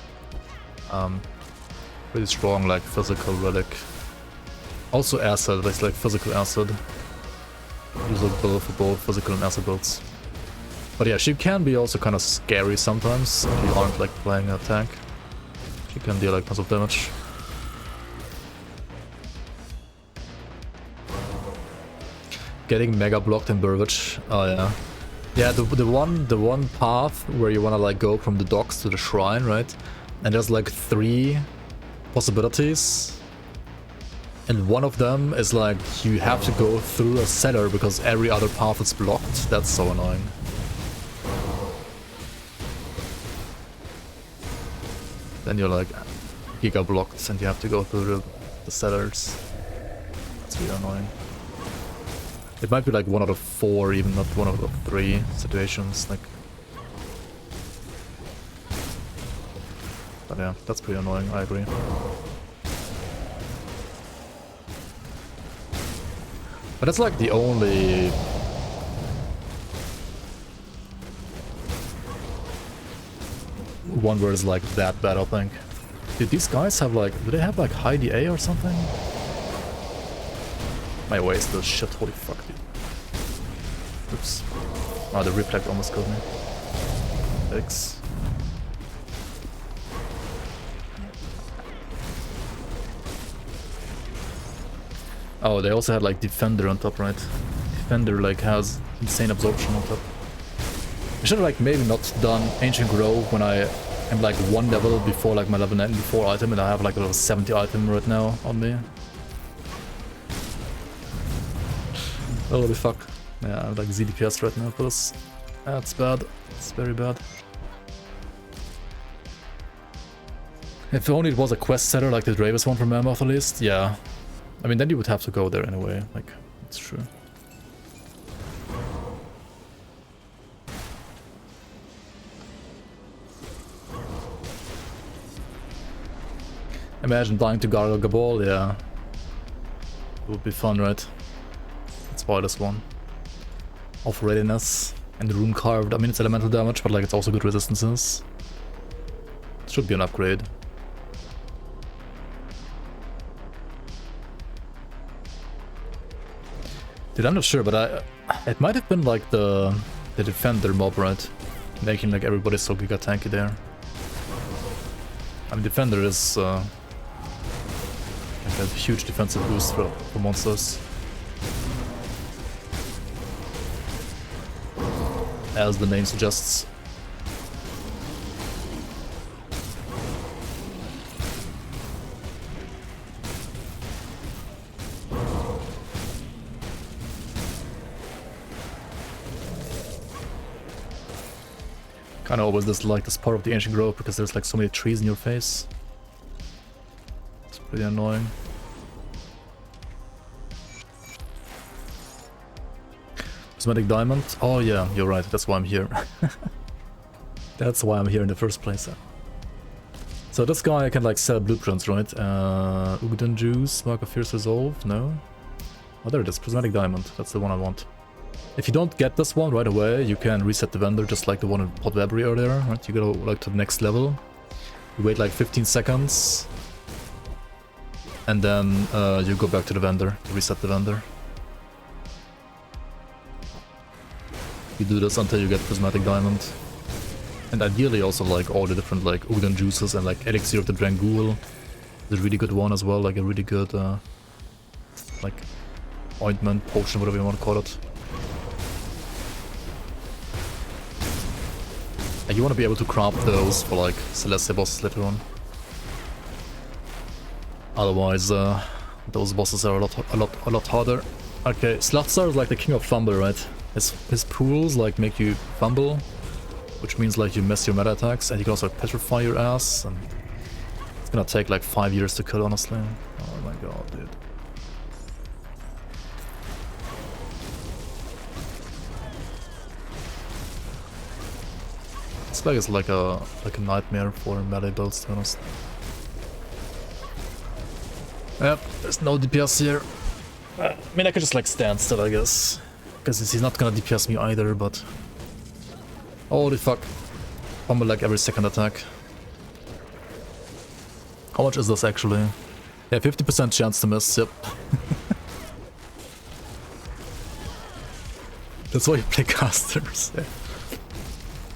Pretty strong, like physical relic. Also acid, it's like physical acid. Use a build for both physical and acid builds. But yeah, she can be also kind of scary sometimes if you aren't like playing a tank. She can deal like tons of damage. Getting mega blocked in Burvich. Oh yeah. Yeah, the one path where you wanna like go from the docks to the shrine, right? And there's like 3 possibilities. And one of them is like you have to go through a cellar because every other path is blocked. That's so annoying. Then you're like giga blocked and you have to go through the cellars. It's really annoying. It might be like 1 out of 4, even not 1 out of 3 situations. Like, but yeah, that's pretty annoying. I agree. But that's like the only one where it's like that bad, I think. Dude, these guys have like, do they have like high DA or something? My way is still shit, holy fuck, dude. Oops. Oh, the reflect almost killed me. X. Oh, they also had like Defender on top, right? Defender like has insane absorption on top. I should have like maybe not done Ancient Grove when I am like 1 level before like my level 94 item, and I have like a level 70 item right now on me. Holy fuck. Yeah, I have like ZDPS right now for this. That's bad. It's very bad. If only it was a quest setter like the Dravis one from Mammoth at least, yeah. I mean, then you would have to go there anyway, like, it's true. Imagine dying to Gargle Gabal, yeah. It would be fun, right? Let's buy this one. Of readiness and rune carved. I mean, it's elemental damage, but like it's also good resistances. It should be an upgrade. Dude, I'm not sure, but it might have been like the defender mob, right? Making like everybody so giga tanky there. I mean, defender is like a huge defensive boost for monsters. As the name suggests. Kinda always dislike this part of the Ancient Grove because there's like so many trees in your face. It's pretty annoying. Cosmetic Diamond? Oh yeah, you're right, that's why I'm here. That's why I'm here in the first place. So this guy can like sell blueprints, right? Ugden Juice, Mark of Fierce Resolve, no? Oh, there it is, Prismatic Diamond, that's the one I want. If you don't get this one right away, you can reset the vendor just like the one in Potwebbery earlier, right? You go like to the next level, you wait like 15 seconds, and then you go back to the vendor to reset the vendor. You do this until you get Prismatic Diamond. And ideally also like all the different like Ugden Juices and like Elixir of the Drangul. Is a really good one as well, like a really good like ointment, potion, whatever you want to call it. And you want to be able to craft those for like Celestia bosses later on. Otherwise, those bosses are a lot harder. Okay, Slutsar is like the king of fumble, right? His pools like make you fumble, which means like you miss your meta attacks, and you can also petrify your ass. And it's gonna take like 5 years to kill, honestly. Oh my god, dude. This bag is like a nightmare for melee builds, to be honest. Yep, there's no DPS here. I mean, I could just like stand still, I guess, because he's not gonna DPS me either. But holy fuck, fumble like every second attack. How much is this actually? Yeah, 50% chance to miss. Yep. That's why you play casters.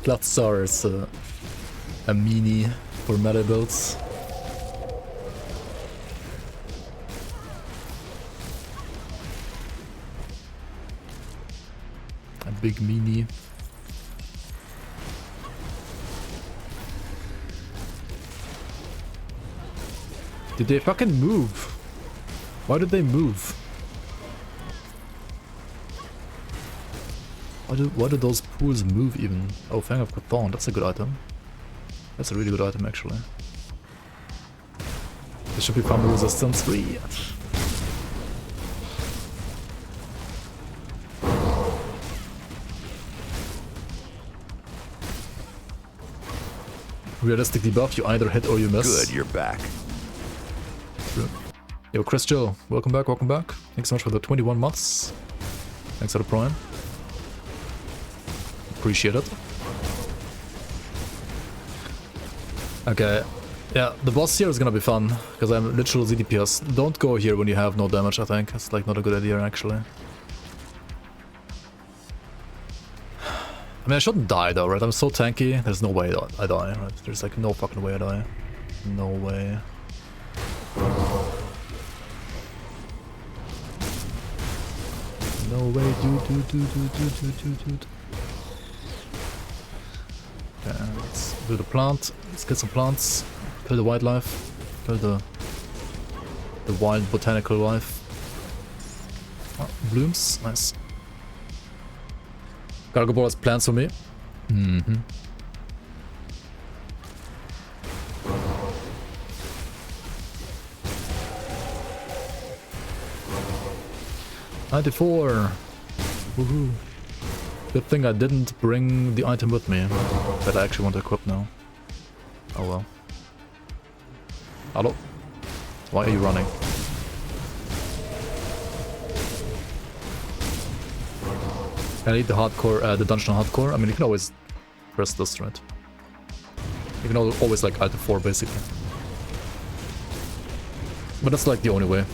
Glatsar is a meanie for meta builds. A big meanie. Did they fucking move? Why did they move? Why do those pools move even? Oh, Fang of Chthon, that's a good item. That's a really good item actually. This should be farm resistance free. Realistic debuff, you either hit or you miss. Good, you're back. Yo, Chris Joe, welcome back, welcome back. Thanks so much for the 21 months. Thanks for the prime. Appreciate it. Okay, yeah, the boss here is gonna be fun, because I'm literal ZDPS. Don't go here when you have no damage, I think. It's like not a good idea, actually. I mean, I shouldn't die though, right? I'm so tanky, there's no way I die, right? There's like no fucking way I die. No way. No way, dude. Okay, let's do the plant. Let's get some plants. Kill the wildlife. Kill the wild botanical life. Oh, blooms, nice. Cargo ball has plans for me. Mm-hmm. '94. Woohoo. Good thing I didn't bring the item with me that I actually want to equip now. Oh well. Hello? Why are you running? I need the hardcore, the dungeon hardcore. I mean, you can always press this, right? You can always like Alt 4 basically. But that's like the only way.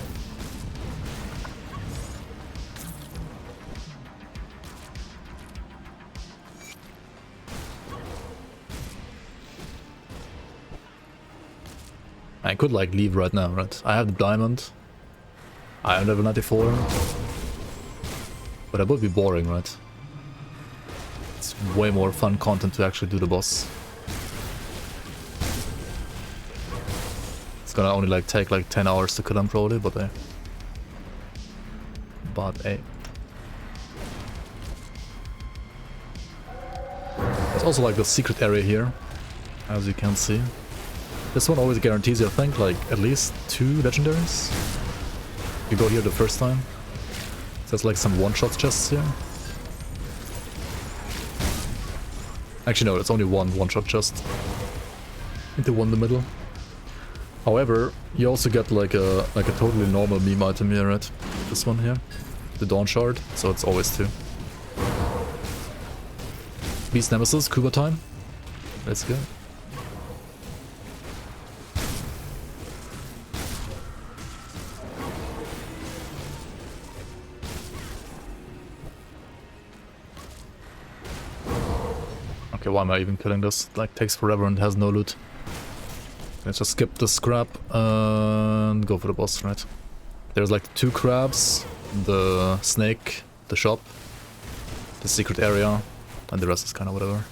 I could like leave right now, right? I have the diamond. I am level 94. But it would be boring, right? It's way more fun content to actually do the boss. It's gonna only like take like 10 hours to kill him probably, but hey. There's also like the secret area here, as you can see. This one always guarantees you, I think, like at least 2 legendaries. You go here the first time. So there's like some one-shot chests here. Actually no, it's only one-shot chest. The one in the middle. However, you also get like a totally normal meme item here, right? This one here. The Dawn Shard, so it's always 2. Beast Nemesis, Kuba time. Let's go. Okay, why am I even killing this? It like takes forever and has no loot. Let's just skip the scrap and go for the boss, right? There's like 2 crabs, the snake, the shop, the secret area, and the rest is kind of whatever.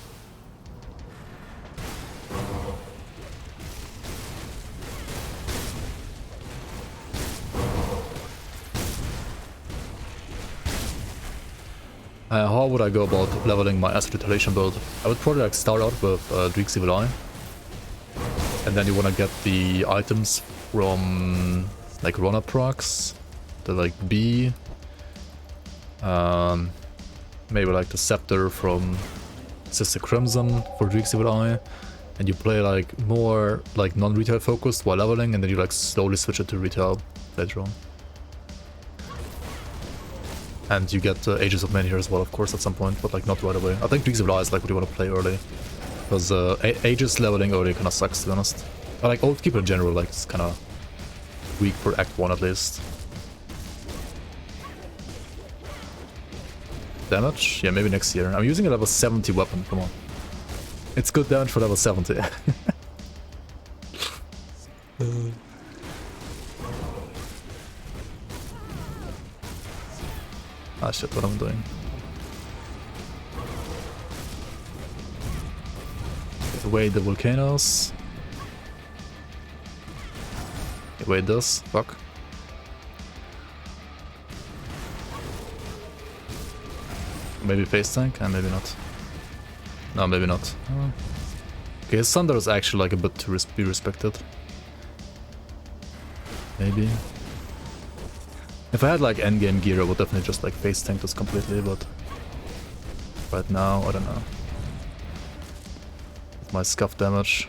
How would I go about leveling my acid retaliation build? I would probably like start out with Dreek's Evil Eye. And then you want to get the items from like runner procs, the like B, maybe like the scepter from Sister Crimson for Dreek's Evil Eye. And you play like more like non-retail focused while leveling, and then you like slowly switch it to retail later on. And you get Ages of Many here as well, of course, at some point, but like not right away. I think Dreek's Evil Eye is like what you want to play early. Because Aegis leveling early kind of sucks, to be honest. I like Old Keeper in general, like it's kind of weak for Act 1 at least. Damage? Yeah, maybe next year. I'm using a level 70 weapon, come on. It's good damage for level 70. Ah shit, what am I doing? Away the volcanoes. Away this, fuck. Maybe face tank? And maybe not. No, maybe not. Okay, his Thunder is actually like a bit to be respected. Maybe. If I had like endgame gear, I would definitely just like face tank this completely, but right now, I don't know. With my scuff damage,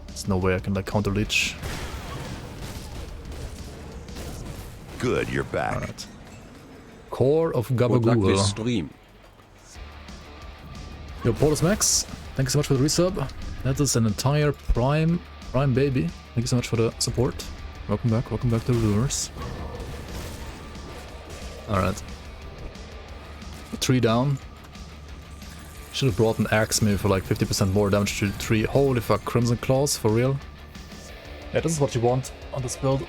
there's no way I can like counter leech. Good, you're back. Alright. Core of Good luck with Gabagool. stream. Yo, Paulus Max, thank you so much for the resub. That is an entire Prime baby. Thank you so much for the support. Welcome back to the viewers. Alright. 3 down. Should have brought an axe maybe for like 50% more damage to 3. Holy fuck, Crimson Claws, for real? Yeah, this is what you want on this build.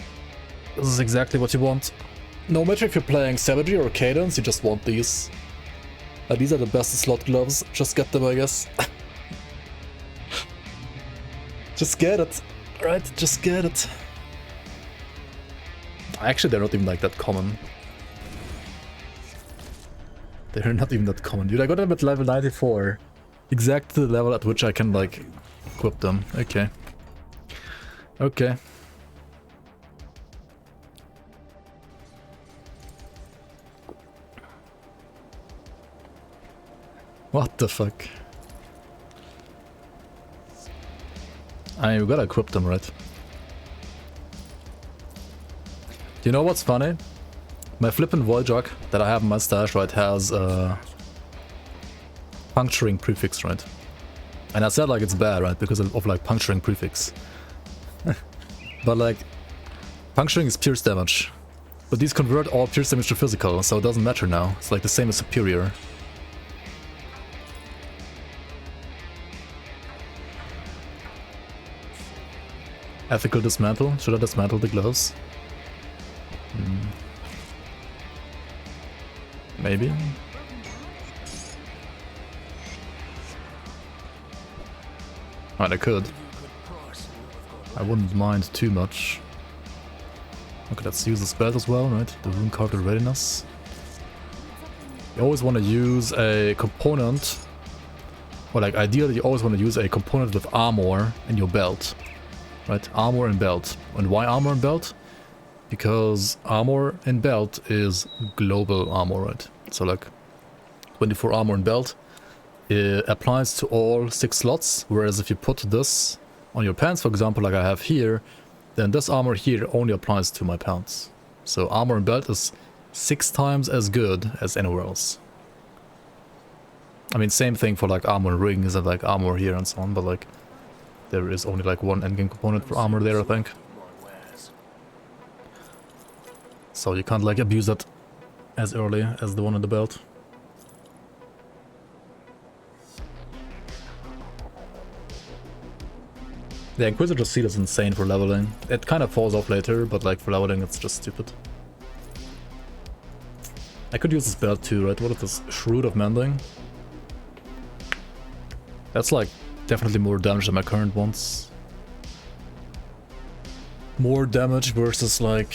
This is exactly what you want. No matter if you're playing Savagery or Cadence, you just want these. These are the best slot gloves. Just get them, I guess. Just get it. Right, just get it. Actually, they're not even like that common. They're not even that common. Dude, I got them at level 94. Exactly the level at which I can, like, equip them. Okay. Okay. What the fuck? I mean, we gotta equip them, right? Do you know what's funny? My flippin' Voljak that I have in my stash, right, has a puncturing prefix, right? And I said like it's bad, right, because of like puncturing prefix. But like, puncturing is pierce damage. But these convert all pierce damage to physical, so it doesn't matter now. It's like the same as superior. Ethical dismantle? Should I dismantle the gloves? Maybe? Right, I could. I wouldn't mind too much. Okay, let's use this belt as well, right? The rune card of readiness. You always want to use a component, or like ideally you always want to use a component with armor in your belt. Right, armor and belt. And why armor and belt? Because armor and belt is global armor, right? So like 24 armor and belt, it applies to all 6 slots, whereas if you put this on your pants, for example, like I have here, then this armor here only applies to my pants. So armor and belt is 6 times as good as anywhere else. I mean, same thing for like armor and rings and like armor here and so on, but like there is only like one endgame component for armor there, I think. So you can't like abuse that as early as the one in the belt. The Inquisitor Seal is insane for leveling. It kind of falls off later, but like for leveling it's just stupid. I could use this belt too, right? What is this? Shroud of Mending? That's like definitely more damage than my current ones. More damage versus like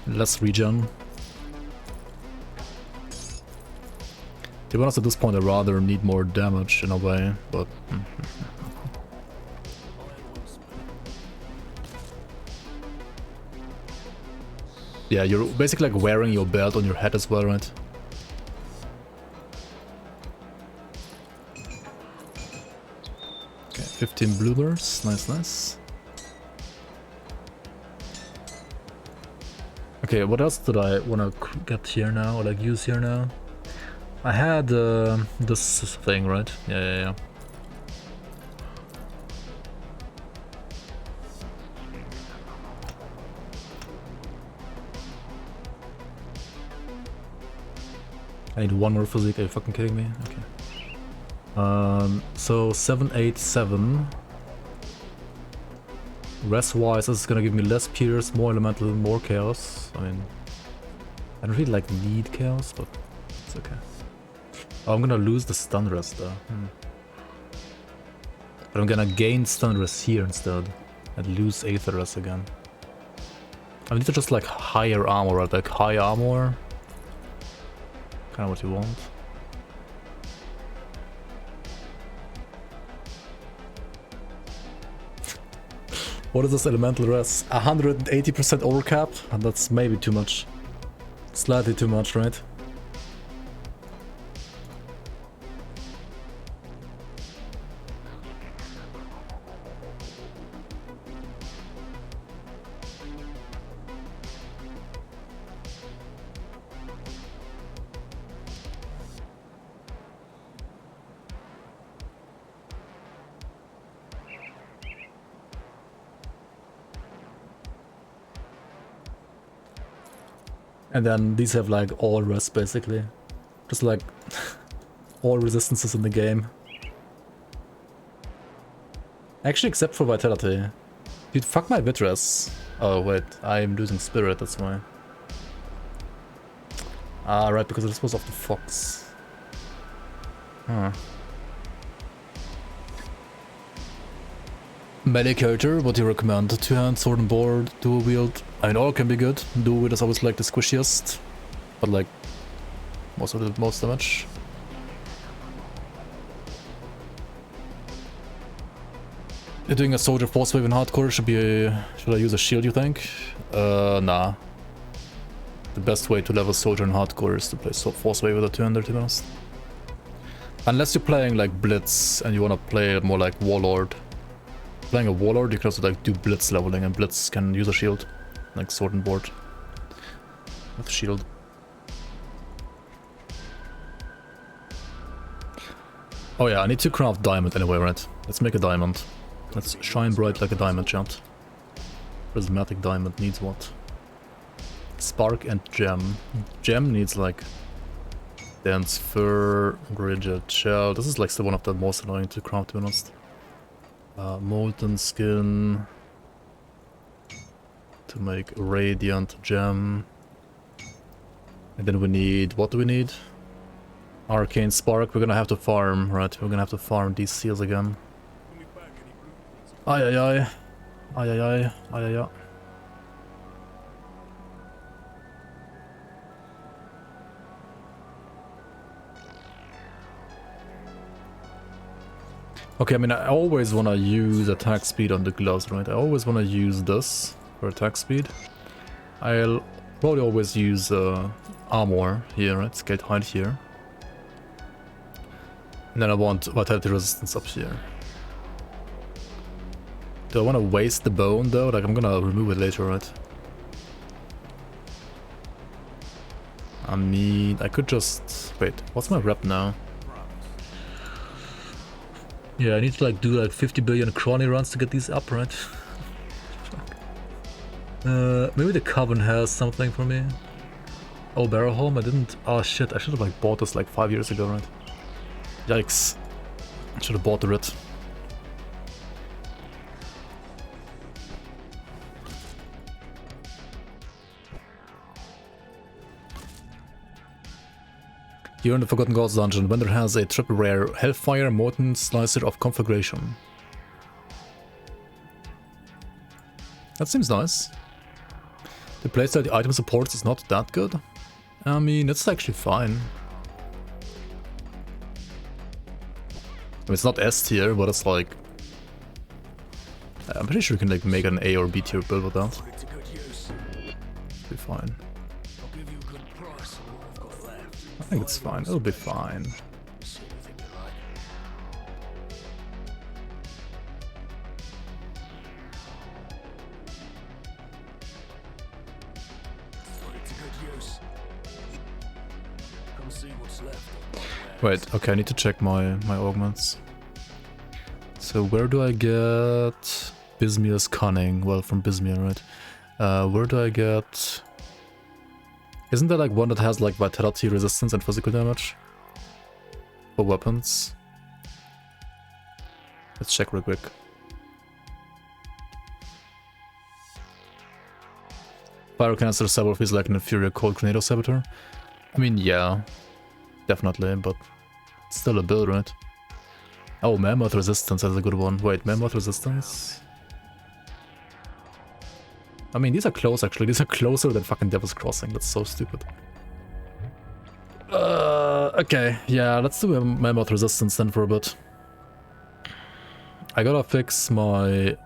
less regen. To be honest, at this point I rather need more damage in a way, but yeah, you're basically like wearing your belt on your head as well, right? Okay, 15 bloomers, nice, nice. Okay, what else did I want to get here now, or like use here now? I had this thing, right? Yeah. I need one more physique, are you fucking kidding me? Okay. So 787. Rest wise, this is gonna give me less pierce, more elemental, more chaos. I mean, I don't really like need chaos, but it's okay. Oh, I'm gonna lose the stun rest though. But I'm gonna gain stun rest here instead and lose aether rest again. I need to just like higher armor, right? Like high armor. Kinda what you want. What is this elemental rest? 180% overcap? And that's maybe too much. Slightly too much, right? And then these have like all rest basically. Just like all resistances in the game. Actually except for vitality. Dude, fuck my Vitras. Oh wait, I'm losing spirit, that's why. Ah, right, because this was off the fox. Huh. Melee character, what do you recommend? Two-hand, sword and board, dual wield. I mean, all can be good. Dual wield is always like the squishiest, but like most of the most damage. You're doing a soldier force wave in hardcore. Should I use a shield? You think? Nah. The best way to level soldier in hardcore is to play force wave with a 200, to be honest. Unless you're playing like blitz and you wanna play it more like warlord. Playing a warlord, you can also like do blitz leveling, and blitz can use a shield, like sword and board with shield. Oh yeah, I need to craft diamond anyway, right? Let's make a diamond. Let's shine bright like a diamond, chat. Prismatic diamond needs what? Spark and gem. Gem needs like dense fur, rigid shell. This is like still one of the most annoying to craft, to be honest. Molten skin to make radiant gem, and then we need, what do we need? Arcane spark. We're gonna have to farm, right? We're gonna have to farm these seals again. Ay ay ay, ay ay ay, ay ay ay. Okay, I mean, I always want to use attack speed on the gloves, right? I always want to use this for attack speed. I'll probably always use armor here, right? Skate height here. And then I want vitality resistance up here. Do I want to waste the bone though? Like, I'm gonna remove it later, right? I mean, I could just... Wait, what's my rep now? Yeah, I need to like do like 50 billion crawny runs to get these up, right? Maybe the Coven has something for me. Oh, Barrel Home, I didn't... Oh shit, I should have like bought this like 5 years ago, right? Yikes. I should have bought the writ. You're in the Forgotten Gods dungeon. Vendor has a triple rare Hellfire Molten Slicer of Conflagration. That seems nice. The playstyle the item supports is not that good. I mean, it's actually fine. I mean, it's not S tier, but it's like... I'm pretty sure you can like make an A or B tier build with that. Be fine. I think it's fine. It'll be fine. Wait, okay, I need to check my augments. So where do I get Bismir's Cunning? Well, from Bismir, right? Where do I get Isn't there like one that has like vitality, resistance, and physical damage? For weapons? Let's check real quick. Pyro Canister Saber feels like an inferior cold grenade or saboteur. I mean, yeah, definitely, but it's still a build, right? Oh, Mammoth Resistance is a good one. Wait, Mammoth Resistance? I mean, these are close, actually. These are closer than fucking Devil's Crossing. That's so stupid. Okay, yeah, let's do a Mammoth Resistance then for a bit. I gotta fix my...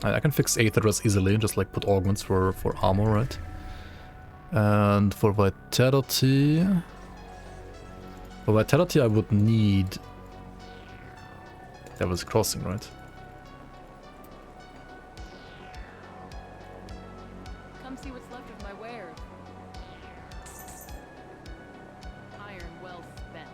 I can fix Aether Dress easily, just like put augments for armor, right? And for Vitality... For Vitality I would need... Devil's Crossing, right? Come see what's left of my wares. Iron well spent.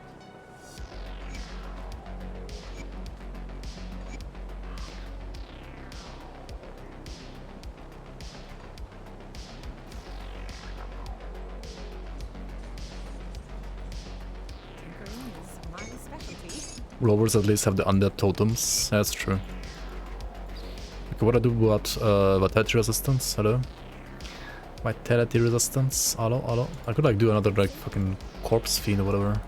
Tinkering is my specialty. Rovers at least have the undead totems. That's true. Okay, what I do about Vitality Resistance? Hello? Vitality Resistance? Hello, hello? I could like do another like fucking Corpse Fiend or whatever.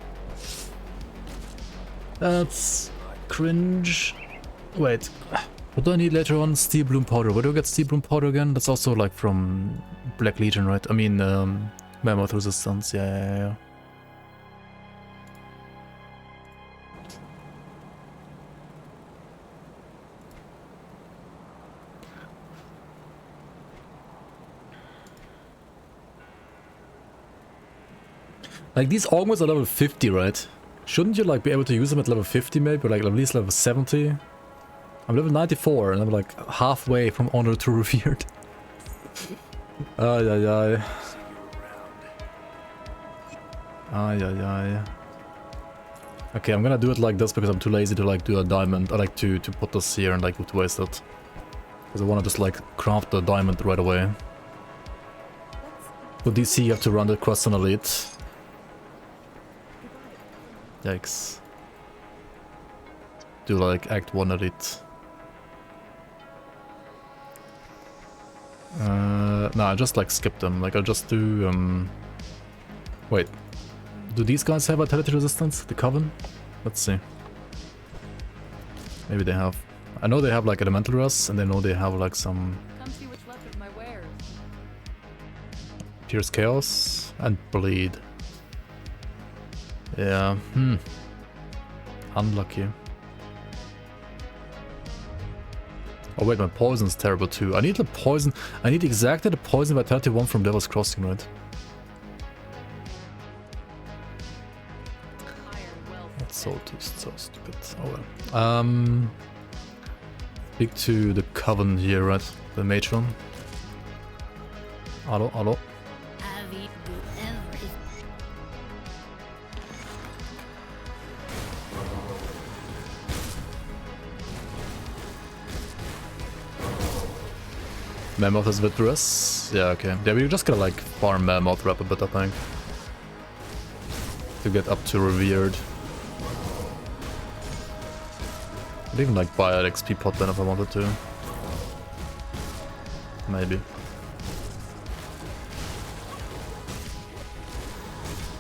That's cringe. Wait, what do I need later on? Steel Bloom Powder. Where do I get Steel Bloom Powder again? That's also like from Black Legion, right? I mean, Mammoth Resistance. Yeah. Like, these augments are level 50, right? Shouldn't you, like, be able to use them at level 50, maybe? Or, like, at least level 70? I'm level 94, and I'm, like, halfway from Honor to Revered. Ay. Okay, I'm gonna do it like this because I'm too lazy to, like, do a diamond. I like to put this here and, like, to waste it. Because I wanna just, like, craft the diamond right away. For DC, you have to run the quest on Elite. Yikes. Do like Act 1 Elite. Nah, I just like skip them. Like I'll just do wait. Do these guys have Vitality Resistance? The Coven? Let's see. Maybe they have. I know they have like Elemental Rest, and I know they have like some Come see what's left of my wares. Pierce Chaos and Bleed. Yeah, unlucky. Oh wait, my poison's terrible too. I need the poison. I need exactly the poison Vitality one from Devil's Crossing, right? Iron well That's so stupid. Oh well. Speak to the Coven here, right? The matron. Hello. Have eaten everything. Mammoth is Vitreous? Yeah, okay. Yeah, we're just gonna like farm Mammoth Wrap a bit, I think. To get up to Revered. I'd even like buy an XP pot then if I wanted to. Maybe.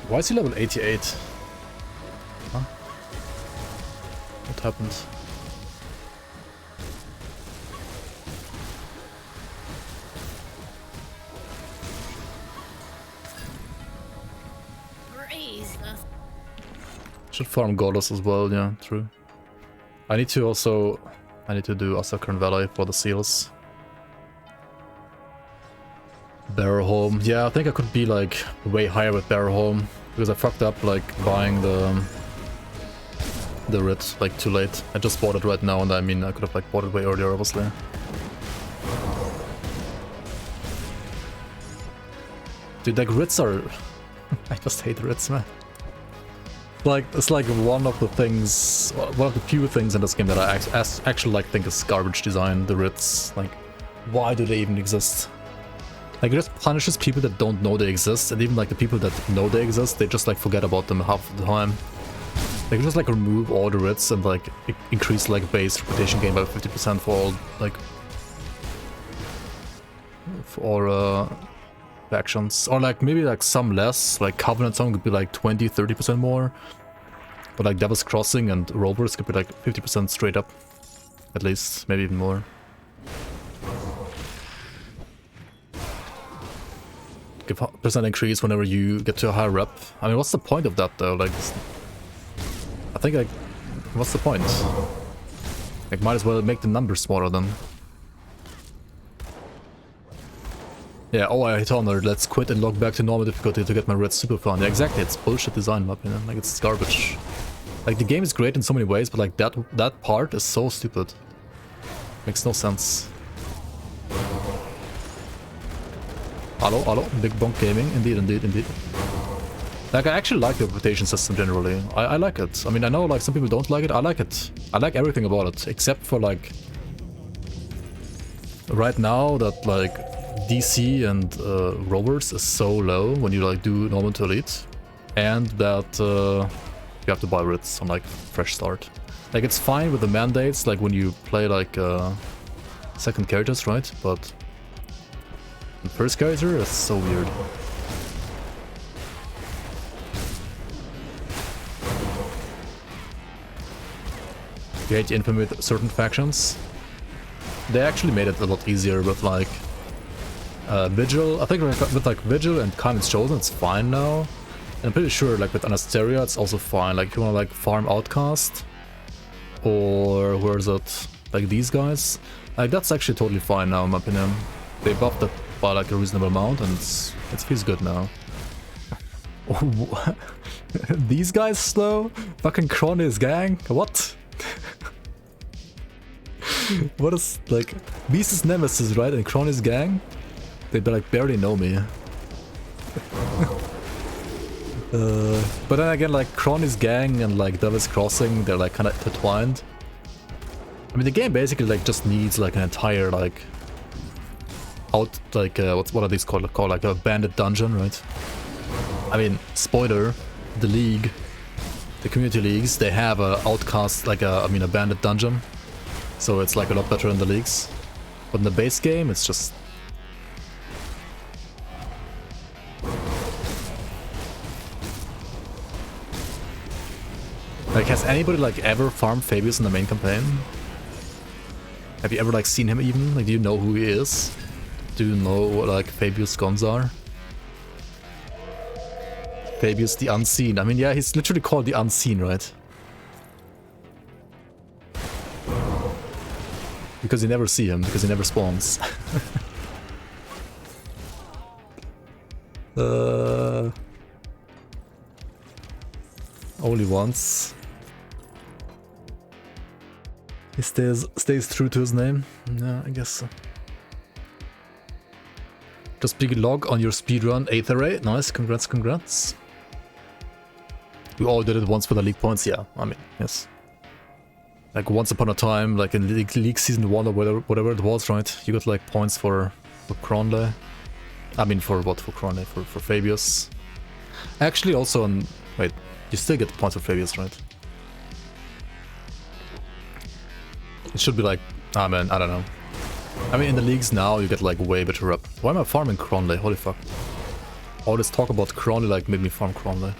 Why is he level 88? Huh? What happened? Praise the Should farm Goddess as well, yeah, true. I need to do Asakran Valley for the seals. Barrowholm. Yeah, I think I could be like way higher with Barrowholm because I fucked up like buying the writ like too late. I just bought it right now, and I mean I could have like bought it way earlier, obviously. Dude, like writs are... I just hate writs, man. Like, it's like one of the few things in this game that I actually like think is garbage design, the writs. Like, why do they even exist? Like, it just punishes people that don't know they exist, and even like the people that know they exist, they just like forget about them half the time. They can just like remove all the writs and like increase like base reputation gain by 50% for all like factions, or like maybe like some less, like Covenant some could be like 20-30% more, but like Devil's Crossing and Rovers could be like 50% straight up, at least, maybe even more. Give percent increase whenever you get to a higher rep. I mean, what's the point of that though? Like, I think like, what's the point? Like, might as well make the numbers smaller then. Yeah, oh, I hit Honor, let's quit and log back to normal difficulty to get my red super fun. Yeah, exactly, it's bullshit design in my opinion, like it's garbage. Like the game is great in so many ways, but like that part is so stupid. Makes no sense. Hello, Big Bonk Gaming, indeed. Like, I actually like the reputation system generally. I like it. I mean, I know like some people don't like it, I like it. I like everything about it, except for like... Right now that like DC and Rovers is so low when you like do normal to elite. And that you have to buy writs on like fresh start. Like it's fine with the mandates, like when you play like second characters, right? But the first character is so weird. You hate the infamy with certain factions. They actually made it a lot easier with like Vigil. I think with like Vigil and Kaiman's Chosen it's fine now. And I'm pretty sure like with Anasteria it's also fine. Like if you wanna like farm Outcast or where is it? Like these guys. Like that's actually totally fine now in my opinion. They buffed it by like a reasonable amount and it feels good now. These guys slow? Fucking Crony's gang? What? What is like Beast's nemesis, right? And Crony's gang? They like barely know me. But then again, like Crony's gang and like Devil's Crossing, they're like kind of intertwined. I mean, the game basically like just needs like an entire like out like what are these called? Like a bandit dungeon, right? I mean, spoiler, the league, the community leagues, they have a outcast like a bandit dungeon. So it's like a lot better in the leagues. But in the base game, it's just... Like, has anybody like ever farmed Fabius in the main campaign? Have you ever like seen him even? Like, do you know who he is? Do you know what like Fabius guns are? Fabius the Unseen. I mean, yeah, he's literally called the Unseen, right? Because you never see him, because he never spawns. Only once. He stays true to his name. Yeah, I guess so. Just big log on your speedrun 8th array. Nice, congrats. We all did it once for the league points, yeah. I mean, yes. Like once upon a time, like in League Season 1 or whatever it was, right? You got like points for Cronley. I mean, for what? For Cronley? For Fabius. Actually, also on... Wait, you still get points for Fabius, right? It should be like... Ah man, I don't know. I mean, in the leagues now, you get like way better rep. Why am I farming Cronley? Holy fuck. All this talk about Cronley like made me farm Cronley.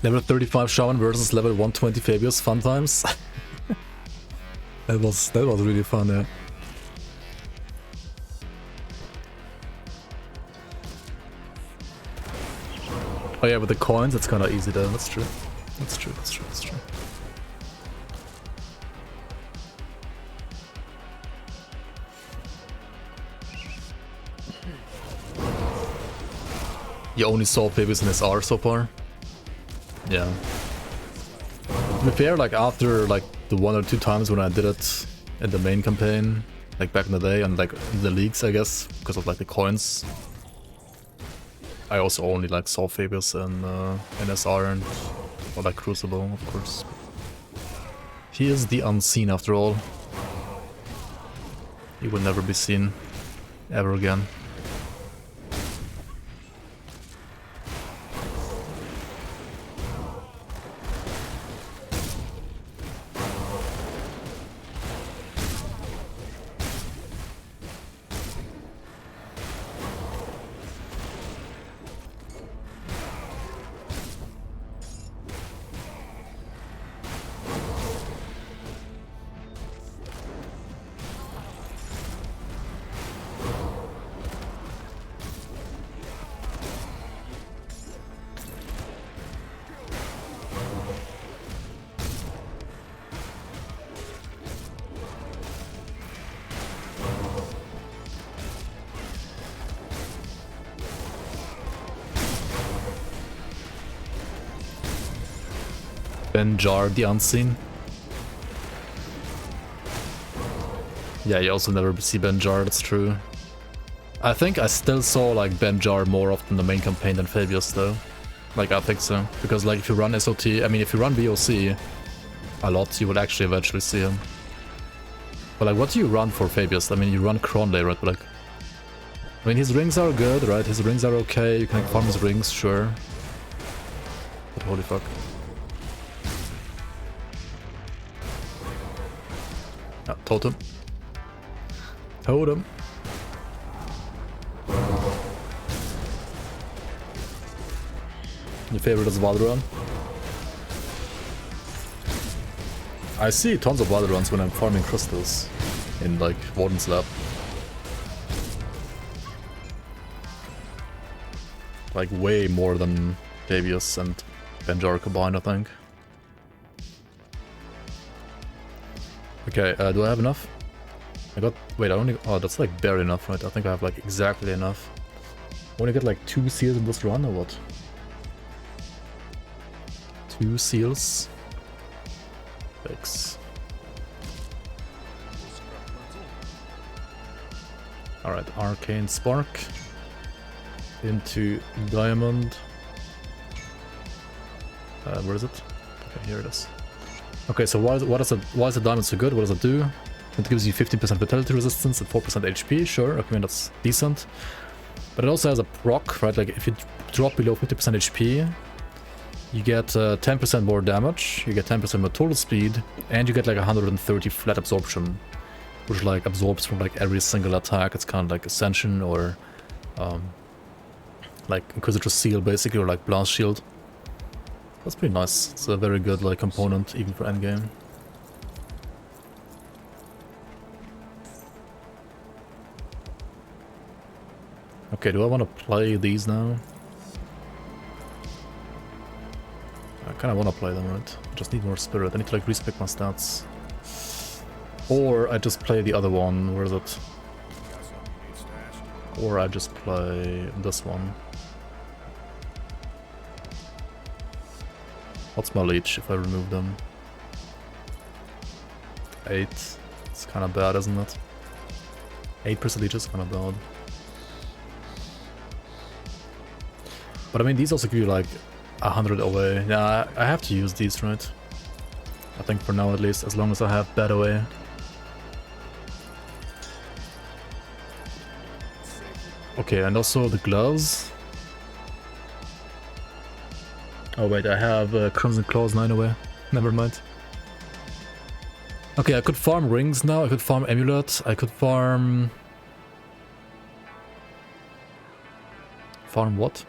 Level 35 Shaman versus level 120 Fabius, fun times. that was really fun, yeah. Oh yeah, with the coins it's kinda easy though, that's true. That's true. You only saw Fabius in SR so far? Yeah. To be fair, like after like the 1 or 2 times when I did it in the main campaign, like back in the day, and like in the leagues, I guess, because of like the coins, I also only like saw Fabius in SR and or like Crucible, of course. He is the Unseen after all. He will never be seen ever again. Avenger, the Unseen. Yeah, you also never see Avenger, that's true. I think I still saw like Avenger more often in the main campaign than Fabius though. Like I think so. Because like if you run SOT, I mean if you run VOC a lot, you will actually eventually see him. But like what do you run for Fabius? I mean you run Cronley, right? But like I mean his rings are good, right? His rings are okay, you can like, farm his rings, sure. But holy fuck. Ah, totem. Totem. Your favorite is Valorant? I see tons of Valorants when I'm farming crystals in like Warden's lab. Like way more than Davius and Avenger combined, I think. Okay, do I have enough? I got... wait, I only... oh, that's like barely enough, right? I think I have like exactly enough. I only get like 2 seals in this run or what? 2 seals. Thanks. Alright, Arcane Spark. Into Diamond. Where is it? Okay, here it is. Okay, so why is the diamond so good? What does it do? It gives you 15% vitality resistance and 4% HP, sure, okay, I mean that's decent. But it also has a proc, right? Like if you drop below 50% HP, you get 10% more damage, you get 10% more total speed, and you get like 130 flat absorption, which like absorbs from like every single attack. It's kind of like Ascension or like Inquisitor's Seal basically, or like Blast Shield. That's pretty nice. It's a very good like component even for endgame. Okay, do I want to play these now? I kind of want to play them, right? I just need more spirit. I need to like respec my stats. Or I just play the other one. Where is it? Or I just play this one. What's my leech if I remove them? 8. It's kind of bad, isn't it? 8% leech is kind of bad. But I mean, these also give you like 100 away. Yeah, I have to use these, right? I think for now at least, as long as I have bad away. Okay, and also the gloves. Oh wait, I have Crimson Claws 9 away. Never mind. Okay, I could farm rings now, I could farm amulet, I could farm... Farm what?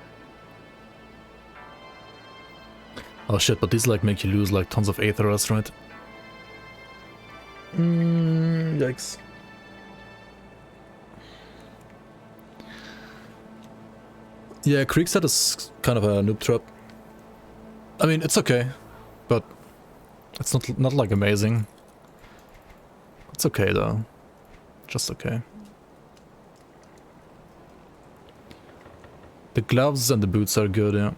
Oh shit, but these like make you lose like tons of Aetheras, right? Yikes. Yeah, Kriegset is kind of a noob trap. I mean, it's okay, but it's not like amazing. It's okay though, just okay. The gloves and the boots are good, yeah.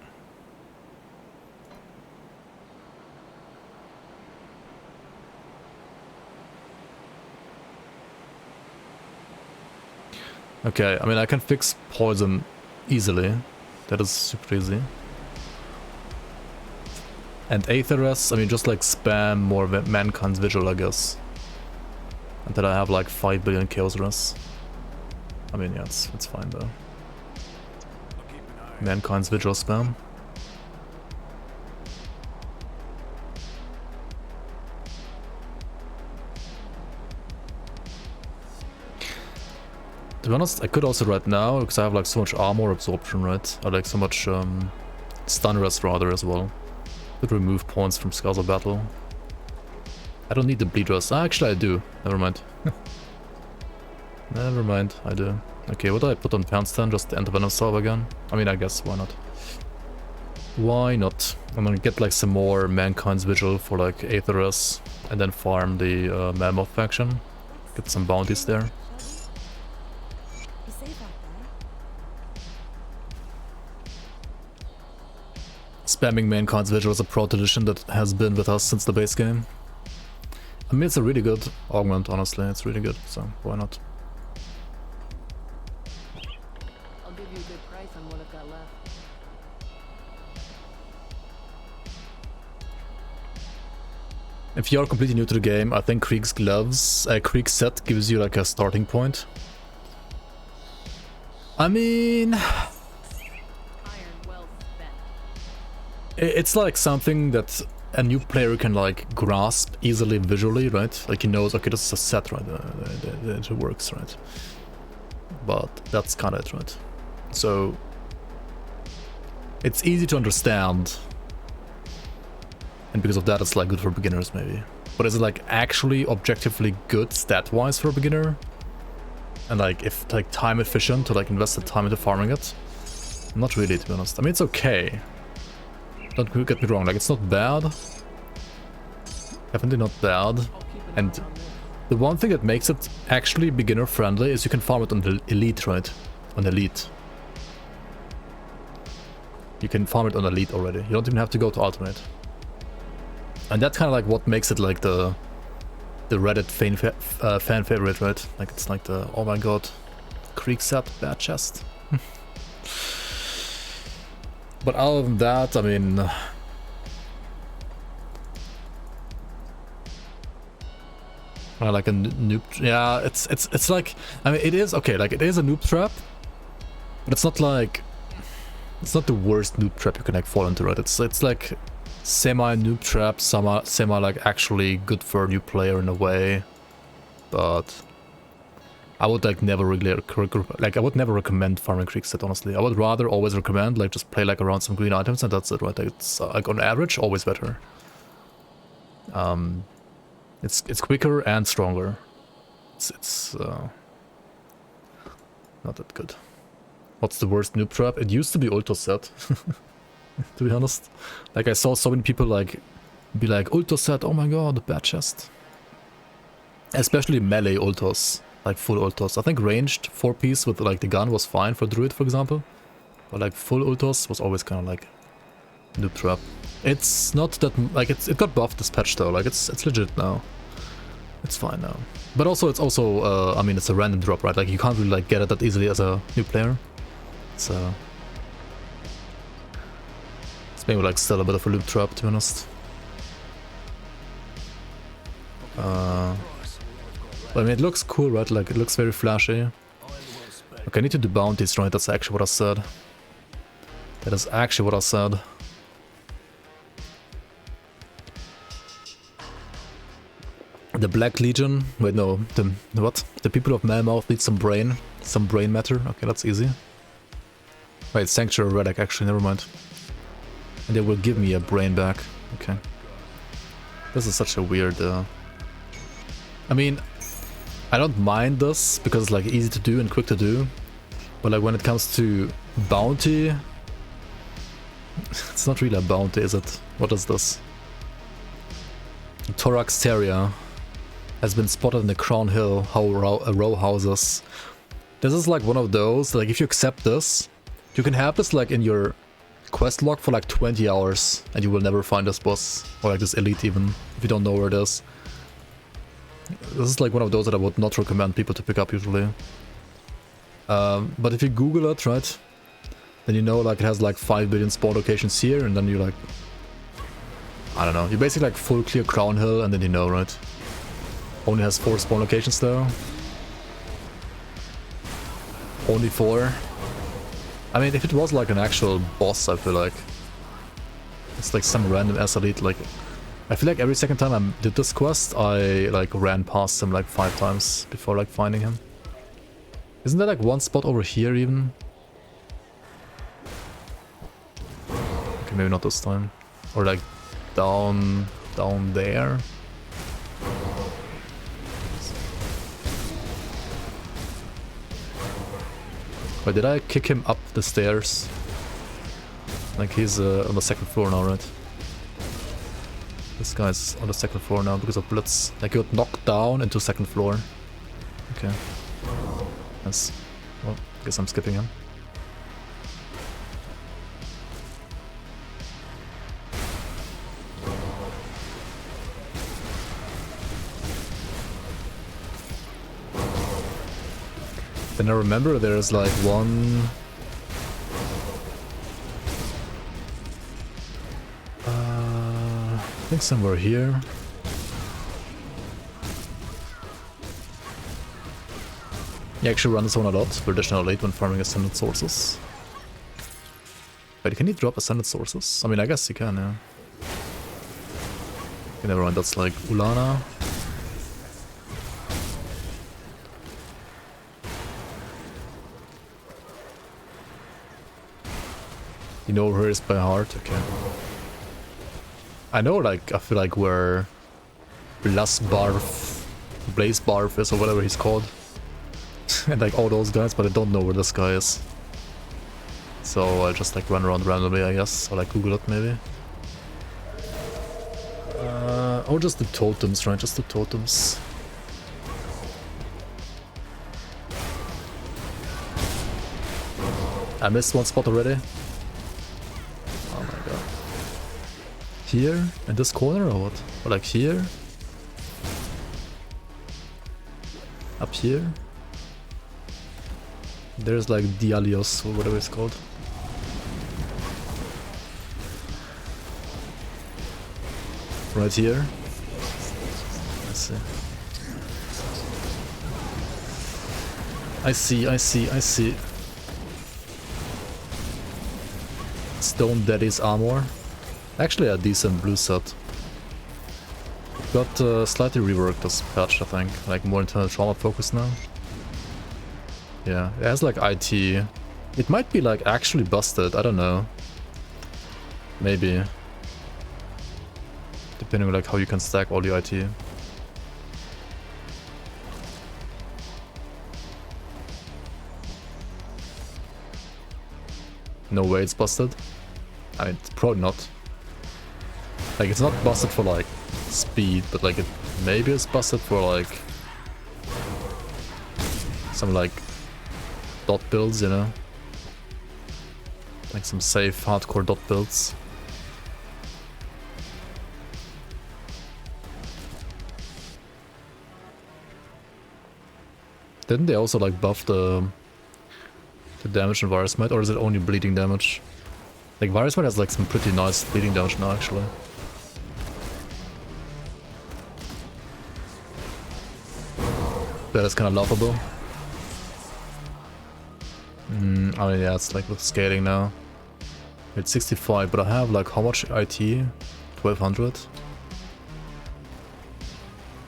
Okay, I mean I can fix poison easily. That is super easy. And Aetheras, I mean just like spam more Mankind's Vigil, I guess. And then I have like 5 billion Chaos Res. I mean, yeah, it's fine though. Mankind's visual spam. To be honest, I could also right now, because I have like so much armor absorption, right? Or like so much stun rest rather as well. Could remove points from Scars of Battle. I don't need the bleed rest. Actually I do. Never mind. Never mind, I do. Okay, what do I put on Panstan? Just the Venom Salve again? I mean, I guess, why not? Why not? I'm gonna get like some more Mankind's Vigil for like Aetherus, and then farm the Mammoth faction. Get some bounties there. You safe out there? Spamming Mankind's Vigil is a pro tradition that has been with us since the base game. I mean, it's a really good augment, honestly. It's really good, so why not? I'll give you a good price on what I've got left. If you're completely new to the game, I think Krieg's gloves, Krieg's set gives you like a starting point. I mean, Iron well spent. it's like something that a new player can like grasp easily visually, right? Like he knows, okay, this is a set, right? It works, right? But that's kind of it, right? So it's easy to understand, and because of that, it's like good for beginners, maybe. But is it like actually objectively good stat-wise for a beginner? And like if like time efficient to like invest the time into farming it? Not really, to be honest. I mean, it's okay. Don't get me wrong, like it's not bad. Definitely not bad. And the one thing that makes it actually beginner friendly is you can farm it on the elite, right? On elite. You can farm it on elite already. You don't even have to go to ultimate. And that's kind of like what makes it like the Reddit fan favorite, right? Like it's like the, oh my god, Krieg set, bad chest. But other than that, I mean, like a noob, yeah, it's like, I mean, it is okay, like it is a noob trap, but it's not like, it's not the worst noob trap you can like fall into, right? It's like semi noob trap, semi like actually good for a new player in a way, but I would like never really like I would never recommend farming Krieg set, honestly. I would rather always recommend like just play like around some green items and that's it, right? Like, it's like on average always better. It's quicker and stronger. It's not that good. What's the worst noob trap? It used to be Ultos set, to be honest. Like I saw so many people like be like Ultos set, oh my god, bad chest. Especially melee Ultos. Like full Ultos. I think ranged 4-piece with like the gun was fine for Druid, for example. But like full Ultos was always kind of like noob trap. It's not that like it got buffed this patch though. Like it's legit now. It's fine now. But also it's also I mean it's a random drop, right? Like you can't really like get it that easily as a new player. So it's maybe like still a bit of a loop trap, to be honest. But I mean, it looks cool, right? Like, it looks very flashy. Okay, I need to do bounties, right? That's actually what I said. That is actually what I said. The Black Legion... Wait, no. The what? The people of Melmouth need some brain. Some brain matter. Okay, that's easy. Wait, Sanctuary Relic, actually, never mind. And they will give me a brain back. Okay. This is such a weird... I mean... I don't mind this because it's like easy to do and quick to do, but like when it comes to bounty, it's not really a bounty, is it? What is this? Thorax Terrier has been spotted in the Crown Hill row houses. This is like one of those, like if you accept this, you can have this like in your quest log for like 20 hours and you will never find this boss, or like this elite even, if you don't know where it is. This is like one of those that I would not recommend people to pick up usually. But if you Google it, right, then you know like it has like 5 billion spawn locations here, and then you like, I don't know, you basically like full clear Crown Hill, and then you know, right? Only has 4 spawn locations though. Only 4. I mean, if it was like an actual boss, I feel like it's like some random ass elite. Like, I feel like every second time I did this quest, I like ran past him like 5 times before like finding him. Isn't there like one spot over here even? Okay, maybe not this time. Or like down there. Wait, did I kick him up the stairs? Like he's on the 2nd floor now, right? This guy's on the 2nd floor now because of Blitz. Like he got knocked down into 2nd floor. Okay. Yes. Well, guess I'm skipping him. Then I remember there's like one... I think somewhere here. You actually run this one a lot, but additional late when farming ascended sources. Wait, can he drop ascended sources? I mean, I guess he can, yeah. Okay, never mind, that's like Ulana. You know her is by heart? Okay. I know, like, I feel like where Blaze Barf is, or whatever he's called. And like all those guys, but I don't know where this guy is. So I just like run around randomly, I guess. Or like Google it, maybe. Or just the totems, right? Just the totems. I missed one spot already. Oh my god. Here? In this corner or what? Or like here? Up here? There's like Dialios or whatever it's called. Right here. Let's see. I see. Stone Daddy's armor. Actually a decent blue set. Got slightly reworked this patch, I think. Like more internal trauma focus now. Yeah, it has like IT. It might be like actually busted, I don't know. Maybe. Depending on like how you can stack all the IT. No way it's busted. I mean, probably not. Like it's not busted for like speed, but like it maybe it's busted for like some like dot builds, you know? Like some safe hardcore dot builds. Didn't they also like buff the damage in Virus Might, or is it only bleeding damage? Like Virus Might has like some pretty nice bleeding damage now actually. That is kind of laughable. I mean, yeah, it's like with scaling now. It's 65, but I have like how much IT? 1200.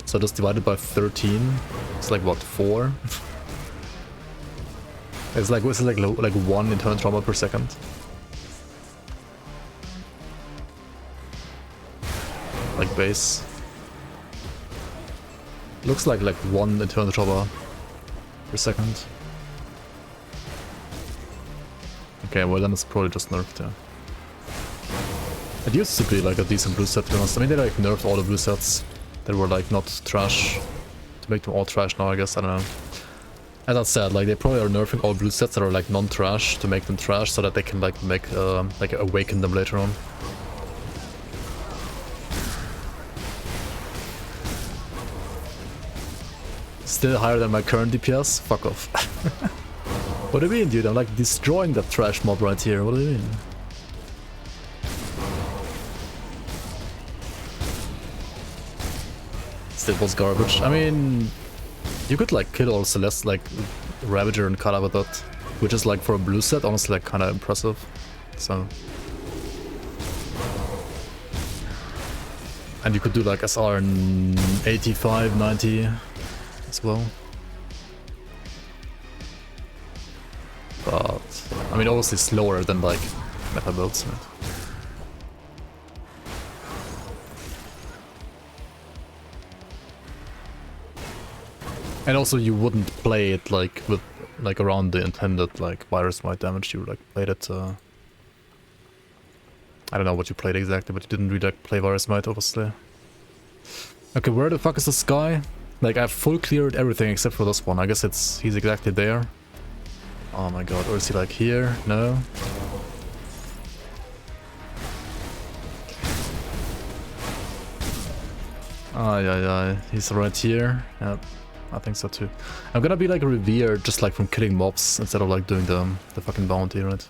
So just divided by 13. It's like what, 4? It's like 1 internal trauma per second. Like base. Looks like 1 internal trauma per second. Okay, well then it's probably just nerfed, yeah. It used to be like a decent blue set, to be honest. I mean, they like nerfed all the blue sets that were like not trash to make them all trash now, I guess. I don't know. As I said, like they probably are nerfing all blue sets that are like non-trash to make them trash so that they can like make like awaken them later on. Still higher than my current DPS? Fuck off. What do you mean, dude? I'm like destroying that trash mob right here. What do you mean? Still was garbage. I mean, you could like kill all Celeste, like Ravager and Kala with that, which is like for a blue set, honestly like kind of impressive. So, and you could do like SR in 85, 90 as well. But I mean, obviously slower than like meta builds. Right? And also you wouldn't play it like with like around the intended like virus might damage. You like played it I don't know what you played exactly, but you didn't really like play virus might obviously. Okay, where the fuck is this guy? Like I've full cleared everything except for this one. I guess he's exactly there. Oh my god, or is he like here? No. Yeah, he's right here. Yep. I think so too. I'm gonna be like revered just like from killing mobs instead of like doing the fucking bounty, right?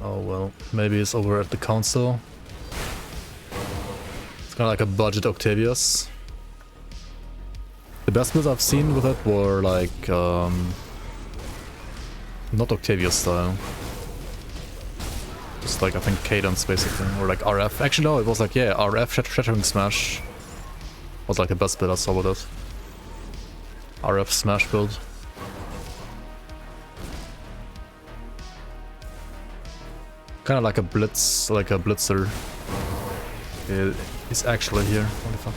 Oh well, maybe it's over at the council. It's kind of like a budget Octavius. The best builds I've seen with it were like not Octavius style. Just like I think Cadence basically, or like RF. Actually no, it was like yeah, RF Shattering Smash. Was like the best build I saw with it. RF smash build. Kind of like a blitz, like a blitzer. He's actually here. Holy fuck.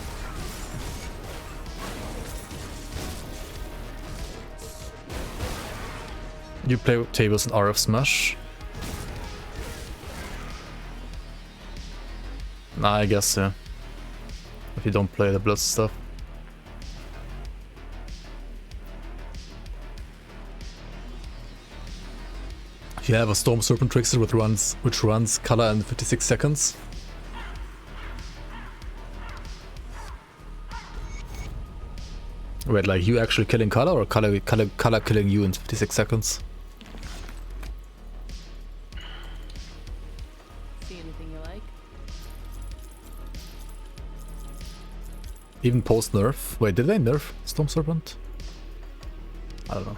You play tables in RF smash? Nah, I guess yeah. If you don't play the blitz stuff. If you have a Storm Serpent Trickster which runs color in 56 seconds. Wait, like you actually killing color or color killing you in 56 seconds? See anything you like? Even post nerf? Wait, did they nerf Storm Serpent? I don't know.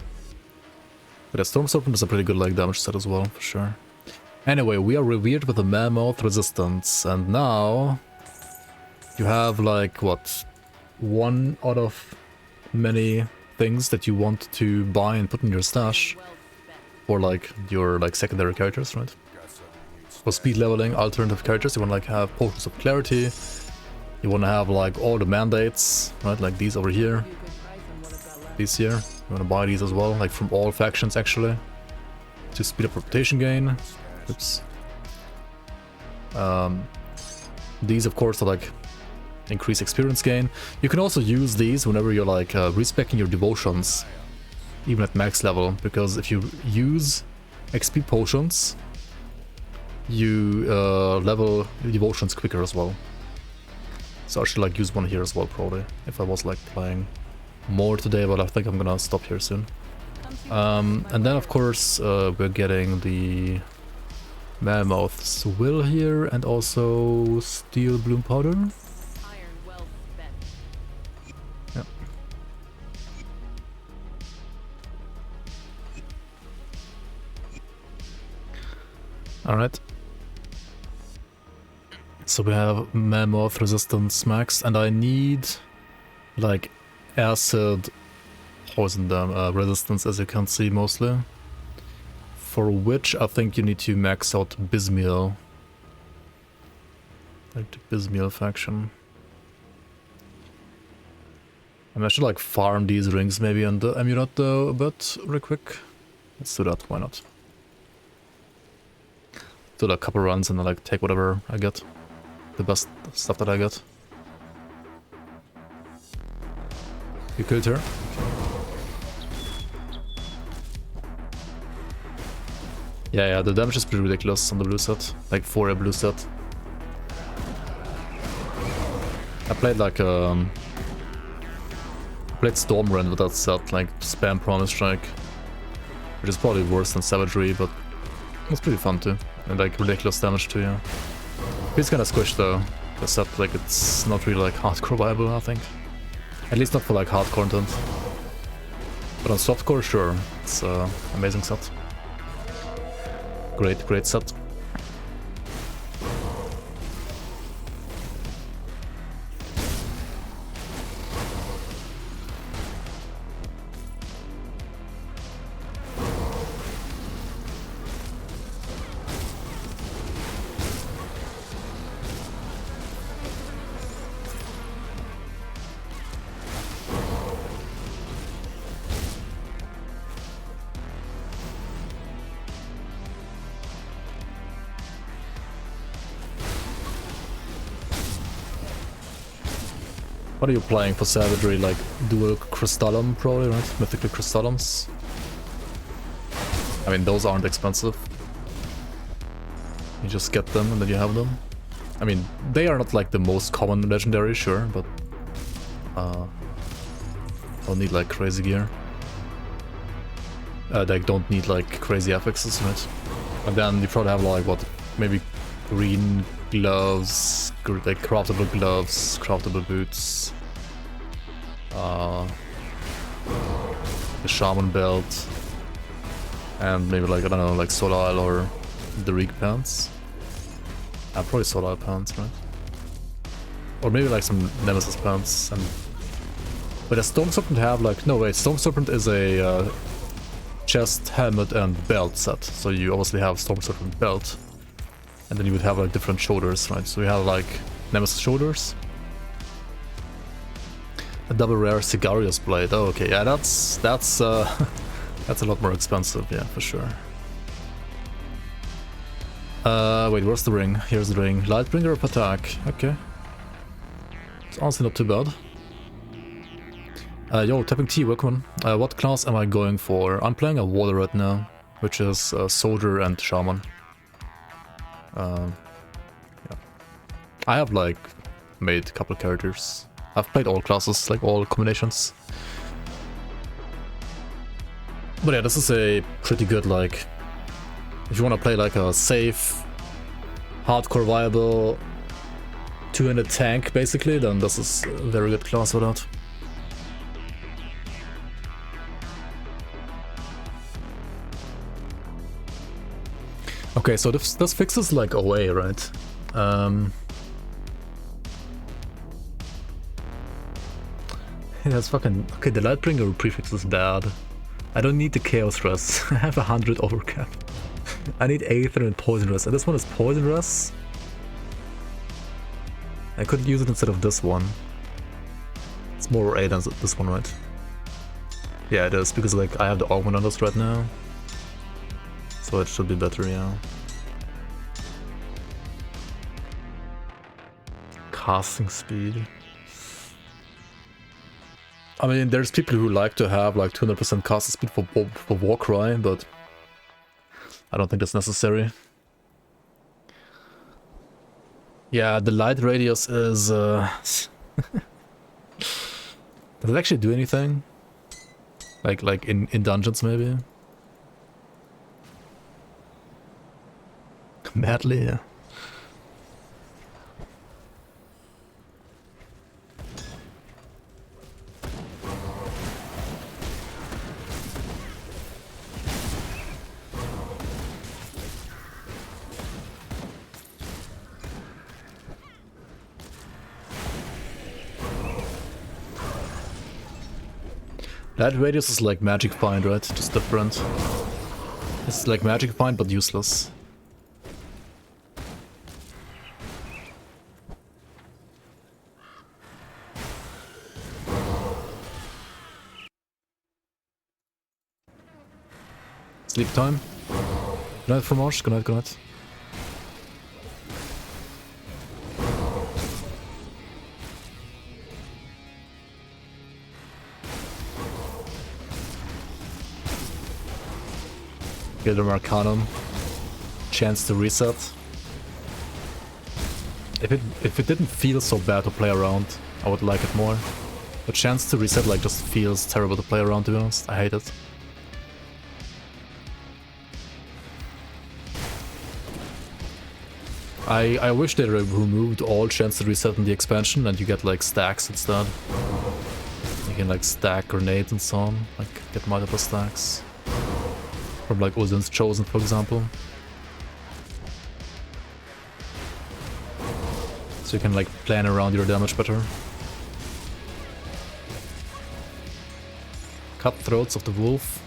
But a Storm Serpent is a pretty good like damage set as well, for sure. Anyway, we are revered with the Mammoth Resistance, and now you have like what, one out of many things that you want to buy and put in your stash for like your like secondary characters, right? For speed leveling, alternative characters, you want to like have Potions of Clarity. You want to have like all the mandates, right? Like these over here. These here. You want to buy these as well, like from all factions actually. To speed up reputation gain. Oops. These of course are like increase experience gain. You can also use these whenever you're like respecing your devotions. Even at max level. Because if you use XP potions, you level devotions quicker as well. So I should like use one here as well probably, if I was like playing more today, but I think I'm gonna stop here soon. And then of course we're getting the Mammoth's Will here, and also Steel Bloom Powder. Iron well spent. Yep. Alright. So we have Mammoth Resistance max, and I need like acid poison resistance, as you can see mostly. For which I think you need to max out Bismiel. Like the Bismiel faction. And I should like farm these rings maybe on the amulet though a bit real quick. Let's do that, why not? Do like a couple runs and then like take whatever I get. The best stuff that I get. You killed her. Yeah, the damage is pretty ridiculous on the blue set. Like for a blue set. I played like played Stormrend with that set, like spam Promise Strike. Which is probably worse than Savagery, but it's pretty fun too. And like ridiculous damage too, yeah. It's kinda squished though, the set, like it's not really like hardcore viable, I think. At least not for like hard content. But on softcore, sure, it's amazing set. Great set. What are you playing for savagery? Like dual crystallum probably, right? Mythical crystallums? I mean, those aren't expensive. You just get them and then you have them. I mean, they are not like the most common legendary, sure, but don't need like crazy gear. They don't need like crazy affixes, right? And then you probably have like what, maybe green gloves, like craftable gloves, craftable boots, the shaman belt, and maybe like, I don't know, like Solal or the Reek pants. Probably Solal pants, right? Or maybe like some Nemesis pants. And but a Storm Serpent have like, no wait, Storm Serpent is a chest, helmet and belt set. So you obviously have Storm Serpent belt. And then you would have like different shoulders, right? So you have like Nemesis shoulders. A double rare Sigarius blade. Oh, okay, yeah, that's that's a lot more expensive, yeah, for sure. Wait, where's the ring? Here's the ring. Lightbringer up attack. Okay. It's honestly not too bad. Yo, Tapping T, welcome. What class am I going for? I'm playing a warrior right now, which is soldier and shaman. Yeah. I have like made a couple characters. I've played all classes, like all combinations. But yeah, this is a pretty good, like, if you want to play like a safe, hardcore viable, two-handed tank basically, then this is a very good class for that. Okay, so this fixes like OA, right? Yeah, that's fucking... Okay, the Lightbringer prefix is bad. I don't need the Chaos Rest. I have 100 overcap. I need Aether and Poison Rest. And this one is Poison Rest. I could use it instead of this one. It's more A than this one, right? Yeah, it is, because like I have the Augment on this right now. So it should be better, yeah. Casting speed. I mean, there's people who like to have like 200% casting speed for Warcry, but I don't think that's necessary. Yeah, the light radius is... Does it actually do anything? Like in dungeons, maybe? Madly, yeah. Light radius is like Magic Find, right? Just different. It's like Magic Find, but useless. Sleep time. Good night, Fromage. Good night, good night. Gilded Arcanum. Chance to reset. If it didn't feel so bad to play around, I would like it more. But chance to reset like just feels terrible to play around, to be honest. I hate it. I wish they removed all chance to reset in the expansion and you get like stacks instead. You can like stack grenades and so on. Like get multiple stacks. From like Odin's Chosen, for example. So you can like plan around your damage better. Cutthroats of the Wolf.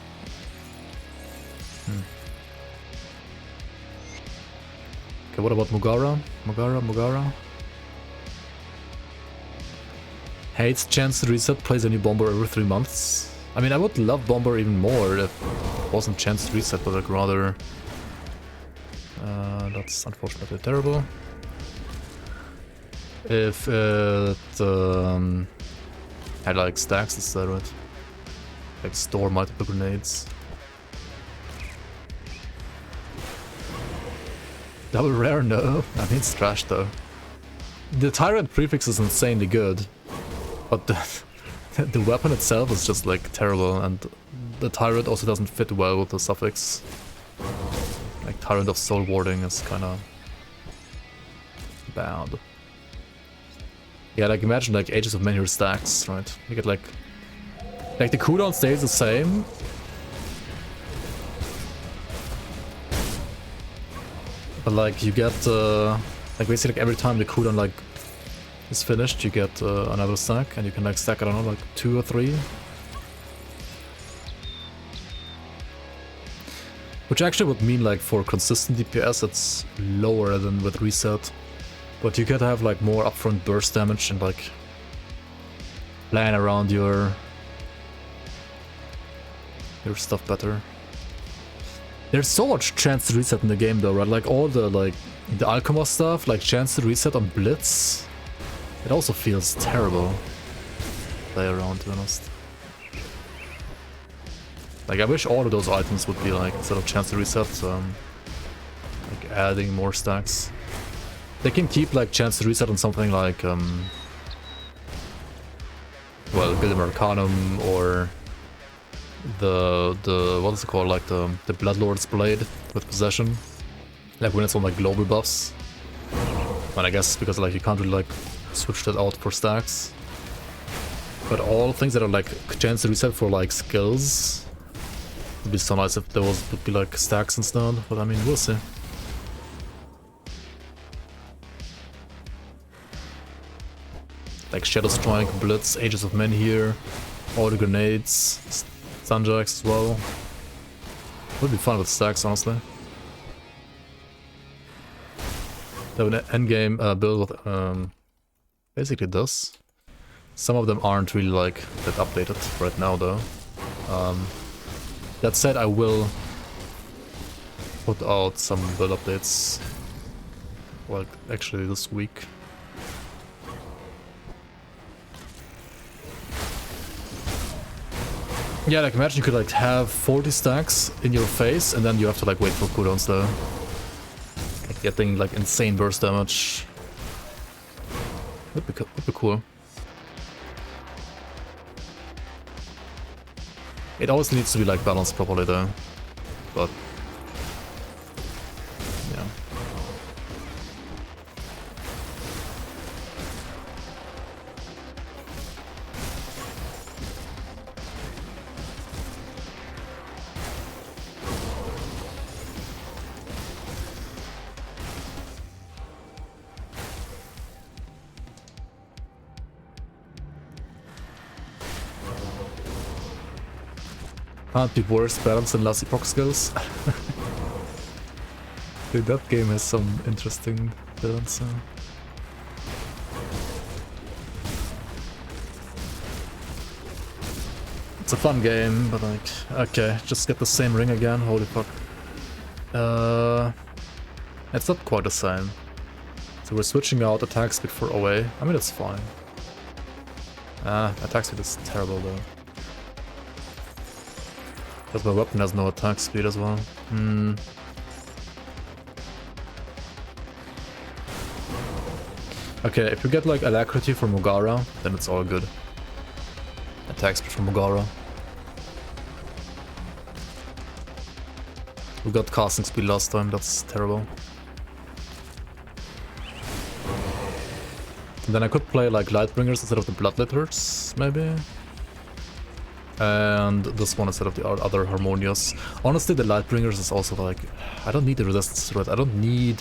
Okay, what about Mugara? Mugara? Hates chance to reset, plays a new bomber every 3 months. I mean, I would love bomber even more if it wasn't chance to reset, but like rather... that's unfortunately terrible. If it had like stacks instead, right? Like store multiple grenades. Double rare? No. I mean, it's trash though. The Tyrant prefix is insanely good, but the weapon itself is just like terrible, and the Tyrant also doesn't fit well with the suffix. Like Tyrant of Soul Warding is kinda bad. Yeah, like imagine like Ages of Menhir stacks, right? You get like the cooldown stays the same. But like you get like basically like every time the cooldown like is finished, you get another stack, and you can like stack, I don't know, like 2 or 3. Which actually would mean like for consistent DPS it's lower than with reset. But you could have like more upfront burst damage and like plan around your stuff better. There's so much chance to reset in the game though, right? Like all the the Alchema stuff, like chance to reset on Blitz. It also feels terrible to play around, to be honest. Like I wish all of those items would be like, instead of chance to reset, like adding more stacks. They can keep like chance to reset on something like well, Gilded Arcanum, or the what is it called, like the Bloodlord's Blade with Possession, like when it's on like global buffs. But I guess because like you can't really like switch that out for stacks. But all things that are like chance to reset for like skills, it'd be so nice if those would be like stacks instead. But I mean, we'll see. Like Shadow Strike, Blitz, Ages of Menhir, all the grenades, Sunjacks as well. Would be fun with stacks, honestly. They have an endgame build with basically this. Some of them aren't really like that updated right now though. That said, I will put out some build updates, like actually this week. Yeah, like imagine you could like have 40 stacks in your face and then you have to like wait for cooldowns though. Like getting like insane burst damage. Would be cool. It always needs to be like balanced properly though. But yeah. Can't be worse balance than Lassie proc skills. Dude, that game has some interesting balance. It's a fun game, but like, okay, just get the same ring again, holy fuck. It's not quite the same. So we're switching out attack speed for OA. I mean, it's fine. Attack speed is terrible though. Because my weapon has no attack speed as well. Okay, if you get like alacrity from Mugara, then it's all good. Attack speed from Mugara. We got casting speed last time, that's terrible. And then I could play like Lightbringers instead of the Bloodletters, maybe? And this one instead of the other Harmonious. Honestly, the Lightbringers is also like, I don't need the Resistance to it. I don't need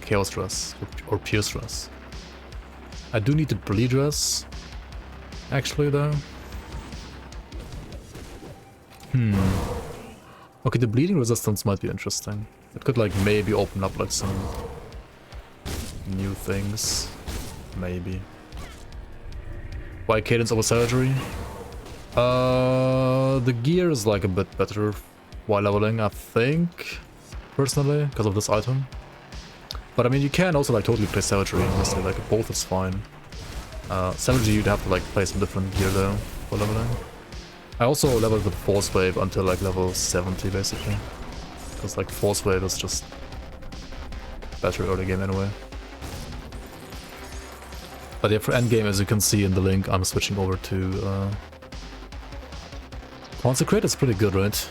Chaos Dress or Pierce Dress. I do need the Bleed Dress, actually, though. Okay, the Bleeding Resistance might be interesting. It could like maybe open up like some new things. Maybe. Why Cadence over Surgery? The gear is like a bit better while leveling, I think, personally, because of this item. But I mean, you can also like totally play Savagery, honestly, like both is fine. Savagery you'd have to like play some different gear though for leveling. I also leveled with Force Wave until like level 70 basically. Because like Force Wave is just better early game anyway. But yeah, for endgame, as you can see in the link, I'm switching over to Consecrate is pretty good, right?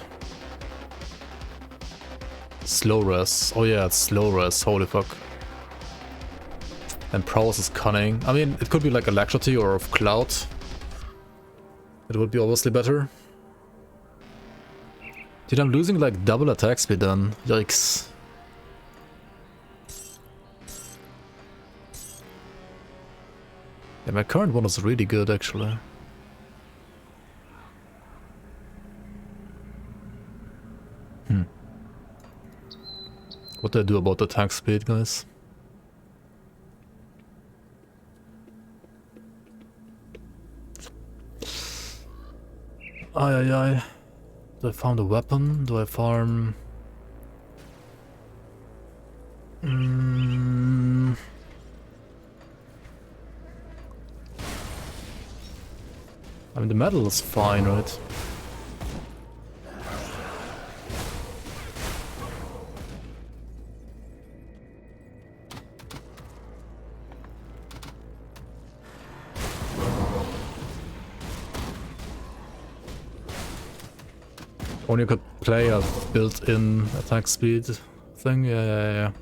Slow Res. Oh yeah, it's Slow Res, holy fuck. And Prowess is Cunning. I mean, it could be like Alacrity or of Cloud. It would be obviously better. Dude, I'm losing like double attack speed then. Yikes. Yeah, my current one is really good actually. What do I do about attack speed, guys? Ay ay ay. Do I found a weapon? Do I farm? I mean, the metal is fine, right? Only could play a built-in attack speed thing. Yeah.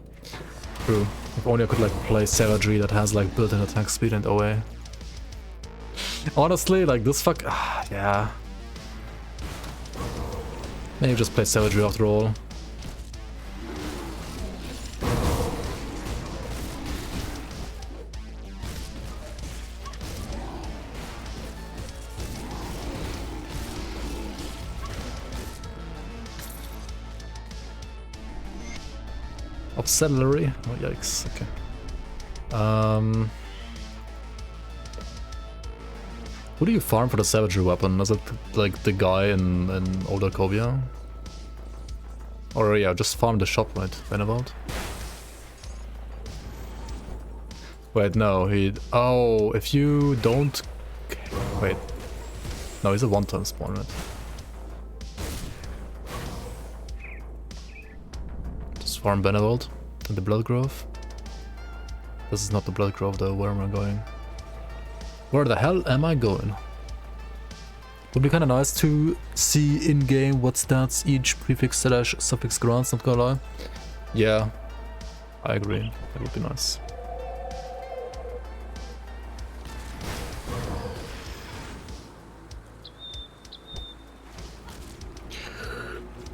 True. If only I could like play Savagery that has like built-in attack speed and OA. Honestly, like this yeah. Maybe just play Savagery after all. Auxiliary? Oh yikes, okay. Who do you farm for the Savagery weapon? Is it like the guy in Old Arcovia? Or yeah, just farm the shop, right? Benevald? Wait, no, oh, if you don't... Wait. No, he's a one-time spawn, right? Just farm Benevald and the Blood Grove. This is not the Blood Grove though, where am I going? Where the hell am I going? Would be kinda nice to see in-game what stats each prefix / suffix grants, not gonna lie. Yeah, I agree, that would be nice.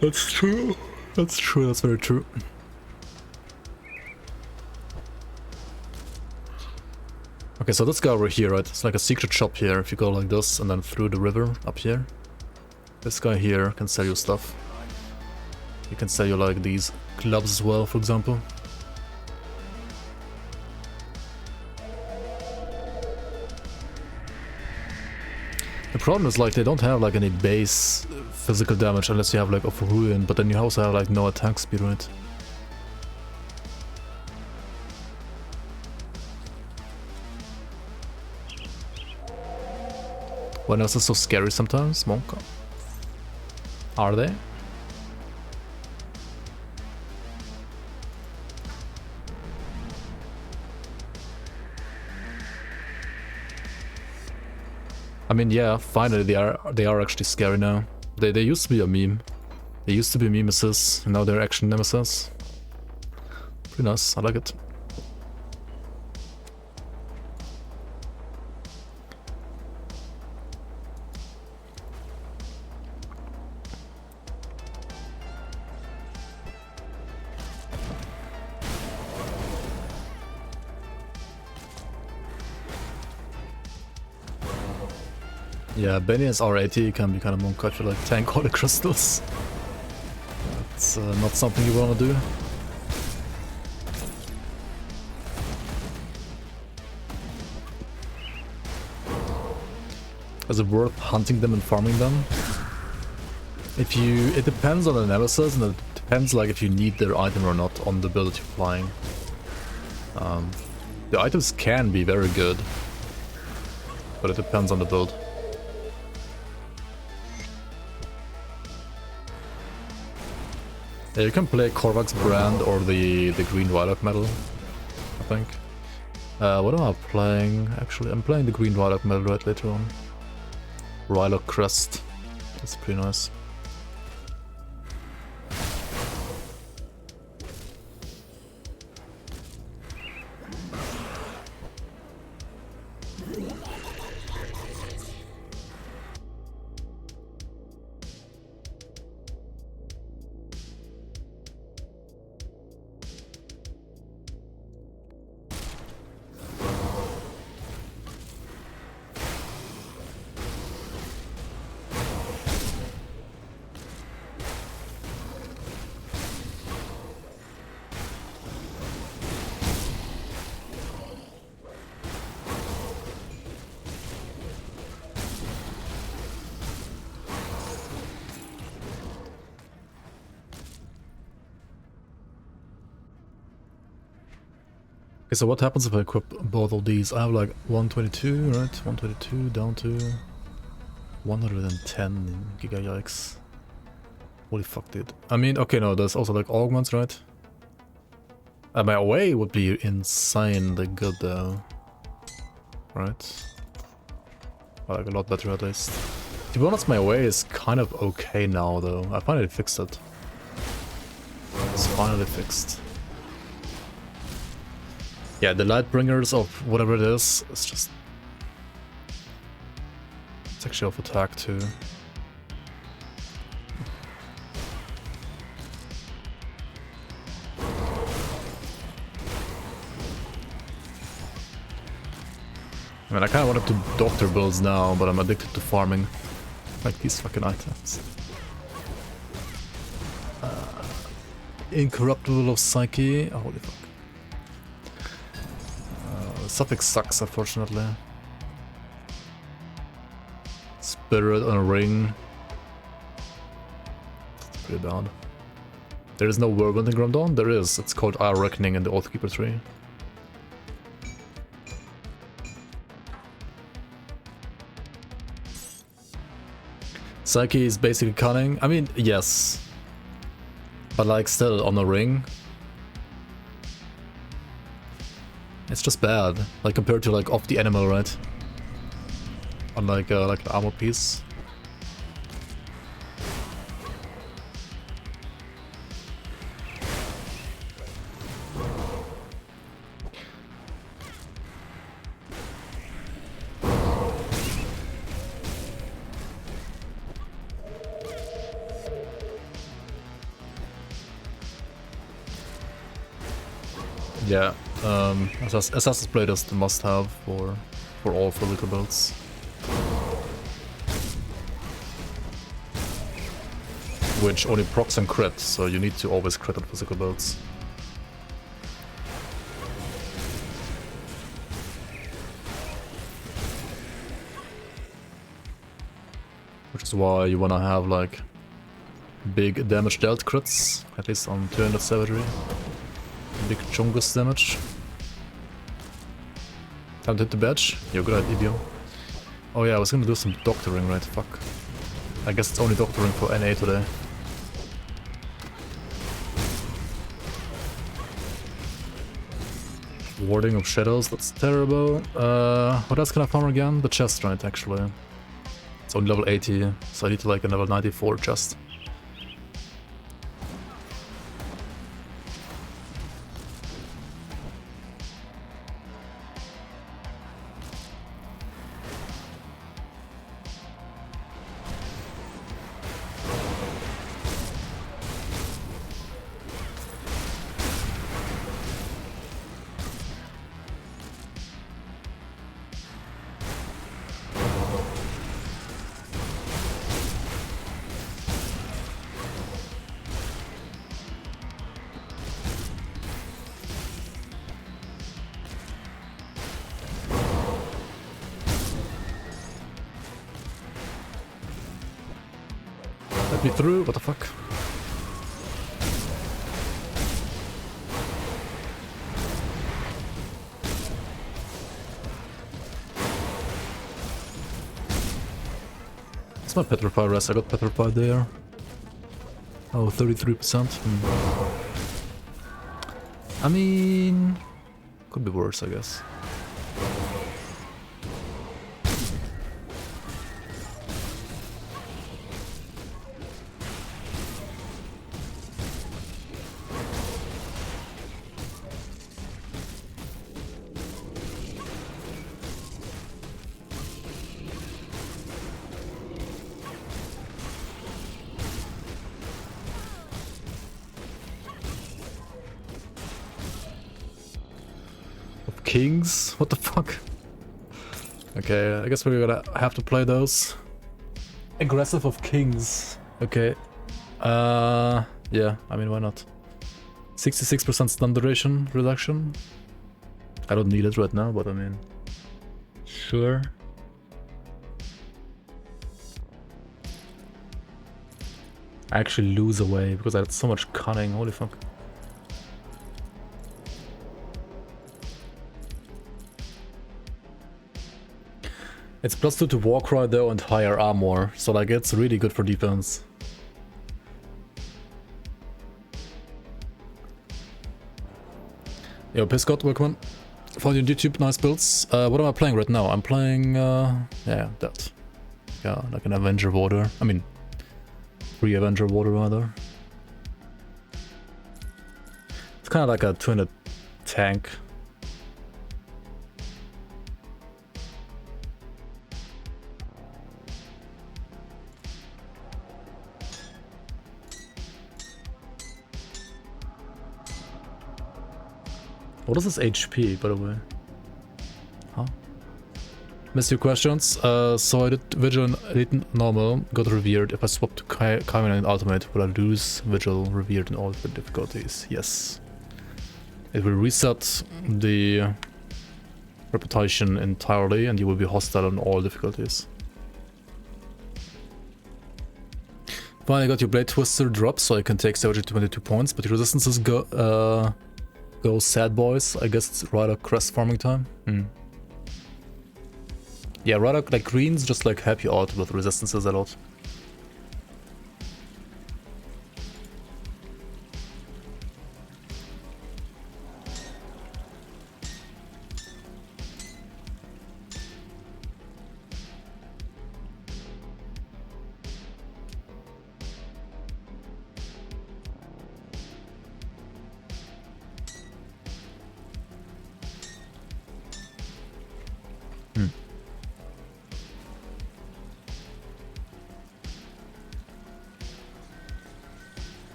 That's true. That's true, that's very true. Okay, so this guy over here, right? It's like a secret shop here. If you go like this and then through the river up here. This guy here can sell you stuff. He can sell you like these gloves as well, for example. The problem is like they don't have like any base physical damage unless you have like of ruin, but then you also have like no attack speed, right? When else is so scary sometimes, Monka? Are they? I mean, yeah, finally they are actually scary now. They used to be a meme. They used to be memesis, and now they're action nemesis. Pretty nice, I like it. Yeah, Benny as R80 can be kind of monk, I feel like tank all the crystals. It's not something you want to do. Is it worth hunting them and farming them? If you, it depends on the analysis, and it depends like if you need their item or not on the build you're flying. The items can be very good, but it depends on the build. Yeah, you can play Korvac's brand or the green Lilac medal, I think. What am I playing? Actually, I'm playing the green Lilac medal right later on. Lilac crest. That's pretty nice. Okay, so what happens if I equip both of these? I have like 122, right? 122 down to 110 giga yikes. Holy fuck, dude. I mean, okay, no, there's also like augments, right? My away would be insanely good though. Right? Like a lot better at least. To be honest, my away is kind of okay now though. I finally fixed it. It's finally fixed. Yeah, the Lightbringers of whatever it is, it's just... It's actually off attack too. I mean, I kinda wanted to doctor builds now, but I'm addicted to farming. Like these fucking items. Incorruptible of Psyche. Oh, holy fuck. Suffix sucks, unfortunately. Spirit on a ring. That's pretty bad. There is no Whirlwind in Grimdawn? There is. It's called Our Reckoning in the Oathkeeper tree. Psyche is basically cunning. I mean, yes. But like still on a ring. It's just bad, like compared to like off the animal, right? On like an armor piece. Yeah. Assassin's Blade is the must-have for all physical builds. Which only procs and crit, so you need to always crit on physical builds. Which is why you wanna have like big damage dealt crits, at least on 200 savagery. Big chungus damage. Time to hit the badge? You're good idea. Oh yeah, I was gonna do some doctoring, right? Fuck. I guess it's only doctoring for NA today. Warding of shadows, that's terrible. What else can I farm again? The chest, right, actually. It's only level 80, so I need to like a level 94 chest. me through, what the fuck? It's my Petrify rest, I got Petrified there. Oh, 33%. I mean... could be worse, I guess. Kings? What the fuck? Okay, I guess we're gonna have to play those. Aggressive of kings. Okay. Yeah, I mean, why not? 66% stun duration reduction. I don't need it right now, but I mean... sure. I actually lose away because I had so much cunning, holy fuck. It's +2 to Warcry though and higher armor, so like it's really good for defense. Yo, Piscott, welcome. Found you on YouTube, nice builds. What am I playing right now? I'm playing, yeah, that. Yeah, like an Avenger Water. I mean, 3 Avenger Water rather. It's kind of like a 200 tank. What is this HP, by the way? Huh? Missed your questions. So I did Vigil and Elite Normal, got Revered. If I swap to Kaiman and Ultimate, will I lose Vigil, Revered in all the difficulties? Yes. It will reset the reputation entirely and you will be hostile on all difficulties. Finally got your Blade Twister drop so I can take 22 points, but your resistances go sad boys. I guess it's rather crest farming time. Yeah, rather like greens just like help you out with resistances a lot.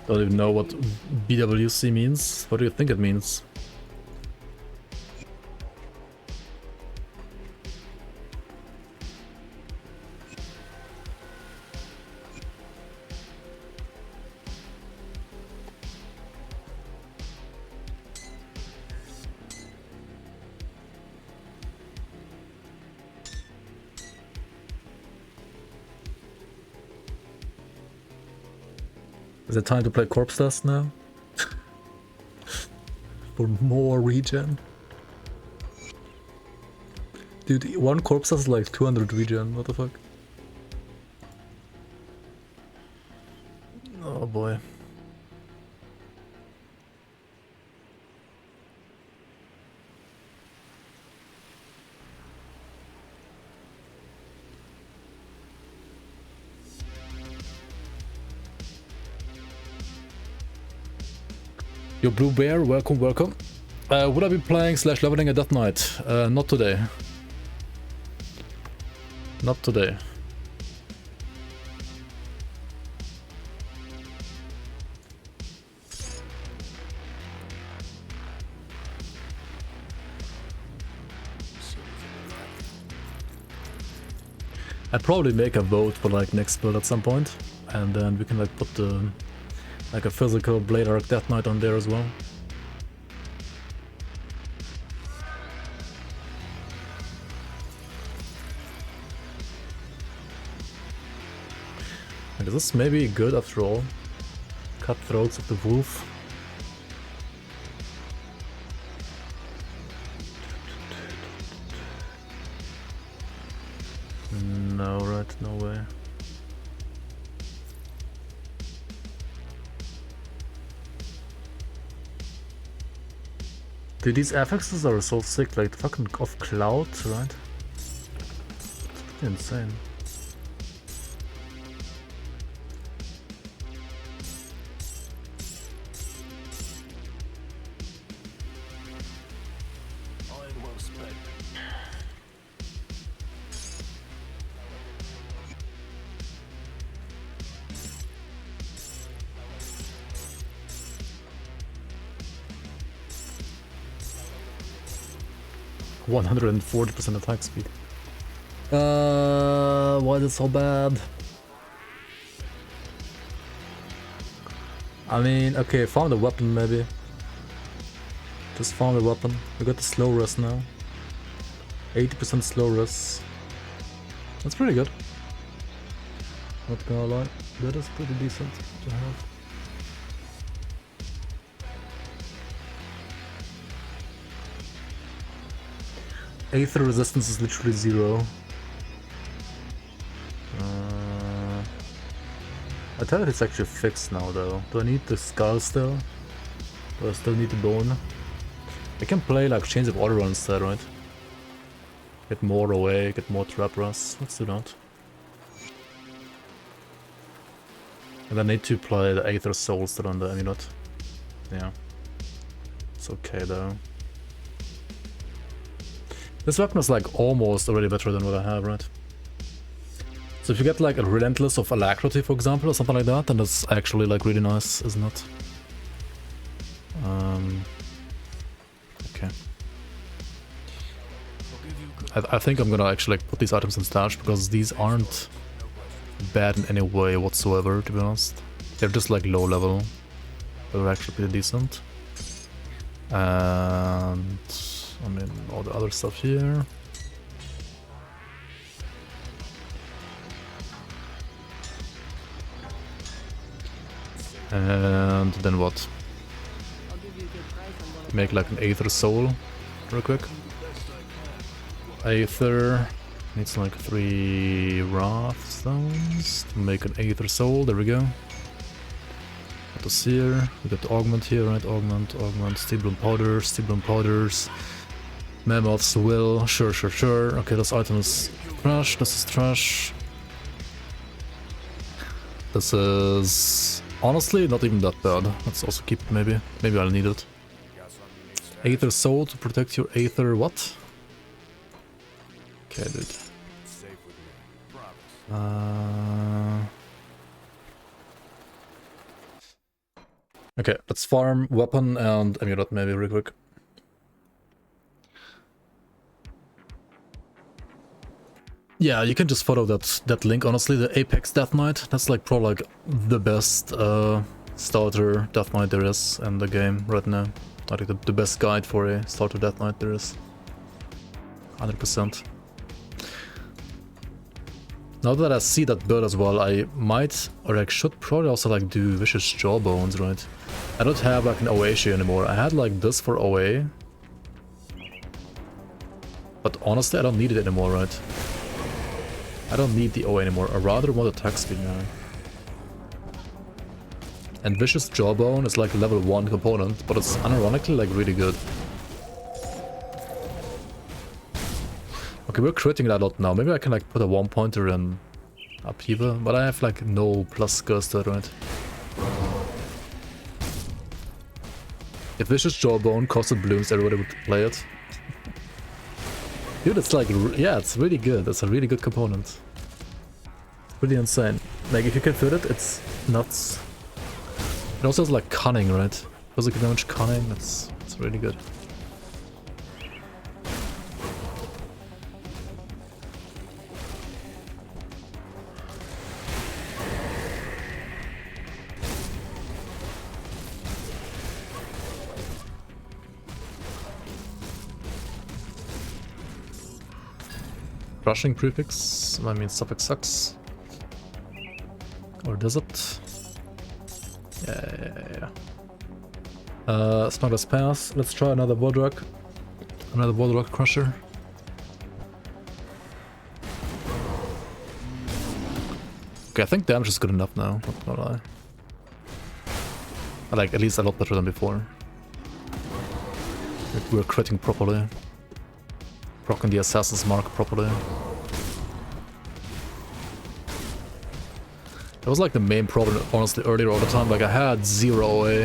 Don't even know what BWC means. What do you think it means? Is it time to play Corpse Dust now? For more regen? Dude, one Corpse Dust is like 200 regen, what the fuck? Oh boy. Yo, Blue Bear, welcome, welcome. Would I be playing / leveling a Death Knight? Not today. Not today. I'd probably make a vote for like next build at some point, and then we can like put the like a physical Blade Arc Death Knight on there as well. Like, is this maybe good after all? Cutthroats of the wolf. No, right, no way. Dude, these affixes are so sick, like fucking off cloud, right? It's pretty insane. Iron well spent. – 140% attack speed. Why is it so bad? I mean, okay, found a weapon maybe. Just found a weapon. We got the slow rest now. 80% slow rest. That's pretty good. Not gonna lie, that is pretty decent to have. Aether resistance is literally 0. I thought it's actually fixed now though. Do I need the skull still? Do I still need the bone? I can play like Chains of Order instead, right? Get more away, get more trap rust. Let's do that. And I need to play the Aether Soul still on the amulet. Yeah. It's okay though. This weapon is like almost already better than what I have, right? So if you get like a Relentless of Alacrity, for example, or something like that, then that's actually like really nice, isn't it? Okay. I think I'm gonna actually like, put these items in stash because these aren't bad in any way whatsoever, to be honest. They're just like low level. They're actually pretty decent. And I mean, all the other stuff here. And then what? Make like an Aether Soul, real quick. Aether needs like 3 Wrath Stones to make an Aether Soul. There we go. Got the Seer. We got the Augment here, right? Augment, Steel Bloom Powders. Mammoth's Will, sure. Okay, this item is trash, this is trash. This is honestly not even that bad. Let's also keep it maybe. Maybe I'll need it. Aether Soul to protect your Aether what? Okay, dude. Okay, let's farm weapon and amulet maybe real quick. Yeah, you can just follow that link, honestly, the Apex Death Knight. That's like probably like the best starter Death Knight there is in the game right now. I think the best guide for a starter Death Knight there is. 100%. Now that I see that build as well, I might, or I should probably also like do Vicious Jawbones, right? I don't have like an OA issue anymore. I had like this for OA. But honestly, I don't need it anymore, right? I don't need the OA anymore. I rather want attack speed now. And Vicious Jawbone is like a level 1 component, but it's unironically like really good. Okay, we're critting that a lot now. Maybe I can like put a 1-pointer in Upheaver, but I have like no plus skills to it, right? If Vicious Jawbone costed blooms, everybody would play it. Dude, it's like, yeah, it's really good. It's a really good component. Pretty insane. Like, if you can fit it, it's nuts. It also has like cunning, right? Physical damage cunning, it's really good. Rushing prefix, I mean suffix sucks. Or does it? Yeah. Smuggler's Pass. Let's try another Bodrak. Another Bodrak Crusher. Okay, I think damage is good enough now, not gonna lie. I like at least a lot better than before. We're critting properly. Rocking the Assassin's Mark properly. That was like the main problem, honestly, earlier all the time. Like I had 0 OA.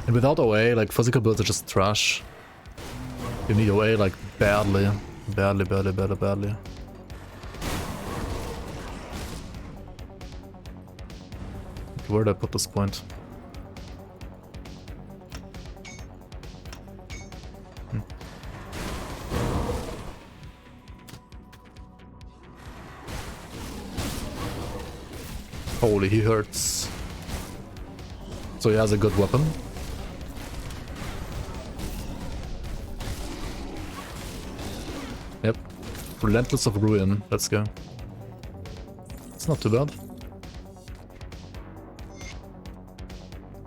And without OA, like physical builds are just trash. You need OA like badly. Badly. Where did I put this point? Holy, he hurts. So he has a good weapon. Yep. Relentless of Ruin. Let's go. It's not too bad.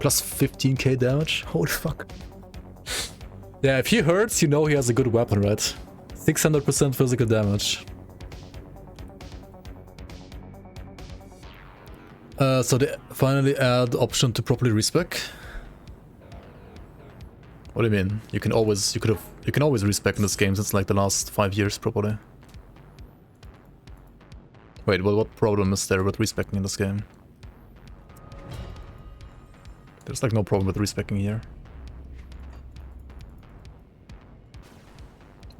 Plus 15k damage? Holy fuck. Yeah, if he hurts, you know he has a good weapon, right? 600% physical damage. So they finally add option to properly respec. What do you mean? You can always respec in this game since like the last 5 years probably. Wait, well, what problem is there with respecing in this game? There's like no problem with respecing here.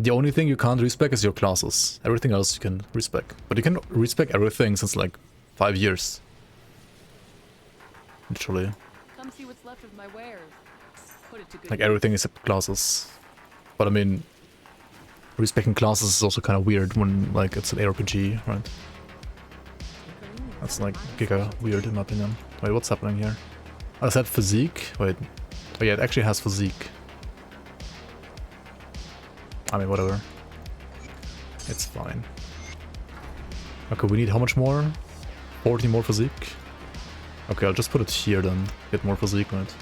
The only thing you can't respec is your classes. Everything else you can respec. But you can respec everything since like 5 years. Literally. Come see what's left of my wares. Put it to good Like everything except classes. But I mean, respecting classes is also kind of weird when like it's an ARPG, right? That's like giga weird in my opinion. Wait, what's happening here? I said physique? Wait. Oh yeah, it actually has physique. I mean, whatever. It's fine. Okay, we need how much more? 40 more physique? Okay, I'll just put it here then. Get more physique, right?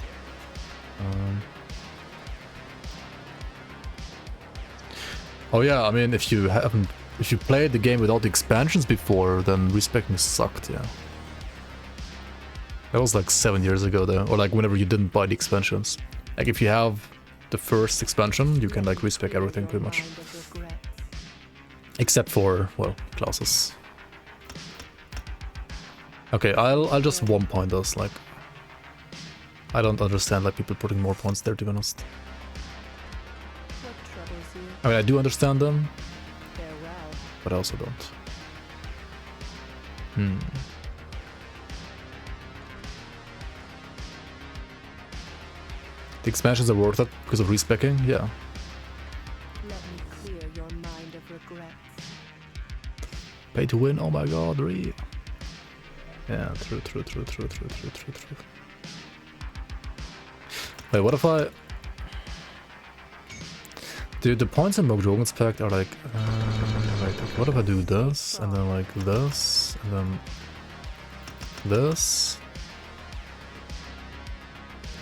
Oh yeah, I mean, if you played the game without the expansions before, then respecting sucked, yeah. That was like 7 years ago though, or like whenever you didn't buy the expansions. Like if you have the first expansion, you can like respec everything pretty much. Except for, well, classes. Okay, I'll just 1 point us, like... I don't understand like people putting more points there, to be honest. What troubles you? I mean, I do understand them, Farewell. but I also don't. The expansions are worth it because of respecking, yeah. Let me clear your mind of regrets. Pay to win, oh my god, re. Yeah, true. Wait, what if I... Dude, the points in Mogdragon's Pact are like... wait, what if I do this, and then like this, and then... this?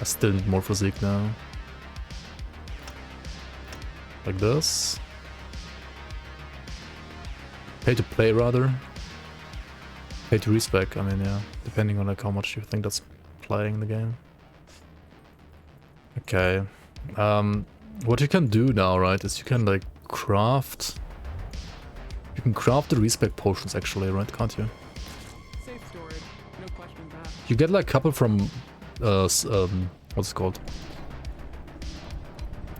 I still need more physique now. Like this? Pay to play rather. Pay to respec, I mean, yeah. Depending on like how much you think that's playing the game. Okay. What you can do now, right, is you can like craft... You can craft the respec potions actually, right, can't you? safe storage. No questions asked. You get like a couple from... what's it called?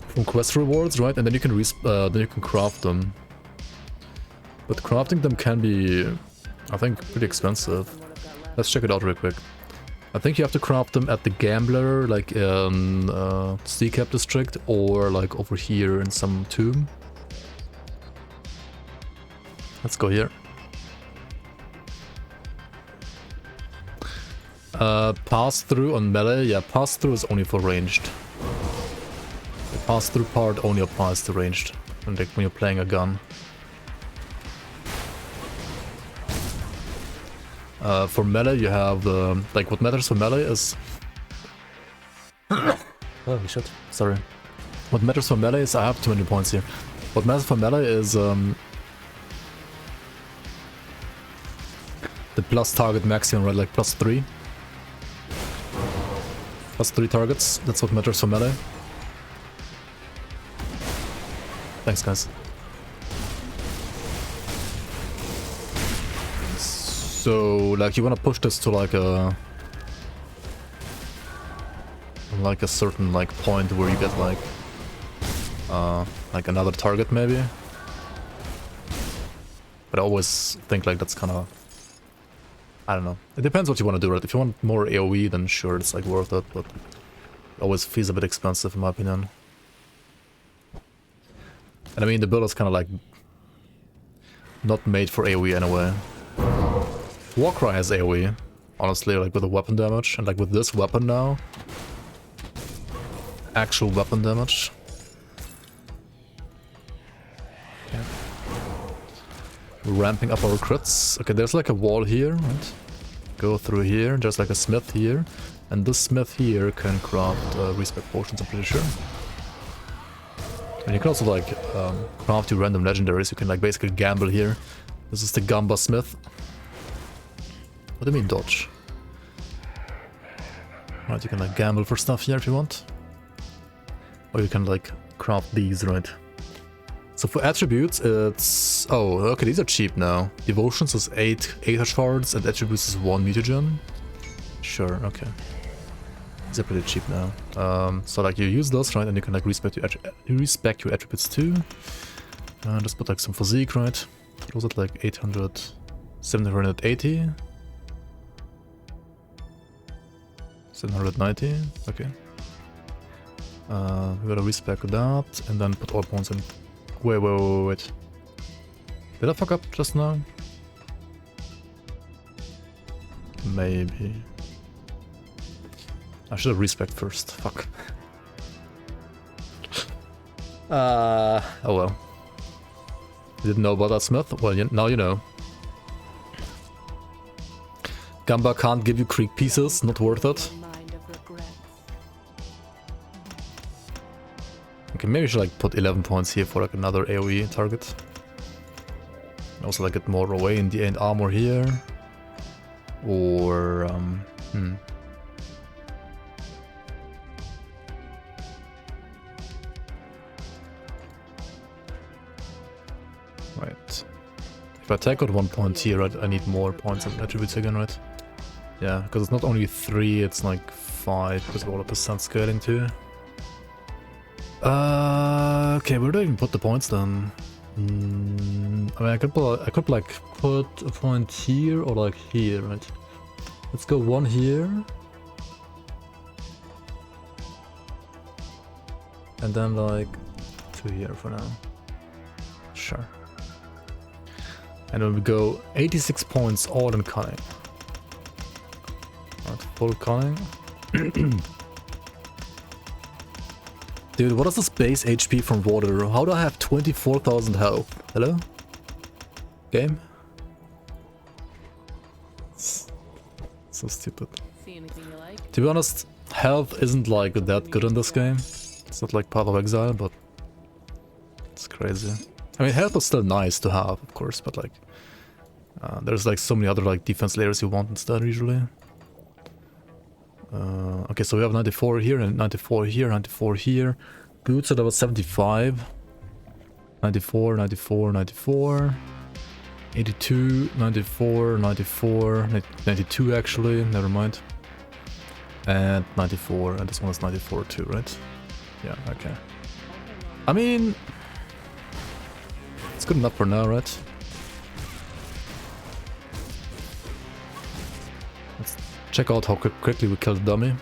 From quest rewards, right? And then you can craft them. But crafting them can be, I think, pretty expensive. Let's check it out real quick. I think you have to craft them at the Gambler, like in Seacap district, or like over here in some tomb. Let's go here. Pass through on melee, yeah, pass through is only for ranged. The pass through part only applies to ranged, and like when you're playing a gun. For melee, you have the like what matters for melee is. Oh shit! Sorry. What matters for melee is I have too many points here. What matters for melee is the plus target maximum, right? Like +3. +3 targets. That's what matters for melee. Thanks, guys. So, like, you wanna push this to like a certain like point where you get like another target maybe. But I always think like that's kind of, I don't know. It depends what you want to do, right? If you want more AoE, then sure, it's like worth it, but it always feels a bit expensive in my opinion. And I mean, the build is kind of like not made for AoE anyway. Warcry has AoE, honestly, like with the weapon damage, and like with this weapon now, actual weapon damage. Okay. We're ramping up our crits. Okay, there's like a wall here, right? Go through here, there's like a smith here, and this smith here can craft respec potions, I'm pretty sure. And you can also like craft your random legendaries. You can like basically gamble here. This is the Gamba Smith. What do you mean dodge? Right, you can like gamble for stuff here if you want. Or you can like craft these, right? So for attributes, it's... Oh, okay, these are cheap now. Devotions is 8 shards and attributes is 1 mutagen. Sure, okay. These are pretty cheap now. So like you use those, right, and you can like respec your attributes too. Just put like some physique, right? What was it, like 800... 780? 790, okay. We gotta respec that, and then put all points in. Wait. Did I fuck up just now? Maybe. I should have respec first, fuck. Oh well. You didn't know about that smith? Well, now you know. Gamba can't give you creek pieces, not worth it. Okay, maybe we should like put 11 points here for like another AoE target. Also like get more away in the end armor here. Or Right. If I take out 1 point here, right, I need more points and attributes again, right? Yeah, because it's not only 3, it's like 5 because of all the percent scaling too. Okay, where do I even put the points then? I mean, I could like put a point here or like here, right? Let's go 1 here. And then like 2 here for now. Sure. And then we go 86 points all in cunning. Right, full cunning. Dude, what is this base HP from water? How do I have 24,000 health? Hello? Game? So stupid. See anything you like? To be honest, health isn't like that good in this game. It's not like Path of Exile, but it's crazy. I mean, health is still nice to have, of course, but like there's like so many other like defense layers you want instead usually. Okay, so we have 94 here and 94 here, 94 here. Boots at about 75. 94, 94, 94. 82, 94, 94, 92 actually, never mind. And 94, and this one is 94 too, right? Yeah, okay. I mean, it's good enough for now, right? Let's check out how quickly we killed the dummy.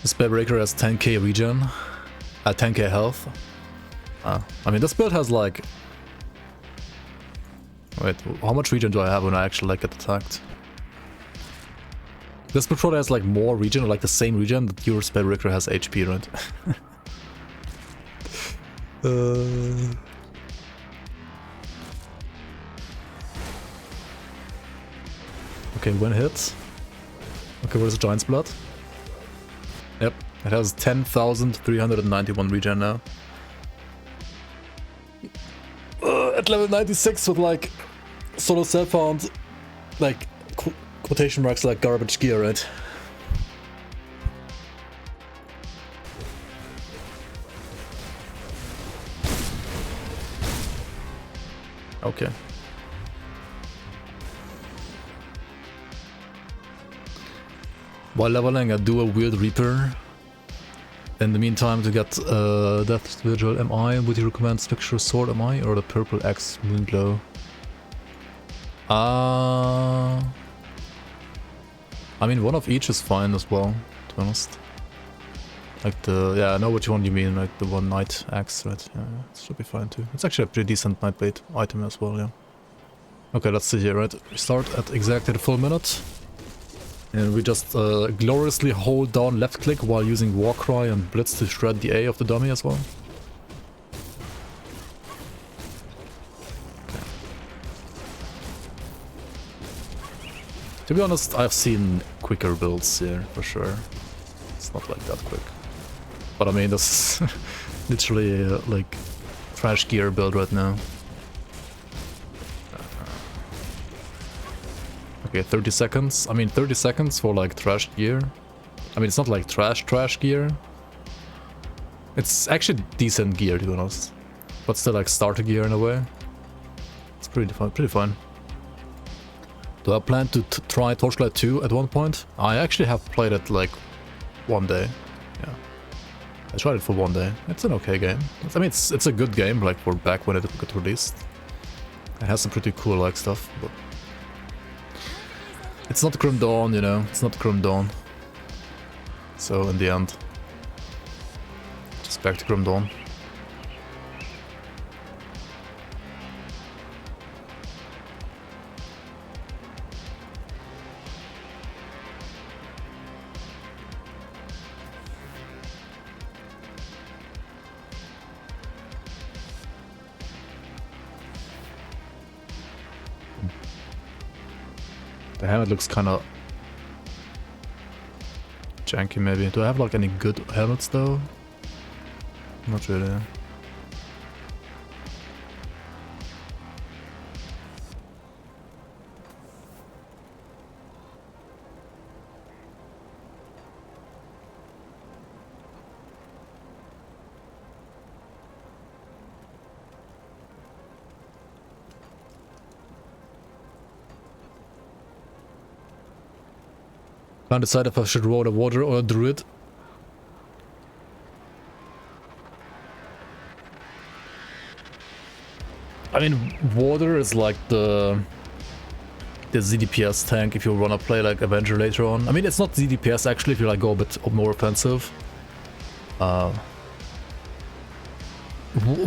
The Spellbreaker has 10k regen, 10k health. I mean, this build has like... Wait, how much regen do I have when I actually like get attacked? This build probably has like more regen, or like the same regen that your Spellbreaker has HP, right? Okay, one hit. Okay, where's the Giant's Blood? Yep, it has 10,391 regen now. At level 96 with like solo self-found, like quotation marks like garbage gear, right? Okay. While leveling, I do a weird Reaper. In the meantime, to get Death Vigil MI, would you recommend Spectral Sword MI or the Purple Axe Moonglow? I mean, one of each is fine as well, to be honest. Like the, yeah, I know which one you mean, like the one Night Axe, right? Yeah, it should be fine too. It's actually a pretty decent Nightblade item as well, yeah. Okay, let's see here, right? We start at exactly the full minute. And we just gloriously hold down left click while using Warcry and Blitz to shred the A of the dummy as well. Okay. To be honest, I've seen quicker builds here, for sure. It's not like that quick. But I mean, this is literally like trash gear build right now. Okay, 30 seconds. I mean, 30 seconds for like trash gear. I mean, it's not like trash gear. It's actually decent gear, to be honest. But still like starter gear in a way. It's pretty fun. Do I plan to try Torchlight 2 at one point? I actually have played it like one day. Yeah. I tried it for one day. It's an okay game. I mean, it's a good game, like for back when it got released. It has some pretty cool like stuff, but it's not Grim Dawn, you know, it's not Grim Dawn. So in the end, just back to Grim Dawn. The helmet looks kind of janky maybe. Do I have like any good helmets though? Not really. Can't decide if I should roll a warder or a druid. I mean, warder is like the ZDPS tank if you wanna play like Avenger later on. I mean, it's not ZDPS actually if you like go a bit more offensive.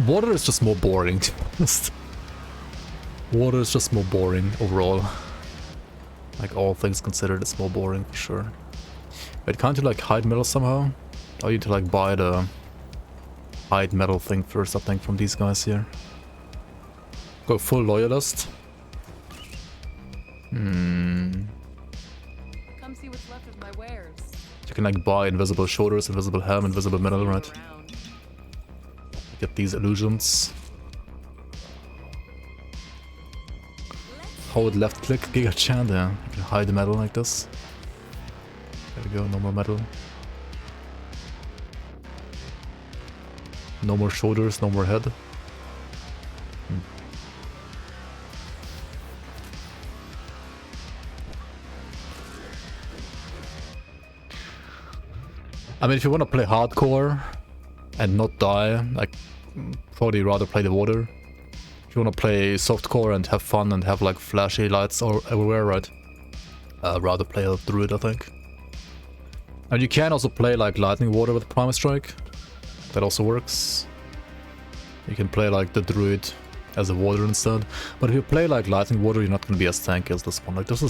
Warder is just more boring, to be honest. Warder is just more boring overall. Like all things considered, it's more boring for sure. Wait, can't you like hide metal somehow? Or you need to like buy the hide metal thing first, I think, from these guys here. Go full loyalist. Come see what's left of my wares. You can like buy invisible shoulders, invisible helm, invisible metal, right? Around. Get these illusions. Hold left click, Giga Chant, yeah. You can hide the metal like this. There we go, no more metal. No more shoulders, no more head. I mean, if you want to play hardcore and not die, like, probably rather play the warder. If you want to play softcore and have fun and have like flashy lights or everywhere, right? Rather play a druid, I think. And you can also play like lightning warder with Primal Strike. That also works. You can play like the druid as a warder instead. But if you play like lightning warder, you're not going to be as tanky as this one. Like this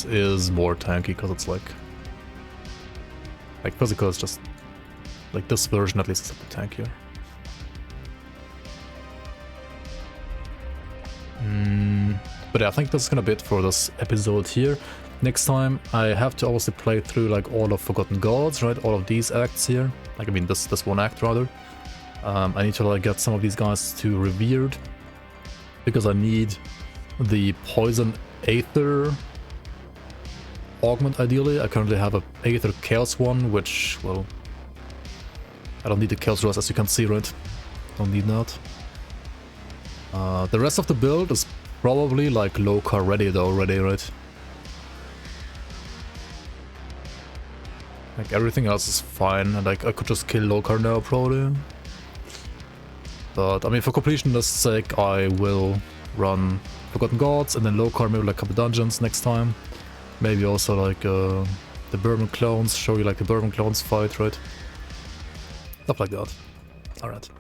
is more tanky because it's like physical is just Like this version at least is a bit tankier. But yeah, I think that's gonna be it for this episode here. Next time I have to obviously play through like all of Forgotten Gods, right? All of these acts here. Like I mean this one act rather. I need to like get some of these guys to Revered because I need the Poison Aether augment ideally. I currently have a Aether Chaos one, which, well, I don't need the Chaos Rust as you can see, right? Don't need that. The rest of the build is probably like low car ready though already, right? Like everything else is fine, and like I could just kill low car now probably. But I mean, for completionist sake, I will run Forgotten Gods and then low car, maybe like a couple dungeons next time. Maybe also like the Bourbon Clones, show you like the Bourbon Clones fight, right? Stuff like that. Alright.